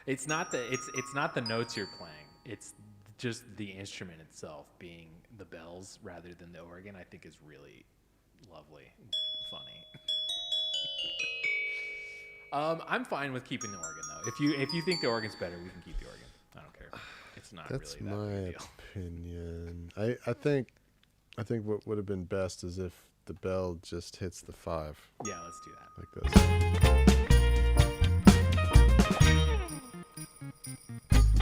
Speaker 2: it's not the notes you're playing. It's just the instrument itself being the bells rather than the organ. I think is really lovely, and funny. I'm fine with keeping the organ though. If you think the organ's better, we can keep the organ. I don't care. It's not
Speaker 1: That's
Speaker 2: really that
Speaker 1: my
Speaker 2: big a deal.
Speaker 1: opinion. I think what would have been best is if the bell just hits the 5
Speaker 2: Yeah, let's do that.
Speaker 1: like this.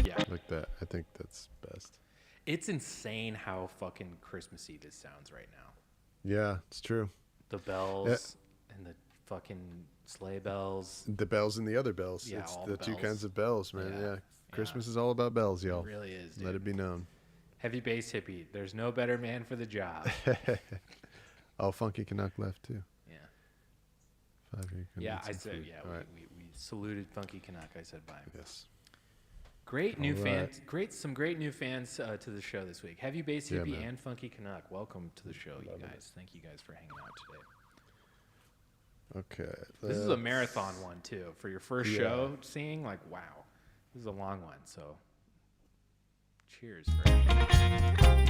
Speaker 2: Yeah.
Speaker 1: Like that. I think that's best.
Speaker 2: It's insane how fucking Christmassy this sounds right now.
Speaker 1: Yeah, it's true.
Speaker 2: The bells and the fucking sleigh bells.
Speaker 1: The bells and the other bells.
Speaker 2: Yeah,
Speaker 1: It's
Speaker 2: all
Speaker 1: the
Speaker 2: the
Speaker 1: two
Speaker 2: bells.
Speaker 1: kinds of bells, man.
Speaker 2: Yeah,
Speaker 1: Yeah.
Speaker 2: yeah.
Speaker 1: Christmas is all about bells, y'all.
Speaker 2: It really is, dude.
Speaker 1: Let it be known.
Speaker 2: Heavy bass hippie. There's no better man for the job.
Speaker 1: Oh, Funky Canuck left too.
Speaker 2: Yeah.
Speaker 1: 5 year
Speaker 2: Yeah, I said, yeah,
Speaker 1: All right.
Speaker 2: we saluted Funky Canuck. I said bye.
Speaker 1: Yes.
Speaker 2: Great new
Speaker 1: All
Speaker 2: fans. Some great new fans to the show this week. Heavy bass
Speaker 1: Yeah,
Speaker 2: hippie
Speaker 1: man.
Speaker 2: and Funky Canuck. Welcome to the show, you guys. Thank you guys for hanging out today.
Speaker 1: Okay.
Speaker 2: This is a marathon one, too. For your first
Speaker 1: Yeah.
Speaker 2: show seeing, like, wow. This is a long one, so
Speaker 3: Cheers, Frank.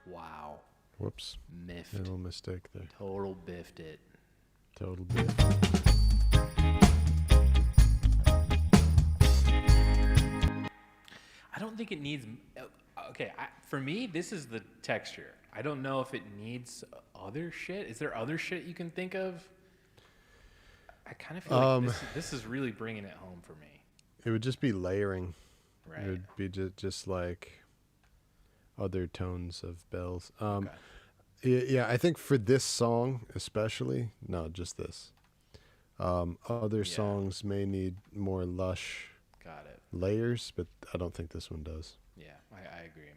Speaker 3: Wow.
Speaker 1: Whoops.
Speaker 3: Miffed.
Speaker 1: Little mistake there.
Speaker 3: Total biffed it.
Speaker 1: Total bit.
Speaker 2: I don't think it needs. Okay, for me, this is the texture. I don't know if it needs other shit. Is there other shit you can think of? I kind of feel like this is really bringing it home for me.
Speaker 1: It would just be layering.
Speaker 2: Right.
Speaker 1: It would be just like other tones of bells.
Speaker 2: Okay.
Speaker 1: Yeah, I think for this song especially, no, just this. Other
Speaker 2: Yeah.
Speaker 1: songs may need more lush
Speaker 2: Got it.
Speaker 1: layers, but I don't think this one does.
Speaker 2: Yeah, I agree.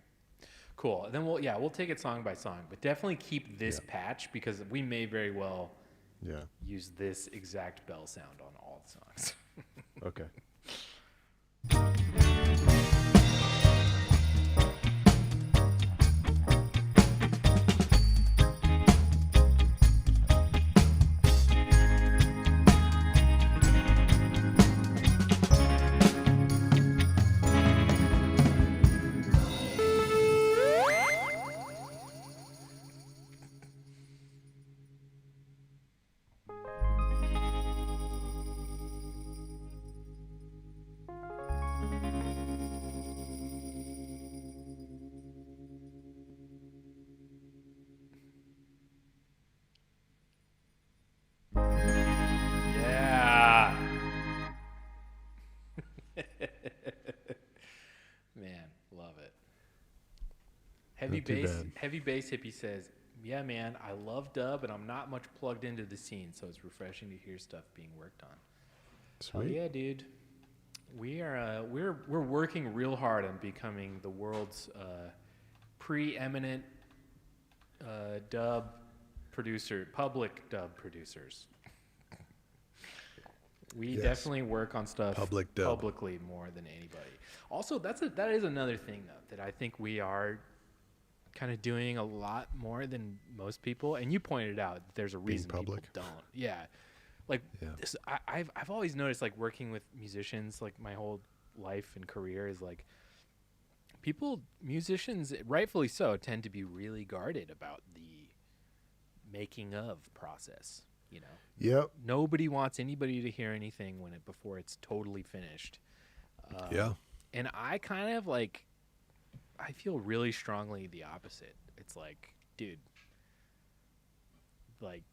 Speaker 2: Cool. Then we'll take it song by song, but definitely keep this patch because we may very well
Speaker 1: Yeah.
Speaker 2: use this exact bell sound on all the songs.
Speaker 1: Okay.
Speaker 2: Yeah. Man, love it.
Speaker 1: Not too bad.
Speaker 2: Heavy bass hippie says, "Yeah, man, I love dub, and I'm not much plugged into the scene, so it's refreshing to hear stuff being worked on." Oh
Speaker 1: Sweet.
Speaker 2: yeah, dude. We are we're working real hard on becoming the world's preeminent dub producer, public dub producers. We
Speaker 1: Yes.
Speaker 2: definitely work on stuff
Speaker 1: Public dub.
Speaker 2: publicly more than anybody. Also, that is another thing though that I think we are kind of doing a lot more than most people. And you pointed out that there's a reason
Speaker 1: public.
Speaker 2: people don't. Yeah, like
Speaker 1: Yeah.
Speaker 2: this, I've always noticed like working with musicians, like my whole life and career is like musicians, rightfully so, tend to be really guarded about the making of process. You know,
Speaker 1: Yep.
Speaker 2: nobody wants anybody to hear anything before it's totally finished.
Speaker 1: Yeah.
Speaker 2: And I kind of like, I feel really strongly the opposite. It's like, dude, like,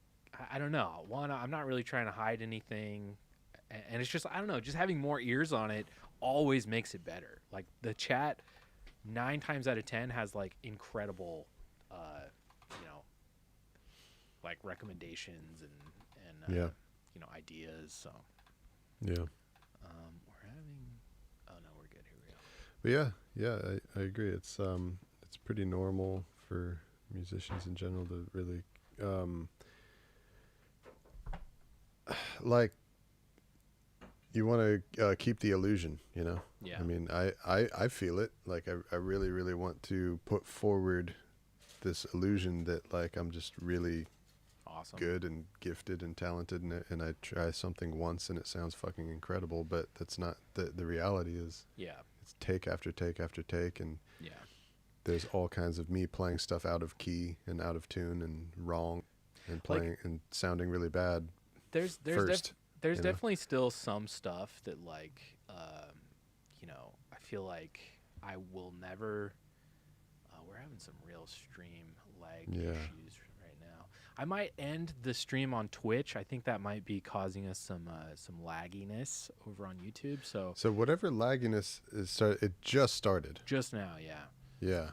Speaker 2: I don't know. One, I'm not really trying to hide anything. And it's just, I don't know, just having more ears on it always makes it better. Like the chat 9 times out of 10 has like incredible, you know, like recommendations and
Speaker 1: Yeah.
Speaker 2: you know, ideas. So
Speaker 1: Yeah.
Speaker 2: we're having, oh no, we're good. Here we go.
Speaker 1: But yeah, I agree. It's pretty normal for musicians in general to really like you want to keep the illusion, you know.
Speaker 2: Yeah.
Speaker 1: I mean, I feel it. Like I really really want to put forward this illusion that like I'm just really
Speaker 2: Awesome.
Speaker 1: good and gifted and talented, and I try something once and it sounds fucking incredible, but that's not the reality. Is
Speaker 2: Yeah.
Speaker 1: it's take after take after take, and
Speaker 2: Yeah.
Speaker 1: there's all kinds of me playing stuff out of key and out of tune and wrong and playing and sounding really bad.
Speaker 2: There's
Speaker 1: First,
Speaker 2: there's
Speaker 1: you know?
Speaker 2: definitely still some stuff that like you know, I feel like I will never
Speaker 3: we're having some real stream lag
Speaker 1: Yeah.
Speaker 3: issues right now. I might end the stream on Twitch. I think that might be causing us some lagginess over on YouTube. So
Speaker 1: So whatever lagginess it just started.
Speaker 3: just now, yeah.
Speaker 1: Yeah.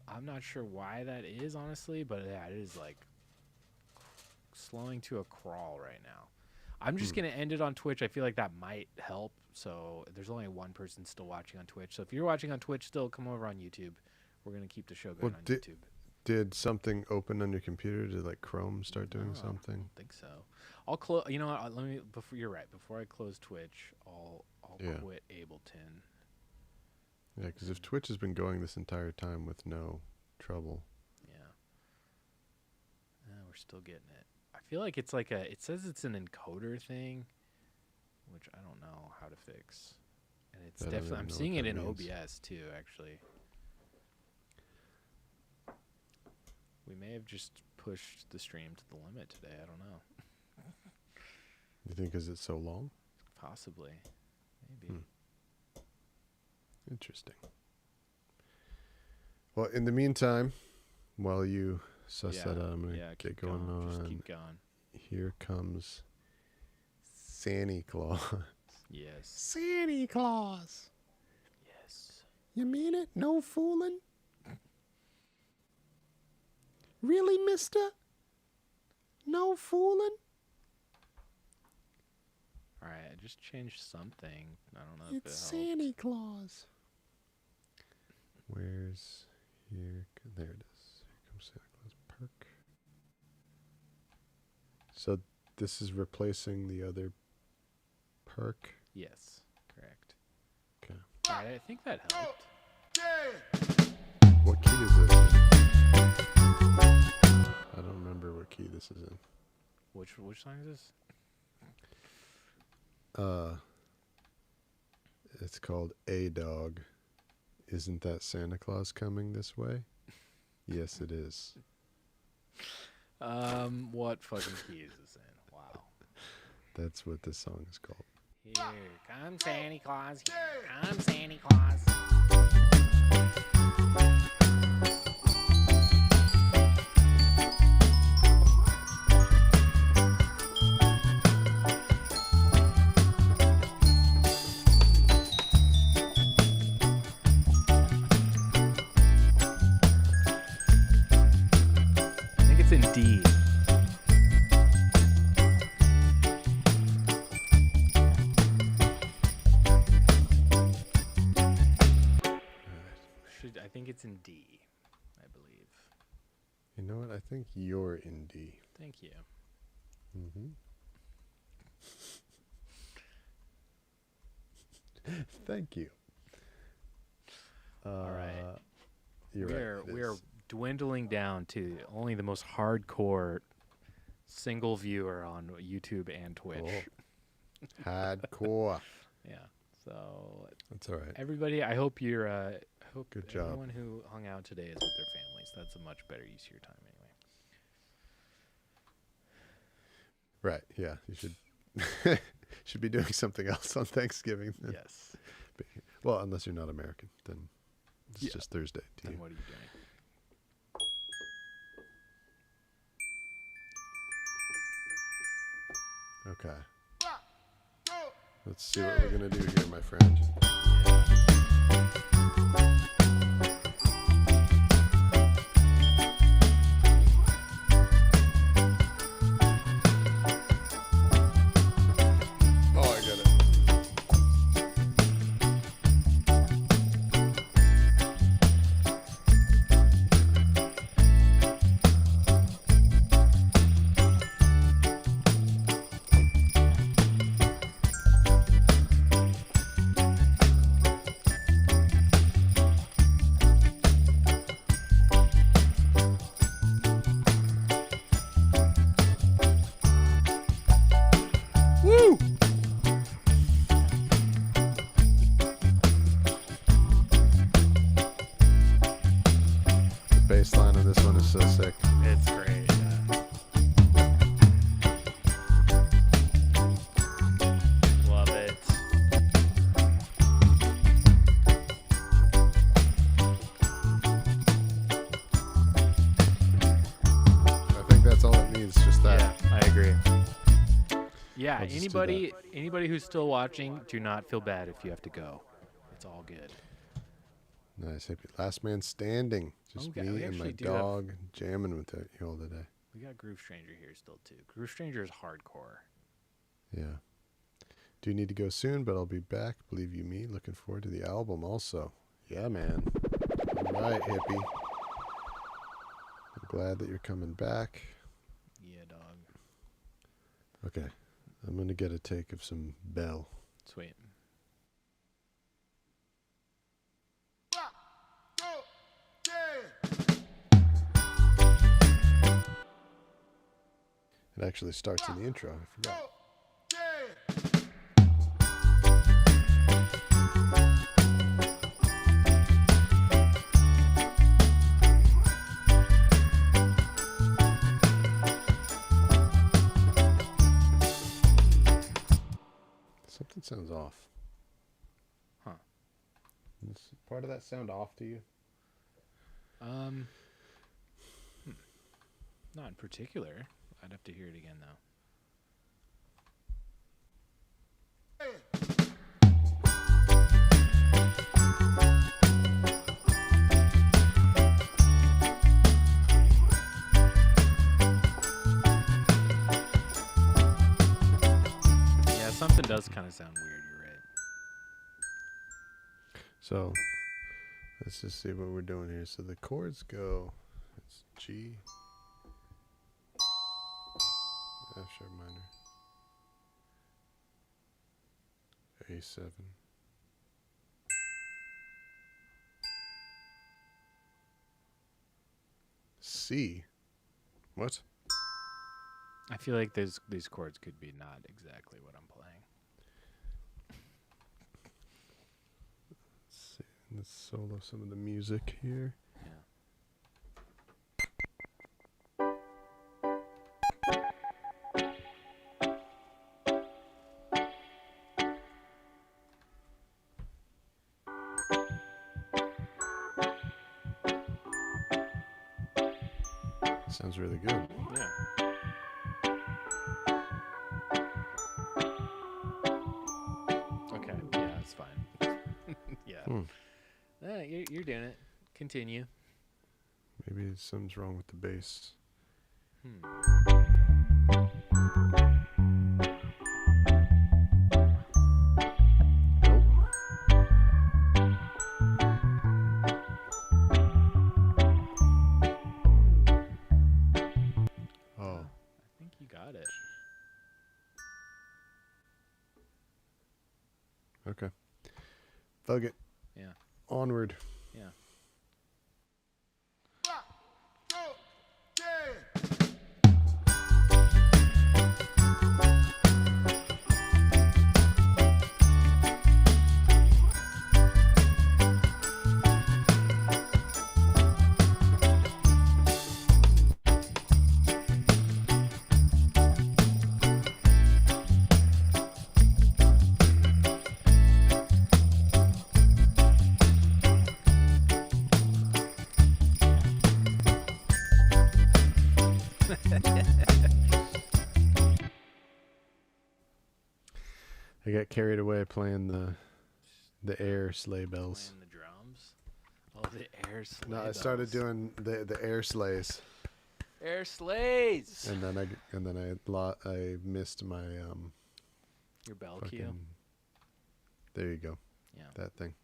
Speaker 3: I'm not sure why that is, honestly, but yeah, it is like slowing to a crawl right now. I'm just gonna end it on Twitch. I feel like that might help. So there's only one person still watching on Twitch. So if you're watching on Twitch still, come over on YouTube. We're gonna keep the show going
Speaker 1: Well,
Speaker 3: on YouTube.
Speaker 1: Did something open on your computer? Did like Chrome start doing
Speaker 3: No,
Speaker 1: something?
Speaker 3: I don't think so. I'll close. You know what? Let me. Before you're right. Before I close Twitch, I'll
Speaker 1: Yeah.
Speaker 3: quit Ableton.
Speaker 1: Yeah, because if Twitch has been going this entire time with no trouble.
Speaker 3: Yeah. We're still getting it. I feel like it's like it says it's an encoder thing, which I don't know how to fix. And it's
Speaker 1: I don't
Speaker 3: definitely,
Speaker 1: even
Speaker 3: I'm
Speaker 1: know
Speaker 3: seeing
Speaker 1: what
Speaker 3: it
Speaker 1: that
Speaker 3: in
Speaker 1: means.
Speaker 3: OBS too, actually. We may have just pushed the stream to the limit today. I don't know.
Speaker 1: You think because it's so long?
Speaker 3: Possibly. Maybe.
Speaker 1: Interesting. Well, in the meantime, while you suss that out, I'm going to get
Speaker 3: keep
Speaker 1: going on.
Speaker 3: Just keep going.
Speaker 1: Here comes Santa Claus.
Speaker 3: Yes.
Speaker 1: Santa Claus.
Speaker 3: Yes.
Speaker 1: You mean it? No fooling? Really, mister? No fooling?
Speaker 3: All right, I just changed something. I don't know if it helped.
Speaker 1: Santa Claus. Where's here? There it is. Here comes Santa Claus Park. So this is replacing the other park.
Speaker 3: Yes, correct.
Speaker 1: Okay.
Speaker 3: All right, I think that helped.
Speaker 1: What key is this in? I don't remember what key this is in.
Speaker 3: Which song is this?
Speaker 1: It's called A Dog. Isn't that Santa Claus coming this way? Yes, it is.
Speaker 3: What fucking key is this in? Wow.
Speaker 1: That's what this song is called.
Speaker 3: Here comes Santa Claus. Here comes Santa Claus. I think it's in D. I think it's in D, I believe.
Speaker 1: You know what? I think you're in D.
Speaker 3: Thank you.
Speaker 1: Mm-hmm. Thank you.
Speaker 3: All right.
Speaker 1: You're right.
Speaker 3: We are dwindling down to only the most hardcore single viewer on YouTube and Twitch.
Speaker 1: Cool. Hardcore.
Speaker 3: Yeah. So
Speaker 1: That's all right.
Speaker 3: everybody, I hope you're. I hope
Speaker 1: Good job.
Speaker 3: everyone who hung out today is with their families. That's a much better use of your time, anyway.
Speaker 1: Right. Yeah. You should be doing something else on Thanksgiving. Then.
Speaker 3: Yes.
Speaker 1: Well, unless you're not American, then it's
Speaker 3: Yeah.
Speaker 1: just Thursday to
Speaker 3: Then
Speaker 1: you.
Speaker 3: what are you doing?
Speaker 1: Okay. Let's see what we're gonna do here, my friend. Oh, I get it. Woo! The bass line on this one is so sick.
Speaker 3: It's great. Love it. Yeah,
Speaker 1: I'll just do that.
Speaker 3: anybody who's still watching, do not feel bad if you have to go. It's all good.
Speaker 1: Nice, hippie. Last man standing. Just
Speaker 3: Okay, we
Speaker 1: me and my
Speaker 3: actually do have-
Speaker 1: dog jamming with it all today.
Speaker 3: We got Groove Stranger here still too. Groove Stranger is hardcore.
Speaker 1: Yeah. Do need to go soon, but I'll be back. Believe you me. Looking forward to the album also. Yeah, man. All right, hippie. I'm glad that you're coming back.
Speaker 3: Yeah, dog.
Speaker 1: Okay. I'm going to get a take of some Bell.
Speaker 3: Sweet.
Speaker 1: It actually starts in the intro. I forgot. Something sounds off.
Speaker 3: Huh.
Speaker 1: Is part of that sound off to you?
Speaker 3: Not in particular. I'd have to hear it again though. Yeah, something does kind of sound weird. You're right.
Speaker 1: So let's just see what we're doing here. So the chords go, it's G, F sharp minor, A7, C. What?
Speaker 3: I feel like these chords could be not exactly what I'm playing.
Speaker 1: Let's see. Let's solo some of the music here.
Speaker 3: Yeah.
Speaker 1: Sounds really good.
Speaker 3: Yeah. Okay. Yeah, it's fine. Yeah.
Speaker 1: Hmm.
Speaker 3: You're doing it. Continue.
Speaker 1: Maybe something's wrong with the bass. Oh,
Speaker 3: I think you got it.
Speaker 1: okay. Thug it.
Speaker 3: Yeah.
Speaker 1: Onward.
Speaker 3: Yeah.
Speaker 1: I got carried away playing the air sleigh bells.
Speaker 3: Playing the drums. Oh, the air sleigh
Speaker 1: No, I started
Speaker 3: bells.
Speaker 1: doing the air sleighs,
Speaker 3: air sleighs.
Speaker 1: and then I missed my
Speaker 3: Your bell
Speaker 1: fucking.
Speaker 3: cue.
Speaker 1: There you go.
Speaker 3: Yeah.
Speaker 1: That thing.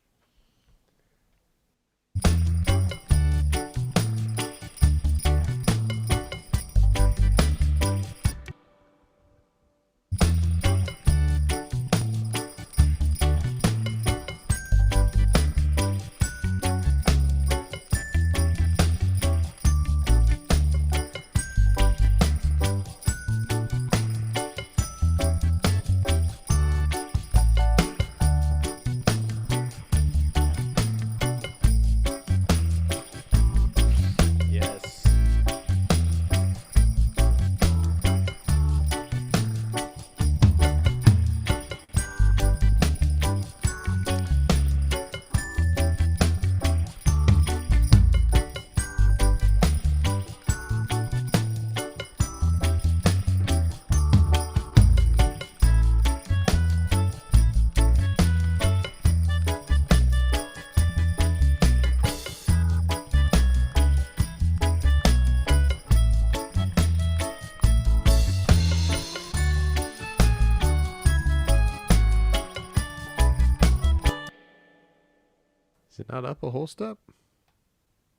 Speaker 1: Not up a whole step?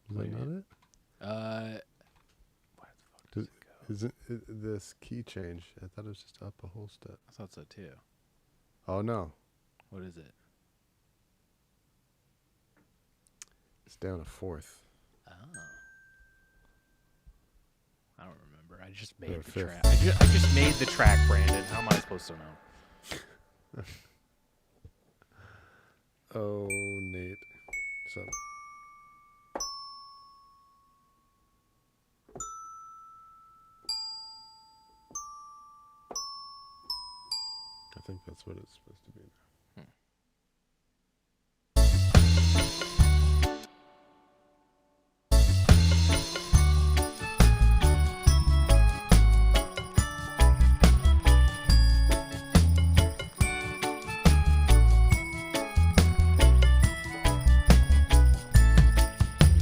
Speaker 1: Is
Speaker 3: What do
Speaker 1: that
Speaker 3: you
Speaker 1: not it?
Speaker 3: Where the fuck does it go?
Speaker 1: Isn't this key change? I thought it was just up a whole step.
Speaker 3: I thought so too.
Speaker 1: Oh no,
Speaker 3: What is it?
Speaker 1: it's down a fourth.
Speaker 3: Oh. I don't remember. I just
Speaker 1: Or
Speaker 3: made
Speaker 1: a
Speaker 3: the
Speaker 1: fifth.
Speaker 3: track. I just made the track, Brandon. How am I supposed to know?
Speaker 1: Oh, Nate. So. I think that's what it's supposed to be now.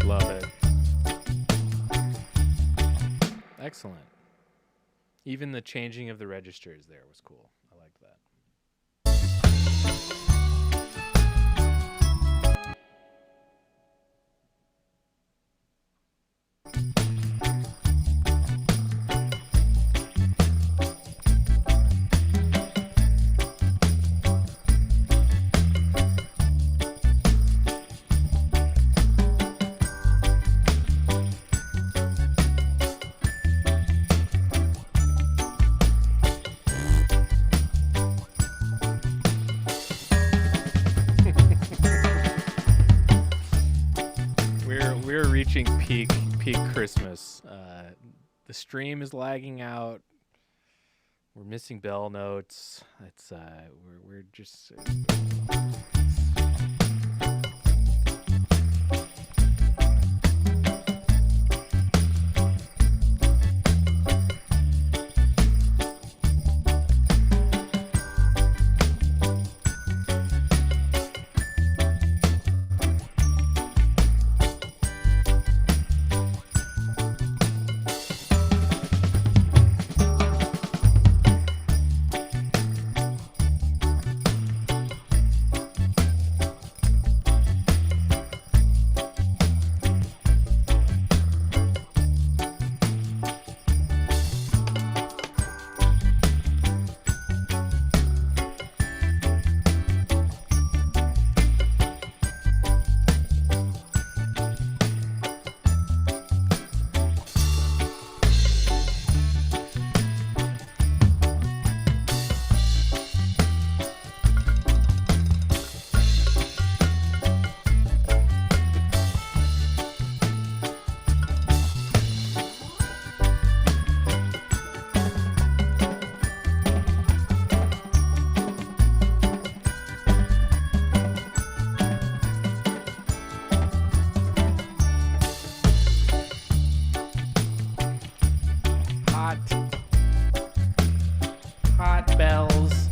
Speaker 3: Love it. Excellent. Even the changing of the registers there was cool. I like that. We're reaching peak Christmas. The stream is lagging out. We're missing bell notes. It's we're just hot bells.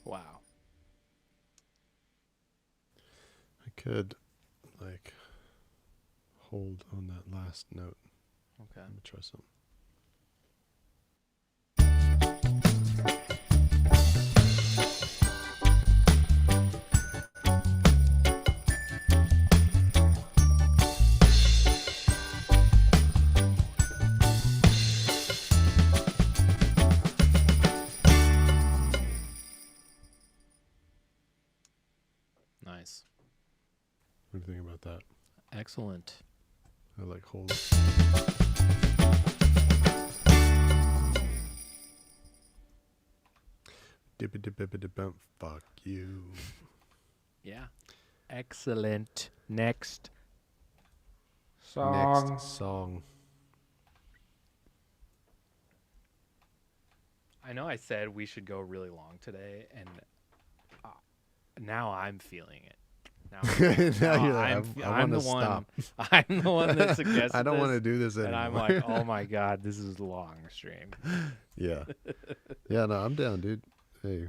Speaker 3: Wow.
Speaker 1: I could, like, hold on that last note.
Speaker 3: Okay.
Speaker 1: Let me try something.
Speaker 3: Nice.
Speaker 1: What do you think about that?
Speaker 3: Excellent.
Speaker 1: I like hold. Dip-a-dip-a-dip-bump. Fuck you.
Speaker 3: Yeah. Excellent. Next
Speaker 1: Next song.
Speaker 3: I know I said we should go really long today, and now I'm feeling it. Now,
Speaker 1: Now you're like, I
Speaker 3: I'm
Speaker 1: wanna
Speaker 3: the one.
Speaker 1: stop.
Speaker 3: I'm the one that suggested
Speaker 1: I don't want to
Speaker 3: this,
Speaker 1: do this anymore.
Speaker 3: and I'm like, oh my god, this is a long stream.
Speaker 1: Yeah. Yeah, no, I'm down, dude. Hey,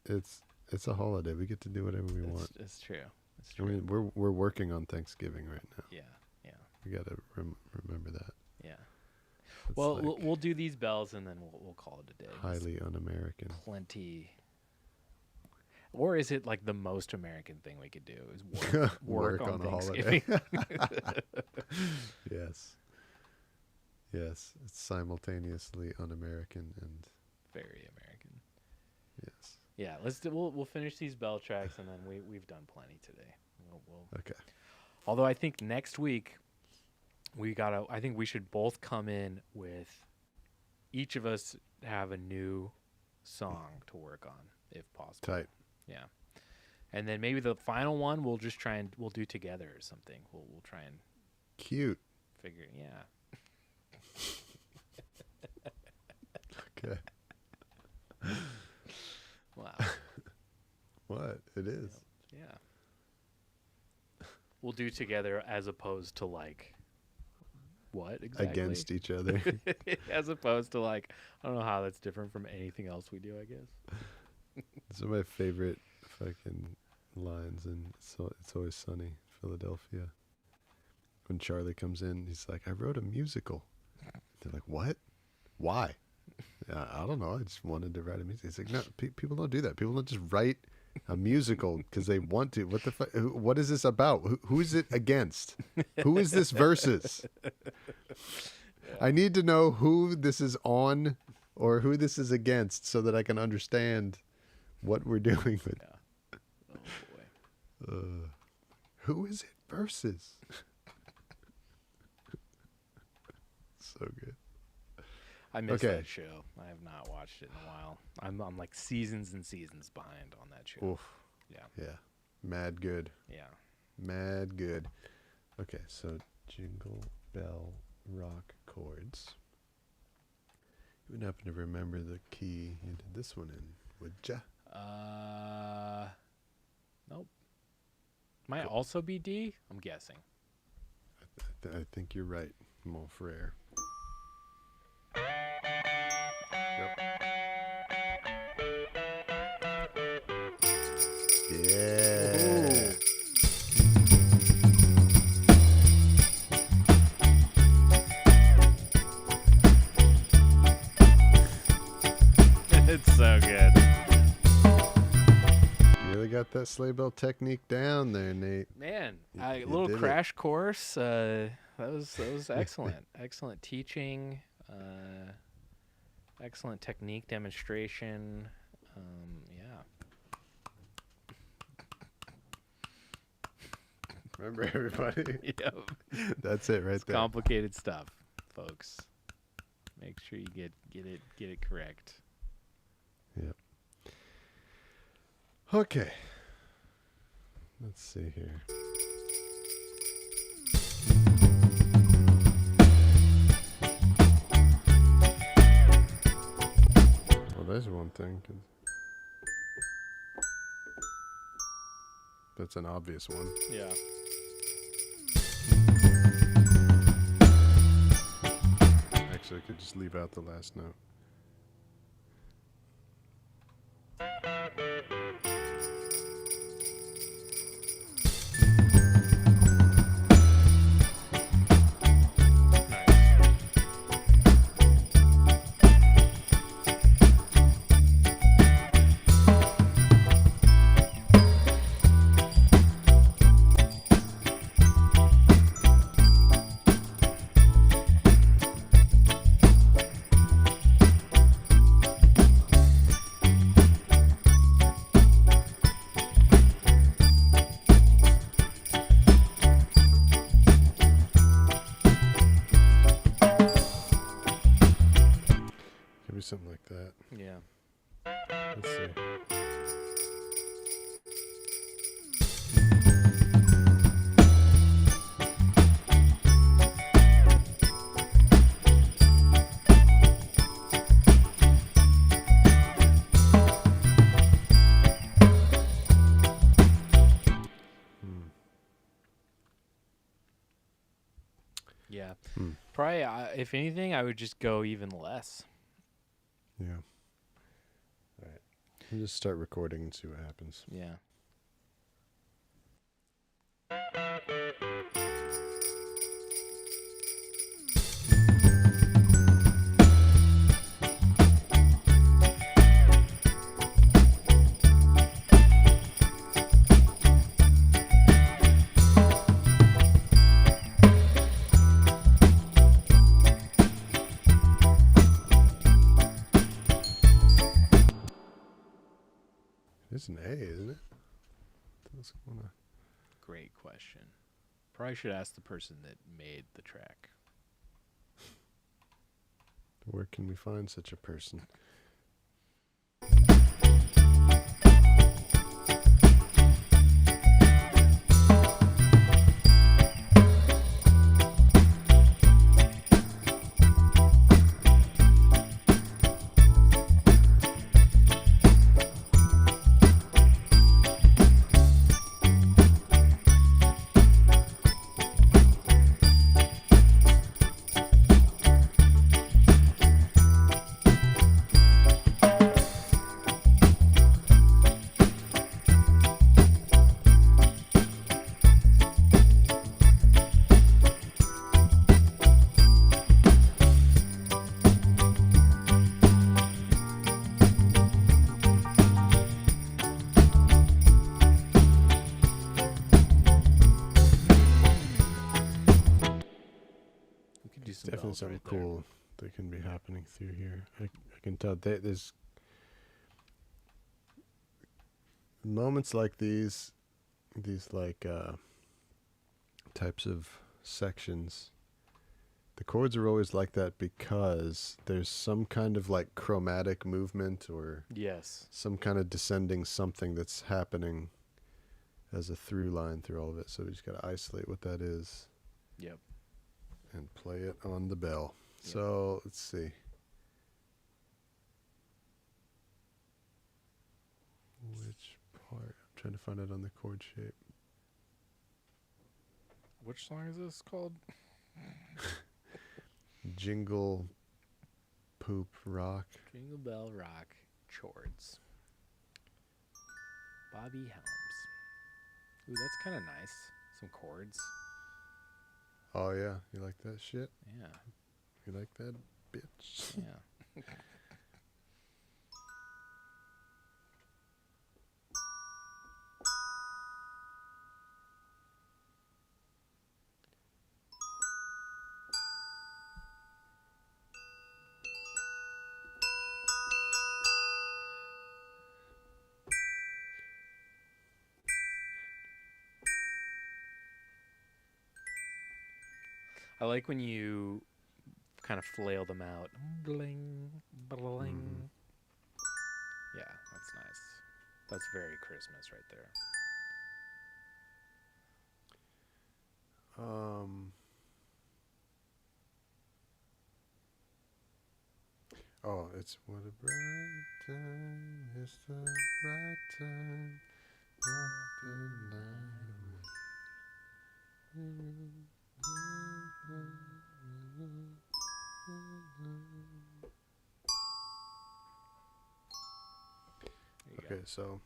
Speaker 1: it's a holiday. We get to do whatever we want.
Speaker 3: It's true. It's
Speaker 1: I
Speaker 3: true.
Speaker 1: mean, we're working on Thanksgiving right now.
Speaker 3: Yeah. Yeah.
Speaker 1: We got to remember that.
Speaker 3: Yeah.
Speaker 1: It's
Speaker 3: Well,
Speaker 1: like
Speaker 3: we'll do these bells and then we'll call it a day. There's
Speaker 1: highly un-American.
Speaker 3: plenty. Or is it like the most American thing we could do is work,
Speaker 1: Work
Speaker 3: on
Speaker 1: on a
Speaker 3: Thanksgiving?
Speaker 1: holiday. Yes. Yes, it's simultaneously un-American and
Speaker 3: Very American.
Speaker 1: yes.
Speaker 3: Yeah, we'll finish these bell tracks and then we've done plenty today. We'll
Speaker 1: Okay.
Speaker 3: although I think next week I think we should both come in with each of us have a new song to work on if possible.
Speaker 1: Tight.
Speaker 3: Yeah. And then maybe the final one we'll do together or something. We'll try and
Speaker 1: Cute.
Speaker 3: figure yeah.
Speaker 1: Okay.
Speaker 3: Wow.
Speaker 1: What? It is.
Speaker 3: Yeah. We'll do together as opposed to like what exactly?
Speaker 1: Against each other.
Speaker 3: as opposed to like I don't know how that's different from anything else we do, I guess.
Speaker 1: It's one of my favorite fucking lines in It's Always Sunny, Philadelphia. When Charlie comes in, he's like, I wrote a musical. They're like, what? Why? I don't know. I just wanted to write a musical. He's like, no, people don't do that. People don't just write a musical because they want to. What the fuck? What is this about? Who is it against? Who is this versus? I need to know who this is on or who this is against so that I can understand what we're doing with.
Speaker 3: Yeah. Oh boy.
Speaker 1: Who is it versus? So good.
Speaker 3: I missed
Speaker 1: Okay.
Speaker 3: that show. I have not watched it in a while. I'm like seasons and seasons behind on that show.
Speaker 1: Oof.
Speaker 3: Yeah.
Speaker 1: Yeah. Mad good.
Speaker 3: Yeah.
Speaker 1: Mad good. Okay, so Jingle Bell Rock chords. You would happen to remember the key you did this one in, would ya?
Speaker 3: Nope. Might also be D. I'm guessing.
Speaker 1: I think you're right, mon frere. Yep. Yeah.
Speaker 3: It's so good.
Speaker 1: You really got that sleigh bell technique down there, Nate.
Speaker 3: Man,
Speaker 1: You-
Speaker 3: a
Speaker 1: you
Speaker 3: little
Speaker 1: did it.
Speaker 3: crash course. That was excellent. Excellent teaching. Excellent technique demonstration. Yeah.
Speaker 1: Remember, everybody?
Speaker 3: Yep.
Speaker 1: That's it right
Speaker 3: It's
Speaker 1: there.
Speaker 3: complicated stuff, folks. Make sure you get it correct.
Speaker 1: Yep. Okay. Let's see here. Well, there's one thing. 'Cause that's an obvious one.
Speaker 3: Yeah.
Speaker 1: Actually, I could just leave out the last note.
Speaker 3: Nice.
Speaker 1: Maybe something like that.
Speaker 3: Yeah.
Speaker 1: Let's see.
Speaker 3: Yeah.
Speaker 1: Hmm.
Speaker 3: Probably, if anything, I would just go even less.
Speaker 1: Yeah. All right. We'll just start recording and see what happens.
Speaker 3: Yeah.
Speaker 1: It's an A, isn't it? What's going on?
Speaker 3: Great question. Probably should ask the person that made the track.
Speaker 1: Where can we find such a person?
Speaker 3: We could do some
Speaker 1: Definitely
Speaker 3: bells
Speaker 1: something
Speaker 3: right there.
Speaker 1: cool that can be happening through here. I can tell there's moments like these like types of sections. The chords are always like that because there's some kind of like chromatic movement or
Speaker 3: Yes.
Speaker 1: some kind of descending something that's happening as a through line through all of it. So we just got to isolate what that is
Speaker 3: Yep.
Speaker 1: and play it on the bell.
Speaker 3: Yep.
Speaker 1: So let's see. Which part? I'm trying to find it on the chord shape.
Speaker 3: Which song is this called?
Speaker 1: Jingle Poop Rock.
Speaker 3: Jingle Bell Rock Chords. Bobby Helms. Ooh, that's kind of nice. Some chords.
Speaker 1: Oh yeah, you like that shit?
Speaker 3: Yeah.
Speaker 1: You like that bitch?
Speaker 3: Yeah. I like when you kind of flail them out. Bling, bling. Yeah, that's nice. That's very Christmas right there.
Speaker 1: Oh, it's what a bright time, it's the right time, not the
Speaker 3: There you
Speaker 1: Okay, so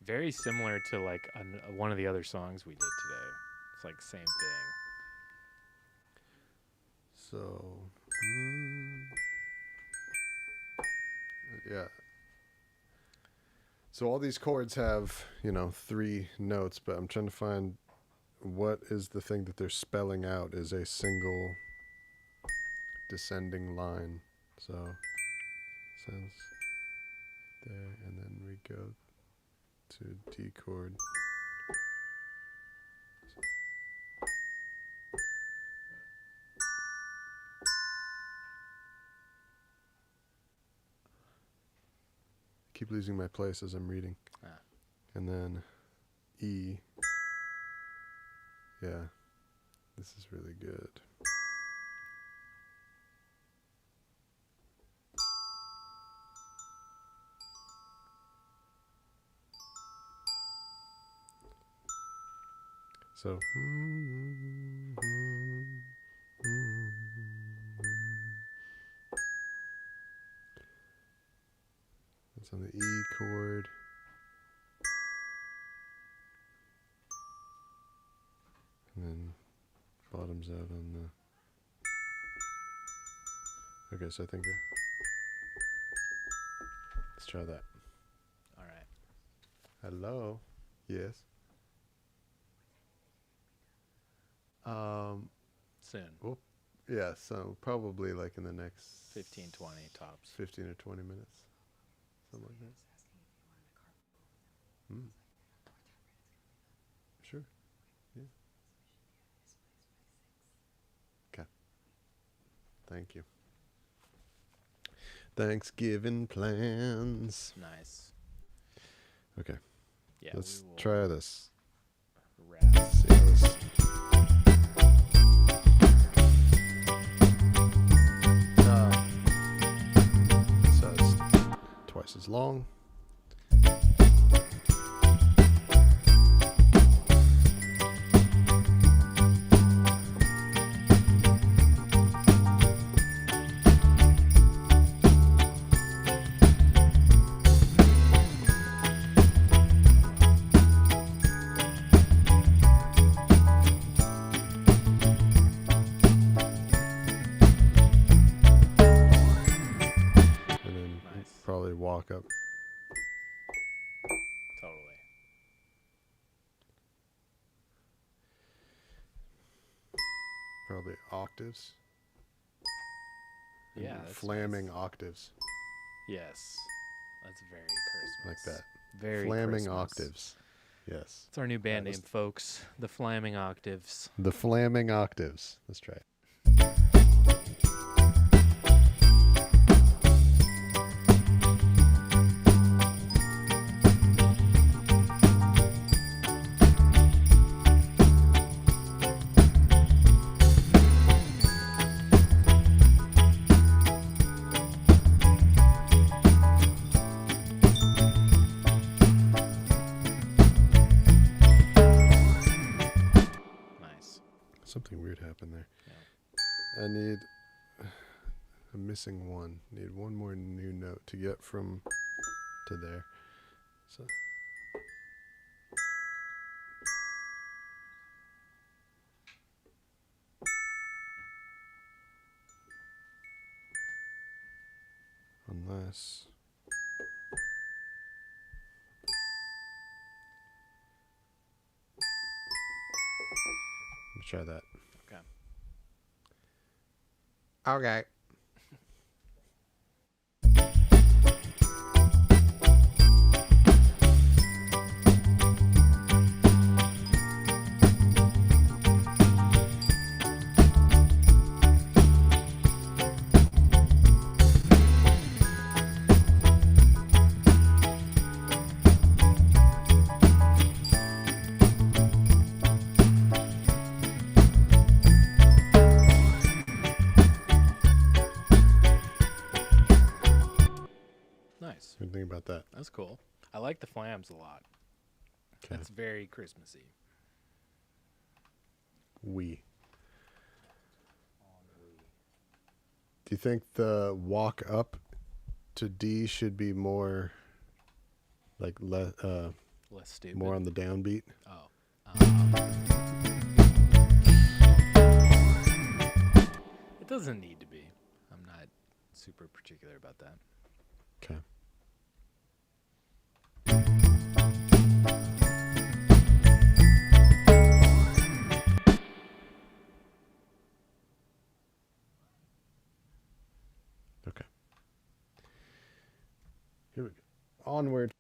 Speaker 3: Very similar to like one of the other songs we did today. It's like same thing.
Speaker 1: so yeah. So all these chords have, 3 notes, but I'm trying to find what is the thing that they're spelling out is a single descending line. So sounds there, and then we go to D chord. Keep losing my place as I'm reading.
Speaker 3: Ah.
Speaker 1: And then E. Yeah, this is really good. So. It's on the E chord. And then bottoms out on the. Okay, so I think. Let's try that.
Speaker 3: All right.
Speaker 1: Hello. Yes.
Speaker 3: Soon.
Speaker 1: Well, yeah. So probably like in the next
Speaker 3: 15, 20 tops.
Speaker 1: 15 or 20 minutes, something like that. Sure. Yeah. Okay. Thank you. Thanksgiving plans.
Speaker 3: Nice.
Speaker 1: Okay.
Speaker 3: Yeah.
Speaker 1: Let's
Speaker 3: we will
Speaker 1: try this.
Speaker 3: wrap.
Speaker 1: See how this. So it's twice as long. Probably walk up.
Speaker 3: Totally.
Speaker 1: Probably octaves.
Speaker 3: Yeah. That's
Speaker 1: Flaming
Speaker 3: nice.
Speaker 1: octaves.
Speaker 3: Yes. That's very
Speaker 1: Like
Speaker 3: Christmas.
Speaker 1: that.
Speaker 3: Very
Speaker 1: Flaming
Speaker 3: Christmas.
Speaker 1: octaves. Yes.
Speaker 3: It's our new band
Speaker 1: That was-
Speaker 3: name, folks. The Flaming Octaves.
Speaker 1: The flaming octaves. Let's try it.
Speaker 3: Nice.
Speaker 1: Something weird happened there.
Speaker 3: Yeah.
Speaker 1: I need. I'm missing one. Need one more new note to get from to there. So. Unless. Let me try that.
Speaker 3: Okay.
Speaker 1: Okay.
Speaker 3: Nice.
Speaker 1: What do you think about that?
Speaker 3: That's cool. I like the flams a lot.
Speaker 1: Okay.
Speaker 3: That's very Christmassy.
Speaker 1: We. Do you think the walk up to D should be more like
Speaker 3: Less stupid.
Speaker 1: more on the downbeat?
Speaker 3: Oh. It doesn't need to be. I'm not super particular about that.
Speaker 1: Okay. Okay. Here we go. Onward.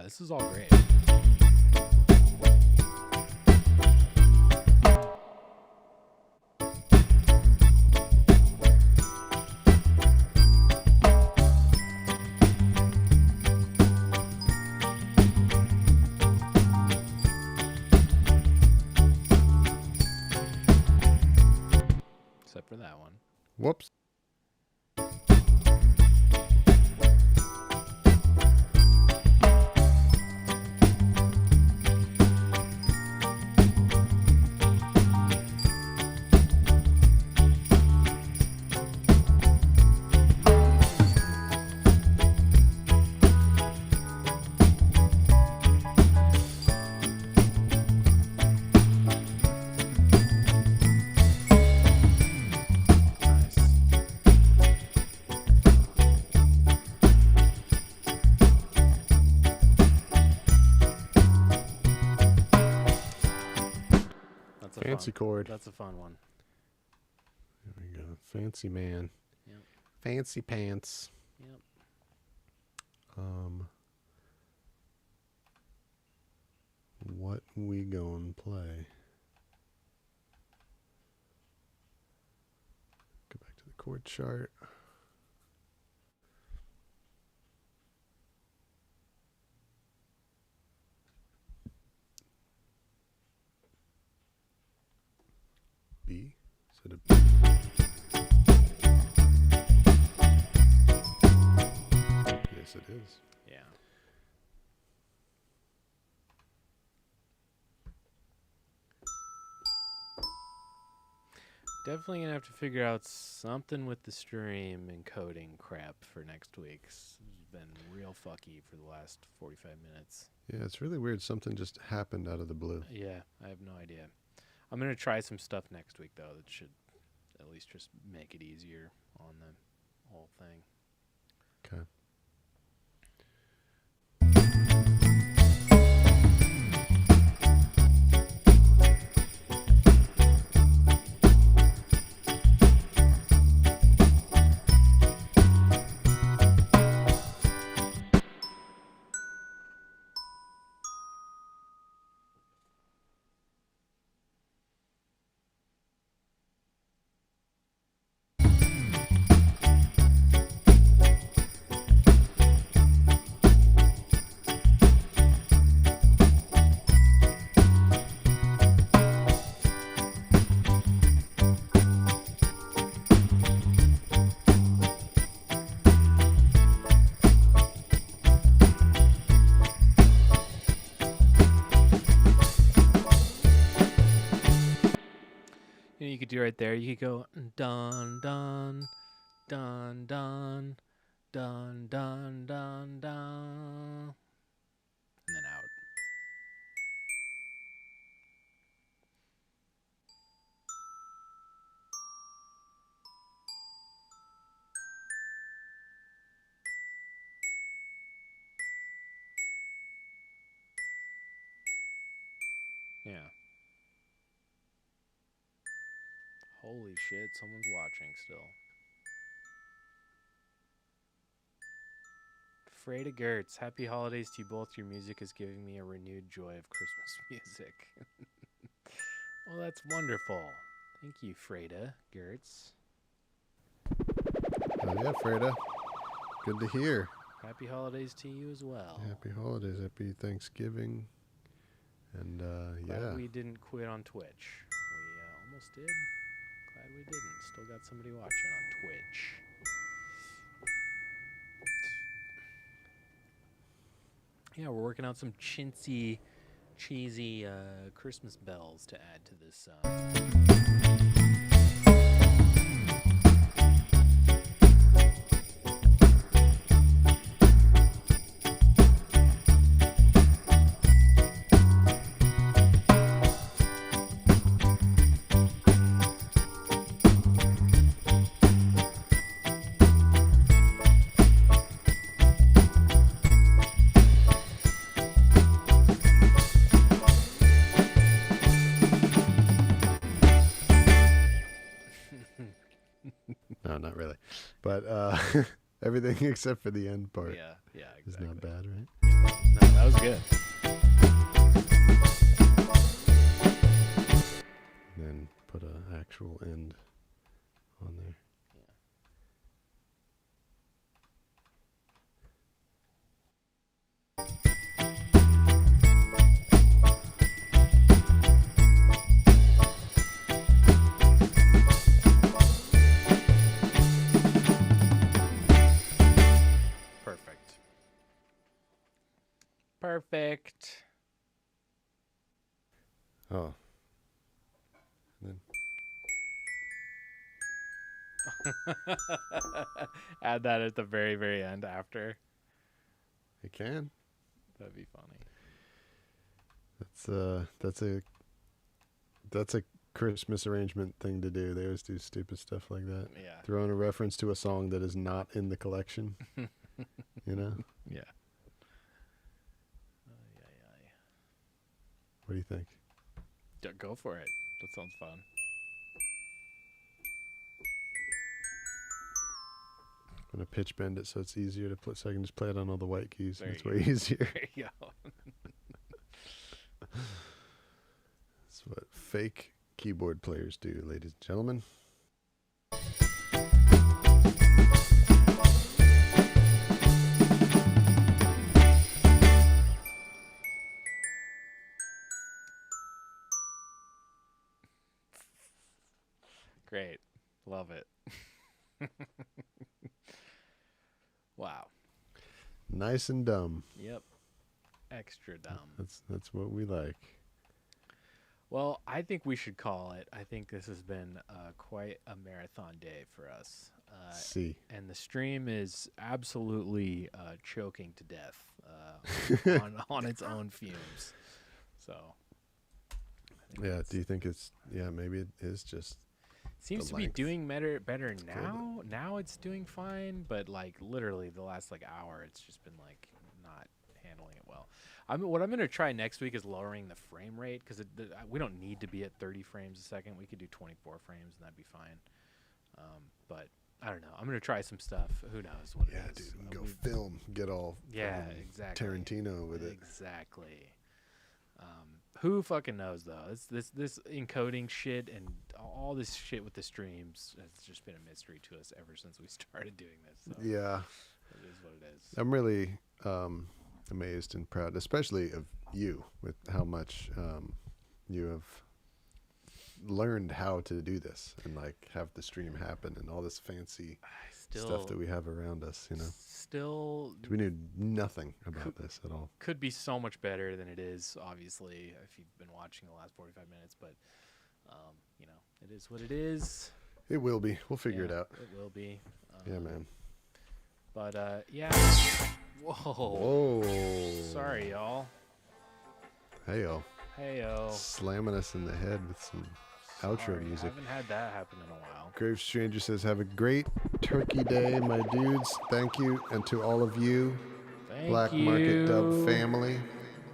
Speaker 3: this is all great. Except for that one.
Speaker 1: Whoops.
Speaker 3: Nice. That's a
Speaker 1: Fancy
Speaker 3: fun,
Speaker 1: chord.
Speaker 3: That's a fun one.
Speaker 1: There we go. Fancy man.
Speaker 3: Yep.
Speaker 1: Fancy pants.
Speaker 3: Yep.
Speaker 1: What we gonna play? Go back to the chord chart. B? Is it a B? Yes, it is.
Speaker 3: Yeah. Definitely gonna have to figure out something with the stream encoding crap for next week. It's been real fucky for the last 45 minutes.
Speaker 1: Yeah, it's really weird. Something just happened out of the blue.
Speaker 3: Yeah, I have no idea. I'm gonna try some stuff next week though that should at least just make it easier on the whole thing.
Speaker 1: Okay.
Speaker 3: You know, you could do right there. You could go dun dun dun dun dun dun dun dun, and then out. Yeah. Holy shit, someone's watching still. Freda Gertz, happy holidays to you both. Your music is giving me a renewed joy of Christmas music. Well, that's wonderful. Thank you, Freda Gertz.
Speaker 1: Oh yeah, Freda. Good to hear.
Speaker 3: Happy holidays to you as well.
Speaker 1: Happy holidays. Happy Thanksgiving. And
Speaker 3: Glad
Speaker 1: yeah.
Speaker 3: we didn't quit on Twitch. We almost did. Glad we didn't. Still got somebody watching on Twitch. Yeah, we're working out some chintzy, cheesy Christmas bells to add to this.
Speaker 1: No, not really. But Everything except for the end part
Speaker 3: Yeah,
Speaker 1: is
Speaker 3: exactly.
Speaker 1: not bad, right?
Speaker 3: No, that was good.
Speaker 1: And then put an actual end on there.
Speaker 3: Perfect. Perfect.
Speaker 1: Oh. And then
Speaker 3: Add that at the very, very end after.
Speaker 1: it can.
Speaker 3: That'd be funny.
Speaker 1: That's a Christmas arrangement thing to do. They always do stupid stuff like that.
Speaker 3: Yeah.
Speaker 1: Throw in a reference to a song that is not in the collection. You know?
Speaker 3: Yeah.
Speaker 1: What do you think?
Speaker 3: Go for it. That sounds fun.
Speaker 1: I'm gonna pitch bend it so it's easier to play. So I can just play it on all the white keys.
Speaker 3: There
Speaker 1: It's
Speaker 3: you
Speaker 1: way easier.
Speaker 3: There you go.
Speaker 1: That's what fake keyboard players do, ladies and gentlemen.
Speaker 3: Great. Love it. Wow.
Speaker 1: Nice and dumb.
Speaker 3: Yep. Extra dumb.
Speaker 1: That's what we like.
Speaker 3: Well, I think we should call it. I think this has been quite a marathon day for us.
Speaker 1: See.
Speaker 3: And the stream is absolutely choking to death on its own fumes. So. I think
Speaker 1: Yeah.
Speaker 3: that's-
Speaker 1: Do you think it's? Yeah. Maybe it is just.
Speaker 3: Seems
Speaker 1: the
Speaker 3: to be
Speaker 1: length.
Speaker 3: doing better
Speaker 1: cool,
Speaker 3: now. Now it's doing fine, but like literally the last like hour, it's just been like not handling it well. What I'm gonna try next week is lowering the frame rate because we don't need to be at 30 frames a second. We could do 24 frames and that'd be fine. But I don't know. I'm gonna try some stuff. Who knows what
Speaker 1: Yeah,
Speaker 3: it is?
Speaker 1: dude. Go film. Get all.
Speaker 3: Yeah,
Speaker 1: fucking
Speaker 3: exactly.
Speaker 1: Tarantino with it.
Speaker 3: Exactly. Who fucking knows though? This encoding shit and all this shit with the streams has just been a mystery to us ever since we started doing this. So
Speaker 1: Yeah.
Speaker 3: it is what it is.
Speaker 1: I'm really amazed and proud, especially of you, with how much you have learned how to do this and like have the stream happen and all this fancy stuff that we have around us. You know,
Speaker 3: Still
Speaker 1: we knew nothing about this at all.
Speaker 3: could be so much better than it is. Obviously, if you've been watching the last 45 minutes, but you know, it is what it is.
Speaker 1: It will be. We'll figure it
Speaker 3: Yeah,
Speaker 1: out.
Speaker 3: It will be.
Speaker 1: Yeah, man.
Speaker 3: But yeah. Whoa.
Speaker 1: Whoa.
Speaker 3: Sorry, y'all.
Speaker 1: Hey, yo.
Speaker 3: Heyo.
Speaker 1: Slamming us in the head with some outro
Speaker 3: Sorry,
Speaker 1: music.
Speaker 3: I haven't had that happen in a while.
Speaker 1: Grave Stranger says, have a great turkey day, my dudes. Thank you. And to all of you,
Speaker 3: Thank
Speaker 1: Black
Speaker 3: you.
Speaker 1: Market Dub family,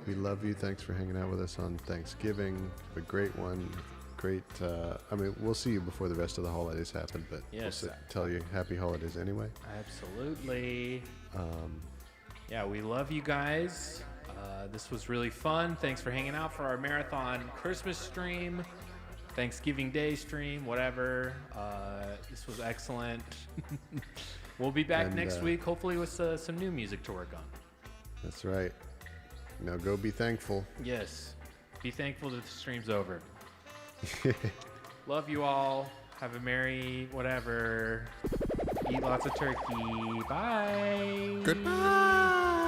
Speaker 1: we love you. Thanks for hanging out with us on Thanksgiving. Have a great one. Great. I mean, we'll see you before the rest of the holidays happen, but
Speaker 3: Yes.
Speaker 1: we'll tell you happy holidays anyway.
Speaker 3: Absolutely. Yeah, we love you guys. This was really fun. Thanks for hanging out for our marathon Christmas stream, Thanksgiving Day stream, whatever. This was excellent. We'll be back
Speaker 1: And,
Speaker 3: next week, hopefully with some new music to work on.
Speaker 1: That's right. Now go be thankful.
Speaker 3: Yes. Be thankful that the stream's over. Love you all. Have a merry whatever. Eat lots of turkey. Bye.
Speaker 1: Goodbye.